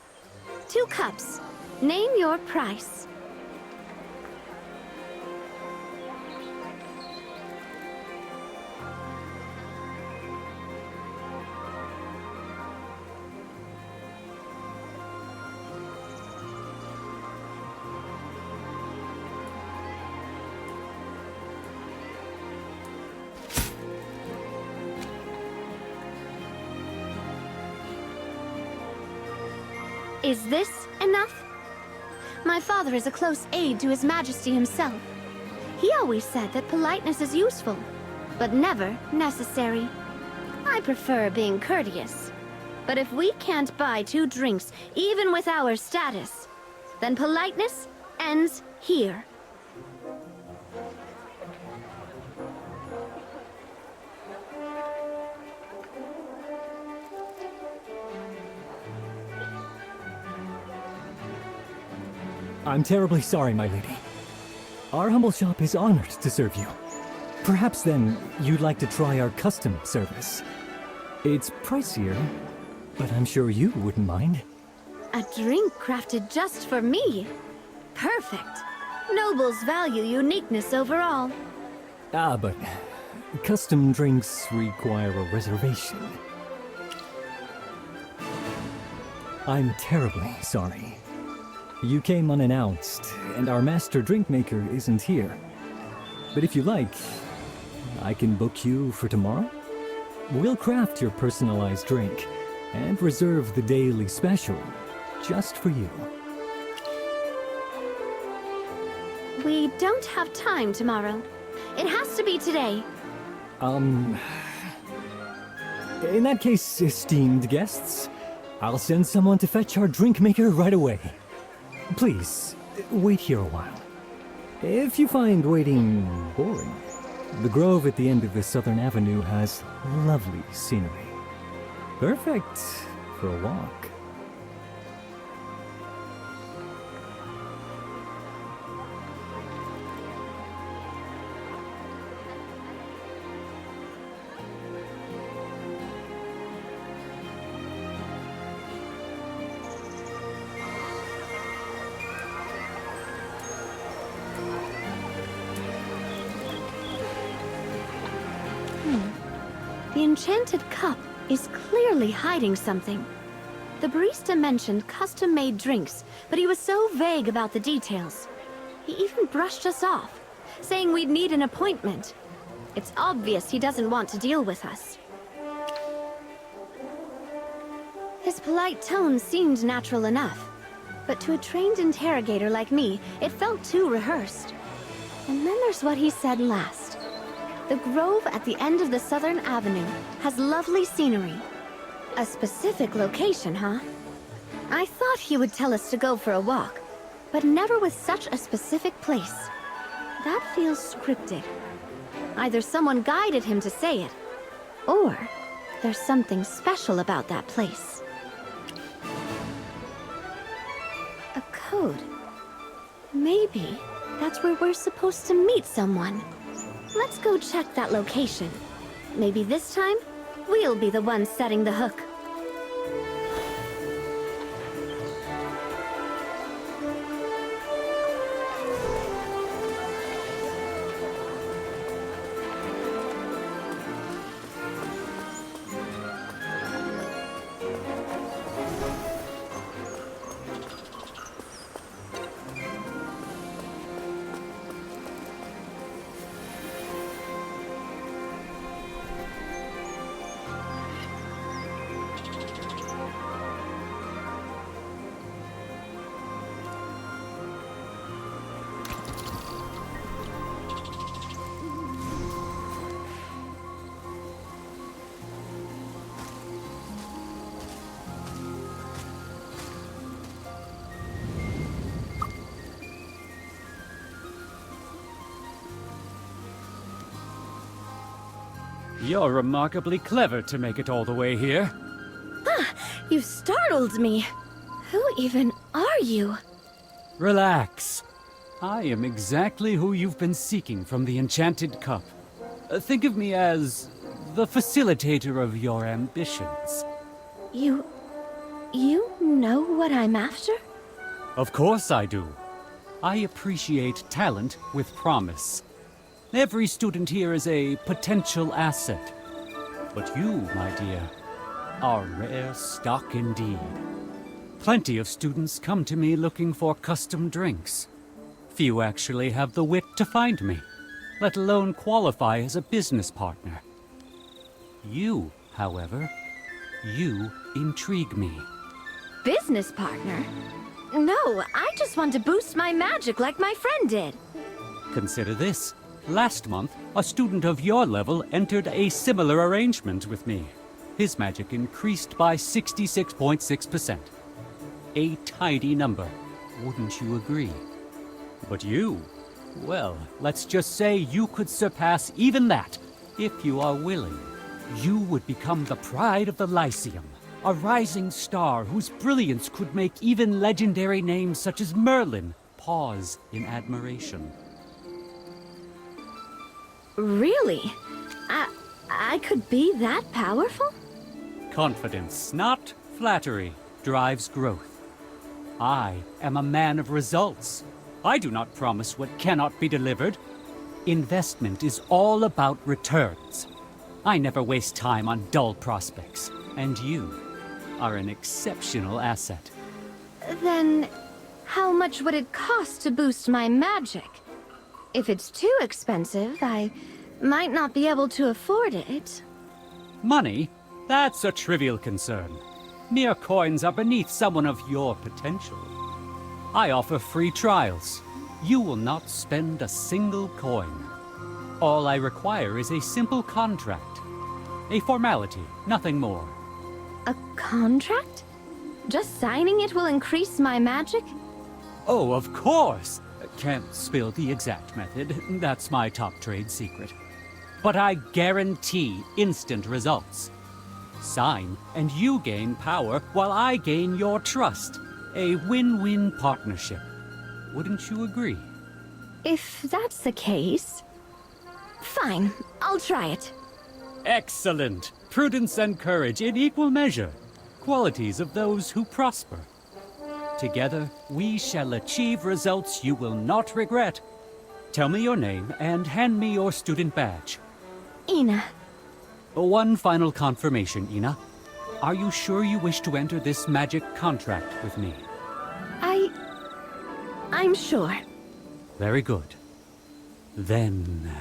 O: 2 cups. Name your price. Is this enough? My father is a close aide to His Majesty himself. He always said that politeness is useful, but never necessary. I prefer being courteous. But if we can't buy 2 drinks, even with our status, then politeness ends here.
D: I'm terribly sorry, my lady. Our humble shop is honored to serve you. Perhaps then you'd like to try our custom service. It's pricier, but I'm sure you wouldn't mind.
O: A drink crafted just for me. Perfect. Nobles value uniqueness overall.
D: Ah, but custom drinks require a reservation. I'm terribly sorry. You came unannounced, and our master drink maker isn't here. But if you like, I can book you for tomorrow. We'll craft your personalized drink and reserve the daily special just for you.
O: We don't have time tomorrow. It has to be today.
D: In that case, esteemed guests, I'll send someone to fetch our drink maker right away. Please, wait here a while. If you find waiting boring, the grove at the end of the Southern Avenue has lovely scenery. Perfect for a walk.
O: The enchanted cup is clearly hiding something. The barista mentioned custom-made drinks, but he was so vague about the details. He even brushed us off, saying we'd need an appointment. It's obvious he doesn't want to deal with us. His polite tone seemed natural enough, but to a trained interrogator like me, it felt too rehearsed. And then there's what he said last. The grove at the end of the Southern Avenue has lovely scenery. A specific location, huh? I thought he would tell us to go for a walk, but never with such a specific place. That feels scripted. Either someone guided him to say it, or there's something special about that place. A code. Maybe that's where we're supposed to meet someone. Let's go check that location. Maybe this time, we'll be the ones setting the hook.
E: You're remarkably clever to make it all the way here.
O: You startled me. Who even are you?
E: Relax. I am exactly who you've been seeking from the Enchanted Cup. Think of me as the facilitator of your ambitions.
O: You know what I'm after?
E: Of course I do. I appreciate talent with promise. Every student here is a potential asset. But you, my dear, are rare stock indeed. Plenty of students come to me looking for custom drinks. Few actually have the wit to find me, let alone qualify as a business partner. You, however, you intrigue me.
O: Business partner? No, I just want to boost my magic like my friend did.
E: Consider this. Last month, a student of your level entered a similar arrangement with me. His magic increased by 66.6%. A tidy number, wouldn't you agree? But you, well, let's just say you could surpass even that, if you are willing. You would become the pride of the Lyceum, a rising star whose brilliance could make even legendary names such as Merlin pause in admiration.
O: Really? I could be that powerful?
E: Confidence, not flattery, drives growth. I am a man of results. I do not promise what cannot be delivered. Investment is all about returns. I never waste time on dull prospects, and you are an exceptional asset.
O: Then, how much would it cost to boost my magic? If it's too expensive, I might not be able to afford it.
E: Money? That's a trivial concern. Mere coins are beneath someone of your potential. I offer free trials. You will not spend a single coin. All I require is a simple contract. A formality, nothing more.
O: A contract? Just signing it will increase my magic?
E: Oh, of course! Can't spill the exact method. That's my top trade secret. But I guarantee instant results. Sign, and you gain power while I gain your trust. A win-win partnership. Wouldn't you agree?
O: If that's the case... Fine, I'll try it.
E: Excellent! Prudence and courage in equal measure. Qualities of those who prosper. Together, we shall achieve results you will not regret. Tell me your name and hand me your student badge.
O: Ina.
E: One final confirmation, Ina. Are you sure you wish to enter this magic contract with me?
O: I'm sure.
E: Very good. Then...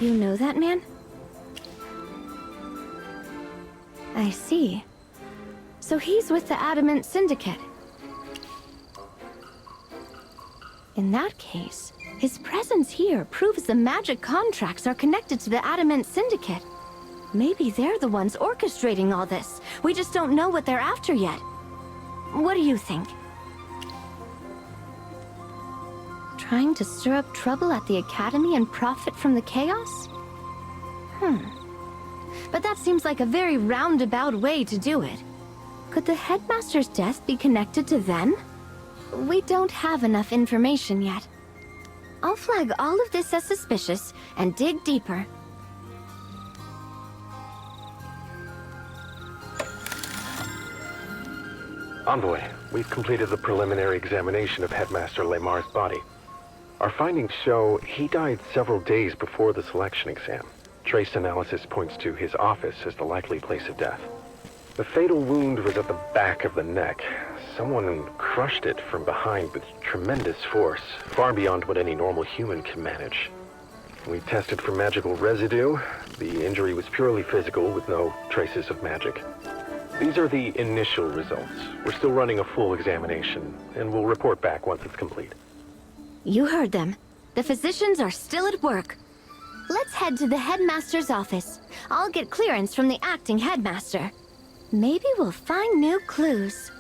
O: You know that man? I see. So he's with the Adamant Syndicate. In that case, his presence here proves the magic contracts are connected to the Adamant Syndicate. Maybe they're the ones orchestrating all this. We just don't know what they're after yet. What do you think? Trying to stir up trouble at the Academy and profit from the chaos? But that seems like a very roundabout way to do it. Could the headmaster's death be connected to them? We don't have enough information yet. I'll flag all of this as suspicious and dig deeper.
F: Envoy, we've completed the preliminary examination of Headmaster Lemar's body. Our findings show he died several days before the selection exam. Trace analysis points to his office as the likely place of death. The fatal wound was at the back of the neck. Someone crushed it from behind with tremendous force, far beyond what any normal human can manage. We tested for magical residue. The injury was purely physical with no traces of magic. These are the initial results. We're still running a full examination, and we'll report back once it's complete.
O: You heard them. The physicians are still at work. Let's head to the headmaster's office. I'll get clearance from the acting headmaster. Maybe we'll find new clues.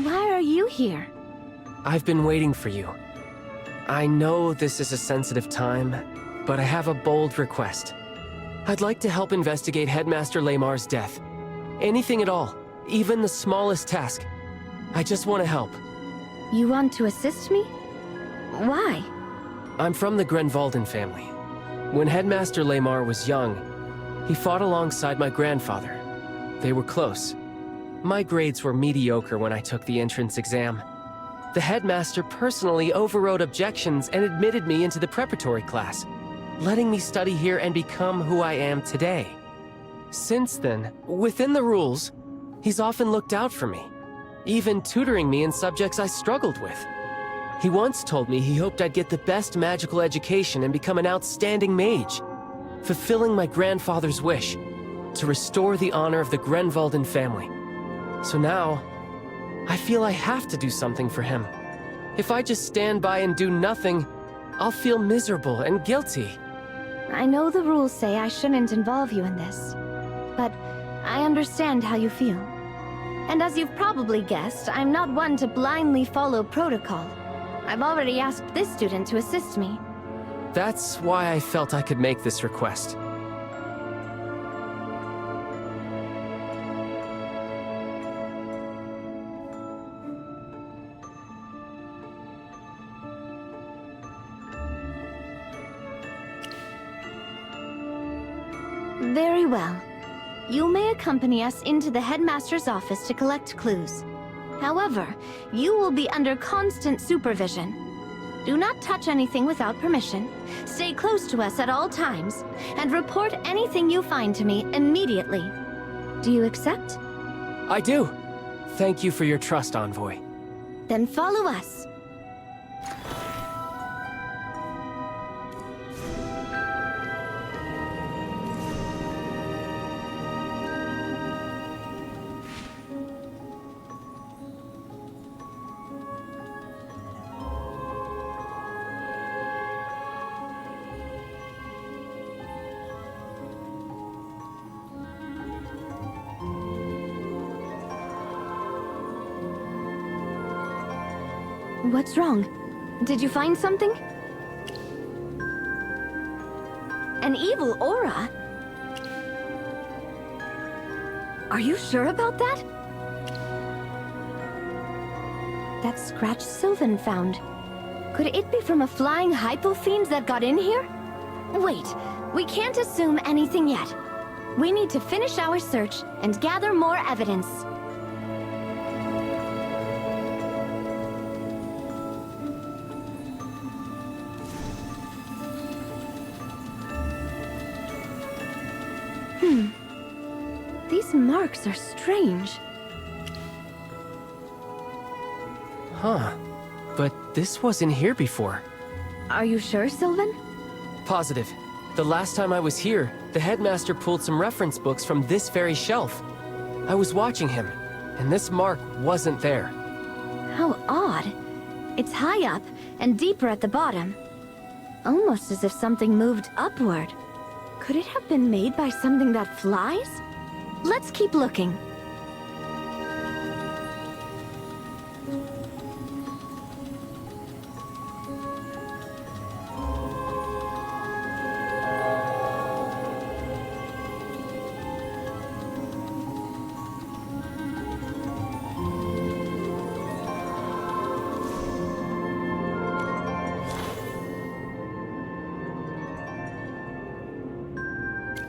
O: Why are you here?
S: I've been waiting for you. I know this is a sensitive time, but I have a bold request. I'd like to help investigate Headmaster Lemar's death. Anything at all, even the smallest task. I just want to help.
O: You want to assist me? Why?
S: I'm from the Grenvalden family. When Headmaster Lemar was young, he fought alongside my grandfather. They were close. My grades were mediocre when I took the entrance exam. The headmaster personally overrode objections and admitted me into the preparatory class, letting me study here and become who I am today. Since then, within the rules, he's often looked out for me, even tutoring me in subjects I struggled with. He once told me he hoped I'd get the best magical education and become an outstanding mage, fulfilling my grandfather's wish to restore the honor of the Grenvalden family. So now, I feel I have to do something for him. If I just stand by and do nothing, I'll feel miserable and guilty.
O: I know the rules say I shouldn't involve you in this, but I understand how you feel. And as you've probably guessed, I'm not one to blindly follow protocol. I've already asked this student to assist me.
S: That's why I felt I could make this request.
O: Very well. You may accompany us into the headmaster's office to collect clues. However, you will be under constant supervision. Do not touch anything without permission, stay close to us at all times, and report anything you find to me immediately. Do you accept?
S: I do. Thank you for your trust, Envoy.
O: Then follow us. What's wrong? Did you find something? An evil aura? Are you sure about that? That scratch Sylvan found. Could it be from a flying hypofiend that got in here? Wait, we can't assume anything yet. We need to finish our search and gather more evidence. These marks are strange.
S: Huh. But this wasn't here before.
O: Are you sure, Sylvan?
S: Positive. The last time I was here, the headmaster pulled some reference books from this very shelf. I was watching him, and this mark wasn't there.
O: How odd. It's high up and deeper at the bottom. Almost as if something moved upward. Could it have been made by something that flies? Let's keep looking.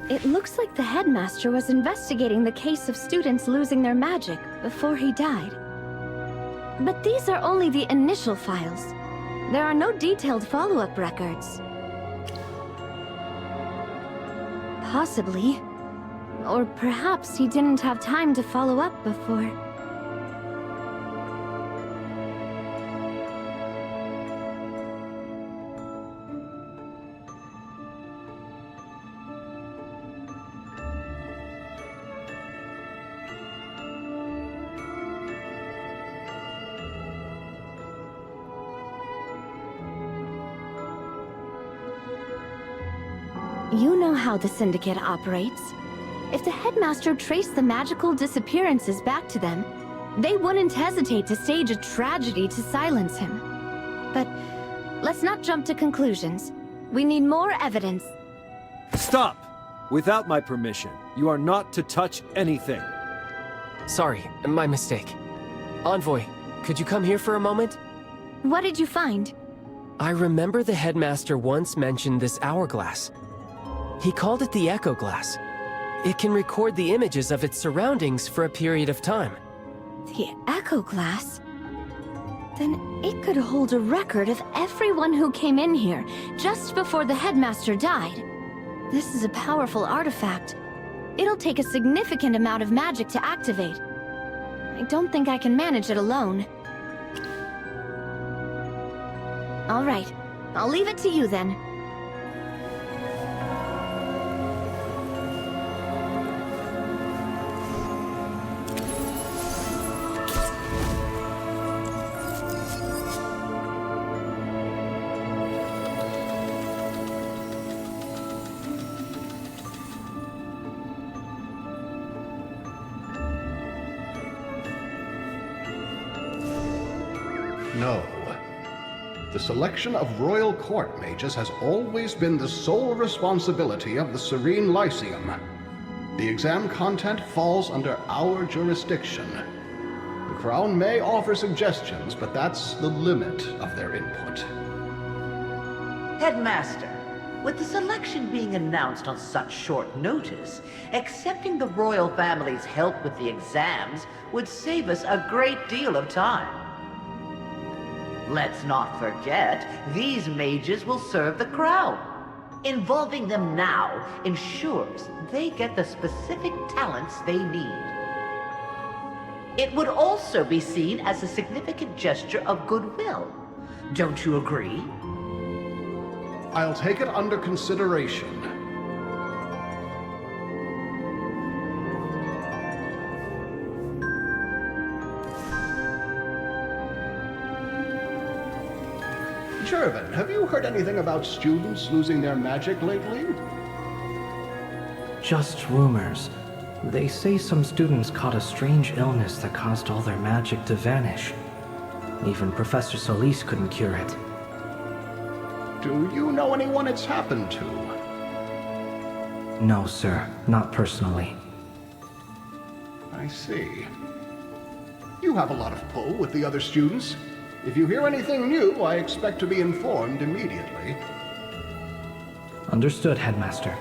O: It looks like the headmaster was investigating the case of students losing their magic before he died. But these are only the initial files. There are no detailed follow-up records. Possibly. Or perhaps he didn't have time to follow up before. You know how the Syndicate operates. If the headmaster traced the magical disappearances back to them, they wouldn't hesitate to stage a tragedy to silence him. But let's not jump to conclusions. We need more evidence.
K: Stop! Without my permission, you are not to touch anything.
S: Sorry, my mistake. Envoy, could you come here for a moment?
O: What did you find?
S: I remember the headmaster once mentioned this hourglass. He called it the Echo Glass. It can record the images of its surroundings for a period of time.
O: The Echo Glass? Then it could hold a record of everyone who came in here just before the headmaster died. This is a powerful artifact. It'll take a significant amount of magic to activate. I don't think I can manage it alone. All right, I'll leave it to you then.
L: No. The selection of royal court mages has always been the sole responsibility of the Serene Lyceum. The exam content falls under our jurisdiction. The Crown may offer suggestions, but that's the limit of their input.
Q: Headmaster, with the selection being announced on such short notice, accepting the royal family's help with the exams would save us a great deal of time. Let's not forget, these mages will serve the crown. Involving them now ensures they get the specific talents they need. It would also be seen as a significant gesture of goodwill. Don't you agree?
L: I'll take it under consideration. Jervin, have you heard anything about students losing their magic lately?
T: Just rumors. They say some students caught a strange illness that caused all their magic to vanish. Even Professor Solis couldn't cure it.
L: Do you know anyone it's happened to?
T: No, sir. Not personally.
L: I see. You have a lot of pull with the other students. If you hear anything new, I expect to be informed immediately.
T: Understood, Headmaster.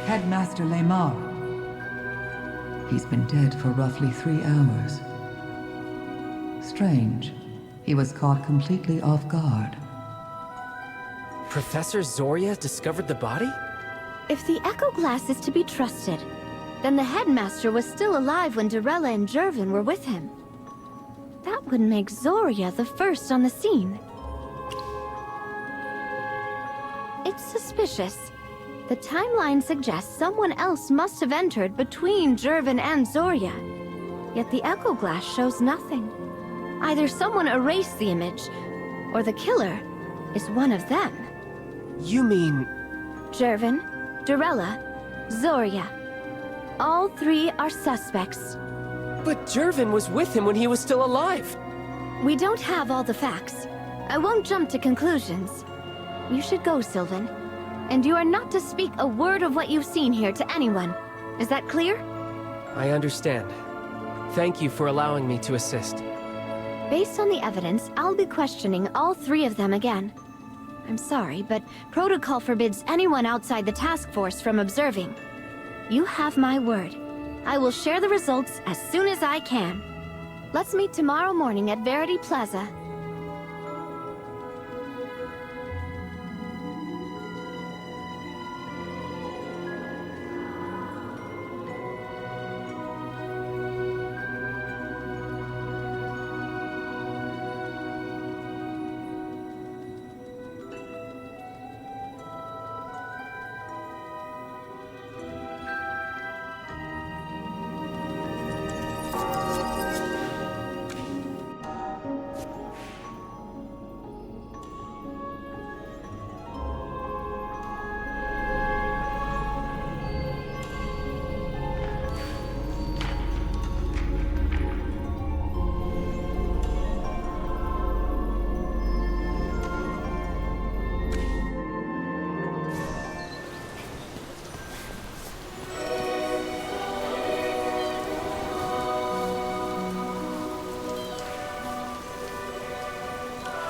C: Headmaster Lemar. He's been dead for roughly 3 hours. Strange. He was caught completely off guard.
S: Professor Zoria discovered the body?
O: If the Echo Glass is to be trusted, then the headmaster was still alive when Dorella and Jervin were with him. That would make Zoria the first on the scene. It's suspicious. The timeline suggests someone else must have entered between Jervin and Zoria. Yet the Echo Glass shows nothing. Either someone erased the image, or the killer is one of them.
S: You mean...
O: Jervin, Dorella, Zoria. All three are suspects.
S: But Jervin was with him when he was still alive.
O: We don't have all the facts. I won't jump to conclusions. You should go, Sylvan. And you are not to speak a word of what you've seen here to anyone. Is that clear?
S: I understand. Thank you for allowing me to assist.
O: Based on the evidence, I'll be questioning all three of them again. I'm sorry, but protocol forbids anyone outside the task force from observing. You have my word. I will share the results as soon as I can. Let's meet tomorrow morning at Verity Plaza.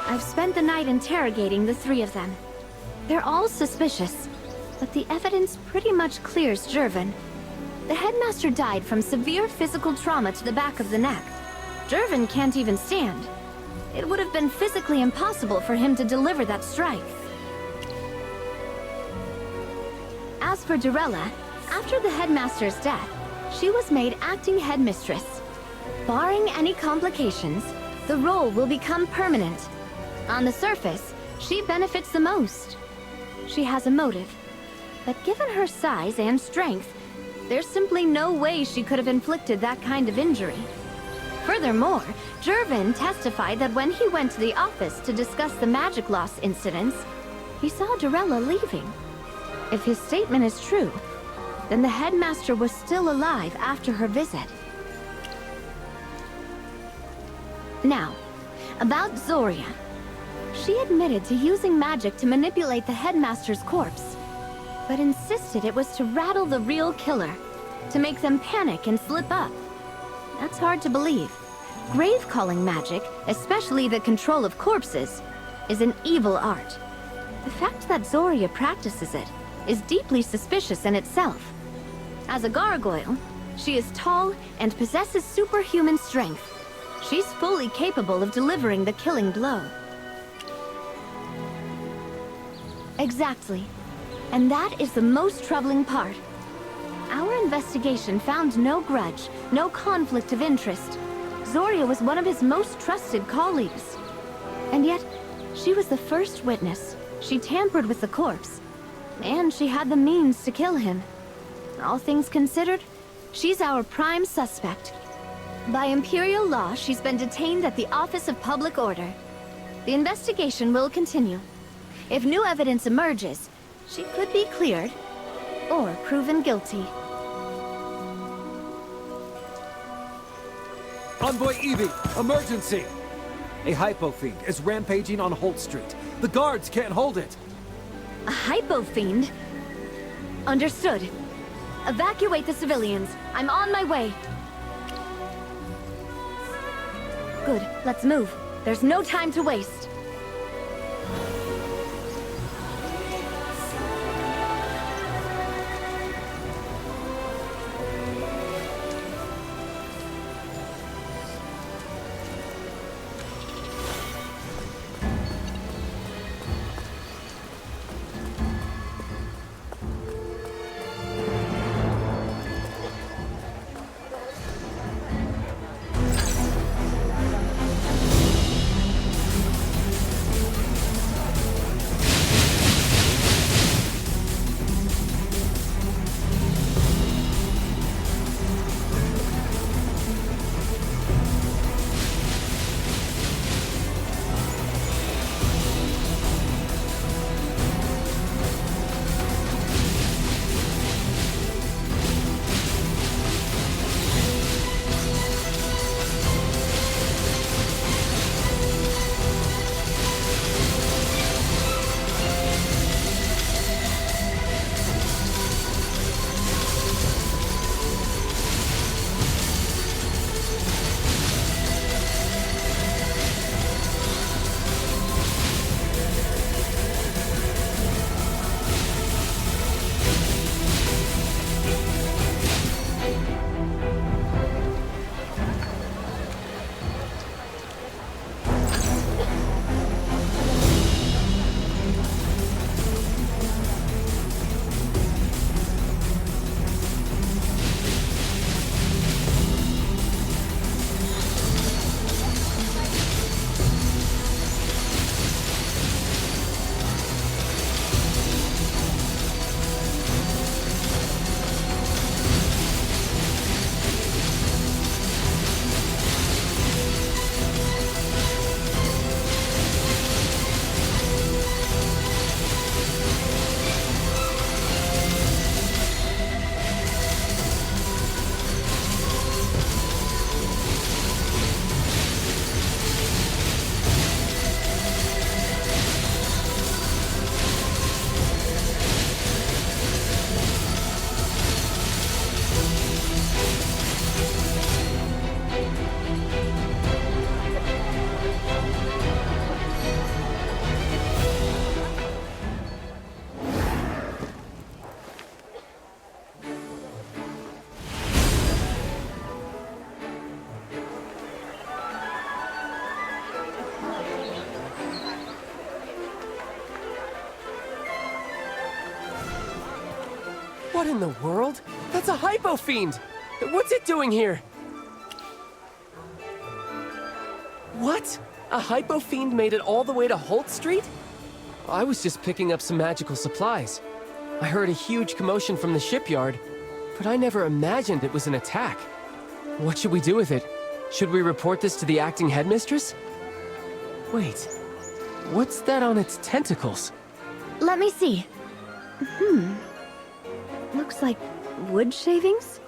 O: I've spent the night interrogating the three of them. They're all suspicious, but the evidence pretty much clears Jervin. The headmaster died from severe physical trauma to the back of the neck. Jervin can't even stand. It would have been physically impossible for him to deliver that strike. As for Dorella, after the headmaster's death, she was made acting headmistress. Barring any complications, the role will become permanent. On the surface, she benefits the most. She has a motive, but given her size and strength, there's simply no way she could have inflicted that kind of injury. Furthermore, Jervin testified that when he went to the office to discuss the magic loss incidents, he saw Dorella leaving. If his statement is true, then the headmaster was still alive after her visit. Now, about Zoria. She admitted to using magic to manipulate the headmaster's corpse, but insisted it was to rattle the real killer, to make them panic and slip up. That's hard to believe. Grave-calling magic, especially the control of corpses, is an evil art. The fact that Zoria practices it is deeply suspicious in itself. As a gargoyle, she is tall and possesses superhuman strength. She's fully capable of delivering the killing blow. Exactly. And that is the most troubling part. Our investigation found no grudge, no conflict of interest. Zoria was one of his most trusted colleagues. And yet, she was the first witness. She tampered with the corpse. And she had the means to kill him. All things considered, she's our prime suspect. By Imperial law, she's been detained at the Office of Public Order. The investigation will continue. If new evidence emerges, she could be cleared, or proven guilty.
K: Envoy Evie, emergency! A hypo-fiend is rampaging on Holt Street. The guards can't hold it.
O: A hypo-fiend? Understood. Evacuate the civilians. I'm on my way. Good, let's move. There's no time to waste.
S: What in the world? That's a hypo fiend! What's it doing here? What? A hypo fiend made it all the way to Holt Street? I was just picking up some magical supplies. I heard a huge commotion from the shipyard, but I never imagined it was an attack. What should we do with it? Should we report this to the acting headmistress? Wait, what's that on its tentacles?
O: Let me see. Looks like wood shavings?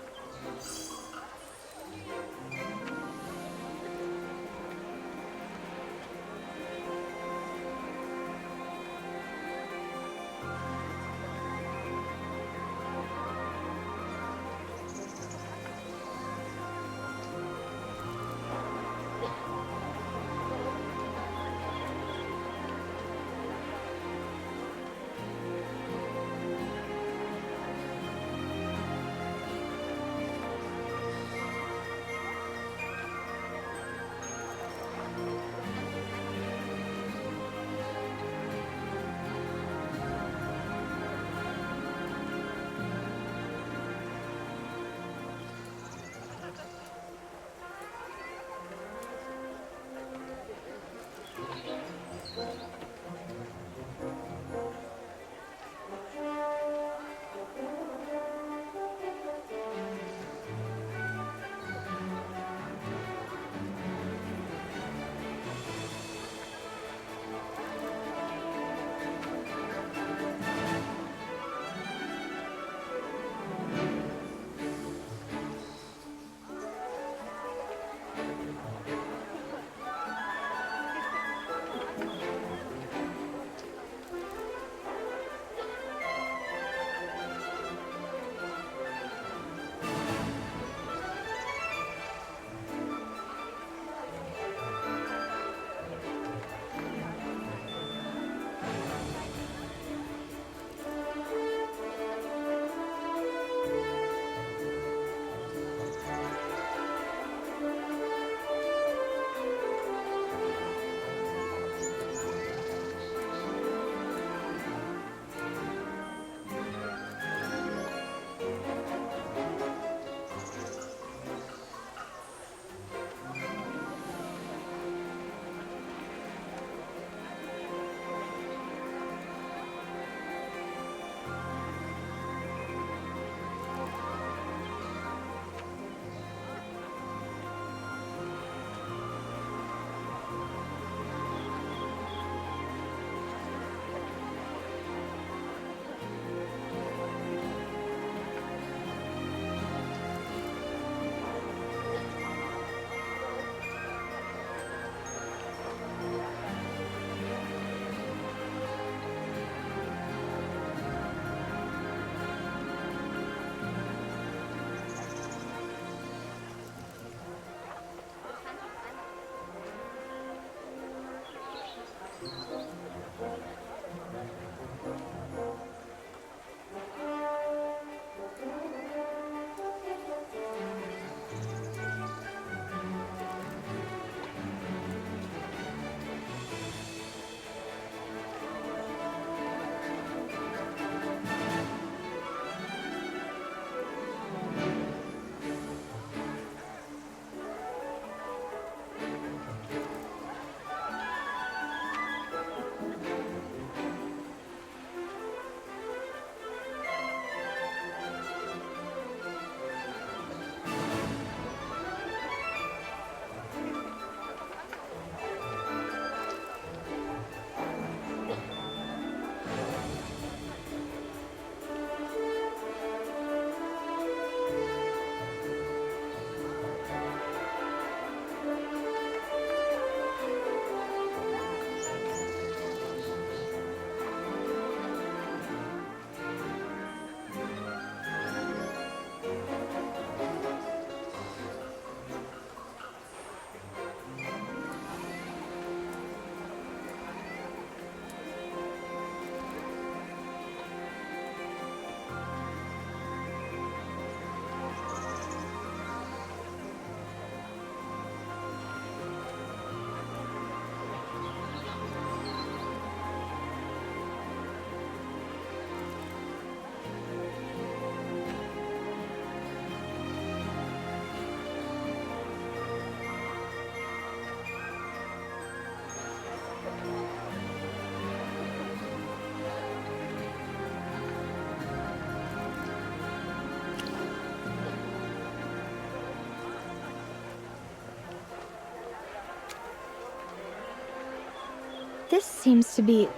O: This seems to be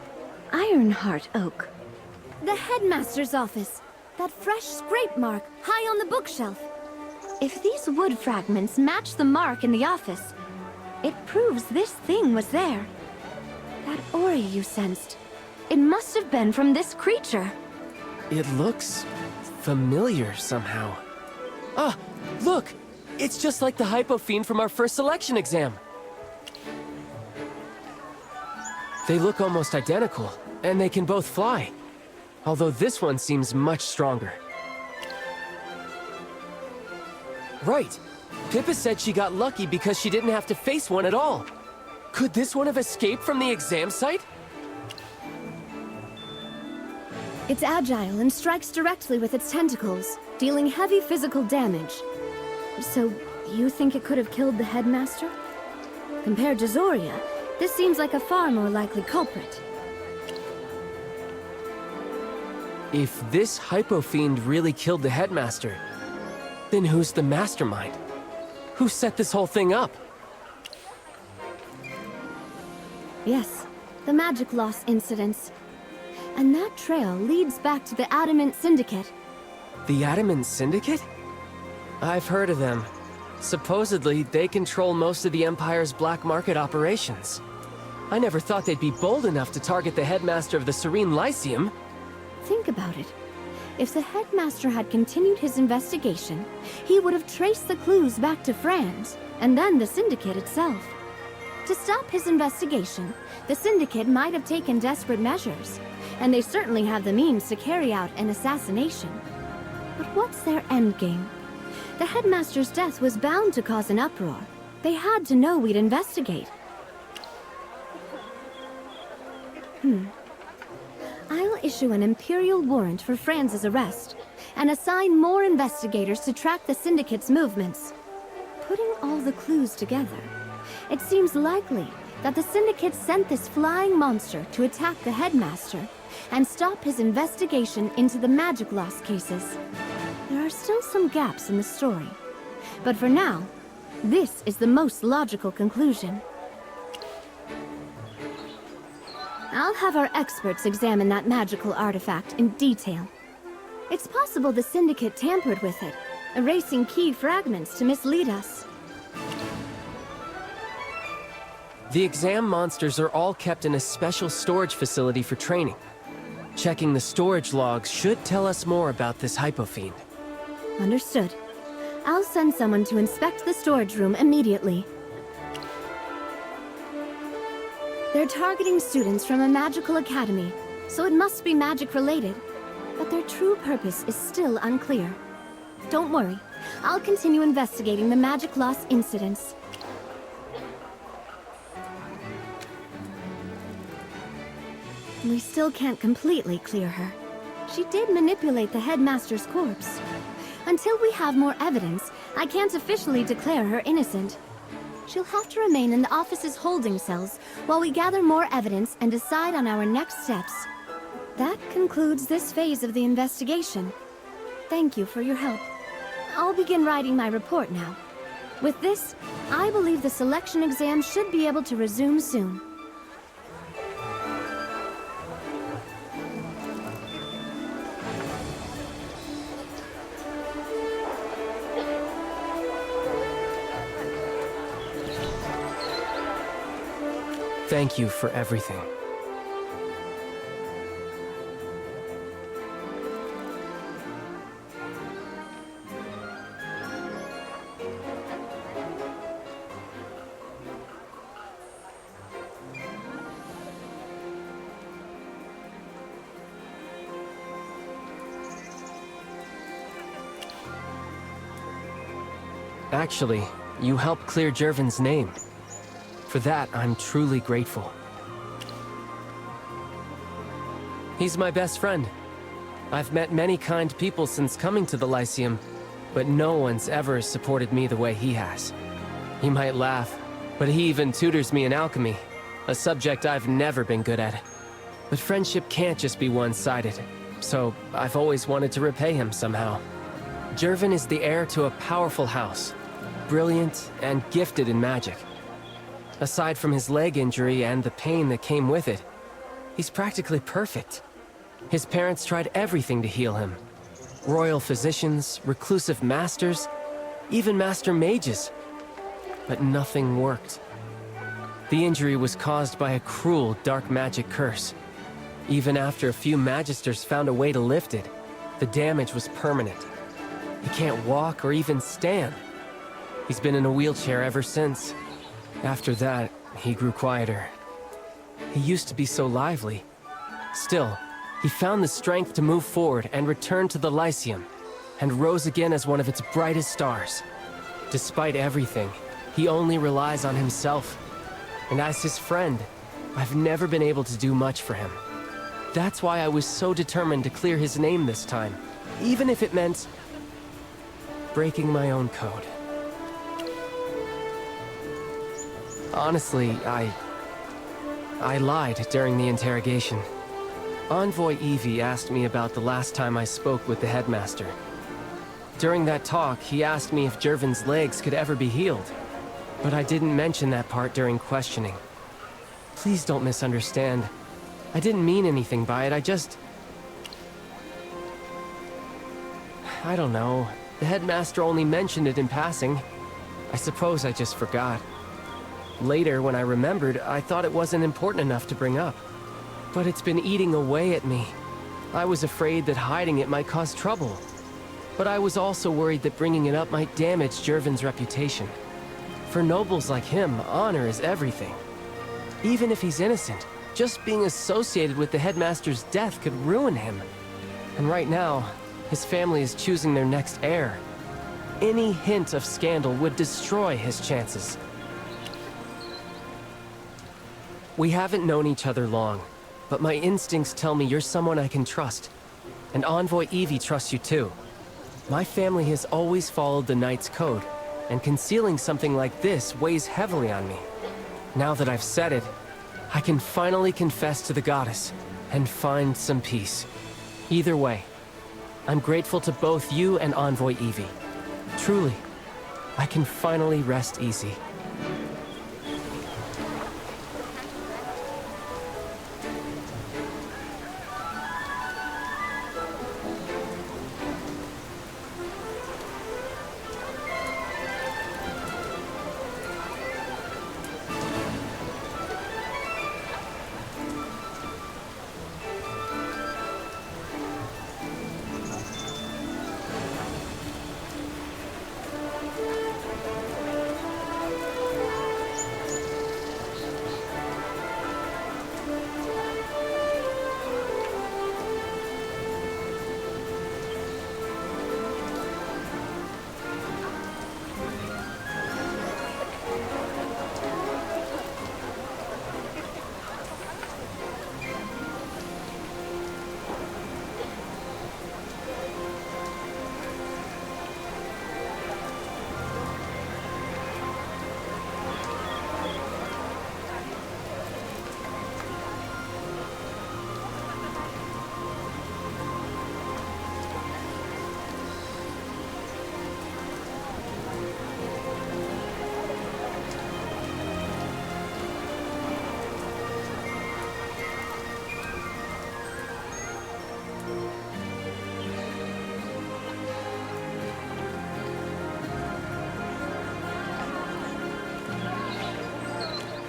O: Ironheart oak. The headmaster's office. That fresh scrape mark high on the bookshelf. If these wood fragments match the mark in the office, it proves this thing was there. That aura you sensed, it must have been from this creature.
S: It looks familiar somehow. Ah, look! It's just like the Hypofiend from our first selection exam. They look almost identical, and they can both fly. Although this one seems much stronger. Right. Pippa said she got lucky because she didn't have to face one at all. Could this one have escaped from the exam site?
O: It's agile and strikes directly with its tentacles, dealing heavy physical damage. So, you think it could have killed the headmaster? Compared to Zoria, this seems like a far more likely culprit.
S: If this Hypofiend really killed the headmaster, then who's the mastermind? Who set this whole thing up?
O: Yes, the magic loss incidents. And that trail leads back to the Adamant Syndicate.
S: The Adamant Syndicate? I've heard of them. Supposedly, they control most of the Empire's black market operations. I never thought they'd be bold enough to target the headmaster of the Serene Lyceum.
O: Think about it. If the headmaster had continued his investigation, he would have traced the clues back to Franz, and then the Syndicate itself. To stop his investigation, the Syndicate might have taken desperate measures, and they certainly have the means to carry out an assassination. But what's their endgame? The headmaster's death was bound to cause an uproar. They had to know we'd investigate. I'll issue an Imperial warrant for Franz's arrest, and assign more investigators to track the Syndicate's movements. Putting all the clues together, it seems likely that the Syndicate sent this flying monster to attack the headmaster and stop his investigation into the magic loss cases. There are still some gaps in the story, but for now, this is the most logical conclusion. I'll have our experts examine that magical artifact in detail. It's possible the Syndicate tampered with it, erasing key fragments to mislead us.
S: The exam monsters are all kept in a special storage facility for training. Checking the storage logs should tell us more about this Hypofiend.
O: Understood. I'll send someone to inspect the storage room immediately. They're targeting students from a magical academy, so it must be magic-related. But their true purpose is still unclear. Don't worry, I'll continue investigating the magic loss incidents. We still can't completely clear her. She did manipulate the headmaster's corpse. Until we have more evidence, I can't officially declare her innocent. She'll have to remain in the office's holding cells while we gather more evidence and decide on our next steps. That concludes this phase of the investigation. Thank you for your help. I'll begin writing my report now. With this, I believe the selection exam should be able to resume soon.
S: Thank you for everything. Actually, you helped clear Jervin's name. For that, I'm truly grateful. He's my best friend. I've met many kind people since coming to the Lyceum, but no one's ever supported me the way he has. He might laugh, but he even tutors me in alchemy, a subject I've never been good at. But friendship can't just be one-sided, so I've always wanted to repay him somehow. Jervin is the heir to a powerful house, brilliant and gifted in magic. Aside from his leg injury and the pain that came with it, he's practically perfect. His parents tried everything to heal him. Royal physicians, reclusive masters, even master mages. But nothing worked. The injury was caused by a cruel dark magic curse. Even after a few magisters found a way to lift it, the damage was permanent. He can't walk or even stand. He's been in a wheelchair ever since. After that, he grew quieter. He used to be so lively. Still, he found the strength to move forward and return to the Lyceum, and rose again as one of its brightest stars. Despite everything, he only relies on himself. And as his friend, I've never been able to do much for him. That's why I was so determined to clear his name this time, even if it meant breaking my own code. Honestly, I lied during the interrogation. Envoy Evie asked me about the last time I spoke with the headmaster. During that talk, he asked me if Jervin's legs could ever be healed, but I didn't mention that part during questioning. Please don't misunderstand. I didn't mean anything by it, I don't know. The headmaster only mentioned it in passing. I suppose I just forgot. Later, when I remembered, I thought it wasn't important enough to bring up. But it's been eating away at me. I was afraid that hiding it might cause trouble. But I was also worried that bringing it up might damage Jervin's reputation. For nobles like him, honor is everything. Even if he's innocent, just being associated with the headmaster's death could ruin him. And right now, his family is choosing their next heir. Any hint of scandal would destroy his chances. We haven't known each other long, but my instincts tell me you're someone I can trust. And Envoy Evie trusts you too. My family has always followed the Knight's Code, and concealing something like this weighs heavily on me. Now that I've said it, I can finally confess to the goddess, and find some peace. Either way, I'm grateful to both you and Envoy Evie. Truly, I can finally rest easy.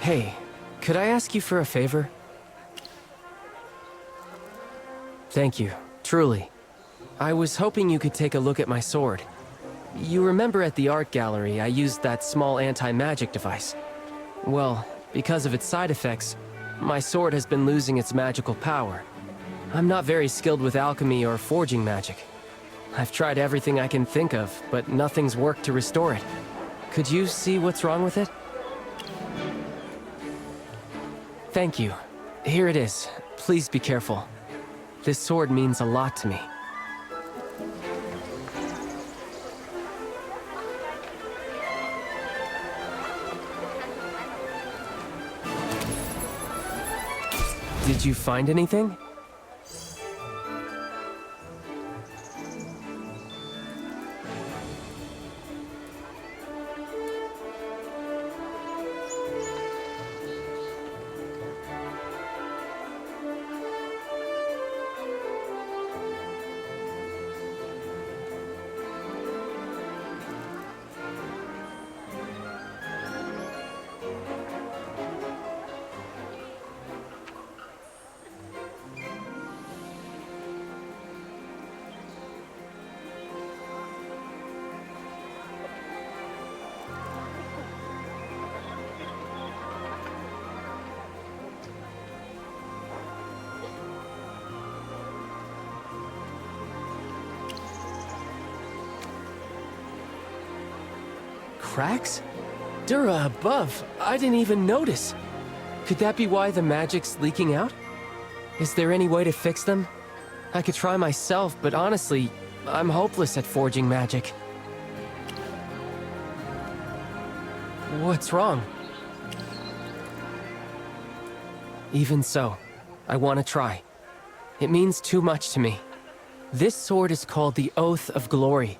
S: Hey, could I ask you for a favor? Thank you, truly. I was hoping you could take a look at my sword. You remember at the art gallery I used that small anti-magic device? Well, because of its side effects, my sword has been losing its magical power. I'm not very skilled with alchemy or forging magic. I've tried everything I can think of, but nothing's worked to restore it. Could you see what's wrong with it? Thank you. Here it is. Please be careful. This sword means a lot to me. Did you find anything? cracks? Dura above, I didn't even notice. Could that be why the magic's leaking out? Is there any way to fix them? I could try myself, but honestly, I'm hopeless at forging magic. What's wrong? Even so, I want to try. It means too much to me. This sword is called the Oath of Glory.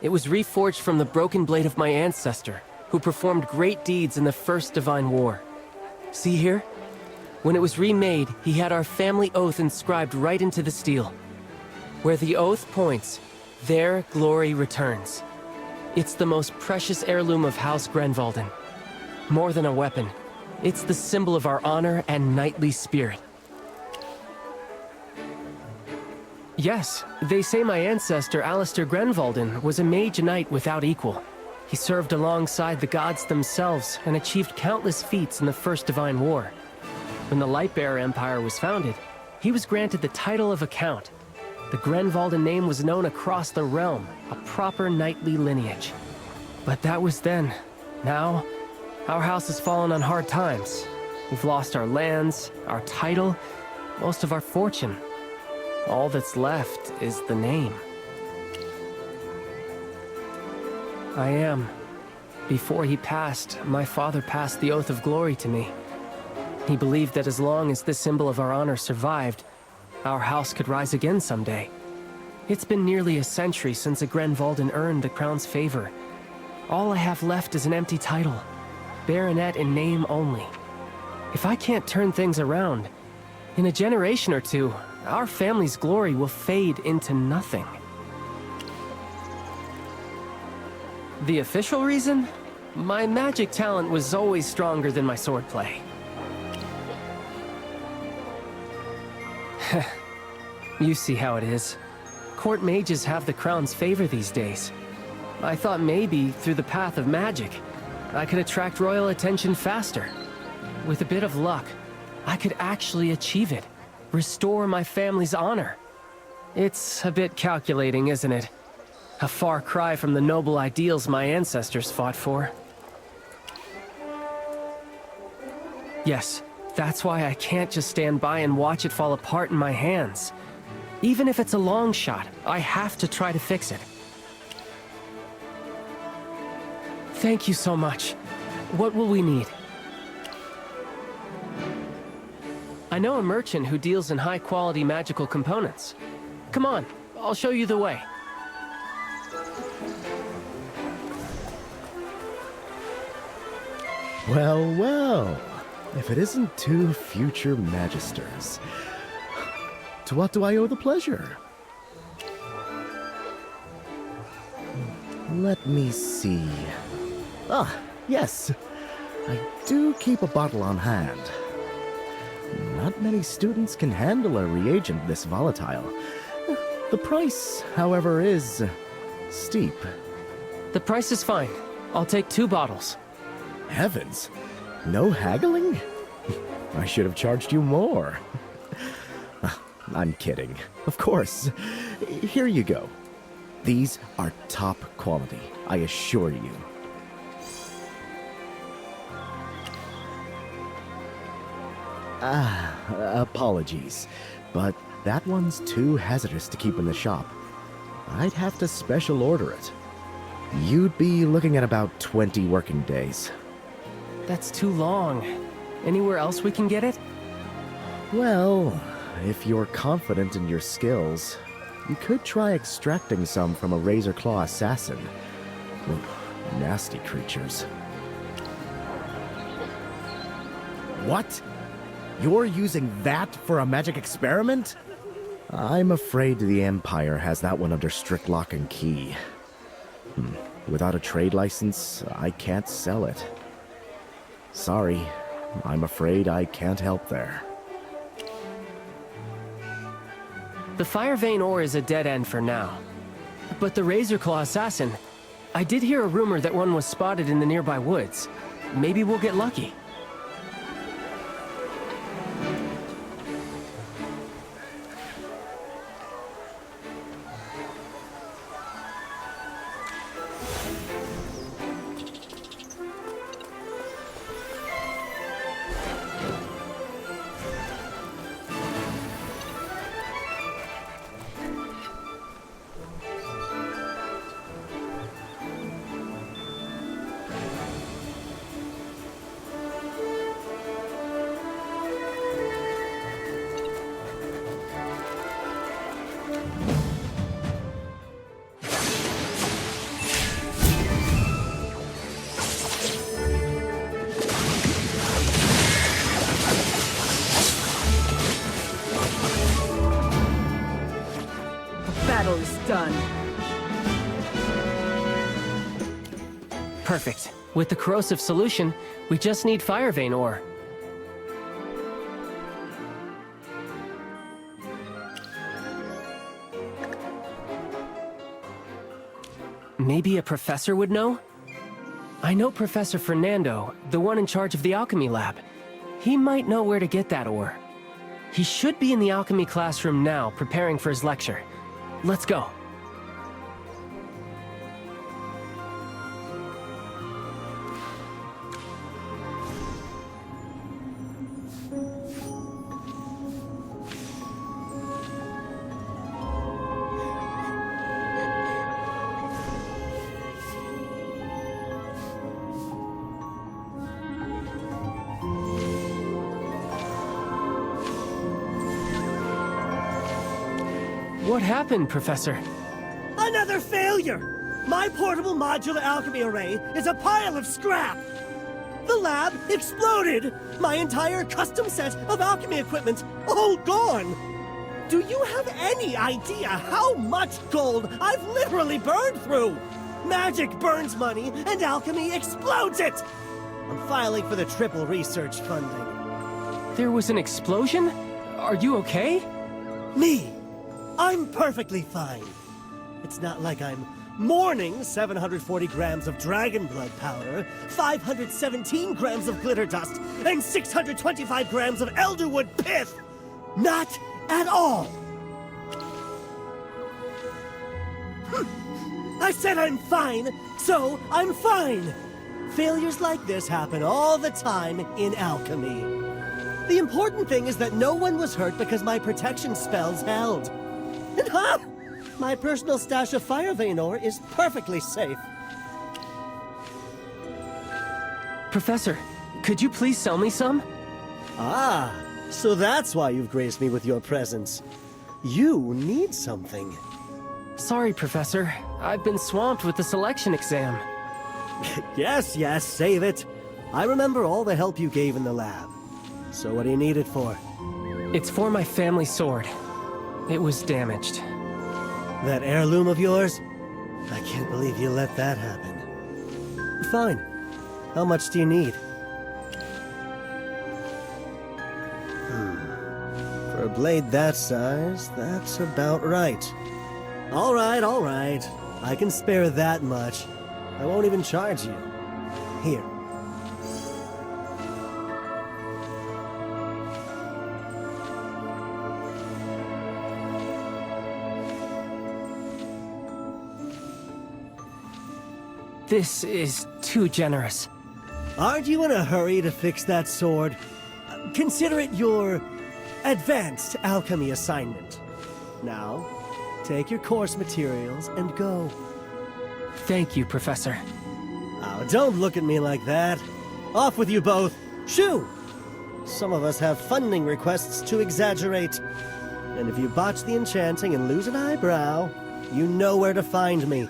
S: It was reforged from the broken blade of my ancestor, who performed great deeds in the First Divine War. See here? When it was remade, he had our family oath inscribed right into the steel. Where the oath points, there glory returns. It's the most precious heirloom of House Grenvalden. More than a weapon, it's the symbol of our honor and knightly spirit. Yes, they say my ancestor Alistair Grenvalden was a mage knight without equal. He served alongside the gods themselves and achieved countless feats in the First Divine War. When the Lightbearer Empire was founded, he was granted the title of a count. The Grenvalden name was known across the realm, a proper knightly lineage. But that was then. Now, our house has fallen on hard times. We've lost our lands, our title, most of our fortune. All that's left is the name. I am. Before he passed, my father passed the Oath of Glory to me. He believed that as long as this symbol of our honor survived, our house could rise again someday. It's been nearly a century since a Grenvalden earned the crown's favor. All I have left is an empty title, baronet in name only. If I can't turn things around, in a generation or two, our family's glory will fade into nothing. The official reason? My magic talent was always stronger than my swordplay. You see how it is. Court mages have the crown's favor these days. I thought maybe, through the path of magic, I could attract royal attention faster. With a bit of luck, I could actually achieve it. Restore my family's honor. It's a bit calculating, isn't it? A far cry from the noble ideals my ancestors fought for. Yes, that's why I can't just stand by and watch it fall apart in my hands. Even if it's a long shot, I have to try to fix it. Thank you so much. What will we need? I know a merchant who deals in high-quality magical components. Come on, I'll show you the way.
N: Well, well. If it isn't two future magisters. To what do I owe the pleasure? Let me see. Ah, yes. I do keep a bottle on hand. Not many students can handle a reagent this volatile. The price, however, is steep.
S: The price is fine. I'll take 2 bottles.
N: Heavens! No haggling? I should have charged you more. I'm kidding. Of course. Here you go. These are top quality, I assure you. Apologies, but that one's too hazardous to keep in the shop. I'd have to special order it. You'd be looking at about 20 working days.
S: That's too long. Anywhere else we can get it?
N: Well, if you're confident in your skills, you could try extracting some from a razor claw assassin. Oof, nasty creatures. What? You're using that for a magic experiment? I'm afraid the Empire has that one under strict lock and key. Without a trade license, I can't sell it. Sorry, I'm afraid I can't help there.
S: The Fire Vein ore is a dead end for now. But the Razor Claw Assassin, I did hear a rumor that one was spotted in the nearby woods. Maybe we'll get lucky.
Q: battle is done.
S: Perfect. With the corrosive solution, we just need fire vein ore. Maybe a professor would know? I know Professor Fernando, the one in charge of the alchemy lab. He might know where to get that ore. He should be in the alchemy classroom now, preparing for his lecture. Let's go. What happened, Professor?
I: Another failure! My portable modular alchemy array is a pile of scrap! The lab exploded! My entire custom set of alchemy equipment, all gone! Do you have any idea how much gold I've literally burned through? Magic burns money, and alchemy explodes it! I'm filing for the triple research funding.
S: There was an explosion? Are you okay?
I: Me? I'm perfectly fine. It's not like I'm mourning 740 grams of dragon blood powder, 517 grams of glitter dust, and 625 grams of elderwood pith. Not at all. I said I'm fine, so I'm fine. Failures like this happen all the time in alchemy. The important thing is that no one was hurt because my protection spells held. And my personal stash of fire vein ore is perfectly safe.
S: Professor, could you please sell me some?
I: Ah, so that's why you've graced me with your presence. You need something.
S: Sorry, Professor. I've been swamped with the selection exam.
I: Yes, save it. I remember all the help you gave in the lab. So what do you need it for?
S: It's for my family sword. It was damaged.
I: That heirloom of yours? I can't believe you let that happen. Fine. How much do you need? For a blade that size, that's about right. All right. I can spare that much. I won't even charge you. Here.
S: This is too generous.
I: Aren't you in a hurry to fix that sword? Consider it your advanced alchemy assignment. Now, take your course materials and go.
S: Thank you, Professor.
I: Oh, don't look at me like that. Off with you both. Shoo! Some of us have funding requests to exaggerate. And if you botch the enchanting and lose an eyebrow, you know where to find me.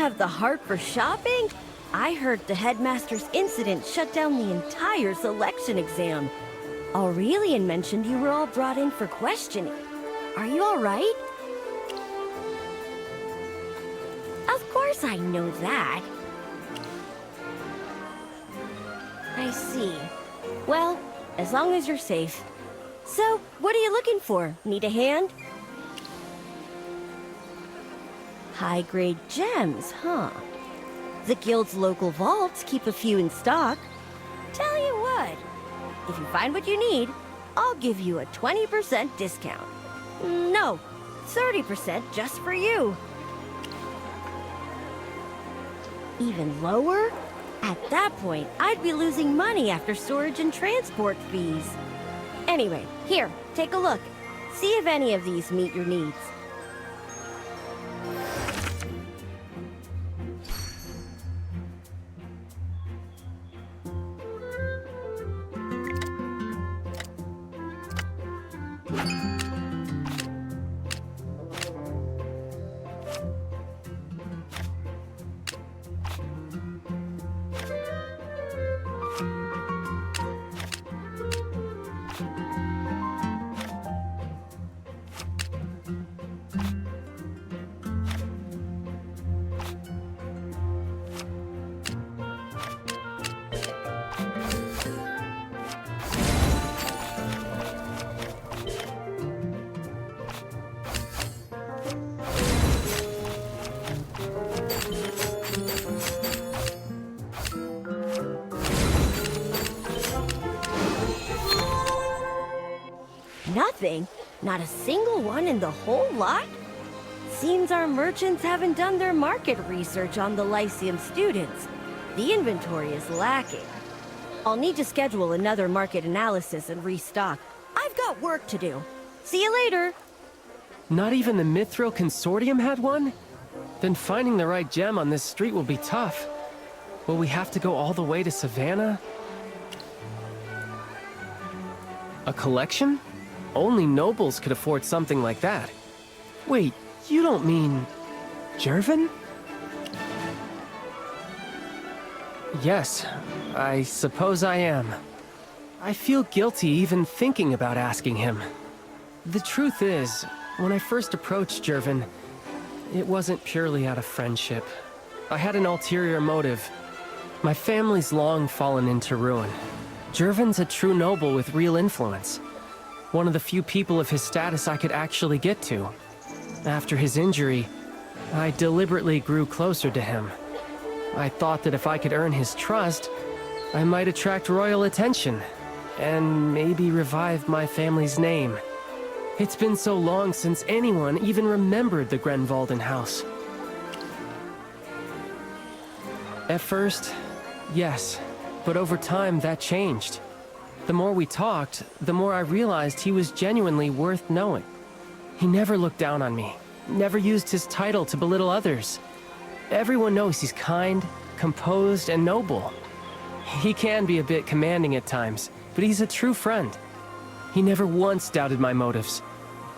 J: have the heart for shopping? I heard the headmaster's incident shut down the entire selection exam. Aurelian mentioned you were all brought in for questioning. Are you all right? Of course I know that. I see. Well, as long as you're safe. So, what are you looking for? Need a hand? High-grade gems, huh? The guild's local vaults keep a few in stock. Tell you what, if you find what you need, I'll give you a 20% discount. No, 30% just for you. Even lower? At that point, I'd be losing money after storage and transport fees. Anyway, here, take a look. See if any of these meet your needs. Nothing? Not a single one in the whole lot? Seems our merchants haven't done their market research on the Lyceum students. The inventory is lacking. I'll need to schedule another market analysis and restock. I've got work to do. See you later!
S: Not even the Mithril Consortium had one? Then finding the right gem on this street will be tough. Will we have to go all the way to Savannah? A collection? Only nobles could afford something like that. Wait, you don't mean... Jervin? Yes, I suppose I am. I feel guilty even thinking about asking him. The truth is, when I first approached Jervin, it wasn't purely out of friendship. I had an ulterior motive. My family's long fallen into ruin. Jervin's a true noble with real influence. One of the few people of his status I could actually get to. After his injury, I deliberately grew closer to him. I thought that if I could earn his trust, I might attract royal attention, and maybe revive my family's name. It's been so long since anyone even remembered the Grenvalden house. At first, yes, but over time that changed. The more we talked, the more I realized he was genuinely worth knowing. He never looked down on me, never used his title to belittle others. Everyone knows he's kind, composed, and noble. He can be a bit commanding at times, but he's a true friend. He never once doubted my motives.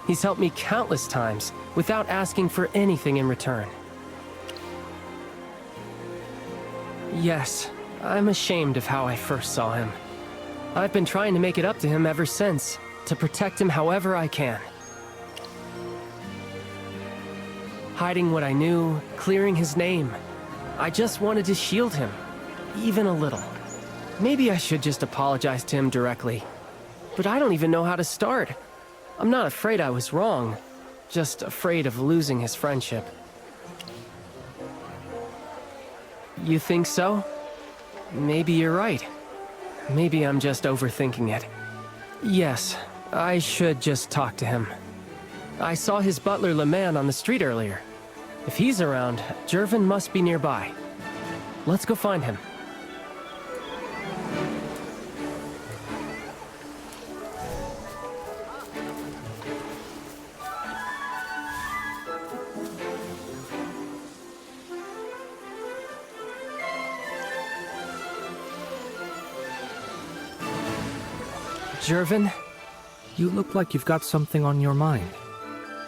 S: He's helped me countless times without asking for anything in return. Yes, I'm ashamed of how I first saw him. I've been trying to make it up to him ever since, to protect him however I can. Hiding what I knew, clearing his name. I just wanted to shield him, even a little. Maybe I should just apologize to him directly. But I don't even know how to start. I'm not afraid I was wrong, just afraid of losing his friendship. You think so? Maybe you're right. Maybe I'm just overthinking it. Yes, I should just talk to him. I saw his butler LeMan on the street earlier. If he's around, Jervin must be nearby. Let's go find him. Jervin?
T: You look like you've got something on your mind.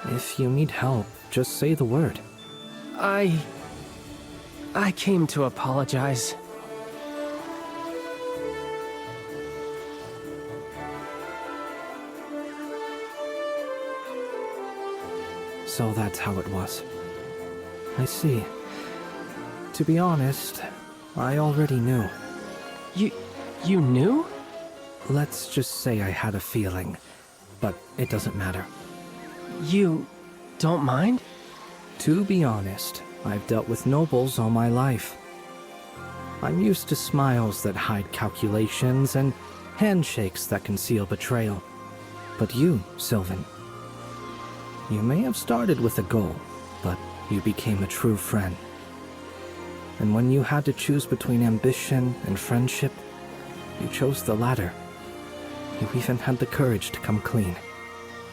T: If you need help, just say the word.
S: I came to apologize.
T: So that's how it was. I see. To be honest, I already knew.
S: You knew?
T: Let's just say I had a feeling, but it doesn't matter.
S: You don't mind?
T: To be honest, I've dealt with nobles all my life. I'm used to smiles that hide calculations and handshakes that conceal betrayal. But you, Sylvan, you may have started with a goal, but you became a true friend. And when you had to choose between ambition and friendship, you chose the latter. You even had the courage to come clean.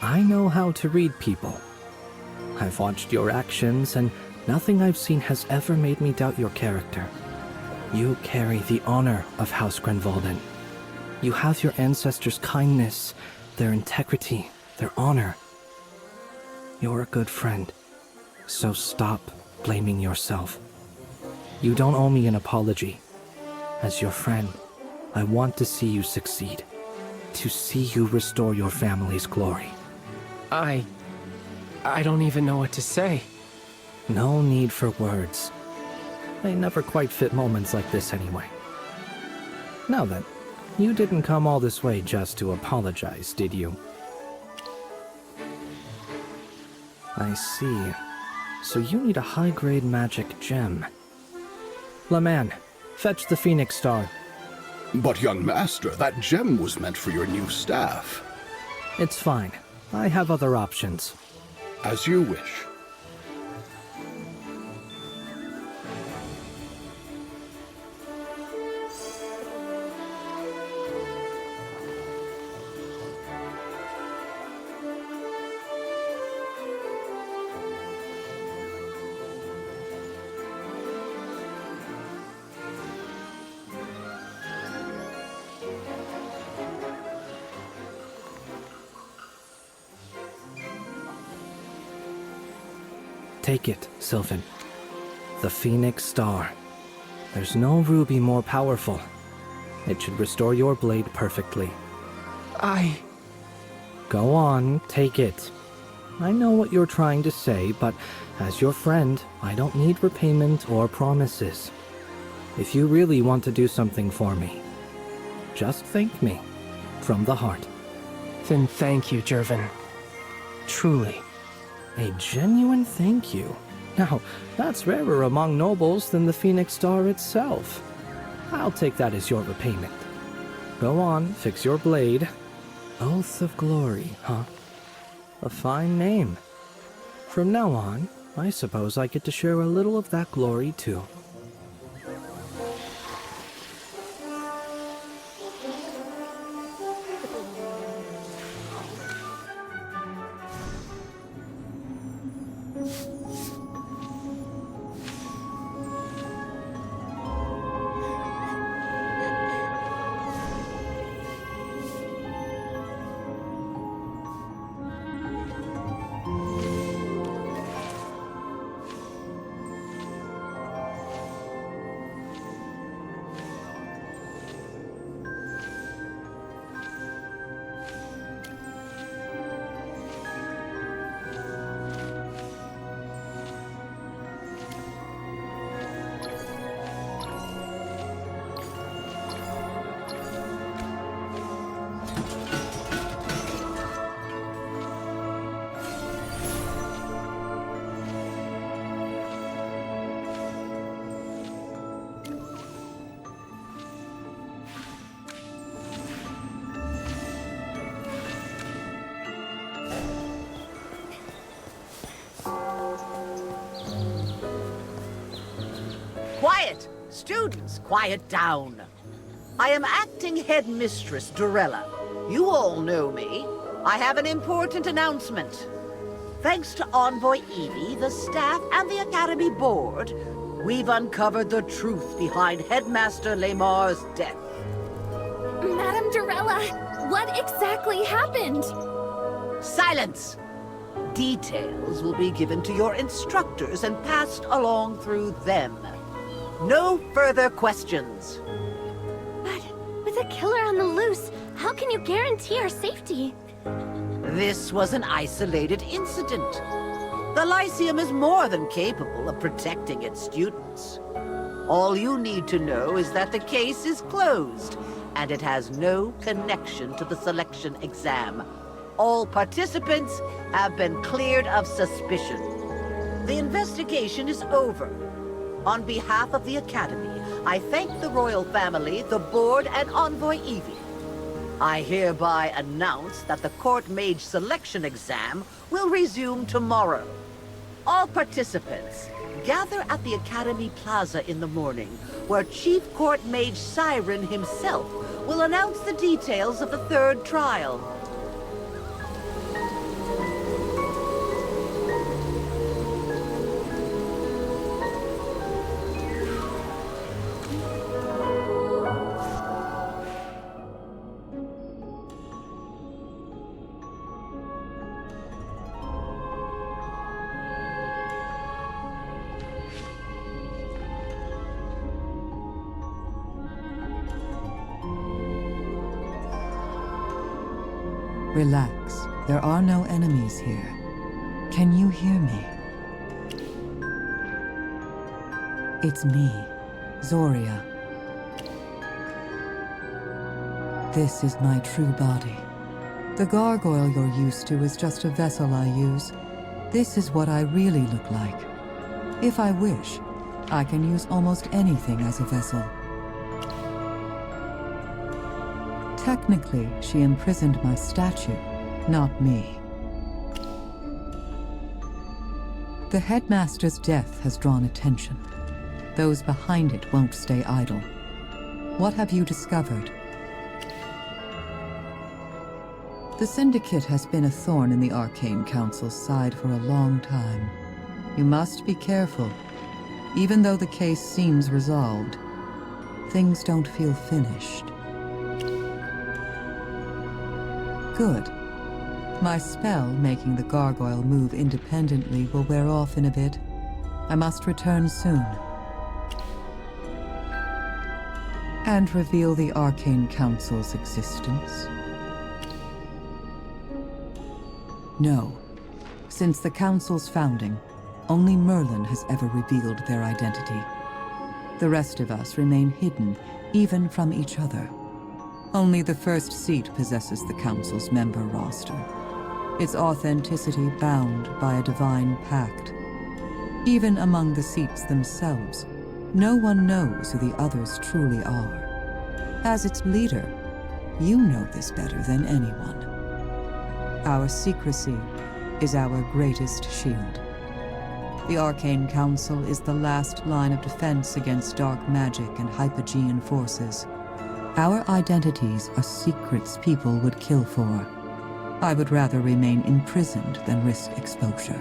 T: I know how to read people. I've watched your actions, and nothing I've seen has ever made me doubt your character. You carry the honor of House Grenvalden. You have your ancestors' kindness, their integrity, their honor. You're a good friend, so stop blaming yourself. You don't owe me an apology. As your friend, I want to see you succeed. To see you restore your family's glory.
S: I don't even know what to say.
T: No need for words. They never quite fit moments like this anyway. Now then, you didn't come all this way just to apologize, did you? I see. So you need a high-grade magic gem. Laman, fetch the Phoenix Star.
L: But young master, that gem was meant for your new staff.
T: It's fine. I have other options.
L: As you wish.
T: Take it, Sylvan. The Phoenix Star. There's no ruby more powerful. It should restore your blade perfectly. Go on, take it. I know what you're trying to say, but as your friend, I don't need repayment or promises. If you really want to do something for me, just thank me. From the heart.
S: Then thank you, Jervin. Truly.
T: A genuine thank you. Now, that's rarer among nobles than the Phoenix Star itself. I'll take that as your repayment. Go on, fix your blade. Oath of Glory, huh? A fine name. From now on, I suppose I get to share a little of that glory too.
Q: Quiet! Students, quiet down. I am acting headmistress Dorella. You all know me. I have an important announcement. Thanks to Envoy Evie, the staff, and the Academy Board, we've uncovered the truth behind Headmaster Lamar's death.
O: Madame Dorella, what exactly happened?
Q: Silence! Details will be given to your instructors and passed along through them. No further questions.
O: But with a killer on the loose, how can you guarantee our safety?
Q: This was an isolated incident. The Lyceum is more than capable of protecting its students. All you need to know is that the case is closed, and it has no connection to the selection exam. All participants have been cleared of suspicion. The investigation is over. On behalf of the Academy, I thank the royal family, the board, and Envoy Evie. I hereby announce that the Court Mage selection exam will resume tomorrow. All participants, gather at the Academy Plaza in the morning, where Chief Court Mage Siren himself will announce the details of the third trial.
C: Relax. There are no enemies here. Can you hear me? It's me, Zoria. This is my true body. The gargoyle you're used to is just a vessel I use. This is what I really look like. If I wish, I can use almost anything as a vessel. Technically, she imprisoned my statue, not me. The headmaster's death has drawn attention. Those behind it won't stay idle. What have you discovered? The Syndicate has been a thorn in the Arcane Council's side for a long time. You must be careful. Even though the case seems resolved, things don't feel finished. Good. My spell making the gargoyle move independently will wear off in a bit. I must return soon. And reveal the Arcane Council's existence. No. Since the Council's founding, only Merlin has ever revealed their identity. The rest of us remain hidden, even from each other. Only the first seat possesses the Council's member roster, its authenticity bound by a divine pact. Even among the seats themselves, no one knows who the others truly are. As its leader, you know this better than anyone. Our secrecy is our greatest shield. The Arcane Council is the last line of defense against dark magic and hypogean forces. Our identities are secrets people would kill for. I would rather remain imprisoned than risk exposure.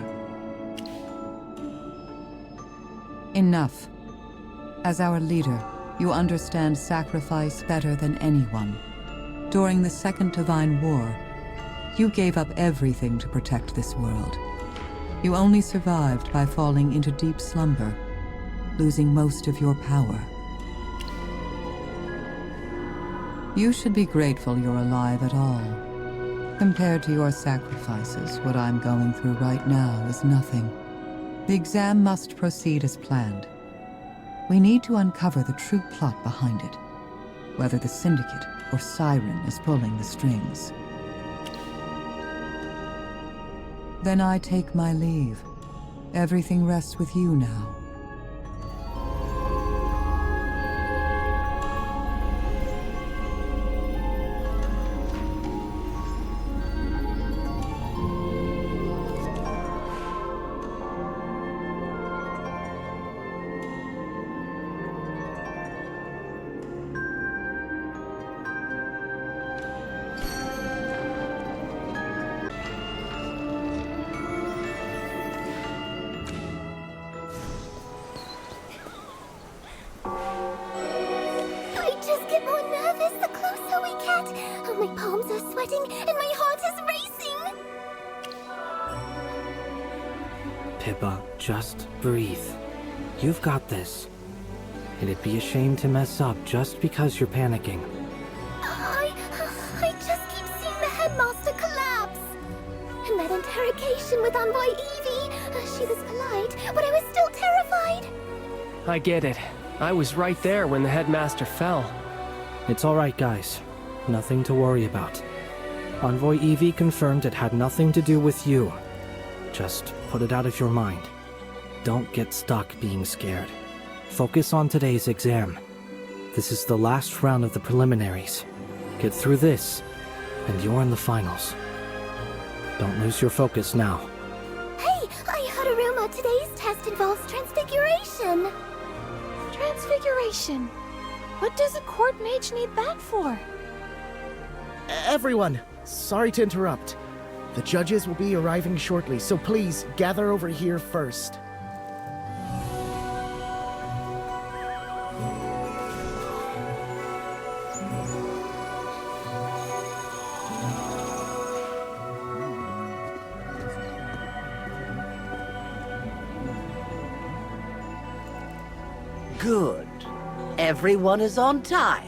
C: Enough. As our leader, you understand sacrifice better than anyone. During the Second Divine War, you gave up everything to protect this world. You only survived by falling into deep slumber, losing most of your power. You should be grateful you're alive at all. Compared to your sacrifices, what I'm going through right now is nothing. The exam must proceed as planned. We need to uncover the true plot behind it, whether the Syndicate or Siren is pulling the strings. Then I take my leave. Everything rests with you now.
T: Pippa, just breathe. You've got this. It'd be a shame to mess up just because you're panicking.
G: I just keep seeing the headmaster collapse. And that interrogation with Envoy Evie, she was polite, but I was still terrified.
S: I get it. I was right there when the headmaster fell.
T: It's alright, guys. Nothing to worry about. Envoy Evie confirmed it had nothing to do with you. Just put it out of your mind. Don't get stuck being scared. Focus on today's exam. This is the last round of the preliminaries. Get through this, and you're in the finals. Don't lose your focus now.
G: Hey, I heard a rumor today's test involves transfiguration.
R: Transfiguration? What does a court mage need that for?
N: Everyone, sorry to interrupt. The judges will be arriving shortly, so please gather over here first.
Q: Good. Everyone is on time.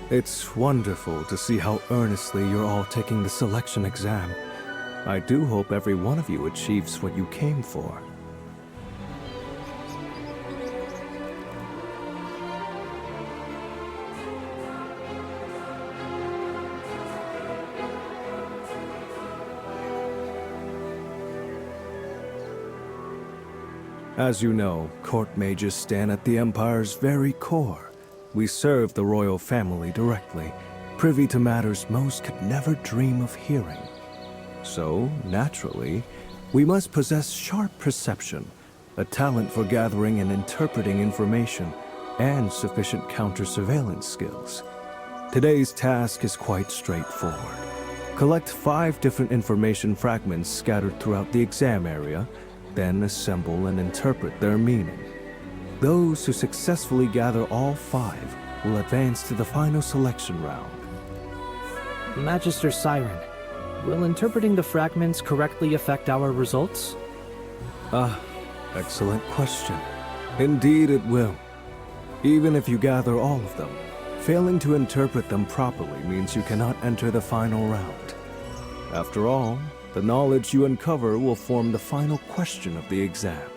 D: It's wonderful to see how earnestly you're all taking the selection exam. I do hope every one of you achieves what you came for. As you know, court mages stand at the Empire's very core. We serve the royal family directly, privy to matters most could never dream of hearing. So, naturally, we must possess sharp perception, a talent for gathering and interpreting information, and sufficient counter-surveillance skills. Today's task is quite straightforward. Collect 5 different information fragments scattered throughout the exam area, then assemble and interpret their meaning. Those who successfully gather all 5 will advance to the final selection round.
T: Magister Siren, will interpreting the fragments correctly affect our results?
D: Excellent question. Indeed it will. Even if you gather all of them, failing to interpret them properly means you cannot enter the final round. After all, the knowledge you uncover will form the final question of the exam.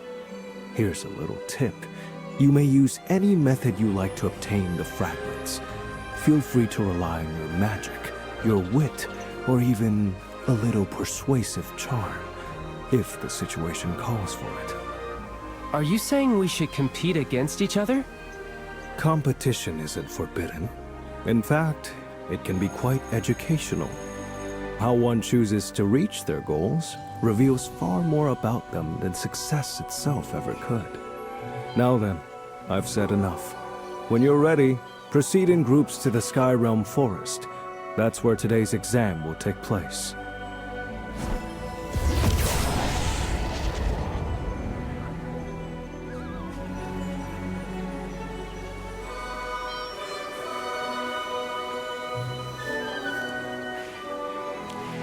D: Here's a little tip. You may use any method you like to obtain the fragments. Feel free to rely on your magic, your wit, or even a little persuasive charm, if the situation calls for it.
S: Are you saying we should compete against each other?
D: Competition isn't forbidden. In fact, it can be quite educational. How one chooses to reach their goals reveals far more about them than success itself ever could. Now then, I've said enough. When you're ready, proceed in groups to the Sky Realm Forest. That's where today's exam will take place.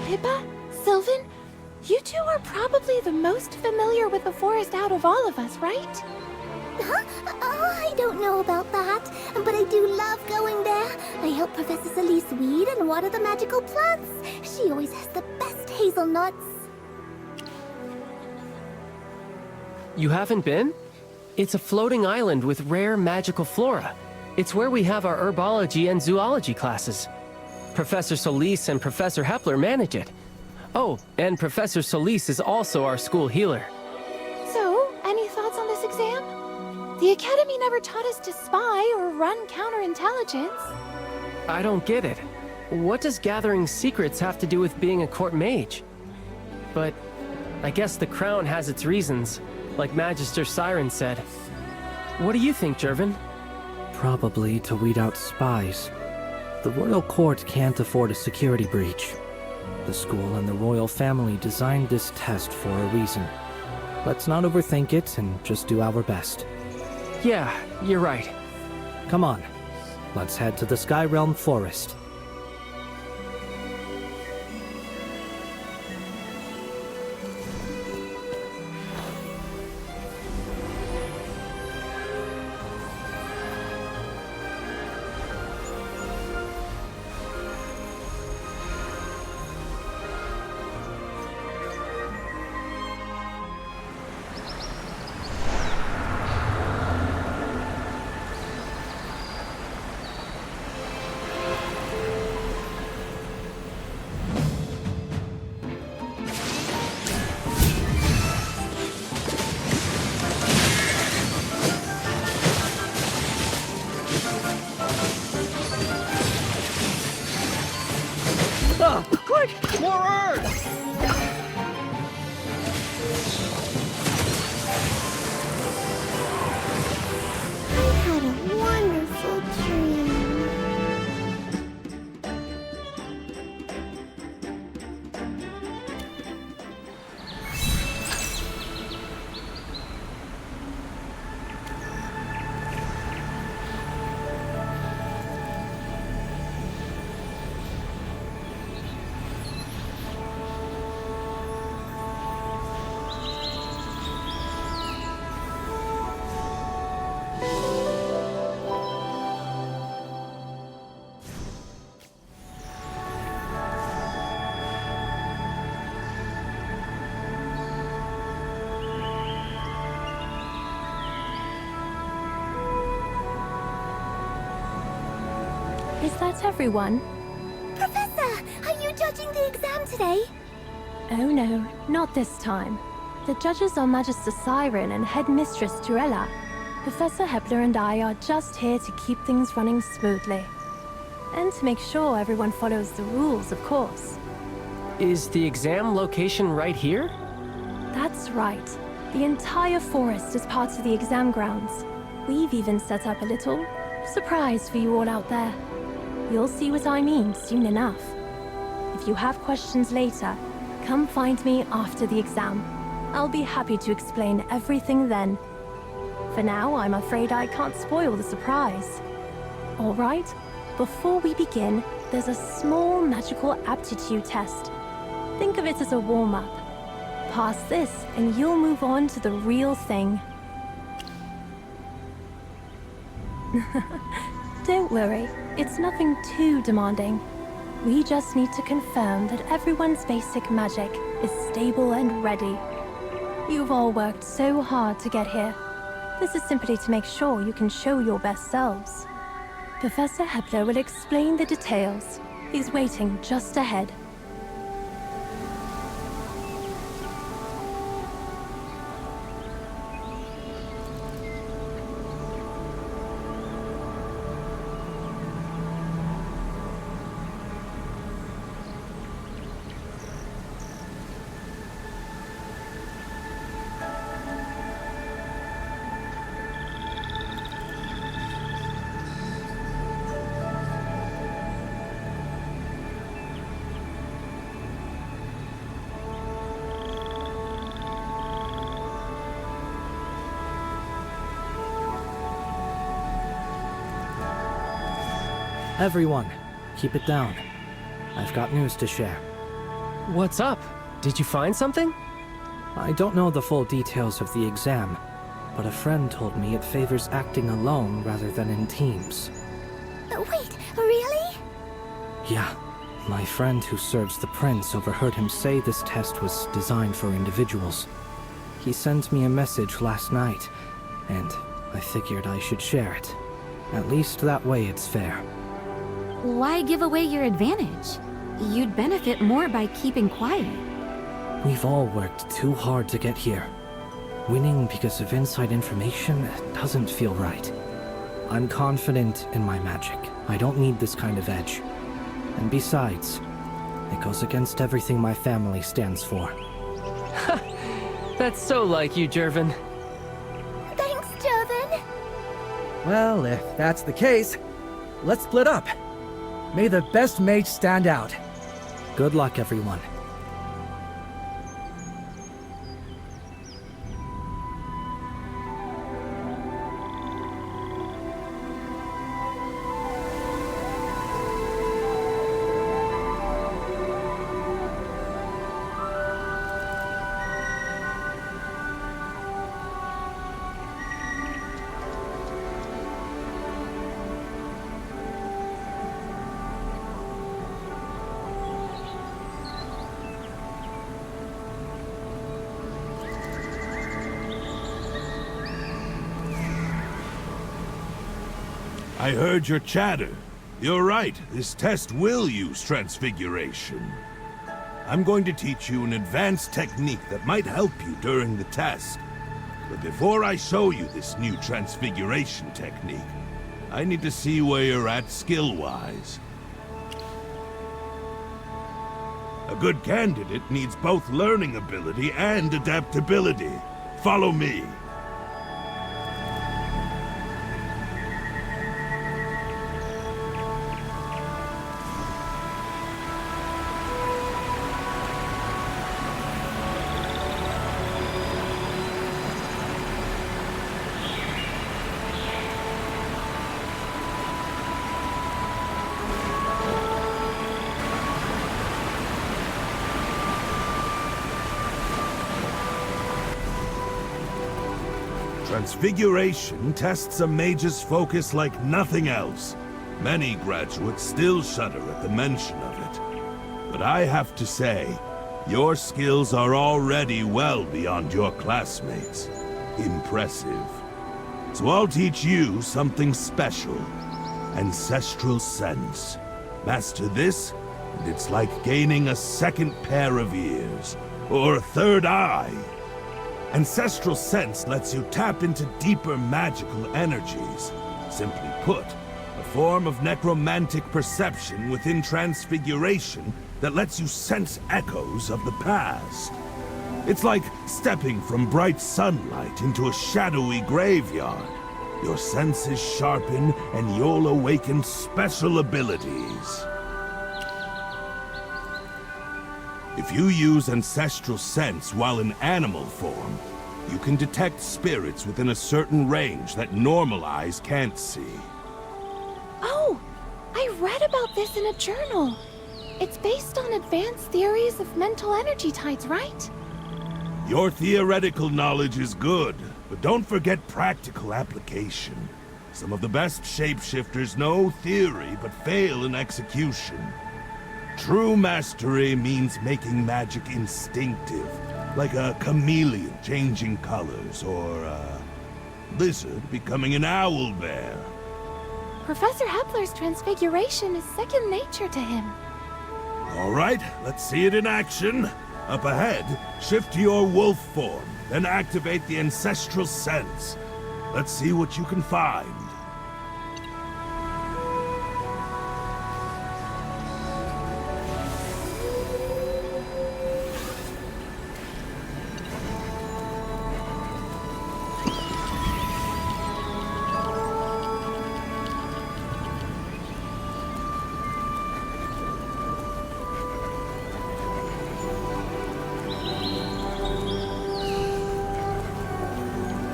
R: Pippa? Sylvan? You two are probably the most familiar with the forest out of all of us, right?
G: Huh? Oh, I don't know about that, but I do love going there. I help Professor Celise weed and water the magical plants. She always has the best hazelnuts.
S: You haven't been? It's a floating island with rare magical flora. It's where we have our herbology and zoology classes. Professor Solis and Professor Hepler manage it. Oh, and Professor Solis is also our school healer.
R: So, any thoughts on this exam? The Academy never taught us to spy or run counterintelligence.
S: I don't get it. What does gathering secrets have to do with being a court mage? But I guess the crown has its reasons, like Magister Siren said. What do you think, Jervin?
T: Probably to weed out spies. The royal court can't afford a security breach. The school and the royal family designed this test for a reason. Let's not overthink it and just do our best.
S: Yeah, you're right.
T: Come on, let's head to the Sky Realm Forest.
O: met everyone.
B: Professor, are you judging the exam today?
O: Oh no, not this time. The judges are Magister Siren and Headmistress Turella. Professor Hepler and I are just here to keep things running smoothly. And to make sure everyone follows the rules, of course.
S: Is the exam location right here?
O: That's right. The entire forest is part of the exam grounds. We've even set up a little surprise for you all out there. You'll see what I mean soon enough. If you have questions later, come find me after the exam. I'll be happy to explain everything then. For now, I'm afraid I can't spoil the surprise. All right, before we begin, there's a small magical aptitude test. Think of it as a warm-up. Pass this, and you'll move on to the real thing. Don't worry, it's nothing too demanding. We just need to confirm that everyone's basic magic is stable and ready. You've all worked so hard to get here. This is simply to make sure you can show your best selves. Professor Hepler will explain the details. He's waiting just ahead.
T: Everyone, keep it down. I've got news to share.
S: What's up? Did you find something?
T: I don't know the full details of the exam, but a friend told me it favors acting alone rather than in teams.
B: Wait, really?
T: Yeah, my friend who serves the prince overheard him say this test was designed for individuals. He sent me a message last night, and I figured I should share it. At least that way it's fair.
O: Why give away your advantage? You'd benefit more by keeping quiet.
T: We've all worked too hard to get here. Winning because of inside information doesn't feel right. I'm confident in my magic. I don't need this kind of edge. And besides, it goes against everything my family stands for.
S: That's so like you, Jervin.
B: Thanks, Jervin.
U: Well, if that's the case, let's split up. May the best mage stand out.
T: Good luck, everyone.
V: I heard your chatter. You're right, this test will use transfiguration. I'm going to teach you an advanced technique that might help you during the test. But before I show you this new transfiguration technique, I need to see where you're at skill-wise. A good candidate needs both learning ability and adaptability. Follow me. Transfiguration tests a mage's focus like nothing else. Many graduates still shudder at the mention of it. But I have to say, your skills are already well beyond your classmates. Impressive. So I'll teach you something special. Ancestral Sense. Master this, and it's like gaining a second pair of ears, or a third eye. Ancestral Sense lets you tap into deeper magical energies. Simply put, a form of necromantic perception within Transfiguration that lets you sense echoes of the past. It's like stepping from bright sunlight into a shadowy graveyard. Your senses sharpen and you'll awaken special abilities. If you use Ancestral Sense while in animal form, you can detect spirits within a certain range that normal eyes can't see.
R: Oh, I read about this in a journal. It's based on advanced theories of mental energy tides, right?
V: Your theoretical knowledge is good, but don't forget practical application. Some of the best shapeshifters know theory, but fail in execution. True mastery means making magic instinctive, like a chameleon changing colors, or a lizard becoming an owlbear.
R: Professor Hepler's transfiguration is second nature to him.
V: All right, let's see it in action. Up ahead, shift to your wolf form, then activate the Ancestral Sense. Let's see what you can find.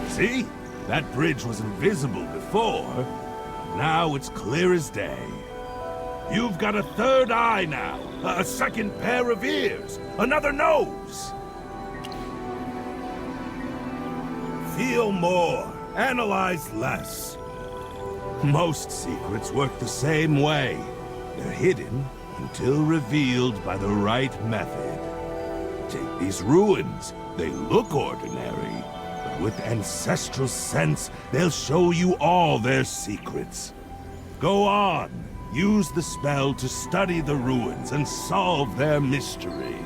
V: See? That bridge was invisible before. Now it's clear as day. You've got a third eye now, a second pair of ears, another nose. Feel more, analyze less. Most secrets work the same way. They're hidden until revealed by the right method. Take these ruins. They look ordinary. With Ancestral Sense, they'll show you all their secrets. Go on. Use the spell to study the ruins and solve their mystery.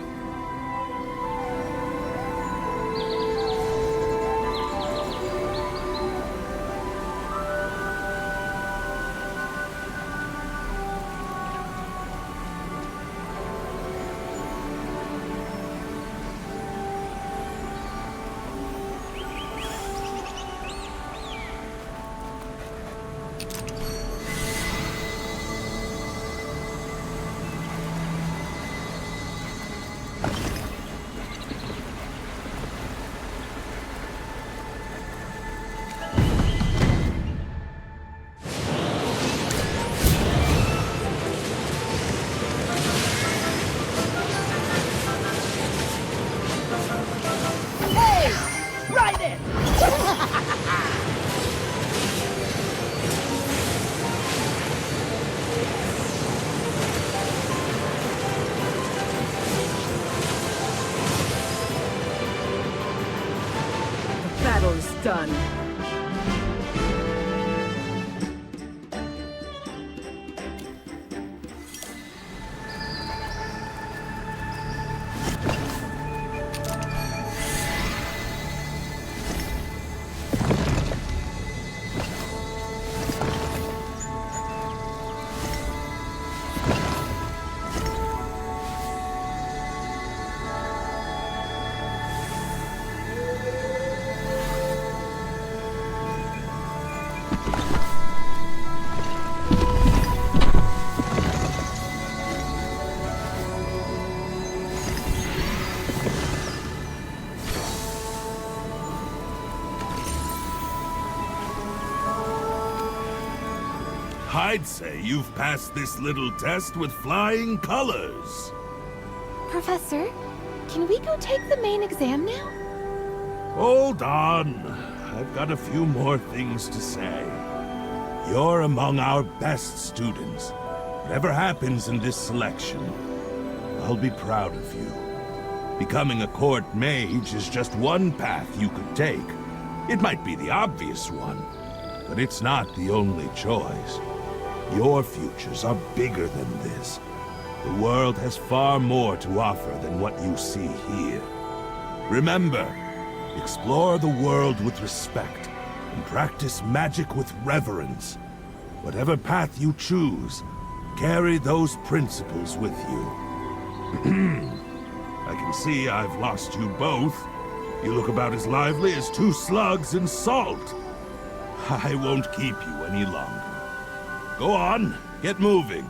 J: Done.
V: I'd say you've passed this little test with flying colors.
R: Professor, can we go take the main exam now?
V: Hold on. I've got a few more things to say. You're among our best students. Whatever happens in this selection, I'll be proud of you. Becoming a court mage is just one path you could take. It might be the obvious one, but it's not the only choice. Your futures are bigger than this. The world has far more to offer than what you see here. Remember, explore the world with respect, and practice magic with reverence. Whatever path you choose, carry those principles with you. I can see I've lost you both. You look about as lively as 2 slugs in salt. I won't keep you any longer. Go on, get moving.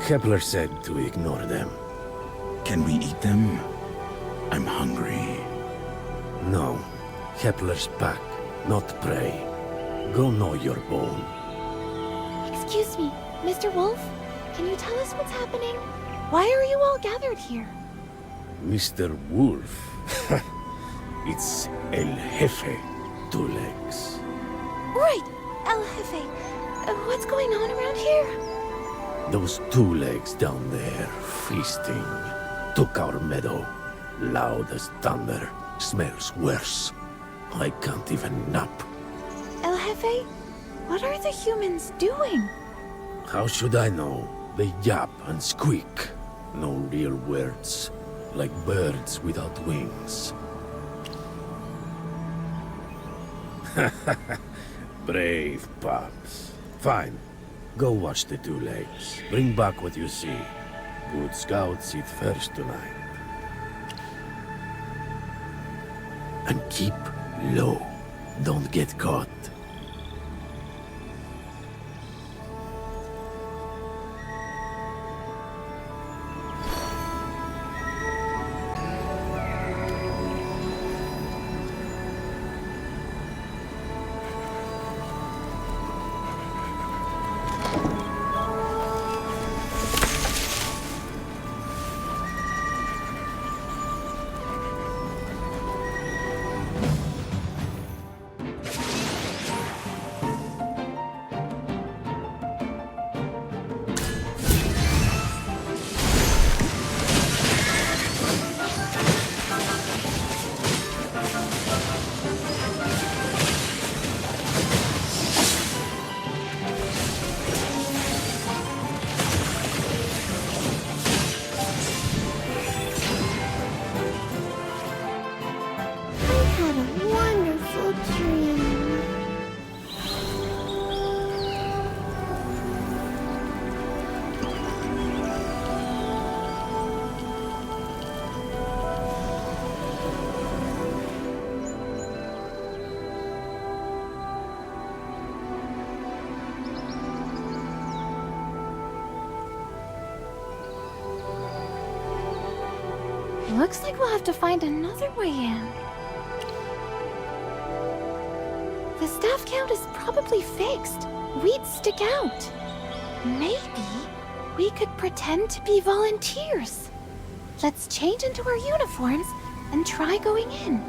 H: Kepler said to ignore them. Can we eat them? I'm hungry. No. Kepler's pack, not prey. Go gnaw your bone.
R: Excuse me, Mr. Wolf? Can you tell us what's happening? Why are you all gathered here?
H: Mr. Wolf. It's El Jefe, 2 legs.
R: Right, El Jefe. What's going on around here?
H: Those 2 legs down there, feasting, took our meadow. Loud as thunder, smells worse. I can't even nap.
R: El Jefe, what are the humans doing?
H: How should I know? They yap and squeak. No real words. Like birds without wings. Brave pups. Fine. Go watch the two lakes. Bring back what you see. Good scouts eat first tonight. And keep low. Don't get caught.
R: Looks like we'll have to find another way in. The staff count is probably fixed. We'd stick out. Maybe we could pretend to be volunteers. Let's change into our uniforms and try going in.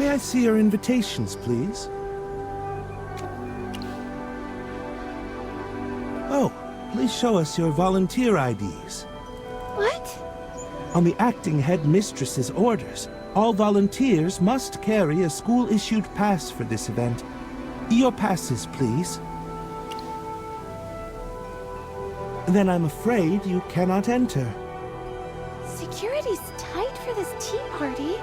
V: May I see your invitations, please? Oh, please show us your volunteer IDs.
R: What?
V: On the acting headmistress's orders, all volunteers must carry a school-issued pass for this event. Your passes, please. Then I'm afraid you cannot enter.
R: Security's tight for this tea party.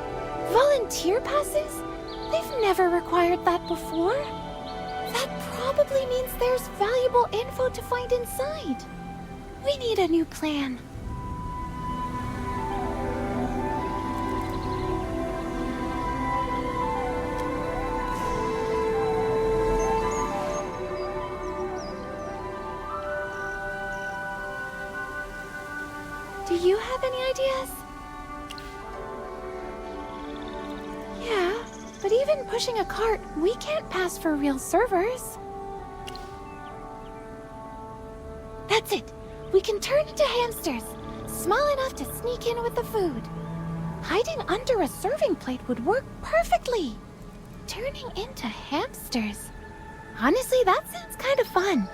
R: Volunteer passes? They've never required that before. That probably means there's valuable info to find inside. We need a new plan. Do you have any ideas? Yeah, but even pushing a cart, we can't pass for real servers. That's it. We can turn into hamsters, small enough to sneak in with the food. Hiding under a serving plate would work perfectly. Turning into hamsters. Honestly, that sounds kind of fun.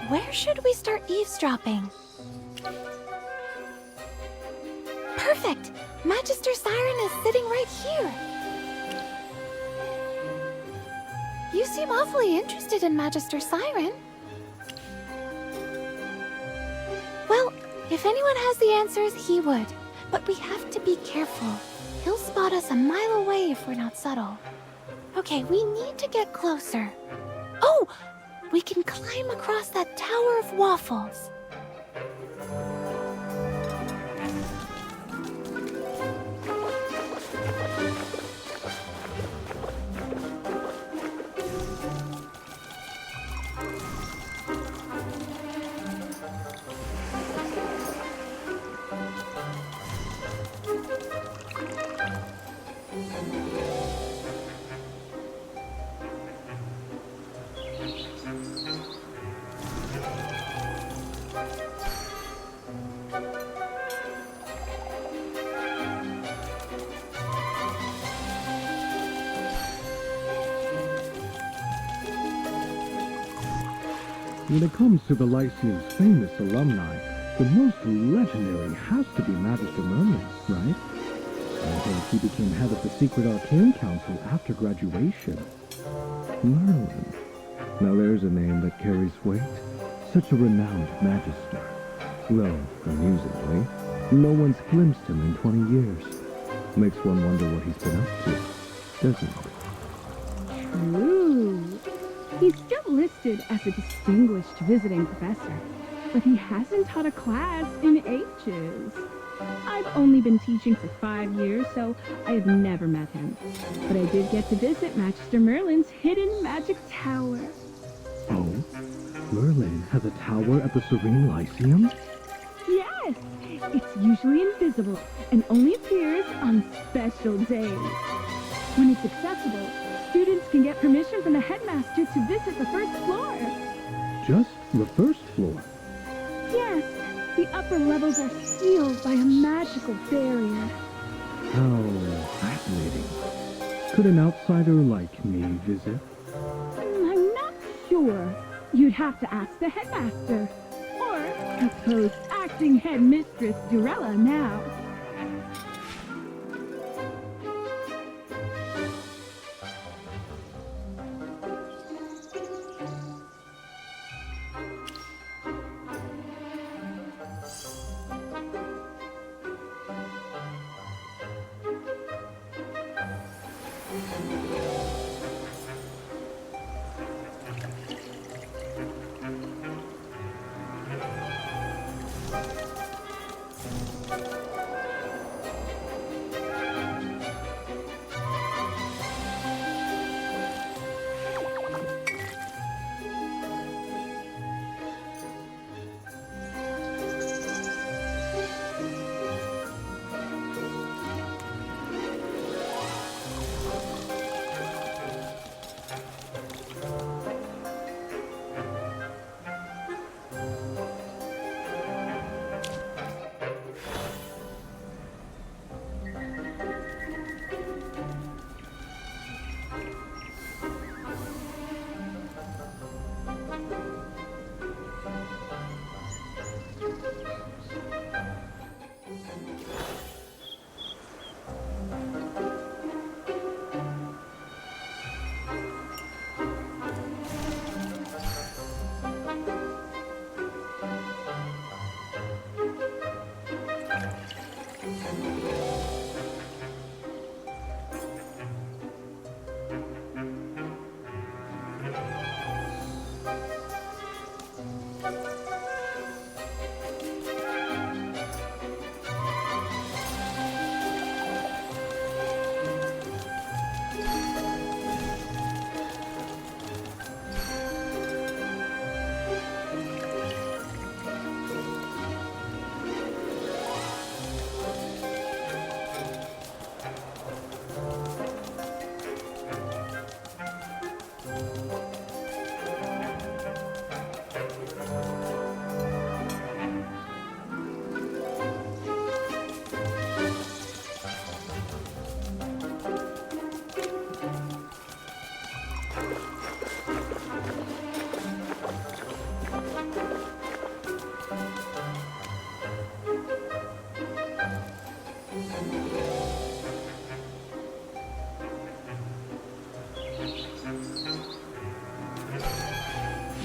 R: Where should we start eavesdropping? Perfect! Magister Siren is sitting right here. You seem awfully interested in Magister Siren. Well, if anyone has the answers, he would. But we have to be careful. He'll spot us a mile away if we're not subtle. Okay, we need to get closer. Oh! We can climb across that tower of waffles.
A: When it comes to the Lyceum's famous alumni, the most legendary has to be Magister Merlin, right? I think he became head of the Secret Arcane Council after graduation. Merlin. Now there's a name that carries weight. Such a renowned Magister. Though, amusingly, no one's glimpsed him in 20 years. Makes one wonder what he's been up to, doesn't it?
P: True. He's still listed as a distinguished visiting professor, but he hasn't taught a class in ages. I've only been teaching for 5 years, so I have never met him. But I did get to visit Magister Merlin's hidden magic tower.
A: Oh? Merlin has a tower at the Serene Lyceum?
P: Yes! It's usually invisible and only appears on special days. When it's accessible, students can get permission from the headmaster to visit the first floor.
A: Just the first floor?
P: Yes, the upper levels are sealed by a magical barrier.
A: How fascinating. Could an outsider like me visit?
P: I'm not Sure, you'd have to ask the headmaster. Or, I suppose, acting headmistress Durella now.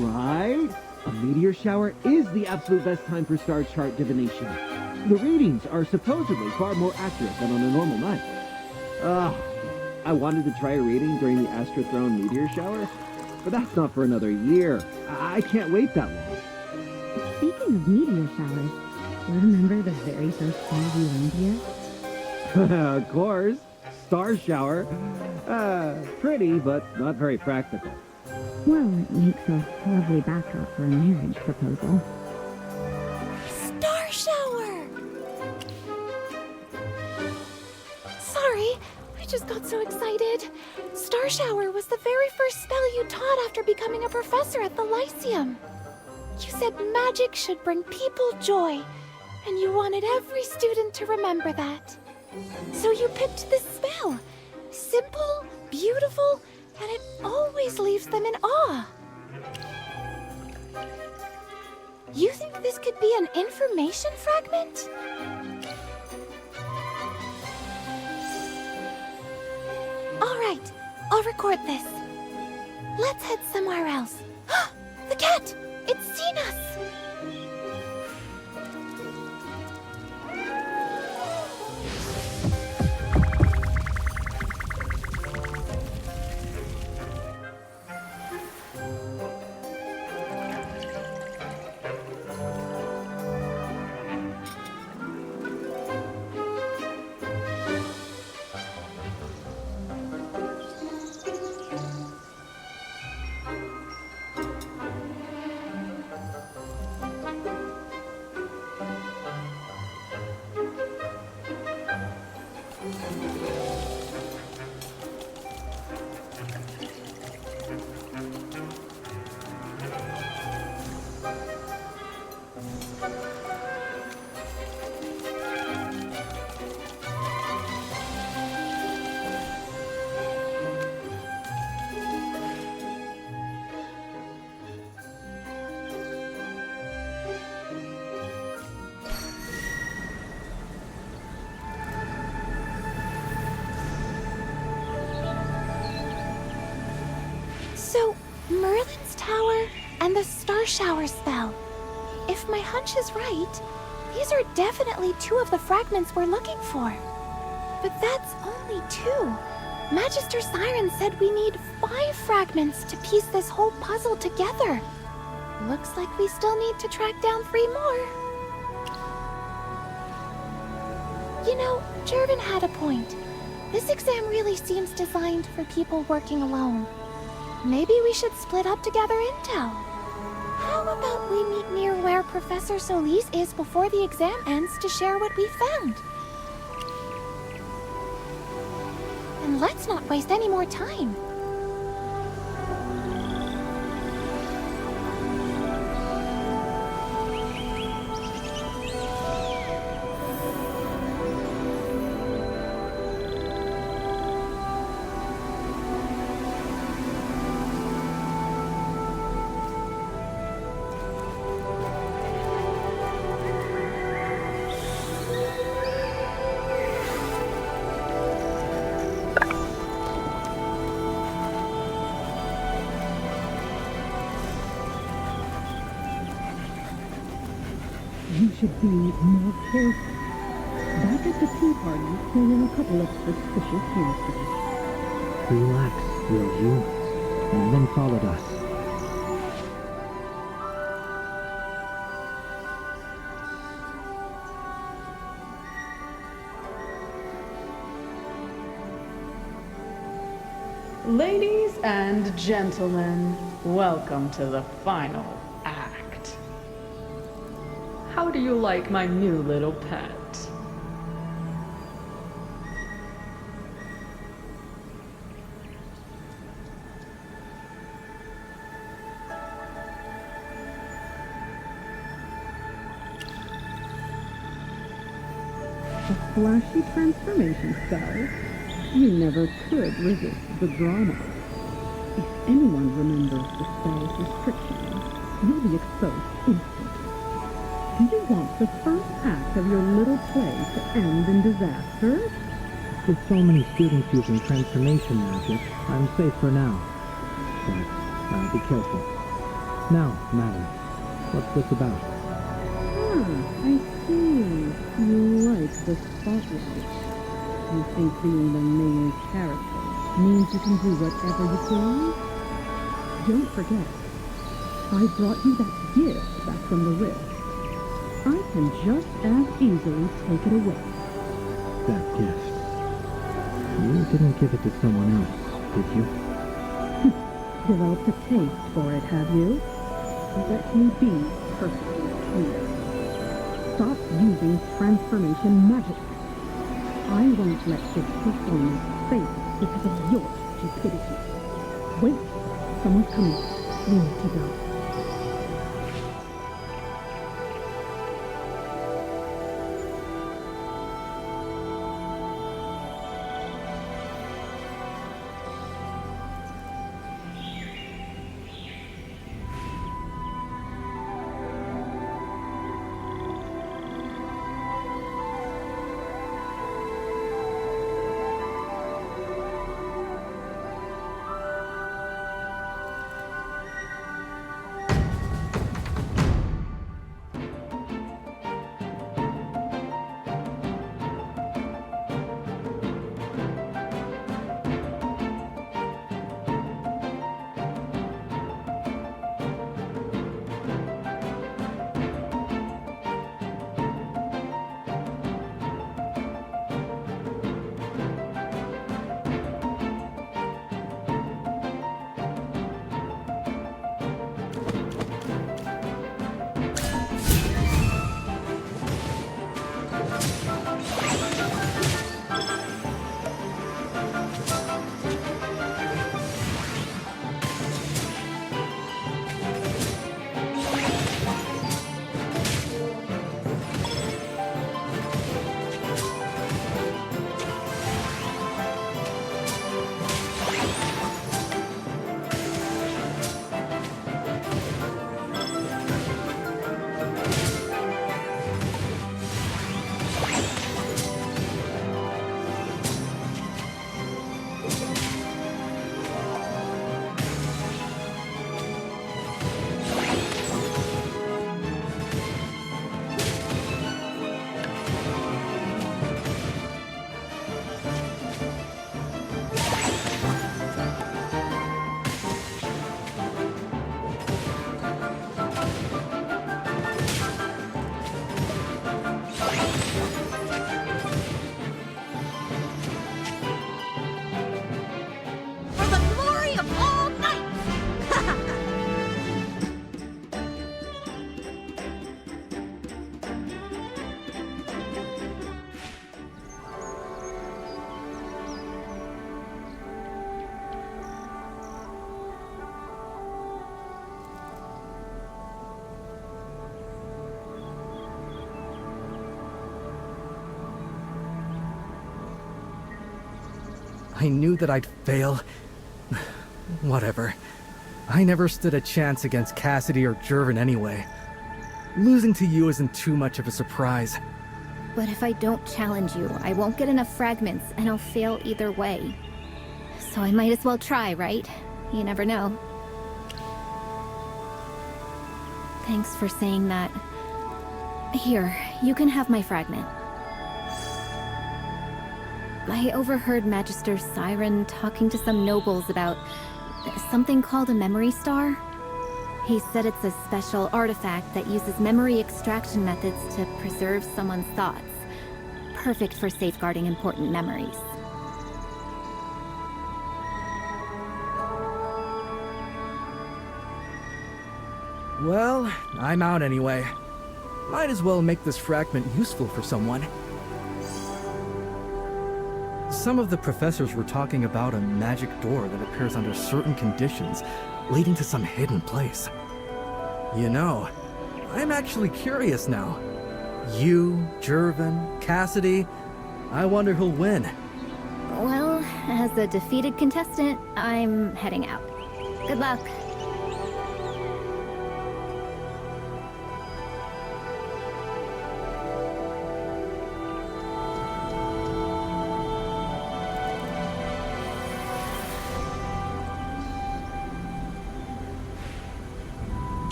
E: Right? A meteor shower is the absolute best time for star chart divination. The readings are supposedly far more accurate than on a normal night. I wanted to try a reading during the Astro-Throne meteor shower, but that's not for another year. I can't wait that long.
M: Speaking of meteor showers, remember the very first time we learned here?
E: Of course. Star shower. Pretty, but not very practical.
M: Well, it makes a lovely backdrop for a marriage proposal.
R: Star shower! Sorry, I just got so excited. Star shower was the very first spell you taught after becoming a professor at the Lyceum. You said magic should bring people joy, and you wanted every student to remember that. So you picked this spell. Simple, beautiful, and it always leaves them in awe. You think this could be an information fragment? All right, I'll record this. Let's head somewhere else. The cat! It's seen us! shower spell. If my hunch is right, these are definitely 2 of the fragments we're looking for. But that's only 2. Magister Siren said we need 5 fragments to piece this whole puzzle together. Looks like we still need to track down 3 more. You know, Jervin had a point. This exam really seems designed for people working alone. Maybe we should split up to gather intel. How about we meet near where Professor Solis is before the exam ends to share what we found? And let's not waste any more time.
M: You should be more careful. Back at the tea party, there were a couple of suspicious hamsters.
A: Relax, will you? And then followed us.
F: Ladies and gentlemen, welcome to the final act. How do you like my new little pet?
M: A flashy transformation spell? You never could resist the drama. If anyone remembers the spell's restrictions, you'll be exposed instantly. Do you want the first act of your little play to end in disaster?
A: With so many students using transformation magic, I'm safe for now. But I'll be careful. Now, madam, what's this about?
M: Ah, I see. You like the spotlight. You think being the main character means you can do whatever you please? Don't forget, I brought you that gift back from the rift. I can just as easily take it away.
A: That gift. You didn't give it to someone else, did you?
M: Developed a taste for it, have you? Let me be perfectly clear. Stop using transformation magic. I won't let this performance fail because of your stupidity. Wait, someone's coming. We need to go.
U: I knew that I'd fail. Whatever. I never stood a chance against Cassidy or Jervin anyway. Losing to you isn't too much of a surprise.
O: But if I don't challenge you, I won't get enough fragments, and I'll fail either way. So I might as well try, right? You never know. Thanks for saying that. Here, you can have my fragment. I overheard Magister Siren talking to some nobles about something called a memory star. He said it's a special artifact that uses memory extraction methods to preserve someone's thoughts. Perfect for safeguarding important memories.
U: Well, I'm out anyway. Might as well make this fragment useful for someone. Some of the professors were talking about a magic door that appears under certain conditions, leading to some hidden place. You know, I'm actually curious now. You, Jervin, Cassidy, I wonder who'll win.
O: Well, as a defeated contestant, I'm heading out. Good luck.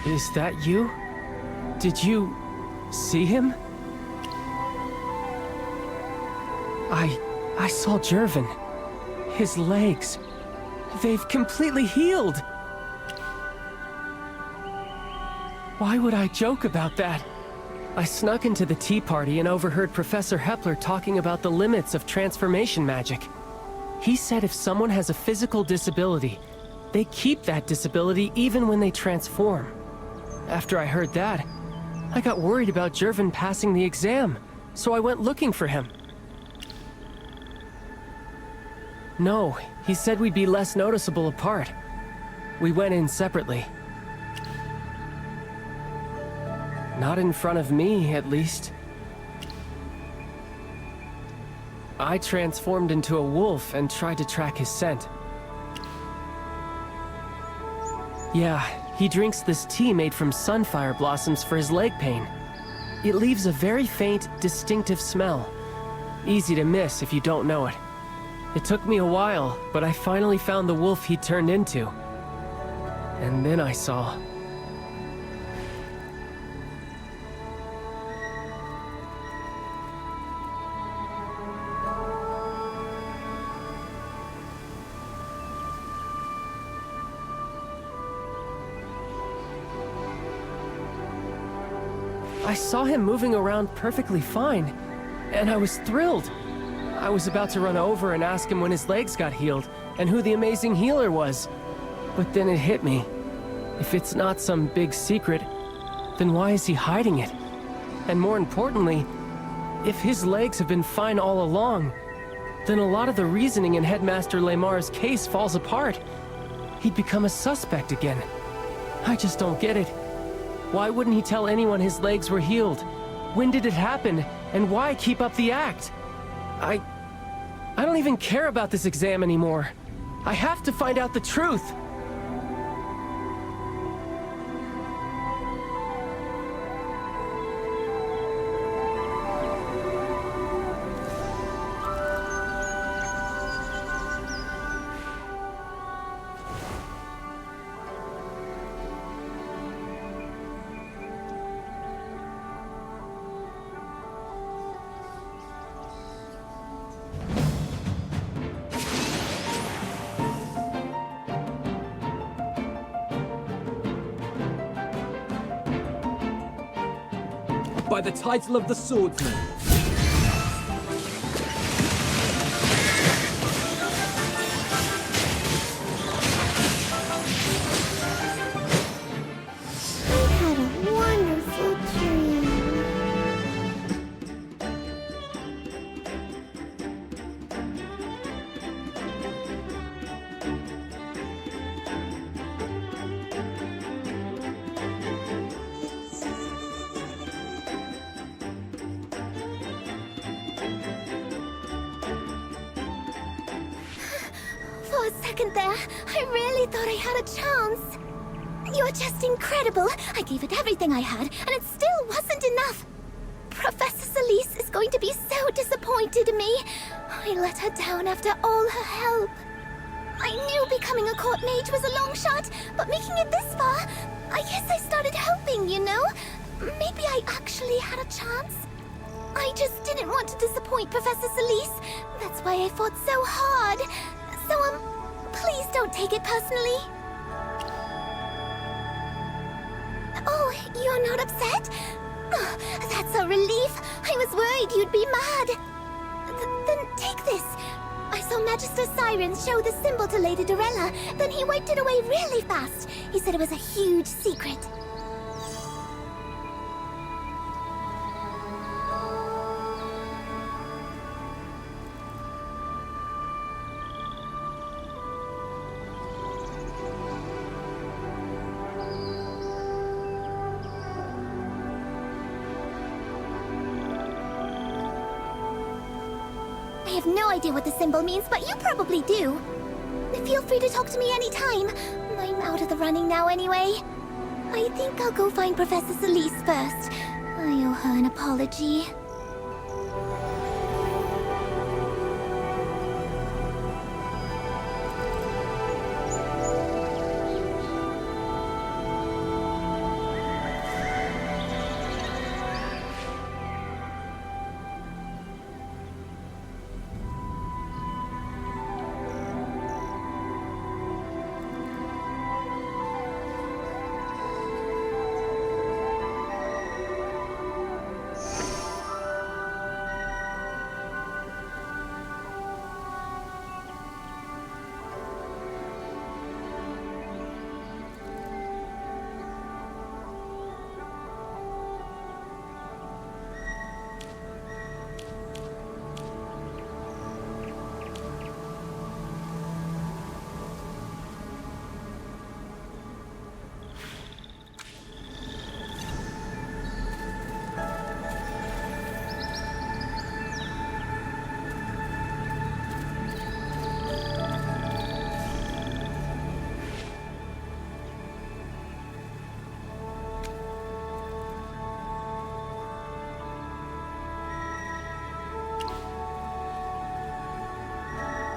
S: Is that you? Did you see him? I saw Jervin. His legs. They've completely healed. Why would I joke about that? I snuck into the tea party and overheard Professor Hepler talking about the limits of transformation magic. He said if someone has a physical disability, they keep that disability even when they transform. After I heard that, I got worried about Jervin passing the exam, so I went looking for him. No, he said we'd be less noticeable apart. We went in separately. Not in front of me, at least. I transformed into a wolf and tried to track his scent. Yeah, he drinks this tea made from sunfire blossoms for his leg pain. It leaves a very faint, distinctive smell. Easy to miss if you don't know it. It took me a while, but I finally found the wolf he turned into. And then I saw... I saw him moving around perfectly fine, and I was thrilled. I was about to run over and ask him when his legs got healed, and who the amazing healer was. But then it hit me. If it's not some big secret, then why is he hiding it? And more importantly, if his legs have been fine all along, then a lot of the reasoning in Headmaster Lamar's case falls apart. He'd become a suspect again. I just don't get it. Why wouldn't he tell anyone his legs were healed? When did it happen? And why keep up the act? I don't even care about this exam anymore. I have to find out the truth.
I: By the title of the swordsman.
B: Had a wonderful dream.
G: second there, I really thought I had a chance. You're just incredible. I gave it everything I had, and it still wasn't enough. Professor Celeste is going to be so disappointed in me. I let her down after all her help. I knew becoming a court mage was a long shot, but making it this far, I guess I started hoping, you know? Maybe I actually had a chance. I just didn't want to disappoint Professor Celeste. That's why I fought so hard. So, please don't take it personally. Oh, you're not upset? Oh, that's a relief. I was worried you'd be mad. Then take this. I saw Magister Sirens show the symbol to Lady Dorella, then he wiped it away really fast. He said it was a huge secret. I have no idea what the symbol means, but you probably do. Feel free to talk to me anytime. I'm out of the running now anyway. I think I'll go find Professor Celeste first. I owe her an apology.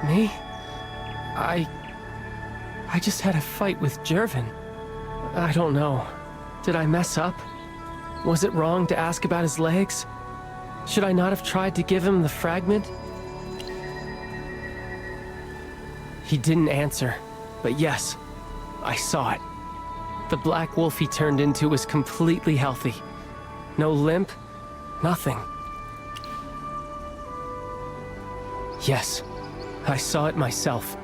S: Me? I just had a fight with Jervin. I don't know. Did I mess up? Was it wrong to ask about his legs? Should I not have tried to give him the fragment? He didn't answer, but yes, I saw it. The black wolf he turned into was completely healthy. No limp, nothing. Yes, I saw it myself.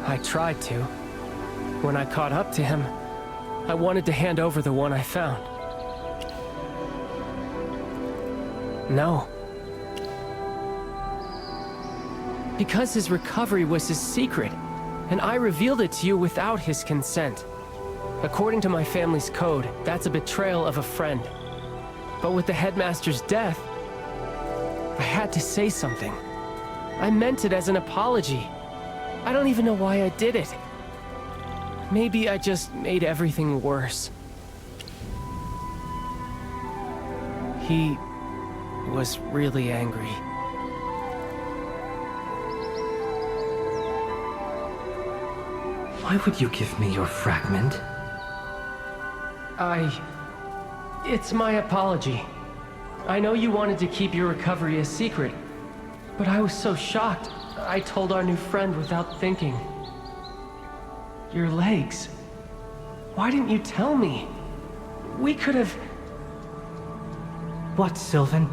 S: I tried to. When I caught up to him, I wanted to hand over the one I found. No. Because his recovery was his secret, and I revealed it to you without his consent. According to my family's code, that's a betrayal of a friend. But with the headmaster's death, I had to say something. I meant it as an apology. I don't even know why I did it. Maybe I just made everything worse. He was really angry.
K: Why would you give me your fragment?
S: It's my apology. I know you wanted to keep your recovery a secret, but I was so shocked, I told our new friend without thinking. Your legs. Why didn't you tell me? We could have...
K: What, Sylvan?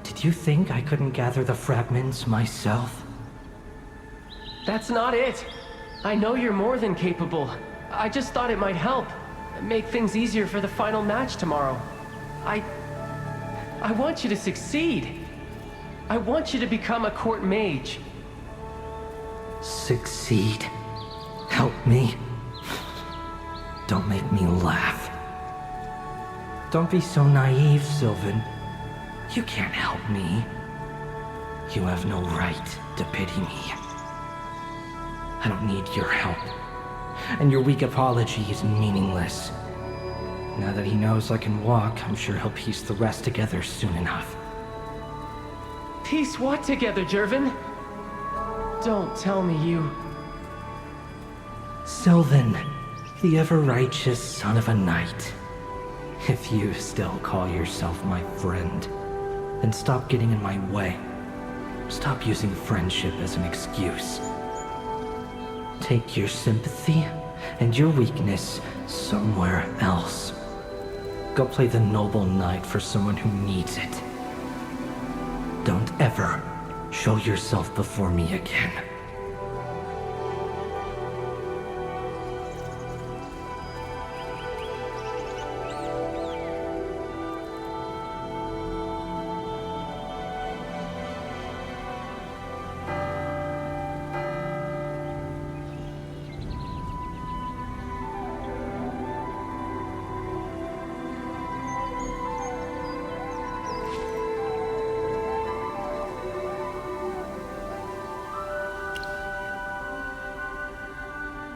K: Did you think I couldn't gather the fragments myself?
S: That's not it. I know you're more than capable. I just thought it might help. Make things easier for the final match tomorrow. I want you to succeed. I want you to become a court mage.
K: Succeed? Help me? Don't make me laugh. Don't be so naive, Sylvan. You can't help me. You have no right to pity me. I don't need your help. And your weak apology is meaningless. Now that he knows I can walk, I'm sure he'll piece the rest together soon enough.
S: Piece what together, Jervin? Don't tell me you...
K: Sylvan, the ever-righteous son of a knight. If you still call yourself my friend, then stop getting in my way. Stop using friendship as an excuse. Take your sympathy and your weakness somewhere else. Go play the noble knight for someone who needs it. Don't ever show yourself before me again.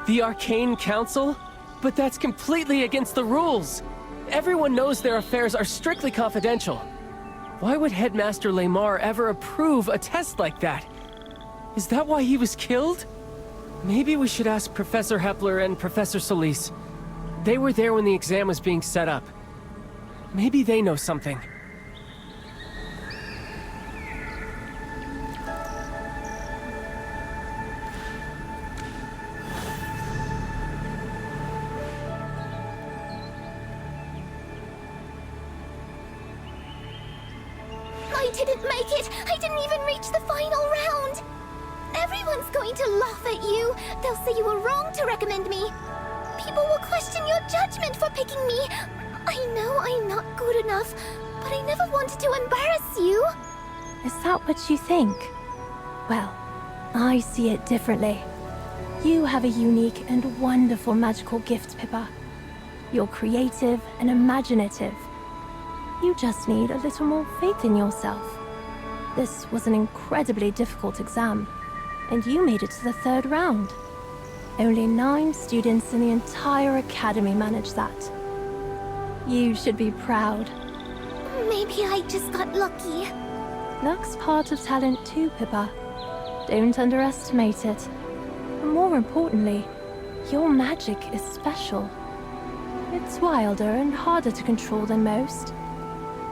S: The Arcane Council? But that's completely against the rules! Everyone knows their affairs are strictly confidential. Why would Headmaster Lamar ever approve a test like that? Is that why he was killed? Maybe we should ask Professor Hepler and Professor Solis. They were there when the exam was being set up. Maybe they know something.
G: I didn't make it! I didn't even reach the final round! Everyone's going to laugh at you! They'll say you were wrong to recommend me! People will question your judgment for picking me! I know I'm not good enough, but I never wanted to embarrass you!
R: Is that what you think? Well, I see it differently. You have a unique and wonderful magical gift, Pippa. You're creative and imaginative. You just need a little more faith in yourself. This was an incredibly difficult exam, and you made it to the 3rd round. Only 9 students in the entire academy managed that. You should be proud.
G: Maybe I just got lucky.
R: Luck's part of talent too, Pippa. Don't underestimate it. And more importantly, your magic is special. It's wilder and harder to control than most.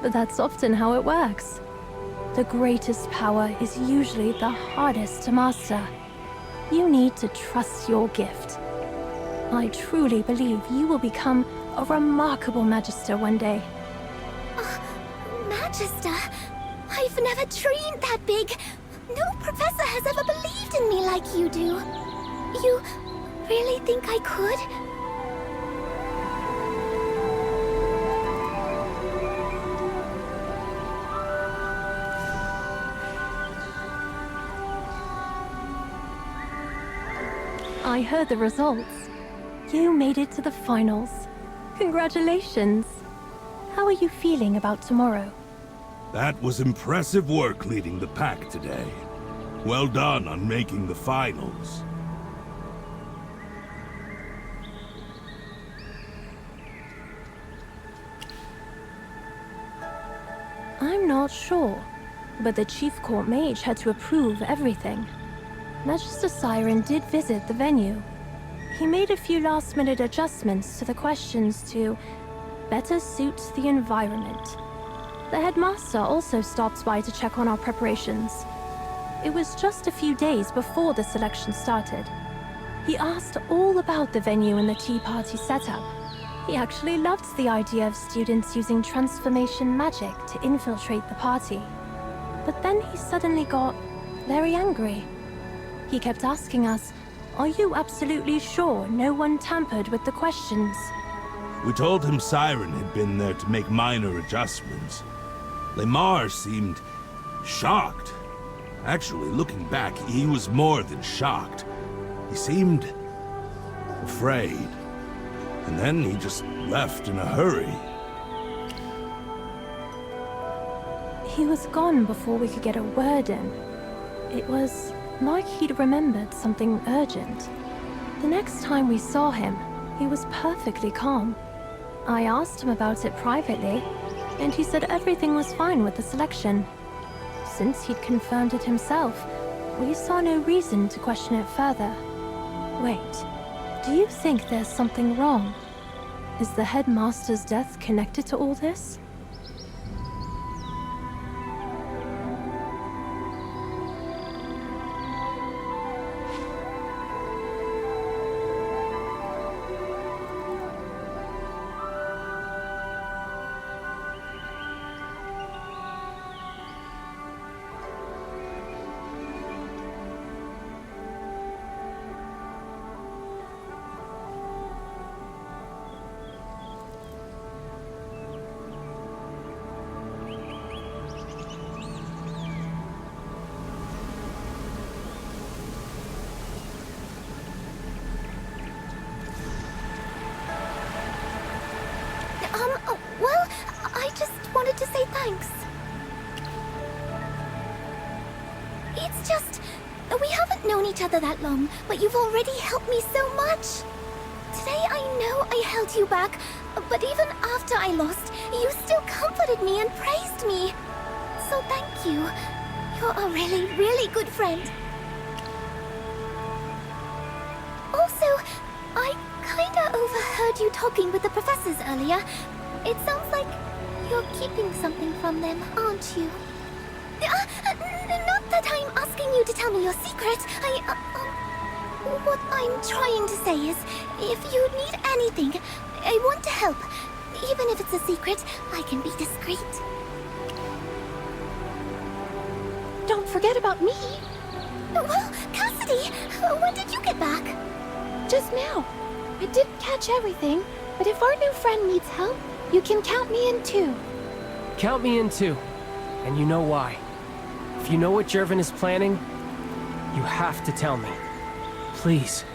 R: But that's often how it works. The greatest power is usually the hardest to master. You need to trust your gift. I truly believe you will become a remarkable Magister one day.
G: Magister? I've never dreamed that big. No professor has ever believed in me like you do. You really think I could?
R: I heard the results. You made it to the finals. Congratulations. How are you feeling about tomorrow?
V: That was impressive work leading the pack today. Well done on making the finals.
R: I'm not sure, but the Chief Court Mage had to approve everything. Magister Siren did visit the venue. He made a few last-minute adjustments to the questions to better suit the environment. The headmaster also stopped by to check on our preparations. It was just a few days before the selection started. He asked all about the venue and the tea party setup. He actually loved the idea of students using transformation magic to infiltrate the party. But then he suddenly got very angry. He kept asking us, "Are you absolutely sure no one tampered with the questions?"
V: We told him Siren had been there to make minor adjustments. Lamar seemed shocked. Actually, looking back, he was more than shocked. He seemed afraid. And then he just left in a hurry.
R: He was gone before we could get a word in.
C: It was like he'd remembered something urgent. The next time we saw him, he was perfectly calm. I asked him about it privately, and he said everything was fine with the selection. Since he'd confirmed it himself, we saw no reason to question it further. Wait, do you think there's something wrong? Is the headmaster's death connected to all this?
G: Well, I just wanted to say thanks. It's just, we haven't known each other that long, but you've already helped me so much. Today I know I held you back, but even after I lost, you still comforted me and praised me. So thank you. You're a really, really good friend. Also, I kinda overheard you talking with the professors earlier. It sounds like you're keeping something from them, aren't you? Not that I'm asking you to tell me your secret. What I'm trying to say is, if you need anything, I want to help. Even if it's a secret, I can be discreet.
R: Don't forget about me.
G: Well, Cassidy, when did you get back?
R: Just now. I didn't catch everything, but if our new friend needs help, you can count me in too.
S: Count me in too. And you know why. If you know what Jervin is planning, you have to tell me. Please.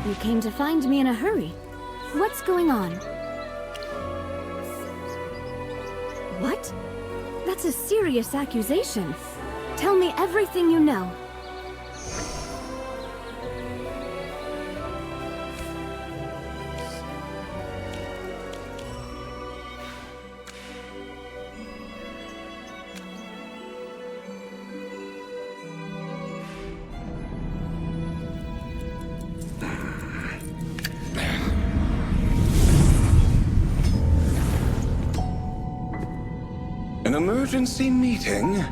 O: You came to find me in a hurry. What's going on? What? That's a serious accusation. Tell me everything you know.
H: An emergency meeting?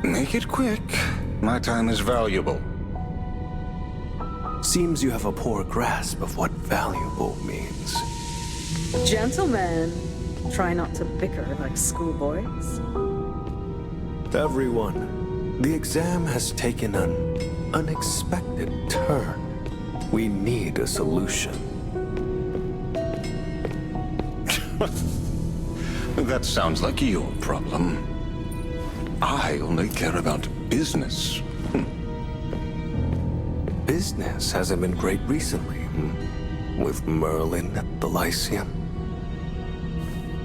H: Make it quick. My time is valuable.
L: Seems you have a poor grasp of what valuable means.
F: Gentlemen, try not to bicker like schoolboys.
L: Everyone, the exam has taken an unexpected turn. We need a solution.
H: That sounds like your problem. I only care about business.
L: Business hasn't been great recently, with Merlin at the Lyceum.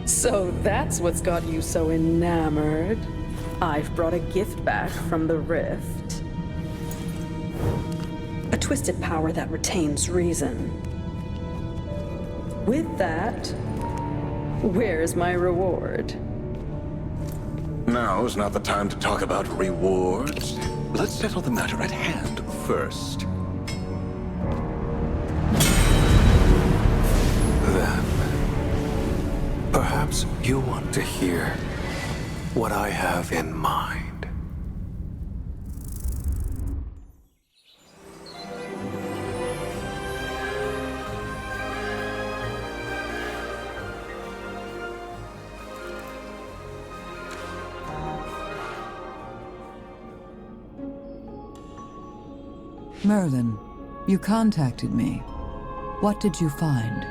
F: So that's what's got you so enamored. I've brought a gift back from the Rift. A twisted power that retains reason. With that, where's my reward?
H: Now is not the time to talk about rewards. Let's settle the matter at hand first.
L: Then, Perhaps you want to hear what I have in mind.
N: Merlin, you contacted me. What did you find?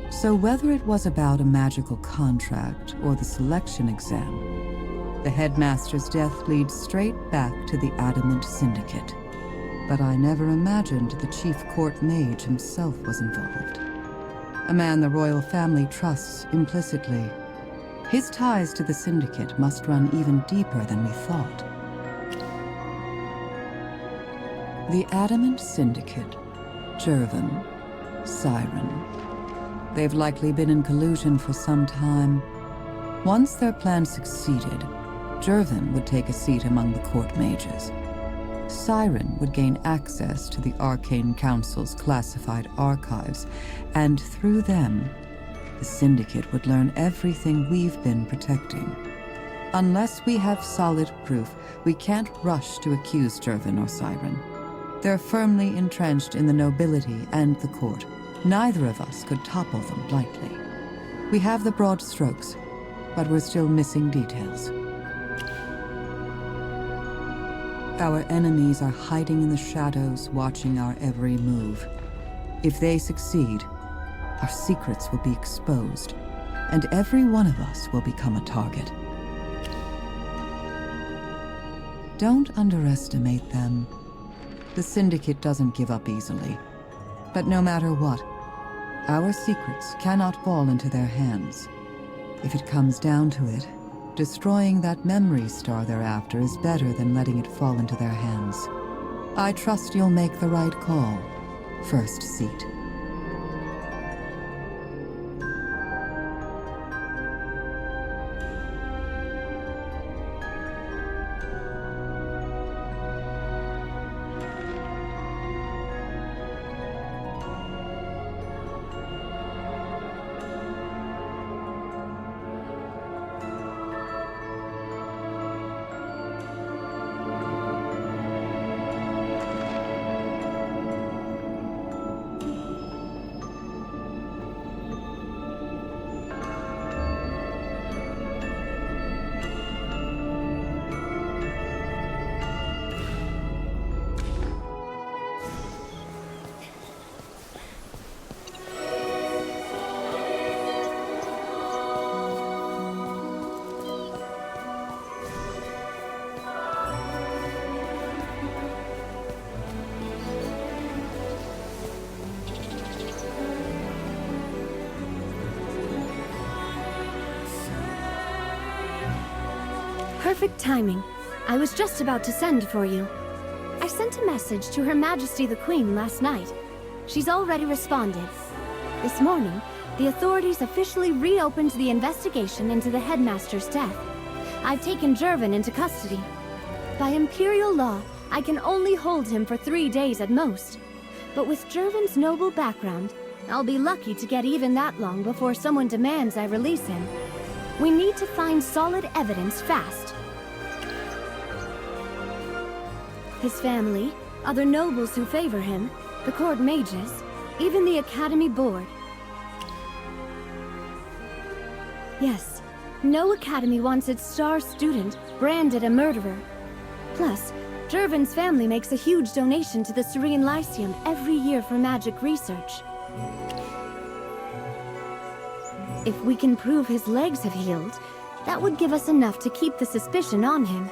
N: So whether it was about a magical contract or the selection exam, the headmaster's death leads straight back to the Adamant Syndicate. But I never imagined the chief court mage himself was involved. A man the royal family trusts implicitly. His ties to the Syndicate must run even deeper than we thought. The Adamant Syndicate, Jervin, Siren. They've likely been in collusion for some time. Once their plan succeeded, Jervin would take a seat among the court mages. Siren would gain access to the Arcane Council's classified archives, and through them, the Syndicate would learn everything we've been protecting. Unless we have solid proof, we can't rush to accuse Jervin or Siren. They're firmly entrenched in the nobility and the court. Neither of us could topple them lightly. We have the broad strokes, but we're still missing details. Our enemies are hiding in the shadows, watching our every move. If they succeed, our secrets will be exposed, and every one of us will become a target. Don't underestimate them. The Syndicate doesn't give up easily. But no matter what, our secrets cannot fall into their hands. If it comes down to it, destroying that memory star they're after is better than letting it fall into their hands. I trust you'll make the right call. First seat.
O: Perfect timing. I was just about to send for you. I sent a message to Her Majesty the Queen last night. She's already responded. This morning, the authorities officially reopened the investigation into the headmaster's death. I've taken Jervin into custody. By Imperial law, I can only hold him for 3 days at most. But with Jervin's noble background, I'll be lucky to get even that long before someone demands I release him. We need to find solid evidence fast. His family, other nobles who favor him, the court mages, even the Academy board. Yes, no Academy wants its star student branded a murderer. Plus, Jervin's family makes a huge donation to the Serene Lyceum every year for magic research. If we can prove his legs have healed, that would give us enough to keep the suspicion on him.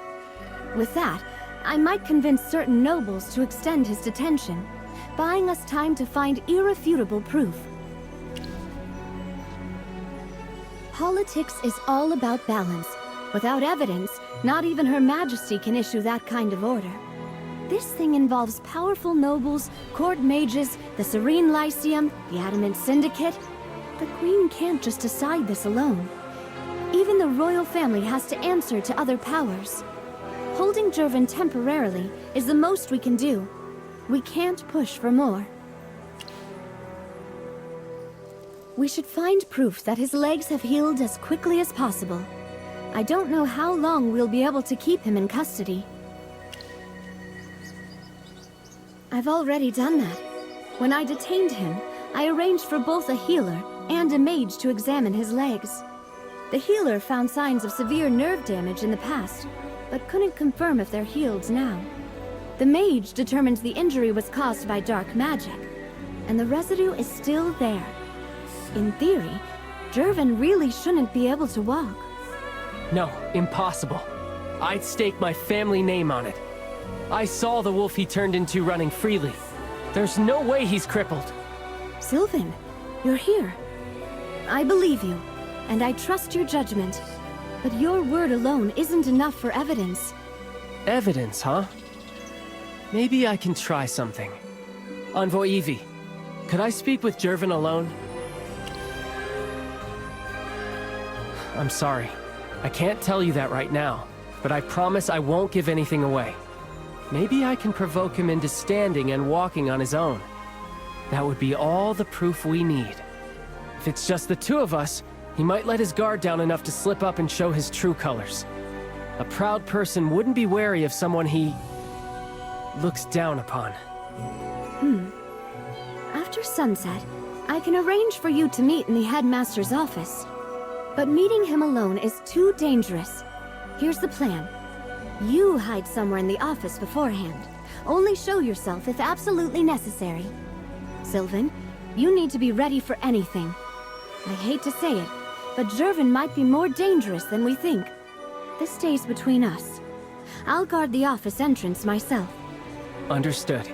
O: With that, I might convince certain nobles to extend his detention, buying us time to find irrefutable proof. Politics is all about balance. Without evidence, not even Her Majesty can issue that kind of order. This thing involves powerful nobles, court mages, the Serene Lyceum, the Adamant Syndicate. The Queen can't just decide this alone. Even the royal family has to answer to other powers. Holding Jervin temporarily is the most we can do. We can't push for more. We should find proof that his legs have healed as quickly as possible. I don't know how long we'll be able to keep him in custody. I've already done that. When I detained him, I arranged for both a healer and a mage to examine his legs. The healer found signs of severe nerve damage in the past, but couldn't confirm if they're healed now. The mage determined the injury was caused by dark magic, and the residue is still there. In theory, Jervin really shouldn't be able to walk.
S: No, impossible. I'd stake my family name on it. I saw the wolf he turned into running freely. There's no way he's crippled.
O: Sylvan, you're here. I believe you, and I trust your judgment. But your word alone isn't enough for evidence.
S: Evidence, huh? Maybe I can try something. Envoy Evie, could I speak with Jervin alone? I'm sorry. I can't tell you that right now, but I promise I won't give anything away. Maybe I can provoke him into standing and walking on his own. That would be all the proof we need. If it's just the two of us, he might let his guard down enough to slip up and show his true colors. A proud person wouldn't be wary of someone he looks down upon.
O: After sunset, I can arrange for you to meet in the headmaster's office. But meeting him alone is too dangerous. Here's the plan. You hide somewhere in the office beforehand. Only show yourself if absolutely necessary. Sylvan, you need to be ready for anything. I hate to say it, but Jervin might be more dangerous than we think. This stays between us. I'll guard the office entrance myself.
S: Understood.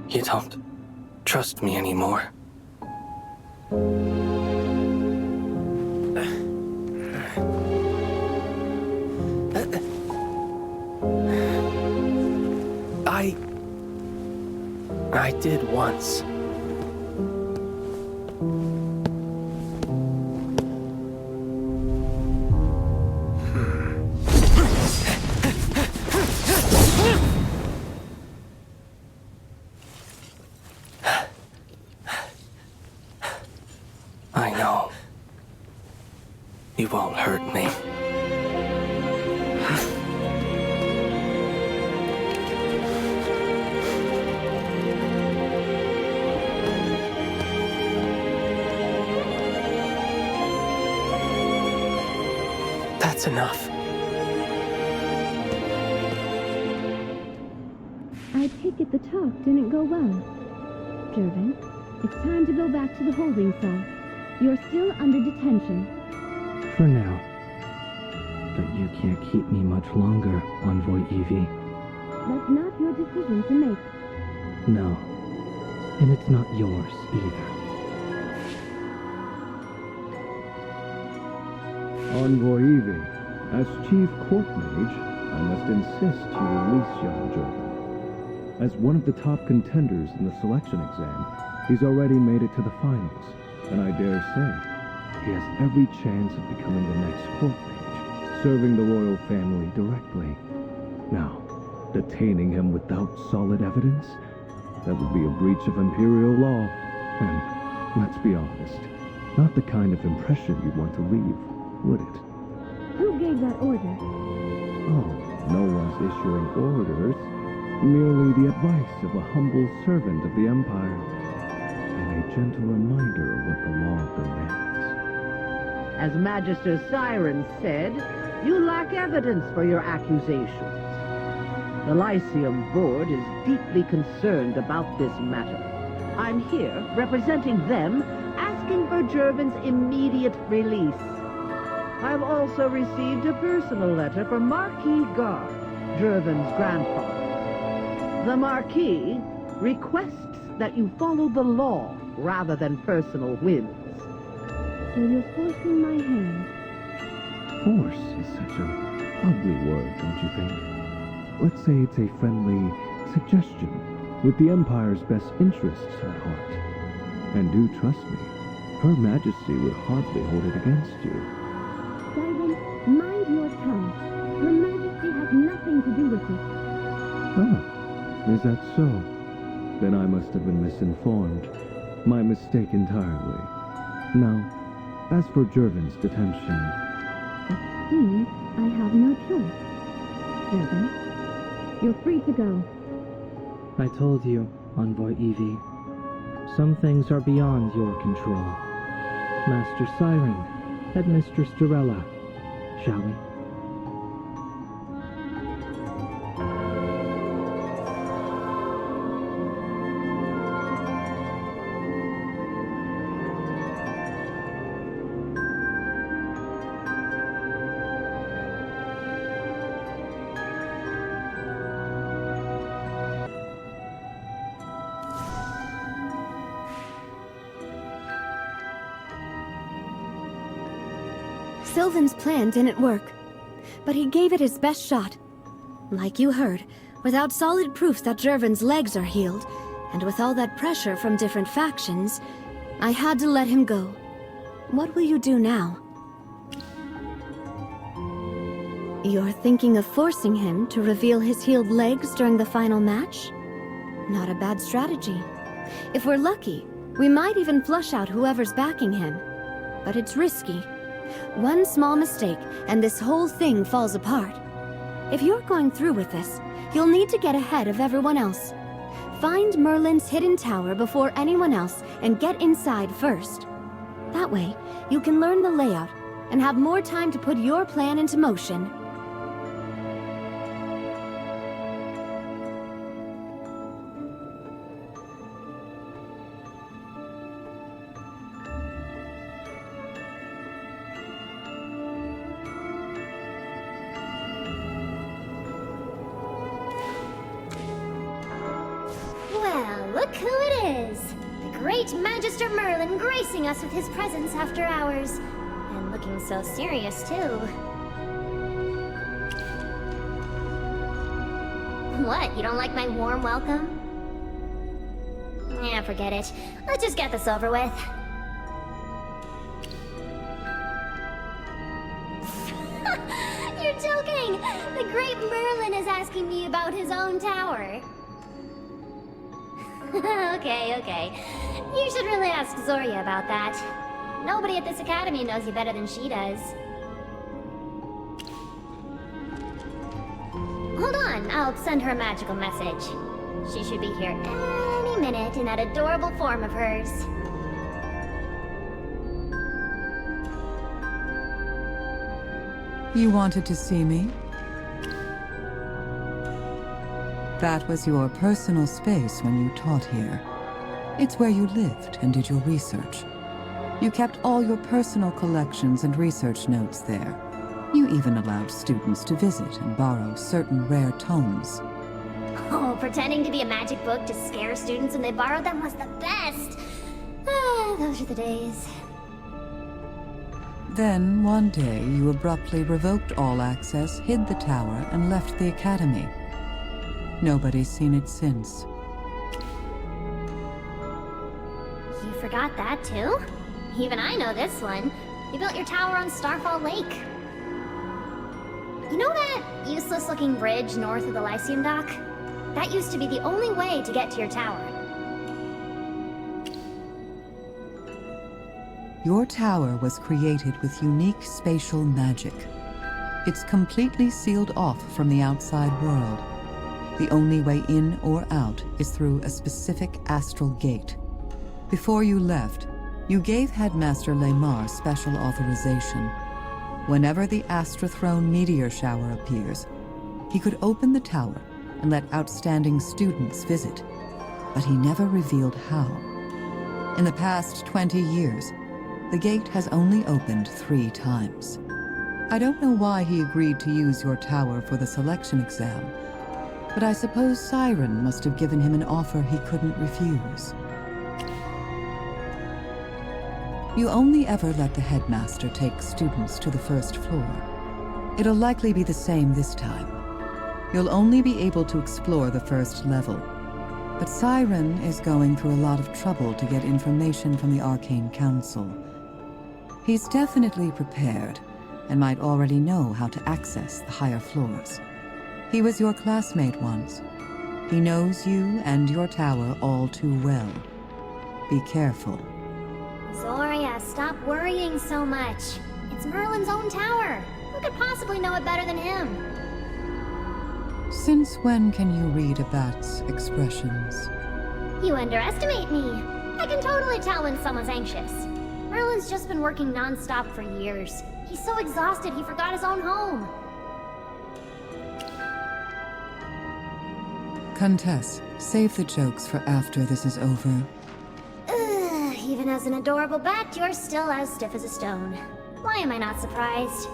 K: You don't trust me anymore.
S: I did once.
K: I know. You won't hurt me.
S: That's enough.
P: I take it the talk didn't go well. Jervin, it's time to go back to the holding cell. You're still under detention.
A: For now. But you can't keep me much longer, Envoy Evie.
P: That's not your decision to make.
A: No. And it's not yours either. Envoy Evie, as Chief Court Mage, I must insist you release young Jordan. As one of the top contenders in the selection exam, he's already made it to the finals, and I dare say, he has every chance of becoming the next court mage, serving the royal family directly. Now, detaining him without solid evidence? That would be a breach of Imperial law, and let's be honest, Not the kind of impression you'd want to leave, would it?
P: Who gave that order?
A: Oh, no one's issuing orders. Merely the advice of a humble servant of the Empire. And a gentle reminder of what the law demands.
D: As Magister Siren said, you lack evidence for your accusations. The Lyceum Board is deeply concerned about this matter. I'm here, representing them, asking for Jervin's immediate release. I've also received a personal letter from Marquis Guard, Jervin's grandfather. The Marquis requests that you follow the law rather than personal whims.
P: So you're forcing my hand.
A: Force is such an ugly word, don't you think? Let's say it's a friendly suggestion with the Empire's best interests at heart. And do trust me, Her Majesty would hardly hold it against you.
P: Siren, mind your tongue. Her Majesty has nothing to do with it.
A: Ah, is that so? Then I must have been misinformed. My mistake entirely. Now, as for Jervin's detention...
P: It seems I have no choice. Jervin, you're free to go.
T: I told you, Envoy Evie. Some things are beyond your control. Master Siren, Headmistress Jarella, shall we?
O: Sylvan's plan didn't work, but he gave it his best shot. Like you heard, without solid proof that Jervin's legs are healed, and with all that pressure from different factions, I had to let him go. What will you do now? You're thinking of forcing him to reveal his healed legs during the final match? Not a bad strategy. If we're lucky, we might even flush out whoever's backing him. But it's risky. One small mistake, and this whole thing falls apart. If you're going through with this, you'll need to get ahead of everyone else. Find Merlin's hidden tower before anyone else, and get inside first. That way, you can learn the layout, and have more time to put your plan into motion.
G: Look who it is! The great Magister Merlin gracing us with his presence after hours. And looking so serious, too. What, you don't like my warm welcome? Yeah, forget it. Let's just get this over with. You're joking! The great Merlin is asking me about his own tower. Okay. You should really ask Zoria about that. Nobody at this academy knows you better than she does. Hold on, I'll send her a magical message. She should be here any minute in that adorable form of hers.
N: You wanted to see me? That was your personal space when you taught here. It's where you lived and did your research. You kept all your personal collections and research notes there. You even allowed students to visit and borrow certain rare tomes.
G: Oh, pretending to be a magic book to scare students when they borrowed them was the best! Ah, those are the days.
N: Then, one day, you abruptly revoked all access, hid the tower, and left the academy. Nobody's seen it since.
G: You forgot that too? Even I know this one. You built your tower on Starfall Lake. You know that useless-looking bridge north of the Lyceum dock? That used to be the only way to get to your tower.
N: Your tower was created with unique spatial magic. It's completely sealed off from the outside world. The only way in or out is through a specific astral gate. Before you left, you gave Headmaster Lemar special authorization. Whenever the Astrathrone meteor shower appears, he could open the tower and let outstanding students visit, but he never revealed how. In the past 20 years, the gate has only opened 3 times. I don't know why he agreed to use your tower for the selection exam, but I suppose Siren must have given him an offer he couldn't refuse. You only ever let the headmaster take students to the first floor. It'll likely be the same this time. You'll only be able to explore the first level. But Siren is going through a lot of trouble to get information from the Arcane Council. He's definitely prepared, and might already know how to access the higher floors. He was your classmate once. He knows you and your tower all too well. Be careful.
G: Zoria, stop worrying so much. It's Merlin's own tower. Who could possibly know it better than him?
N: Since when can you read a bat's expressions?
G: You underestimate me. I can totally tell when someone's anxious. Merlin's just been working non-stop for years. He's so exhausted he forgot his own home.
N: Countess, save the jokes for after this is over.
G: Even as an adorable bat, you're still as stiff as a stone. Why am I not surprised?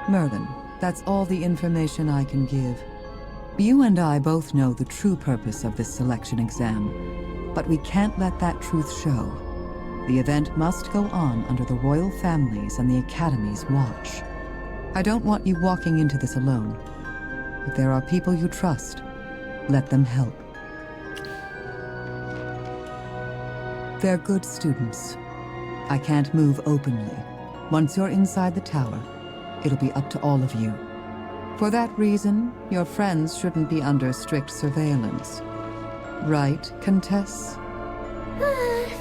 N: Merlin, that's all the information I can give. You and I both know the true purpose of this selection exam, but we can't let that truth show. The event must go on under the royal families and the Academy's watch. I don't want you walking into this alone. If there are people you trust, let them help. They're good students. I can't move openly. Once you're inside the tower, it'll be up to all of you. For that reason, your friends shouldn't be under strict surveillance. Right, Countess?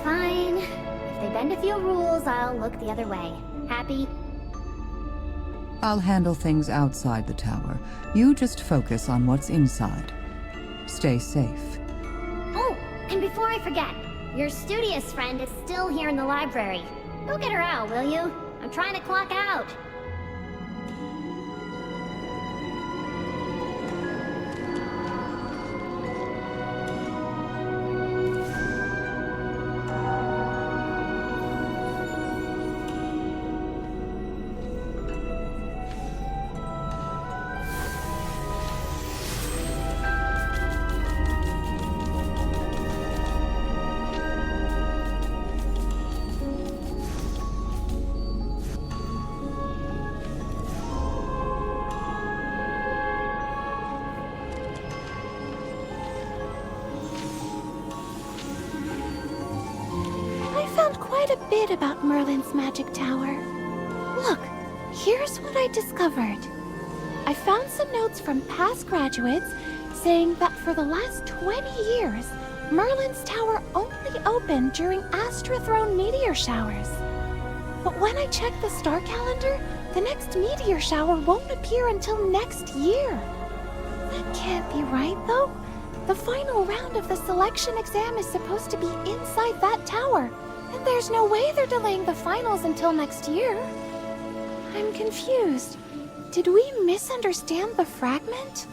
G: Fine. If they bend a few rules, I'll look the other way. Happy?
N: I'll handle things outside the tower. You just focus on what's inside. Stay safe.
G: Oh, and before I forget, your studious friend is still here in the library. Go get her out, will you? I'm trying to clock out.
R: A bit about Merlin's magic tower. Look, here's what I discovered. I found some notes from past graduates saying that for the last 20 years, Merlin's tower only opened during Astrathrone meteor showers. But when I check the star calendar, the next meteor shower won't appear until next year. That can't be right, though. The final round of the selection exam is supposed to be inside that tower. And there's no way they're delaying the finals until next year. I'm confused. Did we misunderstand the fragment?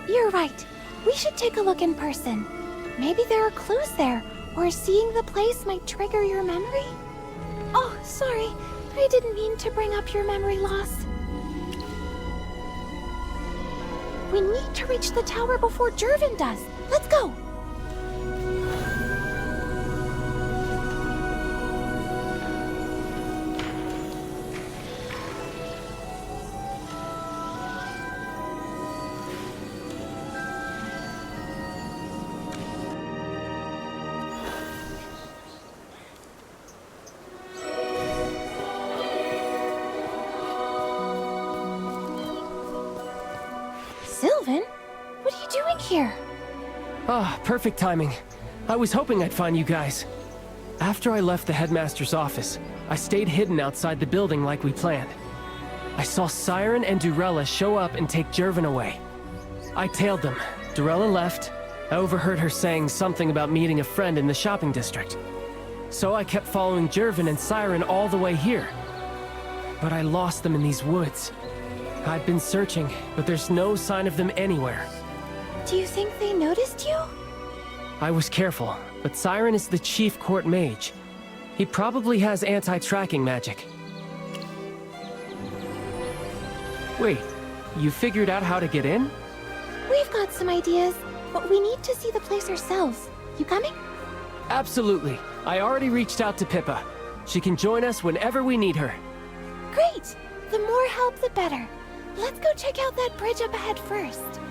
R: You're right. We should take a look in person. Maybe there are clues there, or seeing the place might trigger your memory? Oh, sorry. I didn't mean to bring up your memory loss. We need to reach the tower before Jervin does. Let's go!
C: Sylvan? What are you doing here?
S: Ah, perfect timing. I was hoping I'd find you guys. After I left the headmaster's office, I stayed hidden outside the building like we planned. I saw Siren and Durella show up and take Jervin away. I tailed them. Durella left. I overheard her saying something about meeting a friend in the shopping district. So I kept following Jervin and Siren all the way here. But I lost them in these woods. I've been searching, but there's no sign of them anywhere.
R: Do you think they noticed you?
S: I was careful, but Siren is the chief court mage. He probably has anti-tracking magic. Wait, you figured out how to get in?
R: We've got some ideas, but we need to see the place ourselves. You coming?
S: Absolutely. I already reached out to Pippa. She can join us whenever we need her.
R: Great! The more help, the better. Let's go check out that bridge up ahead first.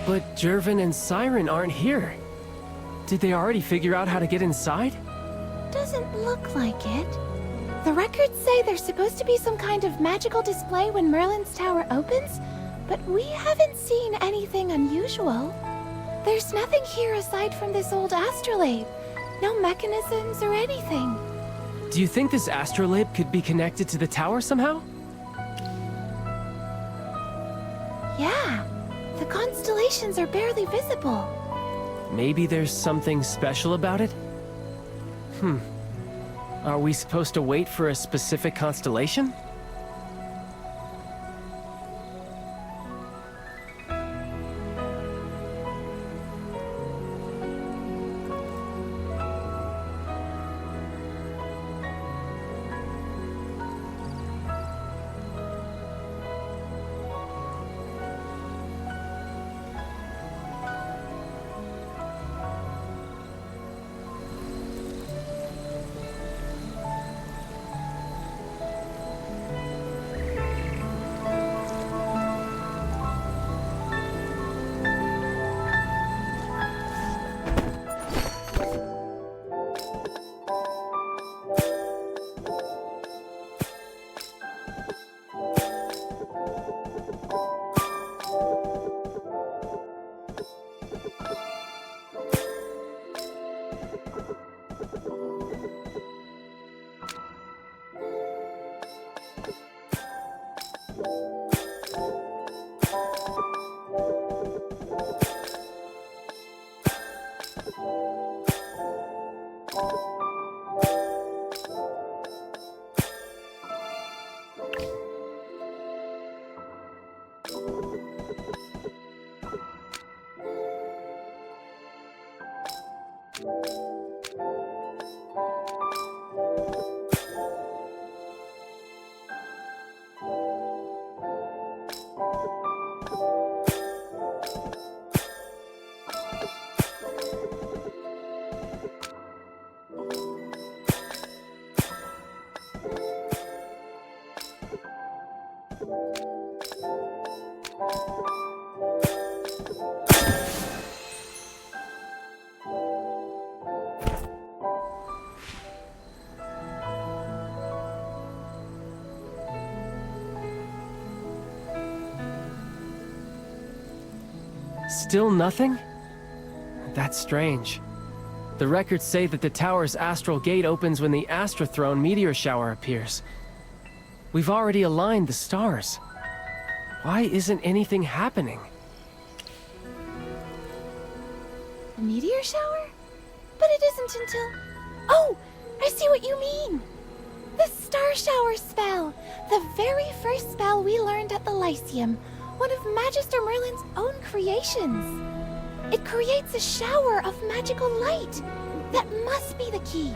S: But Jervin and Siren aren't here. Did they already figure out how to get inside?
R: Doesn't look like it. The records say there's supposed to be some kind of magical display when Merlin's tower opens, but we haven't seen anything unusual. There's nothing here aside from this old astrolabe. No mechanisms or anything.
S: Do you think this astrolabe could be connected to the tower somehow?
R: Yeah. The constellations are barely visible.
S: Maybe there's something special about it? Are we supposed to wait for a specific constellation? Still nothing? That's strange. The records say that the tower's astral gate opens when the Astro-Throne meteor shower appears. We've already aligned the stars. Why isn't anything happening?
R: A meteor shower? But it isn't until... Oh! I see what you mean! The Star Shower spell! The very first spell we learned at the Lyceum. One of Magister Merlin's own creations. It creates a shower of magical light. That must be the key.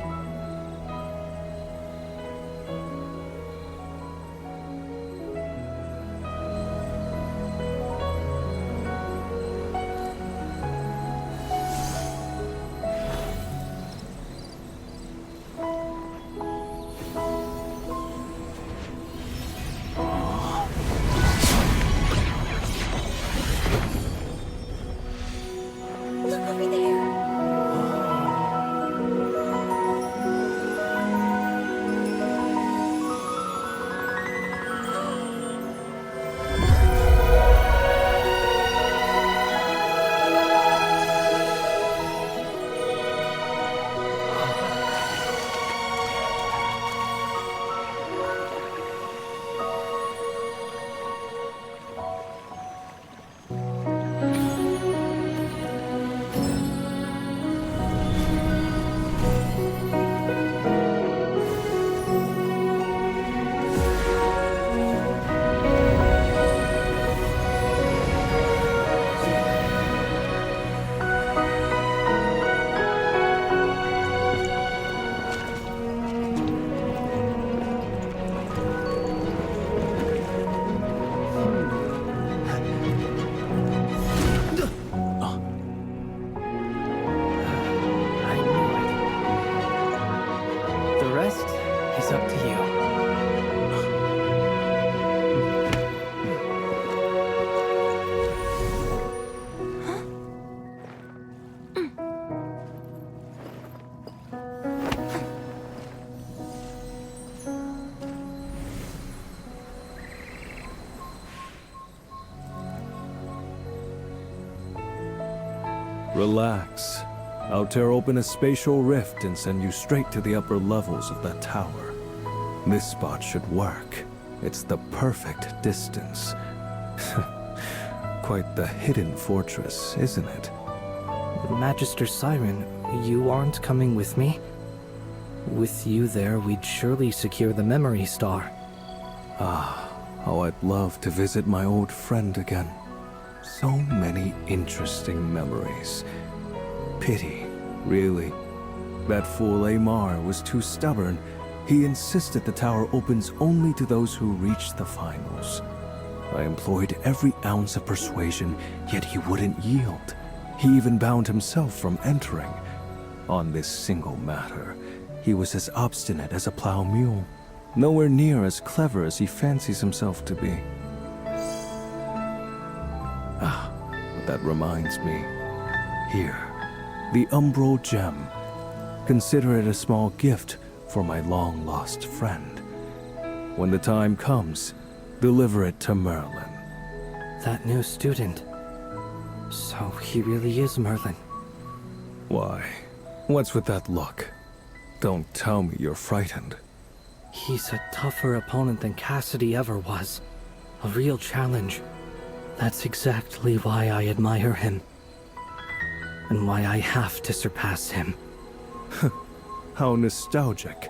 V: Relax. I'll tear open a spatial rift and send you straight to the upper levels of that tower. This spot should work. It's the perfect distance. Quite the hidden fortress, isn't it?
K: Magister Siren, you aren't coming with me? With you there, we'd surely secure the memory star.
V: Ah, how I'd love to visit my old friend again. So many interesting memories. Pity, really. That fool Amar was too stubborn. He insisted the tower opens only to those who reach the finals. I employed every ounce of persuasion, yet he wouldn't yield. He even bound himself from entering. On this single matter, he was as obstinate as a plow mule. Nowhere near as clever as he fancies himself to be. Ah, but that reminds me. Here, the Umbral Gem. Consider it a small gift for my long-lost friend. When the time comes, deliver it to Merlin.
K: That new student. So he really is Merlin.
V: Why? What's with that look? Don't tell me you're frightened.
K: He's a tougher opponent than Cassidy ever was. A real challenge. That's exactly why I admire him. And why I have to surpass him.
V: How nostalgic.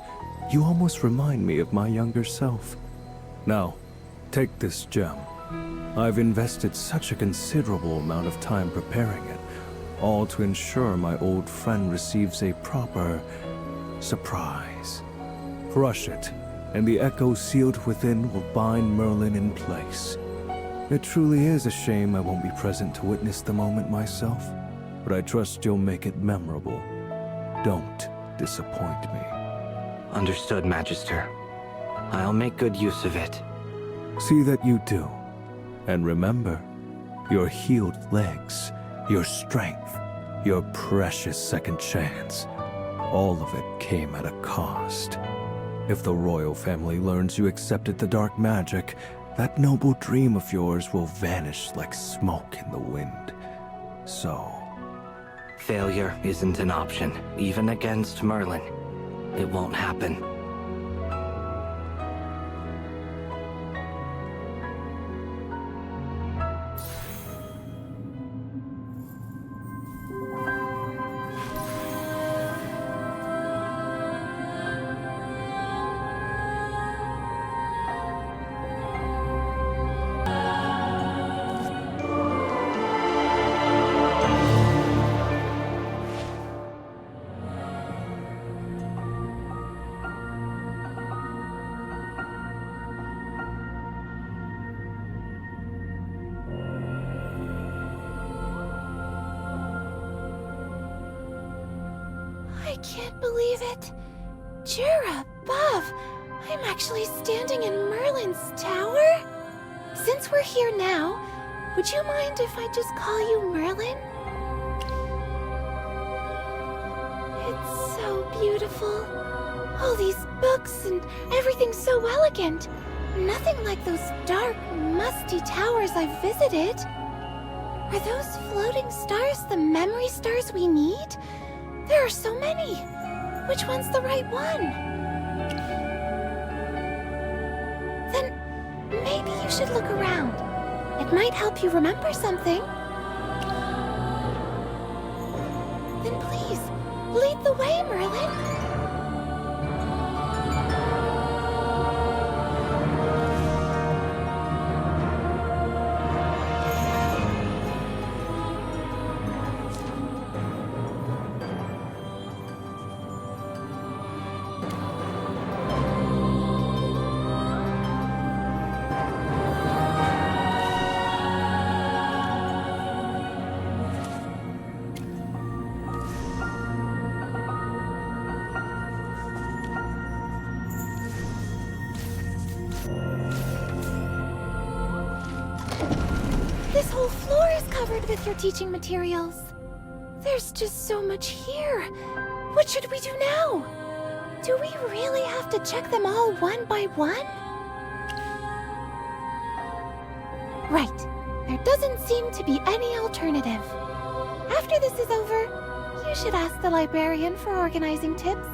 V: You almost remind me of my younger self. Now, take this gem. I've invested such a considerable amount of time preparing it, all to ensure my old friend receives a proper surprise. Crush it, and the echo sealed within will bind Merlin in place. It truly is a shame I won't be present to witness the moment myself, but I trust you'll make it memorable. Don't disappoint me.
K: Understood, Magister. I'll make good use of it.
V: See that you do. And remember, your healed legs, your strength, your precious second chance, all of it came at a cost. If the royal family learns you accepted the dark magic, that noble dream of yours will vanish like smoke in the wind. So,
K: Failure isn't an option, even against Merlin. It won't happen.
R: I can't believe it. Jura above. I'm actually standing in Merlin's tower? Since we're here now, would you mind if I just call you Merlin? It's so beautiful. All these books and everything's so elegant. Nothing like those dark, musty towers I've visited. Are those floating stars the memory stars we need? There are so many. Which one's the right one? Then maybe you should look around. It might help you remember something. Then please, lead the way, Merlin. This whole floor is covered with your teaching materials. There's just so much here. What should we do now? Do we really have to check them all one by one? Right. There doesn't seem to be any alternative. After this is over, you should ask the librarian for organizing tips.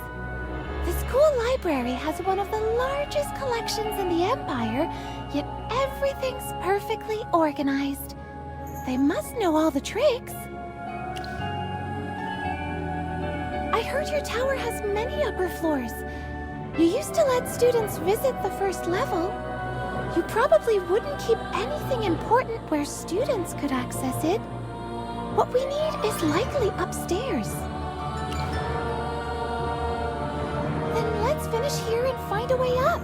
R: The school library has one of the largest collections in the Empire, yet everything's perfectly organized. They must know all the tricks. I heard your tower has many upper floors. You used to let students visit the first level. You probably wouldn't keep anything important where students could access it. What we need is likely upstairs. Then let's finish here and find a way up.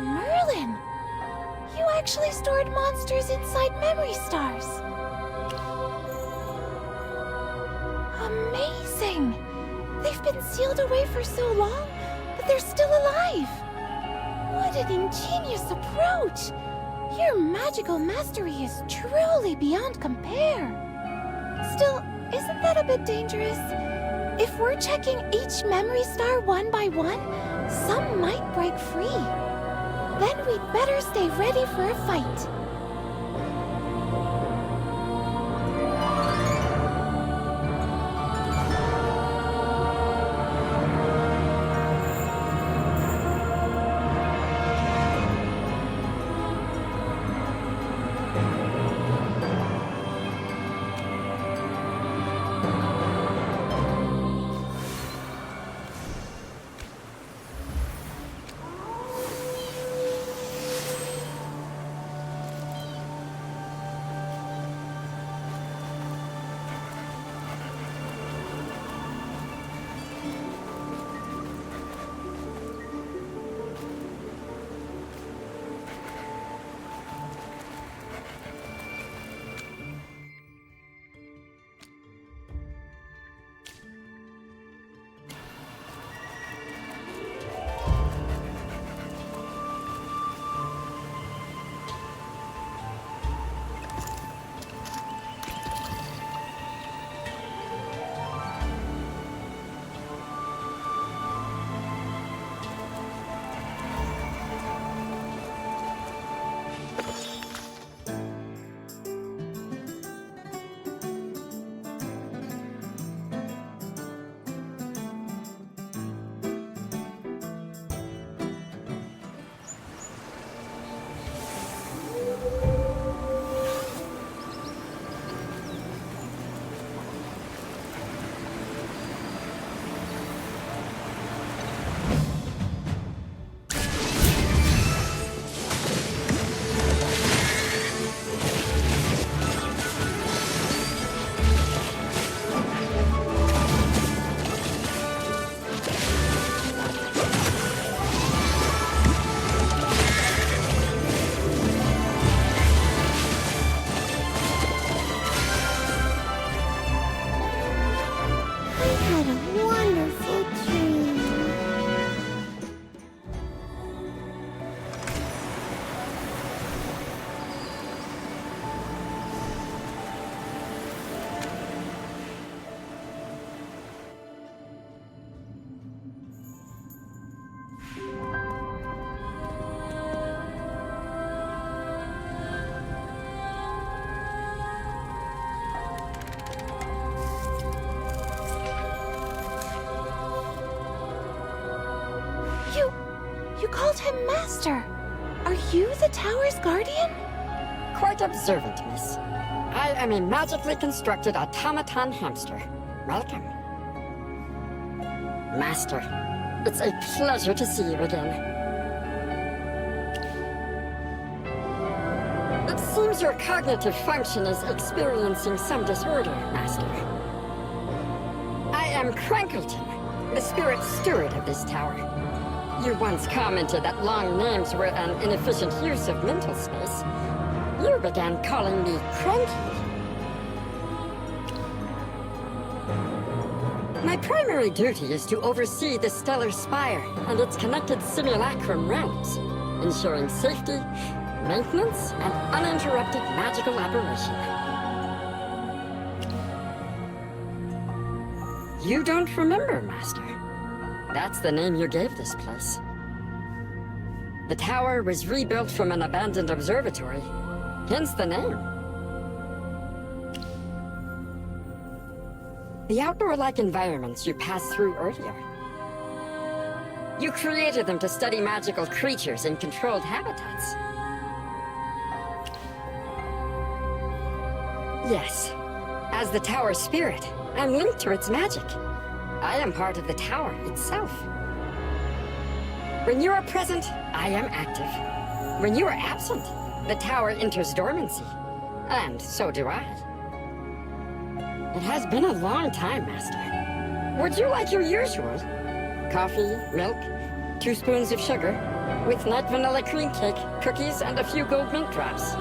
R: Merlin! You actually stored monsters inside memory stars. Amazing! They've been sealed away for so long, but they're still alive. What an ingenious approach! Your magical mastery is truly beyond compare. Still, isn't that a bit dangerous? If we're checking each memory star one by one, some might break free. Then we'd better stay ready for a fight. You called him Master. Are you the tower's guardian?
J: Quite observant, miss. I am a magically constructed automaton hamster. Welcome. Master, it's a pleasure to see you again. It seems your cognitive function is experiencing some disorder, Master. I am Crankleton, the spirit steward of this tower. You once commented that long names were an inefficient use of mental space. You began calling me Cranky. My primary duty is to oversee the Stellar Spire and its connected simulacrum realms, ensuring safety, maintenance, and uninterrupted magical operation. You don't remember, Master. That's the name you gave this place. The tower was rebuilt from an abandoned observatory, hence the name. The outdoor-like environments you passed through earlier. You created them to study magical creatures in controlled habitats. Yes. As the tower's spirit, I'm linked to its magic. I am part of the tower itself. When you are present, I am active. When you are absent, the tower enters dormancy. And so do I. It has been a long time, Master. Would you like your usual? Coffee, milk, 2 spoons of sugar, with nut vanilla cream cake, cookies, and a few gold mint drops.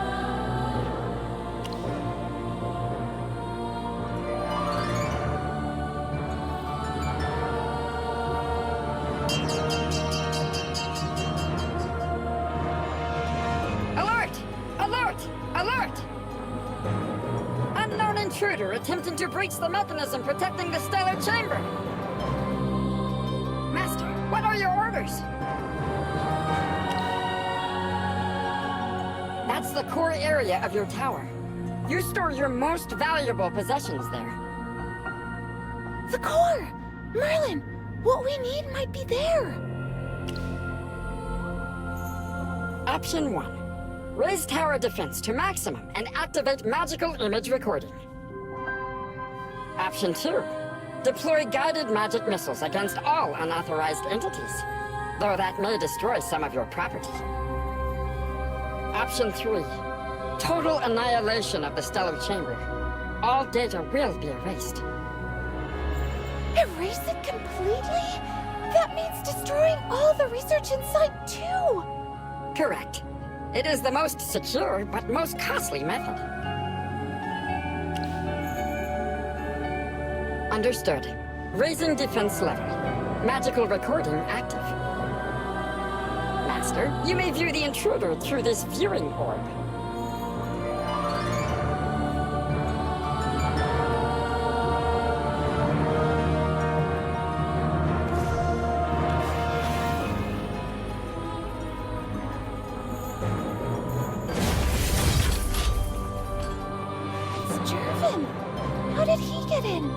J: Intruder attempting to breach the mechanism protecting the stellar chamber. Master, what are your orders? That's the core area of your tower. You store your most valuable possessions there.
R: The core! Merlin, what we need might be there.
J: Option 1. Raise tower defense to maximum and activate magical image recording. Option 2. Deploy guided magic missiles against all unauthorized entities, though that may destroy some of your property. Option 3. Total annihilation of the stellar chamber. All data will be erased.
R: Erase it completely? That means destroying all the research inside too!
J: Correct. It is the most secure, but most costly method. Understood. Raising defense level. Magical recording active. Master, you may view the intruder through this viewing orb.
R: It's Jervin! How did he get in?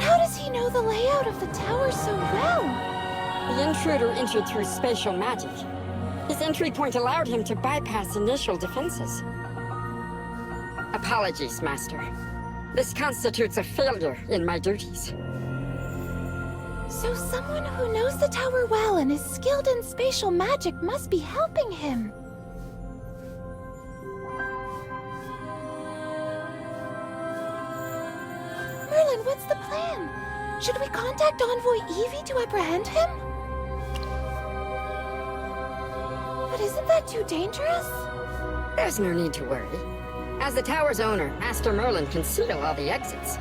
R: How does he know the layout of the tower so well?
J: The intruder entered through spatial magic. His entry point allowed him to bypass initial defenses. Apologies, Master. This constitutes a failure in my duties.
R: So someone who knows the tower well and is skilled in spatial magic must be helping him. Merlin, what's the plan? Should we contact Envoy Evie to apprehend him? But isn't that too dangerous?
J: There's no need to worry. As the tower's owner, Master Merlin can seal all the exits.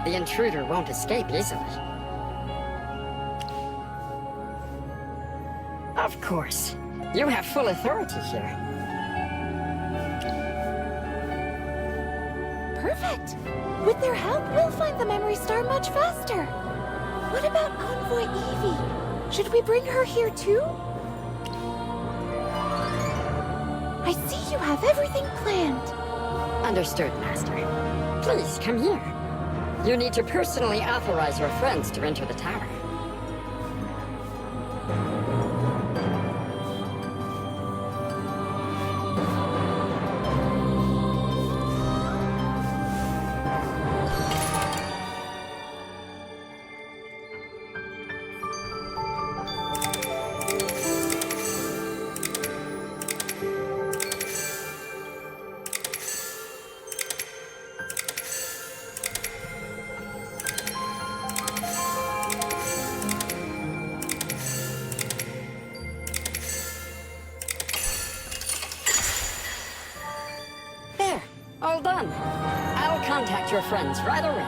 J: The intruder won't escape easily. Of course. You have full authority here.
R: Perfect! With their help, we'll find the Memory Star much faster. What about Envoy Evie? Should we bring her here too? I see you have everything planned.
J: Understood, Master. Please, come here. You need to personally authorize your friends to enter the tower. friends right away.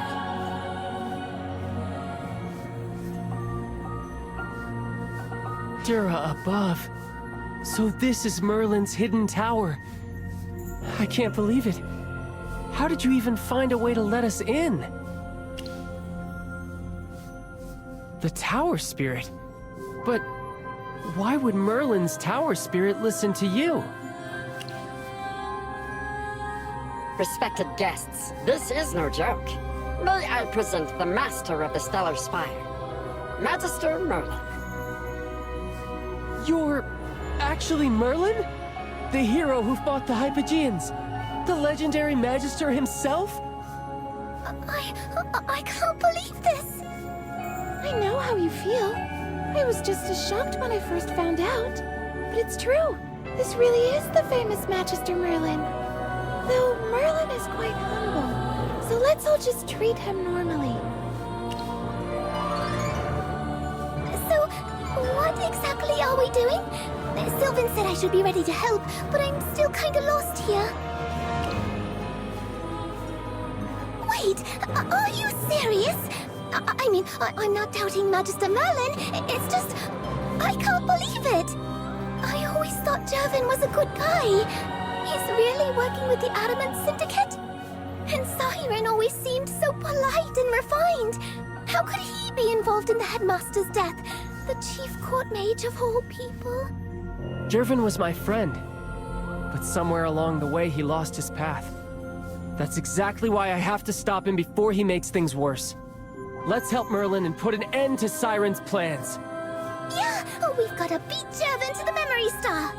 S: Dura above. So this is Merlin's hidden tower. I can't believe it. How did you even find a way to let us in? The tower spirit? But why would Merlin's tower spirit listen to you?
J: Respected guests, this is no joke. May I present the master of the Stellar Spire, Magister Merlin.
S: You're actually Merlin? The hero who fought the Hypogeans? The legendary Magister himself?
R: I can't believe this! I know how you feel. I was just as shocked when I first found out. But it's true. This really is the famous Magister Merlin. Though Merlin is quite humble, so let's all just treat him normally.
G: So, what exactly are we doing? Sylvan said I should be ready to help, but I'm still kinda lost here. Wait, are you serious? I mean, I'm not doubting Magister Merlin, it's just... I can't believe it! I always thought Jervin was a good guy. He's really working with the Adamant Syndicate? And Siren always seemed so polite and refined. How could he be involved in the headmaster's death? The chief court mage of all people.
S: Jervin was my friend, but somewhere along the way he lost his path. That's exactly why I have to stop him before he makes things worse. Let's help Merlin and put an end to Siren's plans.
G: Yeah, we've got to beat Jervin to the Memory Star.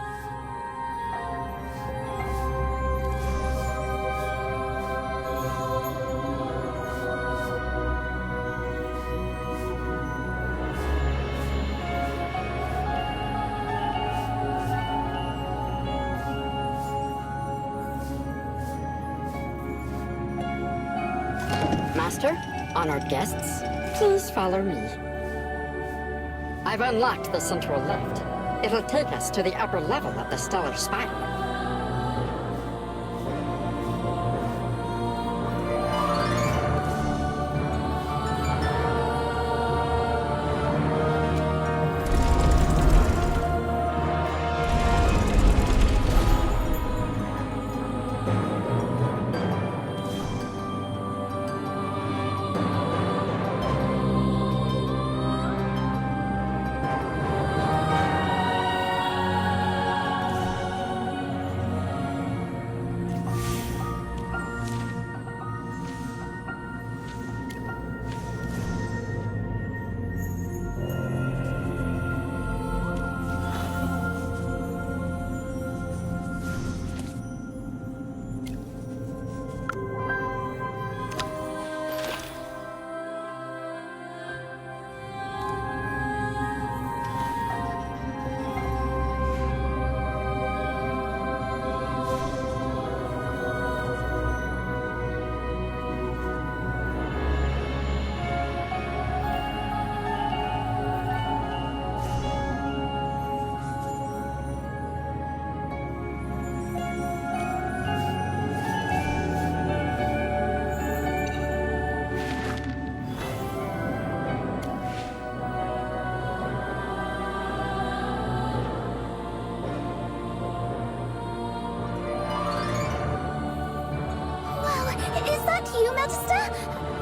J: Master, honored guests, please follow me. I've unlocked the central lift. It'll take us to the upper level of the Stellar Spire.
G: You, Magister?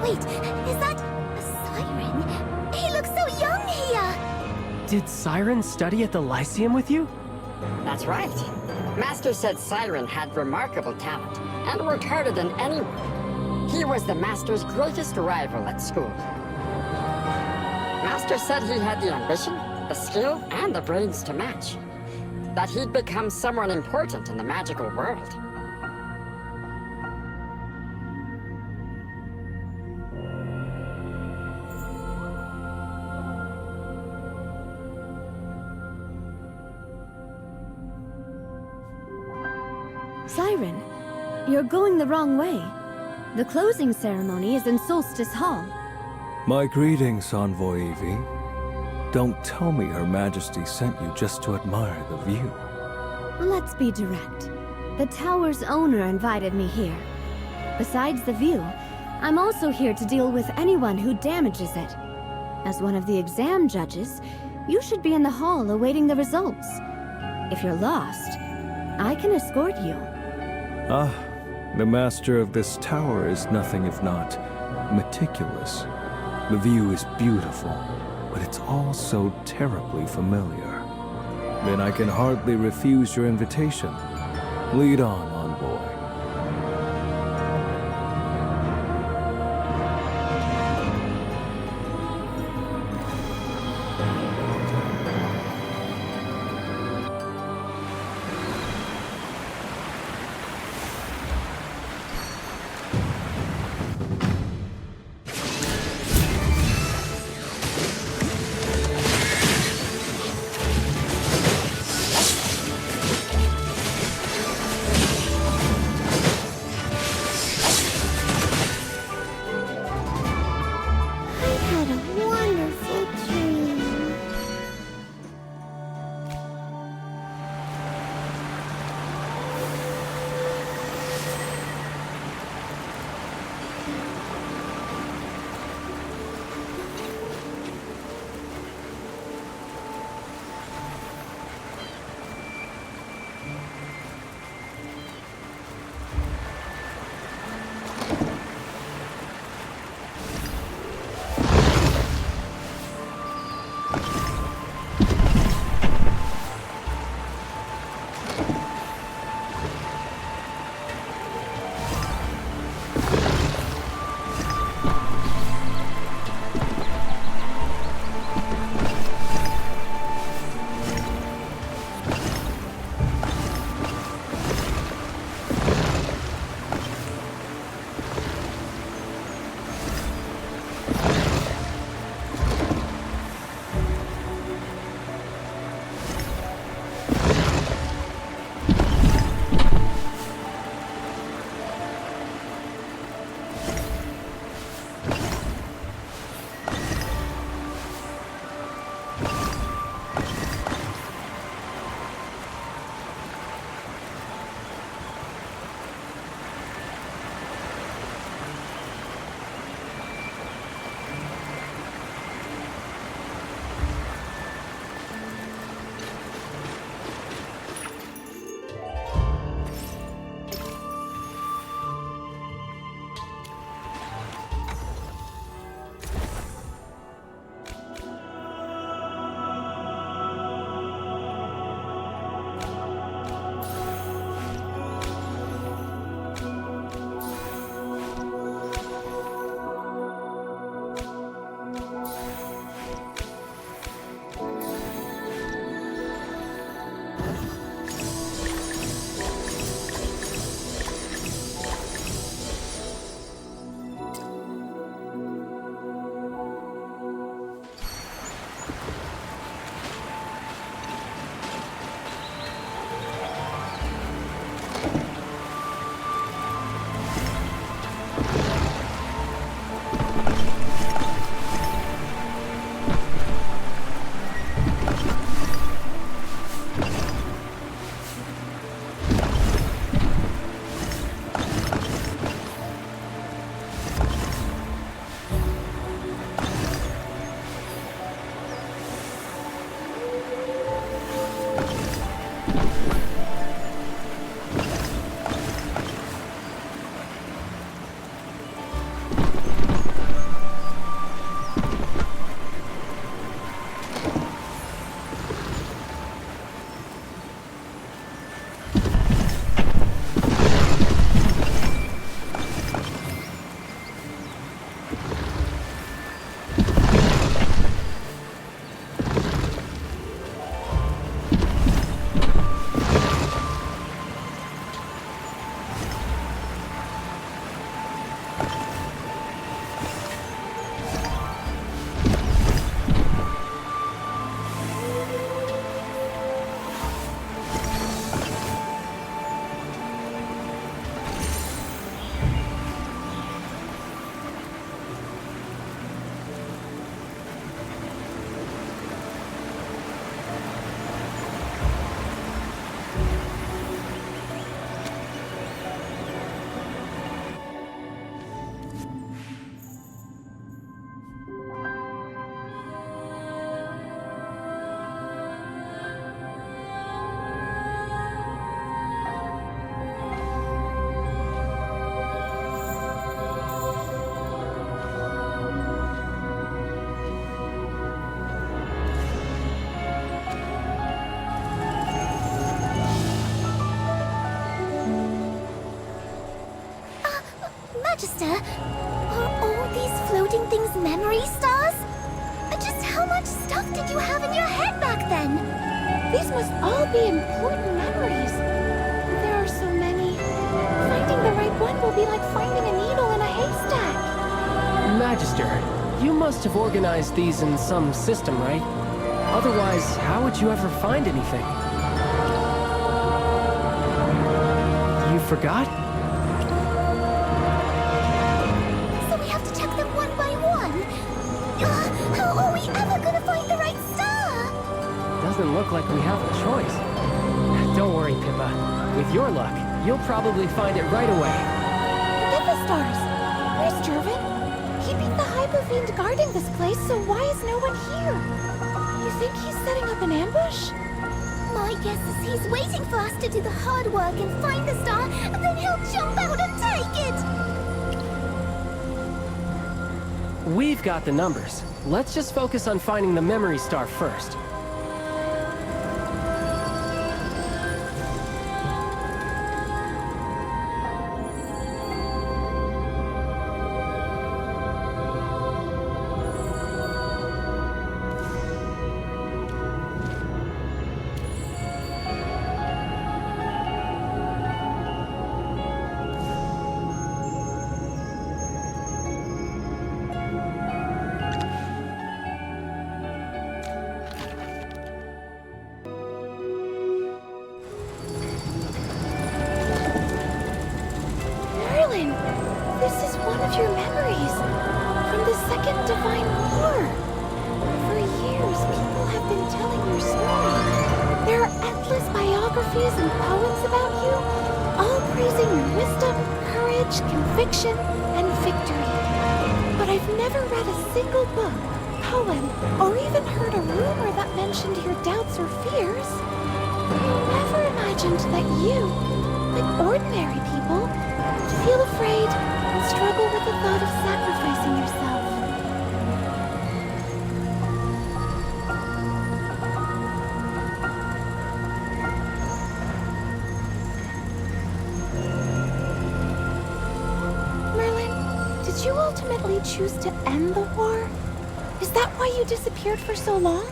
G: Wait, is that a Siren? He looks so young here!
S: Did Siren study at the Lyceum with you?
J: That's right. Master said Siren had remarkable talent, and worked harder than anyone. He was the Master's greatest rival at school. Master said he had the ambition, the skill, and the brains to match. That he'd become someone important in the magical world.
O: Siren, you're going the wrong way. The closing ceremony is in Solstice Hall.
L: My greetings, Envoy Evie. Don't tell me Her Majesty sent you just to admire the view.
O: Let's be direct. The tower's owner invited me here. Besides the view, I'm also here to deal with anyone who damages it. As one of the exam judges, you should be in the hall awaiting the results. If you're lost, I can escort you.
E: Ah, the master of this tower is nothing if not meticulous. The view is beautiful, but it's all so terribly familiar. Then I can hardly refuse your invitation. Lead on, Envoy.
G: Master, are all these floating things memory stars? Just how much stuff did you have in your head back then?
R: These must all be important memories. There are so many. Finding the right one will be like finding a needle in a haystack.
S: Magister, you must have organized these in some system, right? Otherwise, how would you ever find anything? You forgot?
G: So we have to check them one by one? How are we ever gonna find the right star?
S: Doesn't look like we have a choice. Don't worry, Pippa. With your luck, you'll probably find it right away.
R: Forget the stars. Where's Jervin? He beat the Hypofiend guarding this place, so why is no one here? You think he's setting up an ambush?
G: My guess is he's waiting for us to do the hard work and find the star, and then he'll jump out and take it!
S: We've got the numbers. Let's just focus on finding the memory star first.
R: Choose to end the war? Is that why you disappeared for so long?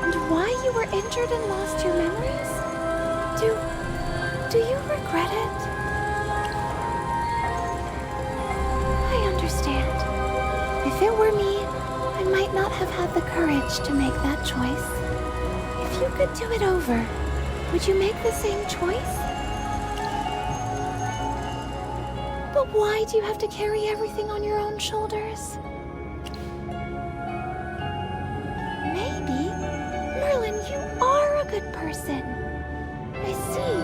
R: And why you were injured and lost your memories? Do you regret it? I understand. If it were me, I might not have had the courage to make that choice. If you could do it over, would you make the same choice? But why do you have to carry everything on your own shoulders? Maybe, Merlin, you are a good person. I see.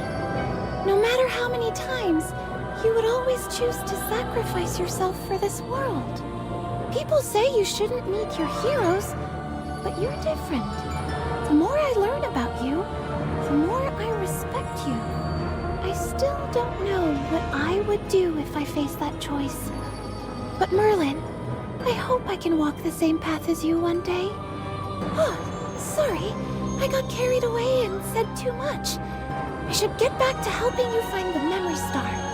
R: No matter how many times, you would always choose to sacrifice yourself for this world. People say you shouldn't meet your heroes, but you're different. The more I learn about you, the more I respect you. I still don't know what I would do if I faced that choice. But Merlin, I hope I can walk the same path as you one day. Oh, sorry. I got carried away and said too much. I should get back to helping you find the memory star.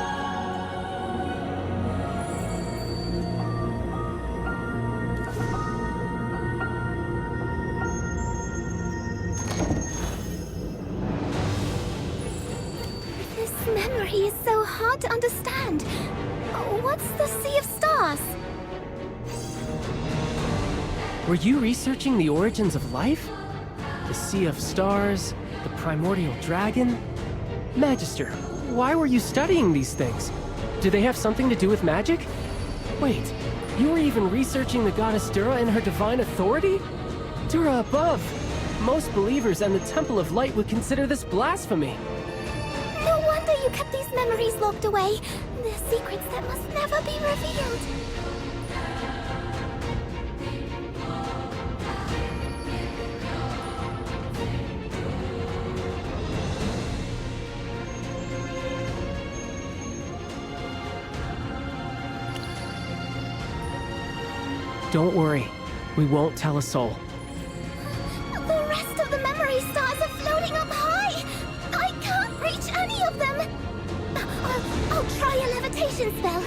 G: Memory is so hard to understand. What's the Sea of Stars?
S: Were you researching the origins of life? The Sea of Stars, the primordial dragon? Magister, why were you studying these things? Do they have something to do with magic? Wait, you were even researching the goddess Dura and her divine authority? Dura above! Most believers and the Temple of Light would consider this blasphemy.
G: No wonder you kept these memories locked away. They're secrets that must never be revealed.
S: Don't worry. We won't tell a soul.
G: The rest of the memory stars are floating up high. I can't reach any of them. I'll try a levitation spell.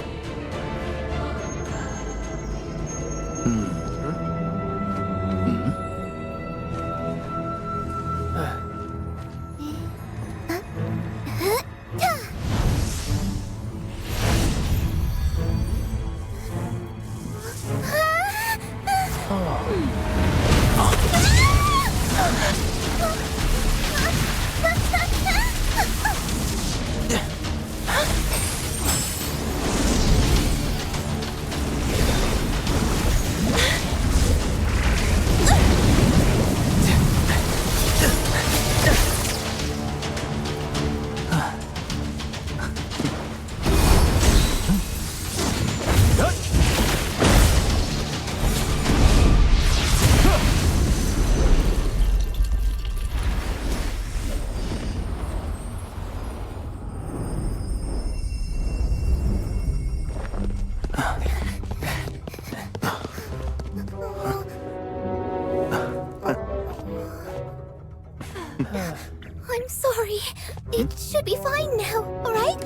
B: I'm sorry. It should be fine now, alright?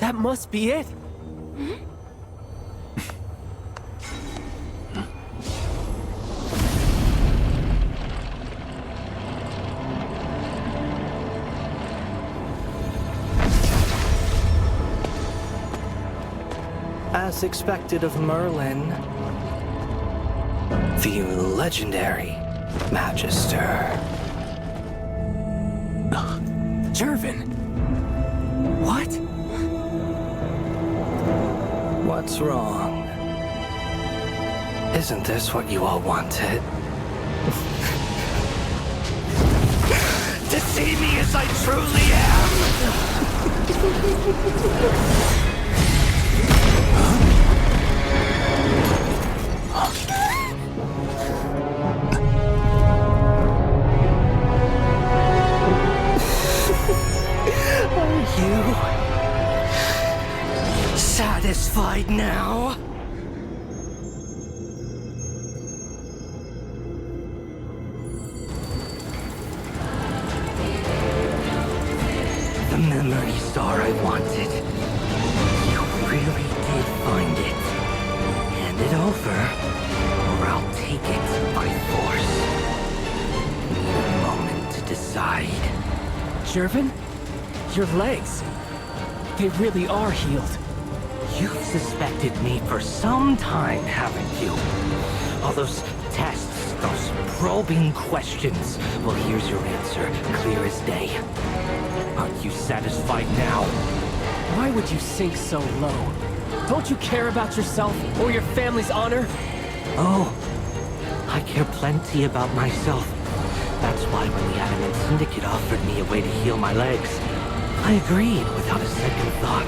S: That must be it.
K: As expected of Merlin, the legendary Magister.
S: Jervin! What?
K: What's wrong? Isn't this what you all wanted? To see me as I truly am! Are you satisfied now? The memory star I wanted. You really did find it. Hand it over, or I'll take it by force. Need a moment to decide.
S: Jervin? Your legs. They really are healed.
K: You've suspected me for some time, haven't you? All those tests, those probing questions. Well, here's your answer, clear as day. Aren't you satisfied now?
S: Why would you sink so low? Don't you care about yourself or your family's honor?
K: Oh, I care plenty about myself. That's why when the Adamant Syndicate offered me a way to heal my legs, I agreed without a second thought.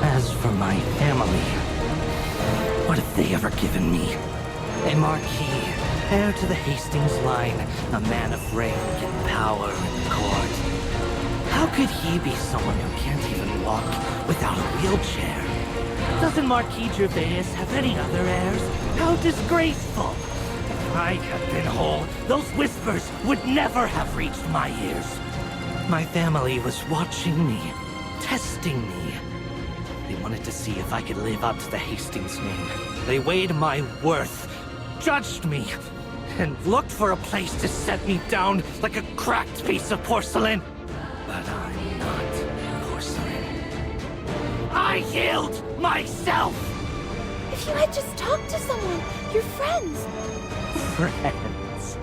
K: As for my family, what have they ever given me? A Marquis, heir to the Hastings line, a man of rank and power and court. How could he be someone who can't even walk without a wheelchair? Doesn't Marquis Gervais have any other heirs? How disgraceful! If I had been whole, those whispers would never have reached my ears. My family was watching me, testing me. They wanted to see if I could live up to the Hastings name. They weighed my worth, judged me, and looked for a place to set me down like a cracked piece of porcelain. But I'm not porcelain. I healed myself!
R: If you had just talked to someone, your friends.
K: Friends?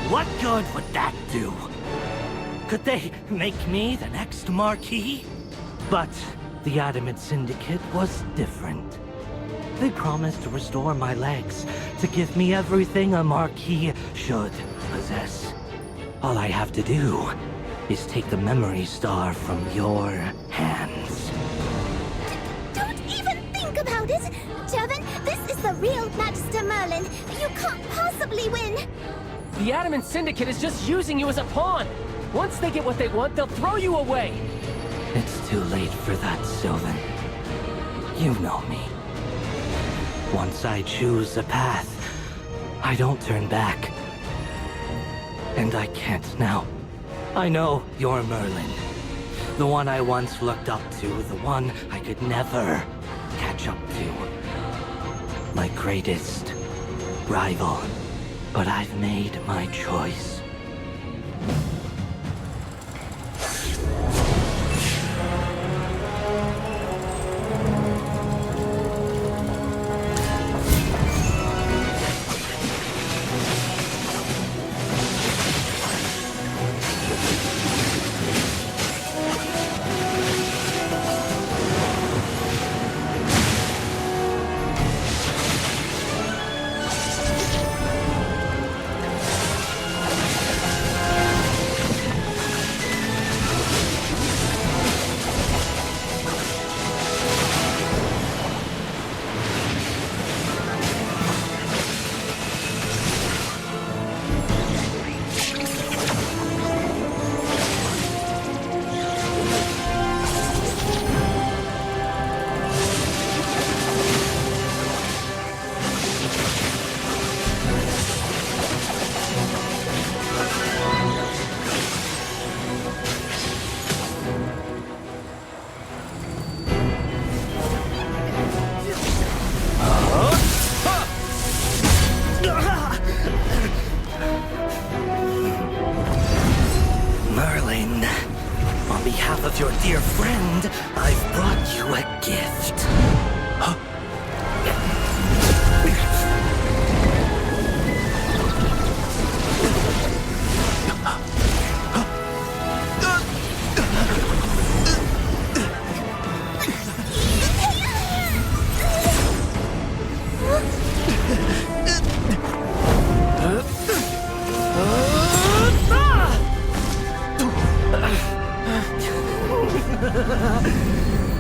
K: What good would that do? Could they make me the next Marquis? But the Adamant Syndicate was different. They promised to restore my legs, to give me everything a Marquis should possess. All I have to do is take the memory star from your hands.
B: Don't even think about it! Jervin, this is the real Magister Merlin. You can't possibly win!
S: The Adamant Syndicate is just using you as a pawn! Once they get what they want, they'll throw you away!
K: It's too late for that, Sylvan. You know me. Once I choose a path, I don't turn back. And I can't now. I know you're Merlin. The one I once looked up to, the one I could never catch up to. My greatest rival. But I've made my choice. Merlin, on behalf of your dear friend, I've brought you a gift.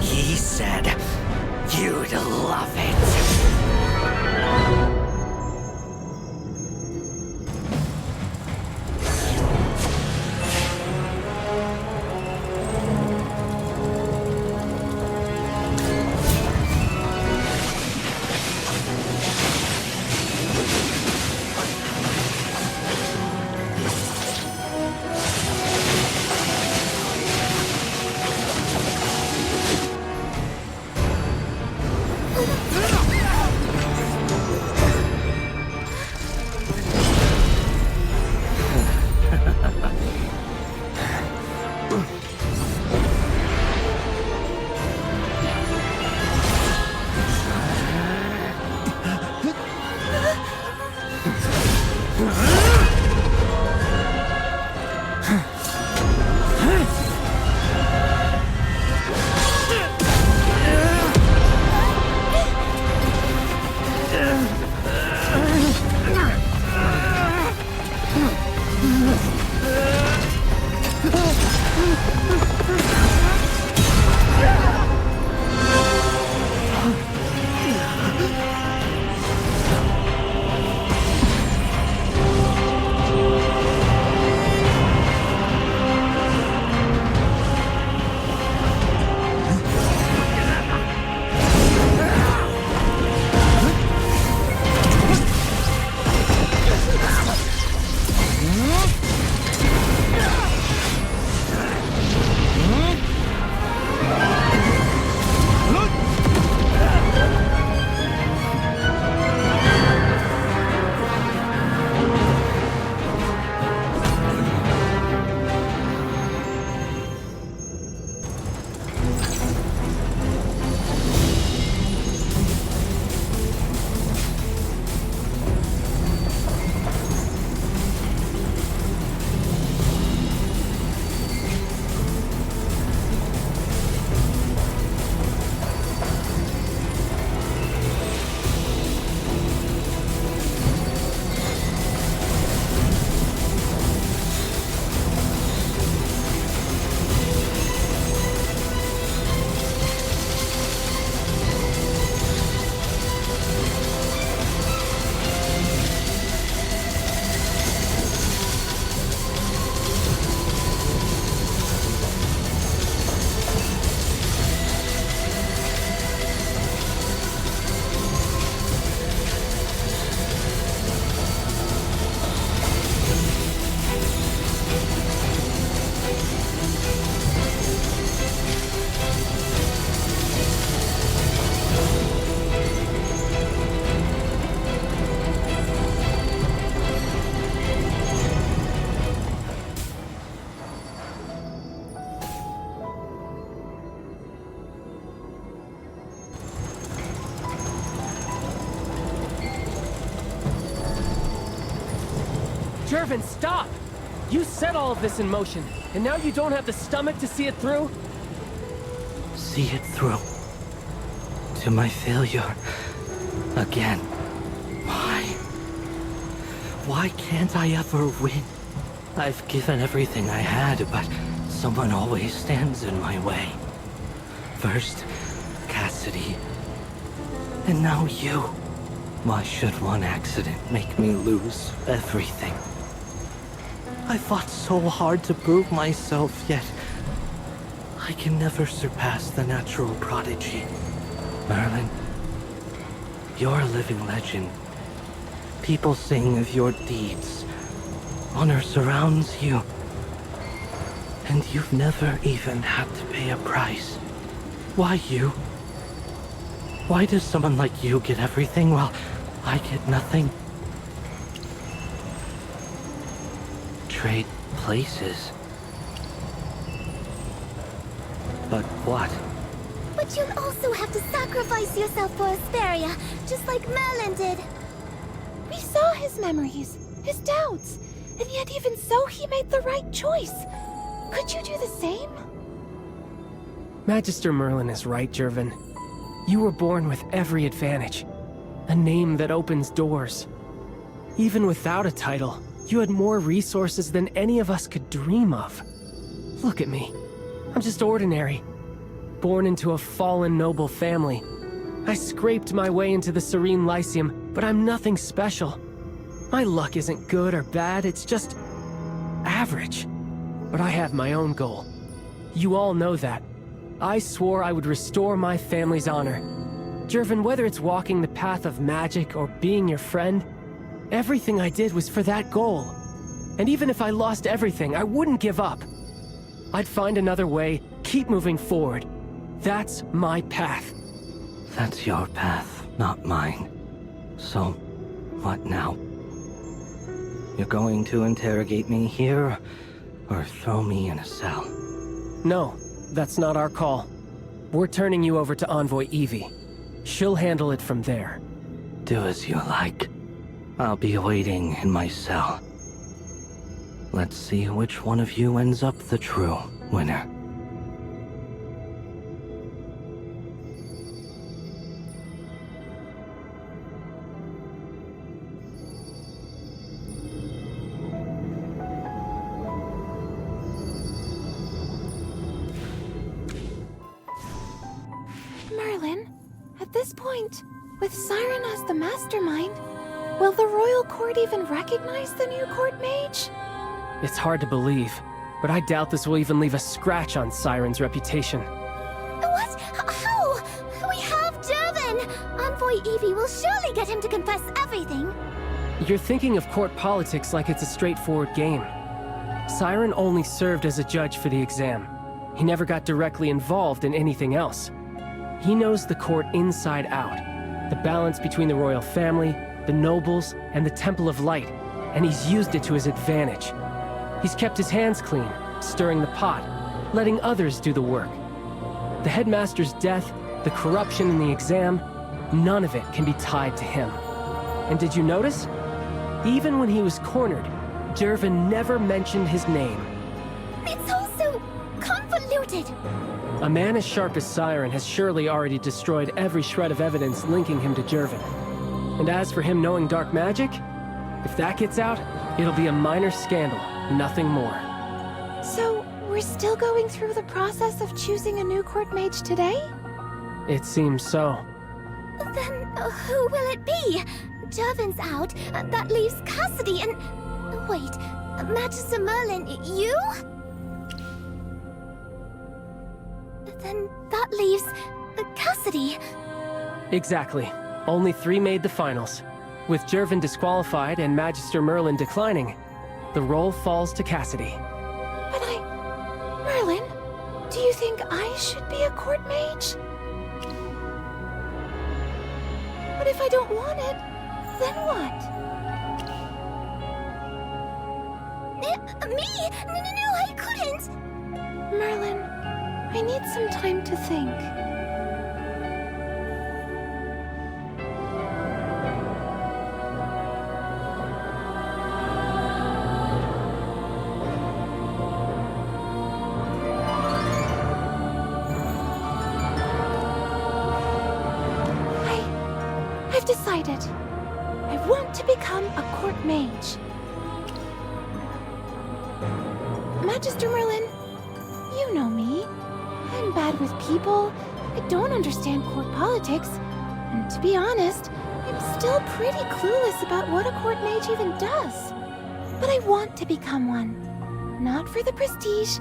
K: He said you'd love it.
S: Jervin, stop! You set all of this in motion, and now you don't have the stomach to see it through?
K: See it through. To my failure. Again. Why? Why can't I ever win? I've given everything I had, but someone always stands in my way. First, Cassidy. And now you. Why should one accident make me lose everything? I fought so hard to prove myself, yet I can never surpass the natural prodigy. Merlin, you're a living legend. People sing of your deeds. Honor surrounds you. And you've never even had to pay a price. Why you? Why does someone like you get everything while I get nothing? Trade places. But what?
B: But you'll also have to sacrifice yourself for Asperia, just like Merlin did.
R: We saw his memories, his doubts, and yet even so he made the right choice. Could you do the same?
S: Magister Merlin is right, Jervin. You were born with every advantage. A name that opens doors. Even without a title, you had more resources than any of us could dream of. Look at me. I'm just ordinary. Born into a fallen noble family. I scraped my way into the serene Lyceum, but I'm nothing special. My luck isn't good or bad, it's just average. But I have my own goal. You all know that. I swore I would restore my family's honor. Jervin, whether it's walking the path of magic or being your friend, everything I did was for that goal. And even if I lost everything, I wouldn't give up. I'd find another way, keep moving forward. That's my path.
K: That's your path, not mine. So, what now? You're going to interrogate me here, or throw me in a cell?
S: No, that's not our call. We're turning you over to Envoy Evie. She'll handle it from there.
K: Do as you like. I'll be waiting in my cell. Let's see which one of you ends up the true winner.
R: Merlin, at this point, with Siren as the mastermind, will the royal court even recognize the new court mage?
S: It's hard to believe, but I doubt this will even leave a scratch on Siren's reputation.
B: What? How? We have Jervin! Envoy Evie will surely get him to confess everything.
S: You're thinking of court politics like it's a straightforward game. Siren only served as a judge for the exam. He never got directly involved in anything else. He knows the court inside out, the balance between the royal family, the nobles, and the Temple of Light, and he's used it to his advantage. He's kept his hands clean, stirring the pot, letting others do the work. The headmaster's death, the corruption in the exam, none of it can be tied to him. And did you notice? Even when he was cornered, Jervin never mentioned his name.
B: It's all so convoluted.
S: A man as sharp as Siren has surely already destroyed every shred of evidence linking him to Jervin. And as for him knowing dark magic, if that gets out, it'll be a minor scandal, nothing more.
R: So, we're still going through the process of choosing a new court mage today?
S: It seems so.
B: Then who will it be? Jervin's out. That leaves Cassidy and... Wait, Magister Merlin, you? Then that leaves Cassidy.
S: Exactly. Only 3 made the finals. With Jervin disqualified and Magister Merlin declining, the role falls to Cassidy.
R: But Merlin, do you think I should be a court mage? But if I don't want it, then what?
B: Me? No, I couldn't!
R: Merlin, I need some time to think. I've decided. I want to become a court mage. Magister Merlin, you know me. I'm bad with people. I don't understand court politics. And to be honest, I'm still pretty clueless about what a court mage even does. But I want to become one. Not for the prestige,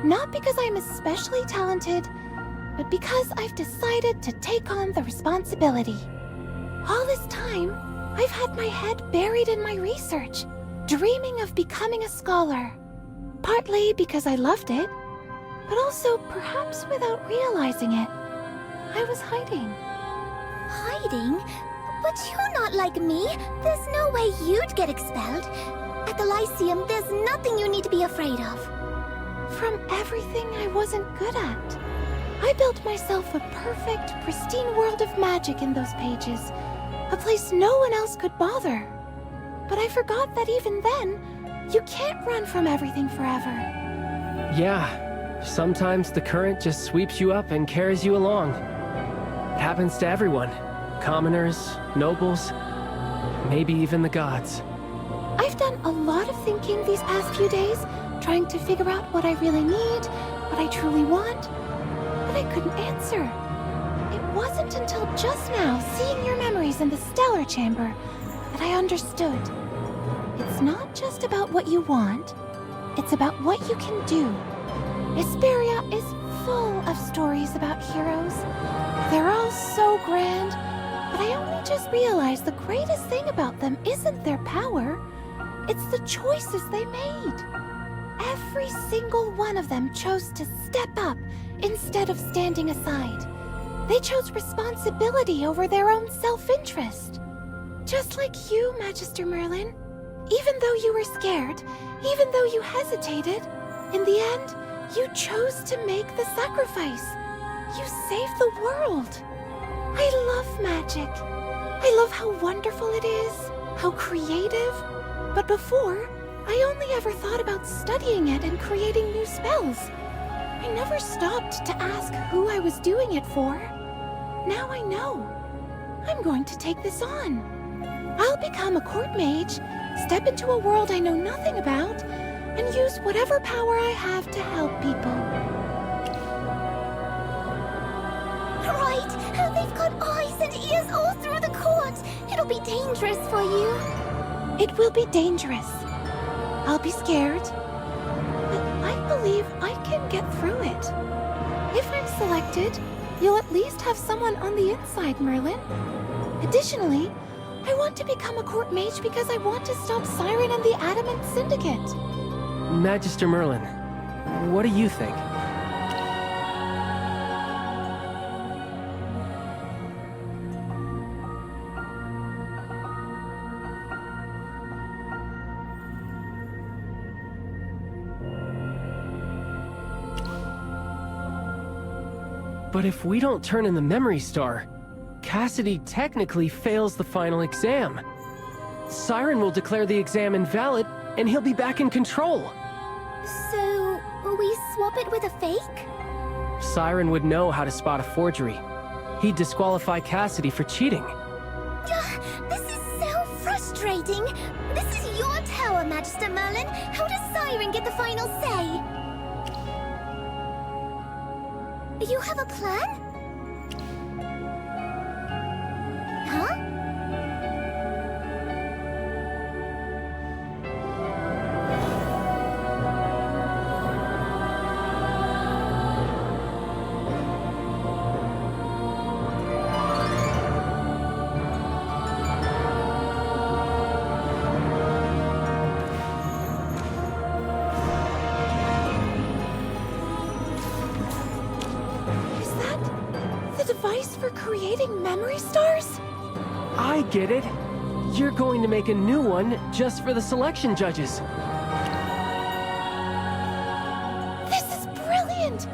R: not because I'm especially talented, but because I've decided to take on the responsibility. All this time, I've had my head buried in my research, dreaming of becoming a scholar. Partly because I loved it, but also perhaps without realizing it. I was hiding.
B: Hiding? But you're not like me. There's no way you'd get expelled. At the Lyceum, there's nothing you need to be afraid of.
R: From everything I wasn't good at. I built myself a perfect, pristine world of magic in those pages. A place no one else could bother. But I forgot that even then, you can't run from everything forever.
S: Yeah, sometimes the current just sweeps you up and carries you along. It happens to everyone. Commoners, nobles, maybe even the gods.
R: I've done a lot of thinking these past few days, trying to figure out what I really need, what I truly want, but I couldn't answer. It wasn't until just now, seeing your memories in the Stellar Chamber, that I understood. It's not just about what you want, it's about what you can do. Vesperia is full of stories about heroes. They're all so grand, but I only just realized the greatest thing about them isn't their power, it's the choices they made. Every single one of them chose to step up instead of standing aside. They chose responsibility over their own self-interest. Just like you, Magister Merlin. Even though you were scared, even though you hesitated, in the end, you chose to make the sacrifice. You saved the world. I love magic. I love how wonderful it is, how creative. But before, I only ever thought about studying it and creating new spells. I never stopped to ask who I was doing it for. Now I know. I'm going to take this on. I'll become a court mage, step into a world I know nothing about, and use whatever power I have to help people.
B: Right! They've got eyes and ears all through the court! It'll be dangerous for you.
R: It will be dangerous. I'll be scared, but I believe I can get through it. If I'm selected, you'll at least have someone on the inside, Merlin. Additionally, I want to become a court mage because I want to stop Siren and the Adamant Syndicate.
S: Magister Merlin, what do you think? But if we don't turn in the Memory Star, Cassidy technically fails the final exam. Siren will declare the exam invalid, and he'll be back in control.
B: So, we swap it with a fake?
S: Siren would know how to spot a forgery. He'd disqualify Cassidy for cheating.
B: This is so frustrating. This is your tower, Magister Merlin. How does Siren get the final say? You have a plan? Huh?
R: For creating memory stars?
S: I get it. You're going to make a new one just for the selection judges.
R: This is brilliant!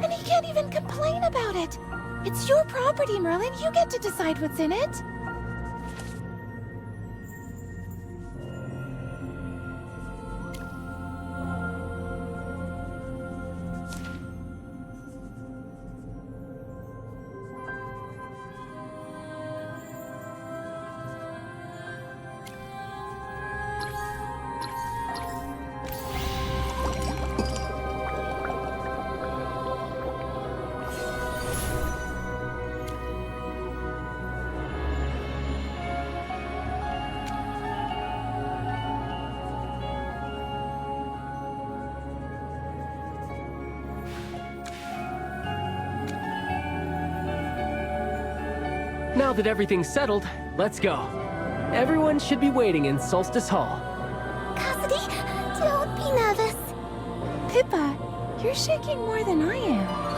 R: And he can't even complain about it. It's your property, Merlin. You get to decide what's in it.
S: Now that everything's settled, let's go. Everyone should be waiting in Solstice Hall.
B: Cassidy, don't be nervous.
R: Pippa, you're shaking more than I am.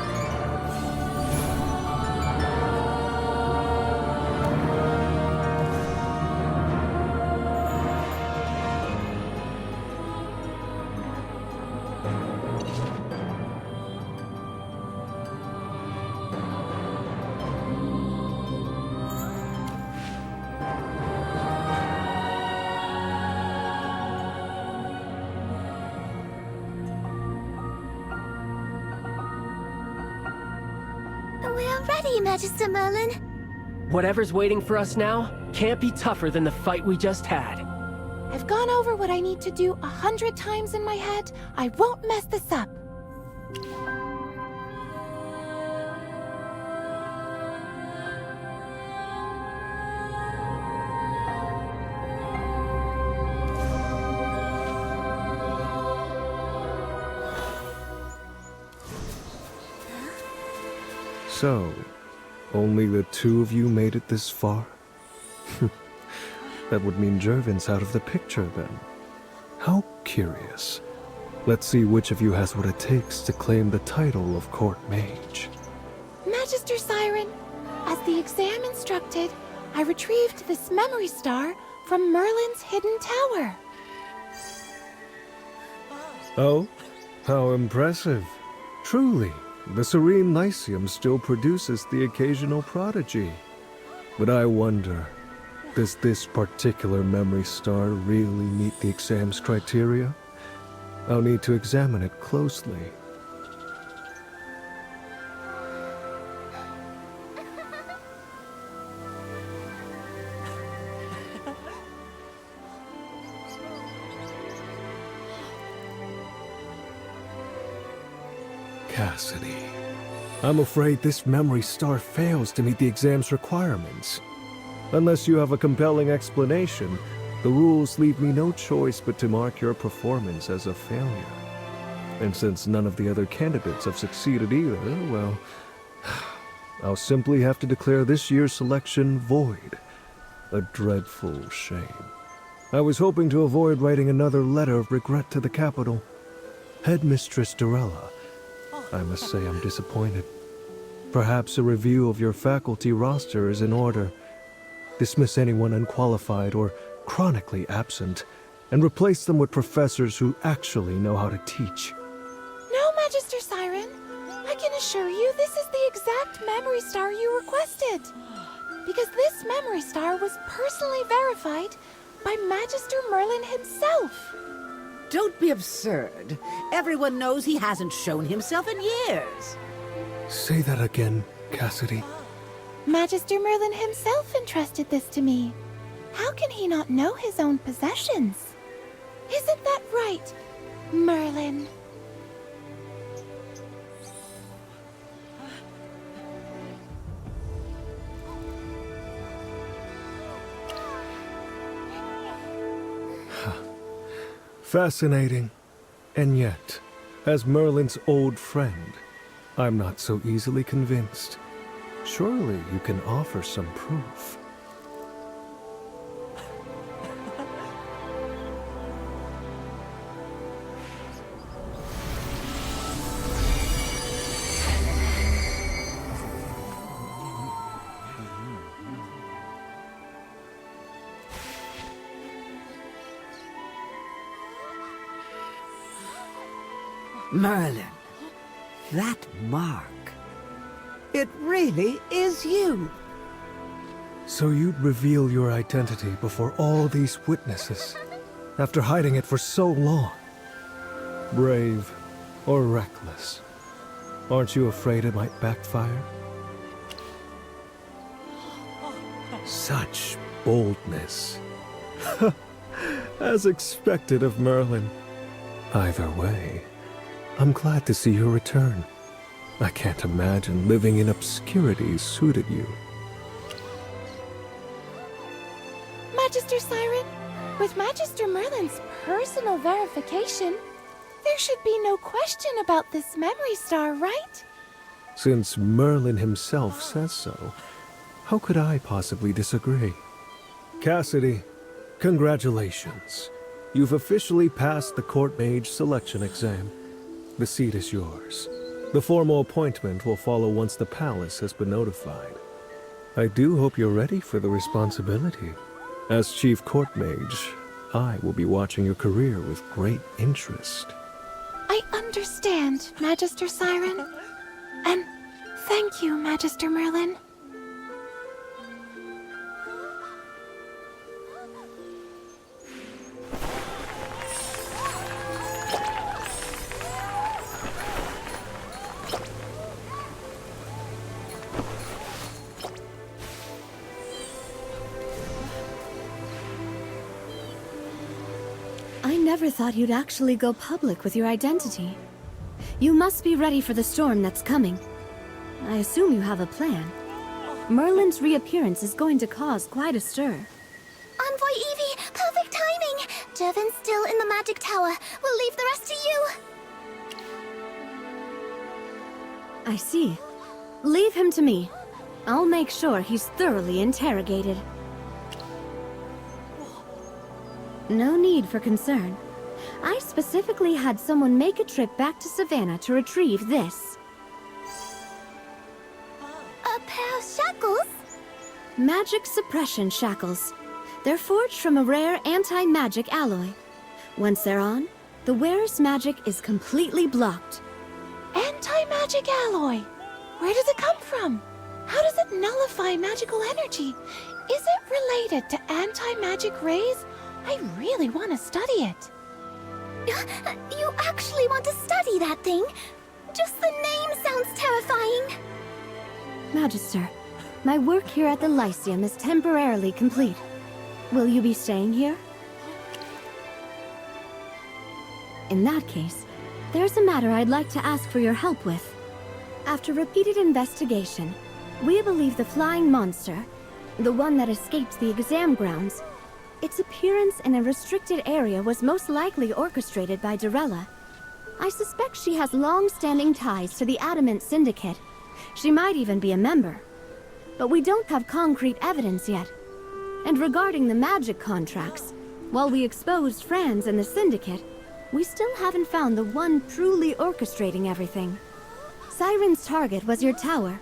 B: We're ready, Magister Merlin.
S: Whatever's waiting for us now can't be tougher than the fight we just had.
R: I've gone over what I need to do 100 times in my head. I won't mess this up.
E: So, only the two of you made it this far? That would mean Jervin's out of the picture then. How curious. Let's see which of you has what it takes to claim the title of Court Mage.
R: Magister Siren, as the exam instructed, I retrieved this memory star from Merlin's hidden tower.
E: Oh, how impressive. Truly, the serene Lyceum still produces the occasional prodigy. But I wonder, does this particular memory star really meet the exam's criteria? I'll need to examine it closely. Cassidy, I'm afraid this memory star fails to meet the exam's requirements. Unless you have a compelling explanation, the rules leave me no choice but to mark your performance as a failure. And since none of the other candidates have succeeded either, well, I'll simply have to declare this year's selection void. A dreadful shame. I was hoping to avoid writing another letter of regret to the capital. Headmistress Dorella, I must say I'm disappointed. Perhaps a review of your faculty roster is in order. Dismiss anyone unqualified or chronically absent, and replace them with professors who actually know how to teach.
R: No, Magister Siren. I can assure you this is the exact memory star you requested. Because this memory star was personally verified by Magister Merlin himself.
D: Don't be absurd. Everyone knows he hasn't shown himself in years.
E: Say that again, Cassidy.
R: Magister Merlin himself entrusted this to me. How can he not know his own possessions? Isn't that right, Merlin?
E: Fascinating. And yet, as Merlin's old friend, I'm not so easily convinced. Surely you can offer some proof.
D: Merlin, that mark. It really is you.
E: So you'd reveal your identity before all these witnesses, after hiding it for so long. Brave or reckless? Aren't you afraid it might backfire? Such boldness. As expected of Merlin. Either way, I'm glad to see your return. I can't imagine living in obscurity suited you.
R: Magister Siren, with Magister Merlin's personal verification, there should be no question about this memory star, right?
E: Since Merlin himself says so, How could I possibly disagree? Cassidy, congratulations. You've officially passed the court mage selection exam. The seat is yours. The formal appointment will follow once the palace has been notified. I do hope you're ready for the responsibility. As chief court mage, I will be watching your career with great interest.
R: I understand, Magister Siren. And thank you, Magister Merlin.
O: I never thought you'd actually go public with your identity. You must be ready for the storm that's coming. I assume you have a plan. Merlin's reappearance is going to cause quite a stir.
G: Envoy Evie, perfect timing! Jervin's still in the magic tower. We'll leave the rest to you.
O: I see. Leave him to me. I'll make sure he's thoroughly interrogated. No need for concern. I specifically had someone make a trip back to Savannah to retrieve this.
G: A pair of shackles?
O: Magic suppression shackles. They're forged from a rare anti-magic alloy. Once they're on, the wearer's magic is completely blocked.
R: Anti-magic alloy? Where does it come from? How does it nullify magical energy? Is it related to anti-magic rays? I really want to study it.
G: You actually want to study that thing? Just the name sounds terrifying.
O: Magister, my work here at the Lyceum is temporarily complete. Will you be staying here? In that case, there's a matter I'd like to ask for your help with. After repeated investigation, we believe the flying monster, the one that escaped the exam grounds, its appearance in a restricted area was most likely orchestrated by Dorella. I suspect she has long-standing ties to the Adamant Syndicate. She might even be a member. But we don't have concrete evidence yet. And regarding the magic contracts, while we exposed Franz and the Syndicate, we still haven't found the one truly orchestrating everything. Siren's target was your tower,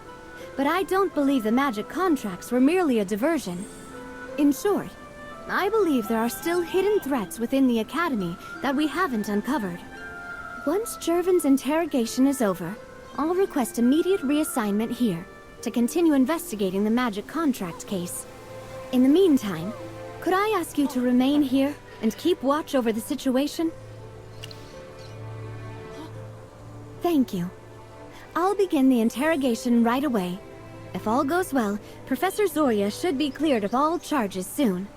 O: but I don't believe the magic contracts were merely a diversion. In short, I believe there are still hidden threats within the Academy that we haven't uncovered. Once Jervin's interrogation is over, I'll request immediate reassignment here to continue investigating the magic contract case. In the meantime, could I ask you to remain here and keep watch over the situation? Thank you. I'll begin the interrogation right away. If all goes well, Professor Zoria should be cleared of all charges soon.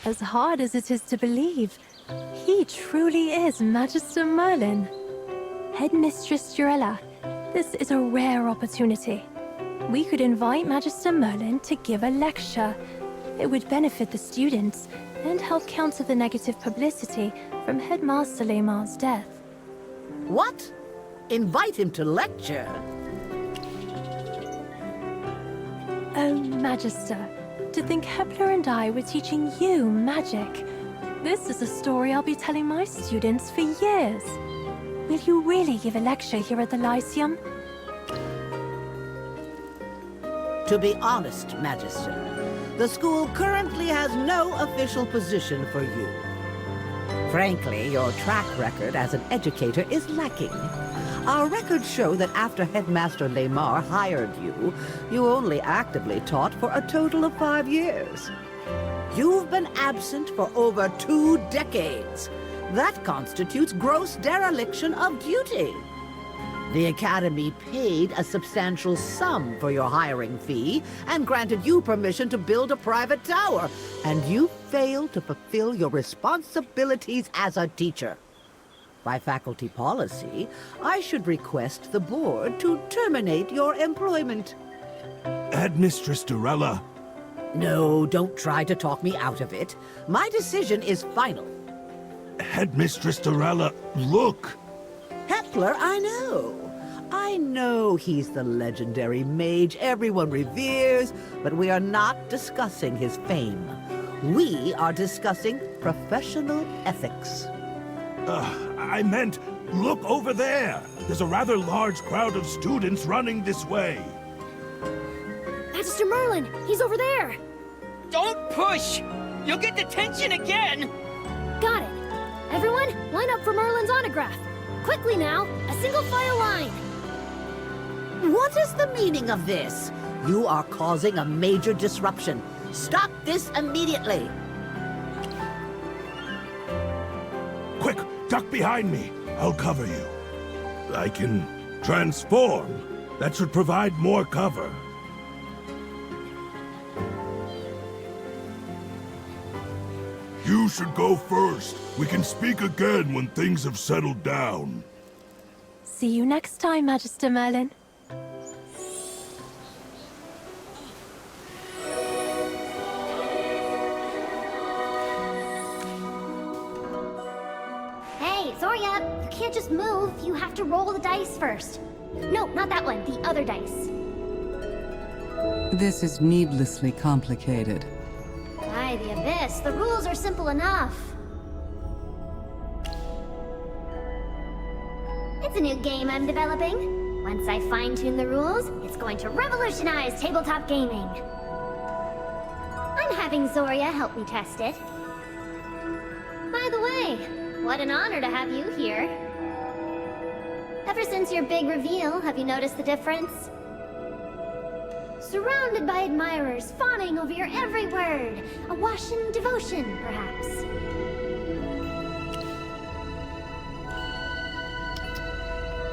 C: As hard as it is to believe, he truly is Magister Merlin. Headmistress Durella, this is a rare opportunity. We could invite Magister Merlin to give a lecture. It would benefit the students and help counter the negative publicity from Headmaster Lehmar's death.
D: What? Invite him to lecture?
C: Oh, Magister. To think Hepler and I were teaching you magic. This is a story I'll be telling my students for years. Will you really give a lecture here at the Lyceum?
D: To be honest, Magister,
M: The school currently has no official position for you. Frankly, your track record as an educator is lacking. Our records show that after Headmaster Lamar hired you, you only actively taught for a total of 5 years. You've been absent for over 2 decades. That constitutes gross dereliction of duty. The Academy paid a substantial sum for your hiring fee and granted you permission to build a private tower, and you failed to fulfill your responsibilities as a teacher. By faculty policy, I should request the board to terminate your employment.
V: Headmistress Dorella.
M: No, don't try to talk me out of it. My decision is final.
V: Headmistress Dorella, look!
M: Hepler, I know. I know he's the legendary mage everyone reveres, but we are not discussing his fame. We are discussing professional ethics.
V: I meant, look over there! There's a rather large crowd of students running this way.
G: Magister Merlin, he's over there!
Q: Don't push! You'll get detention again!
G: Got it. Everyone, line up for Merlin's autograph. Quickly now, a single file line.
M: What is the meaning of this? You are causing a major disruption. Stop this immediately.
V: Quick, duck behind me. I'll cover you. I can transform. That should provide more cover. You should go first. We can speak again when things have settled down.
C: See you next time, Magister Merlin.
G: Hey, Zoria, you can't just move. You have to roll the dice first. No, not that one. The other dice.
N: This is needlessly complicated.
G: By the Abyss, the rules are simple enough. It's a new game I'm developing. Once I fine-tune the rules, it's going to revolutionize tabletop gaming. I'm having Zoria help me test it. By the way, what an honor to have you here. Ever since your big reveal, have you noticed the difference? Surrounded by admirers, fawning over your every word. Awash in devotion, perhaps.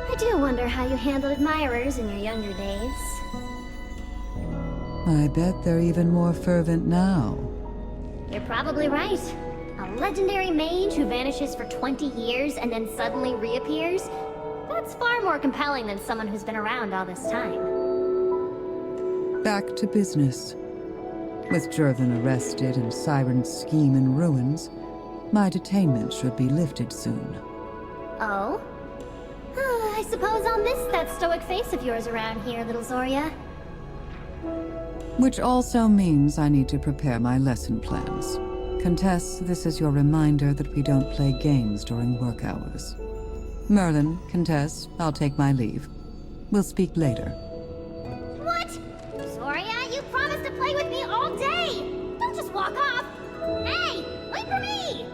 G: I do wonder how you handled admirers in your younger days.
N: I bet they're even more fervent now.
G: You're probably right. A legendary mage who vanishes for 20 years and then suddenly reappears? That's far more compelling than someone who's been around all this time.
N: Back to business. With Jervin arrested and Siren's scheme in ruins, my detainment should be lifted soon.
G: Oh? I suppose I'll miss that stoic face of yours around here, little Zoria.
N: Which also means I need to prepare my lesson plans. Countess, this is your reminder that we don't play games during work hours. Merlin, Countess, I'll take my leave. We'll speak later.
G: What? Zoria, you promised to play with me all day! Don't just walk off! Hey, wait for me!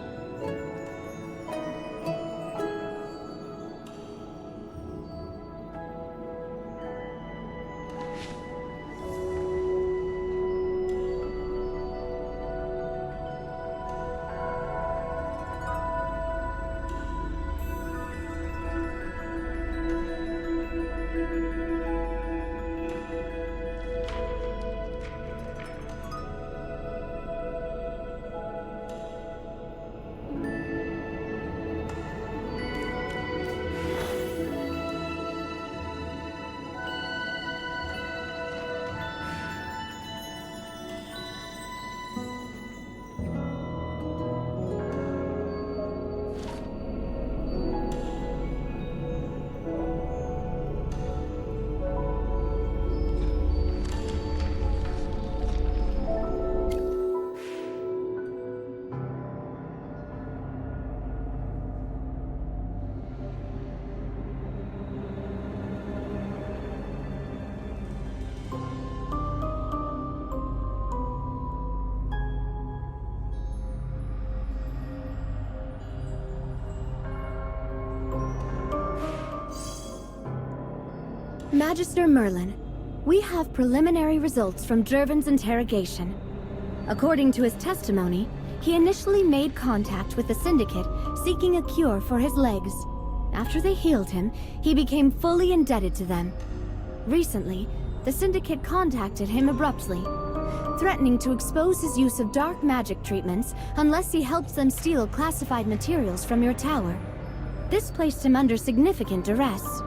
O: Magister Merlin, we have preliminary results from Jervin's interrogation. According to his testimony, he initially made contact with the Syndicate seeking a cure for his legs. After they healed him, he became fully indebted to them. Recently, the Syndicate contacted him abruptly, threatening to expose his use of dark magic treatments unless he helps them steal classified materials from your tower. This placed him under significant duress.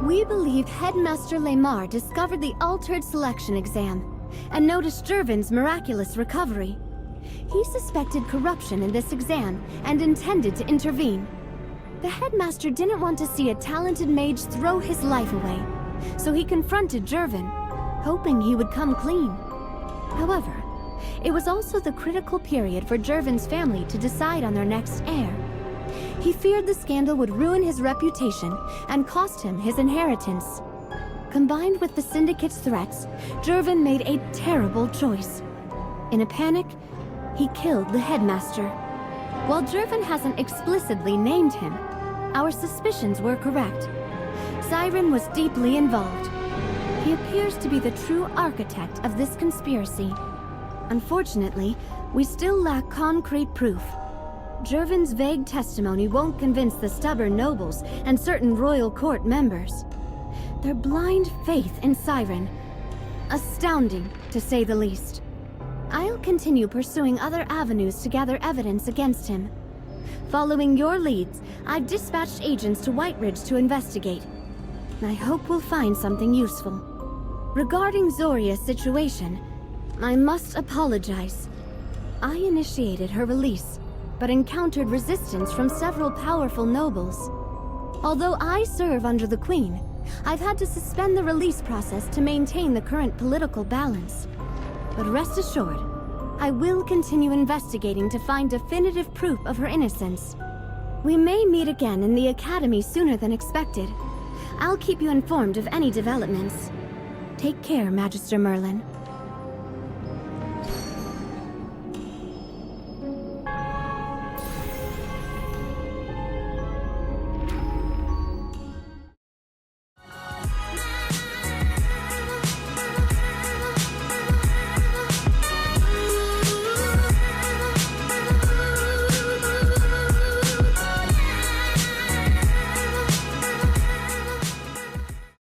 O: We believe Headmaster Lamar discovered the altered selection exam and noticed Jervin's miraculous recovery. He suspected corruption in this exam and intended to intervene. The headmaster didn't want to see a talented mage throw his life away, so he confronted Jervin, hoping he would come clean. However, it was also the critical period for Jervin's family to decide on their next heir. He feared the scandal would ruin his reputation and cost him his inheritance. Combined with the Syndicate's threats, Jervin made a terrible choice. In a panic, he killed the headmaster. While Jervin hasn't explicitly named him, our suspicions were correct. Siren was deeply involved. He appears to be the true architect of this conspiracy. Unfortunately, we still lack concrete proof. Jervin's vague testimony won't convince the stubborn nobles and certain royal court members. Their blind faith in Siren, astounding to say the least. I'll continue pursuing other avenues to gather evidence against him. Following your leads, I've dispatched agents to White Ridge to investigate. I hope we'll find something useful. Regarding Zoria's situation, I must apologize. I initiated her release, but encountered resistance from several powerful nobles. Although I serve under the Queen, I've had to suspend the release process to maintain the current political balance. But rest assured, I will continue investigating to find definitive proof of her innocence. We may meet again in the Academy sooner than expected. I'll keep you informed of any developments. Take care, Magister Merlin.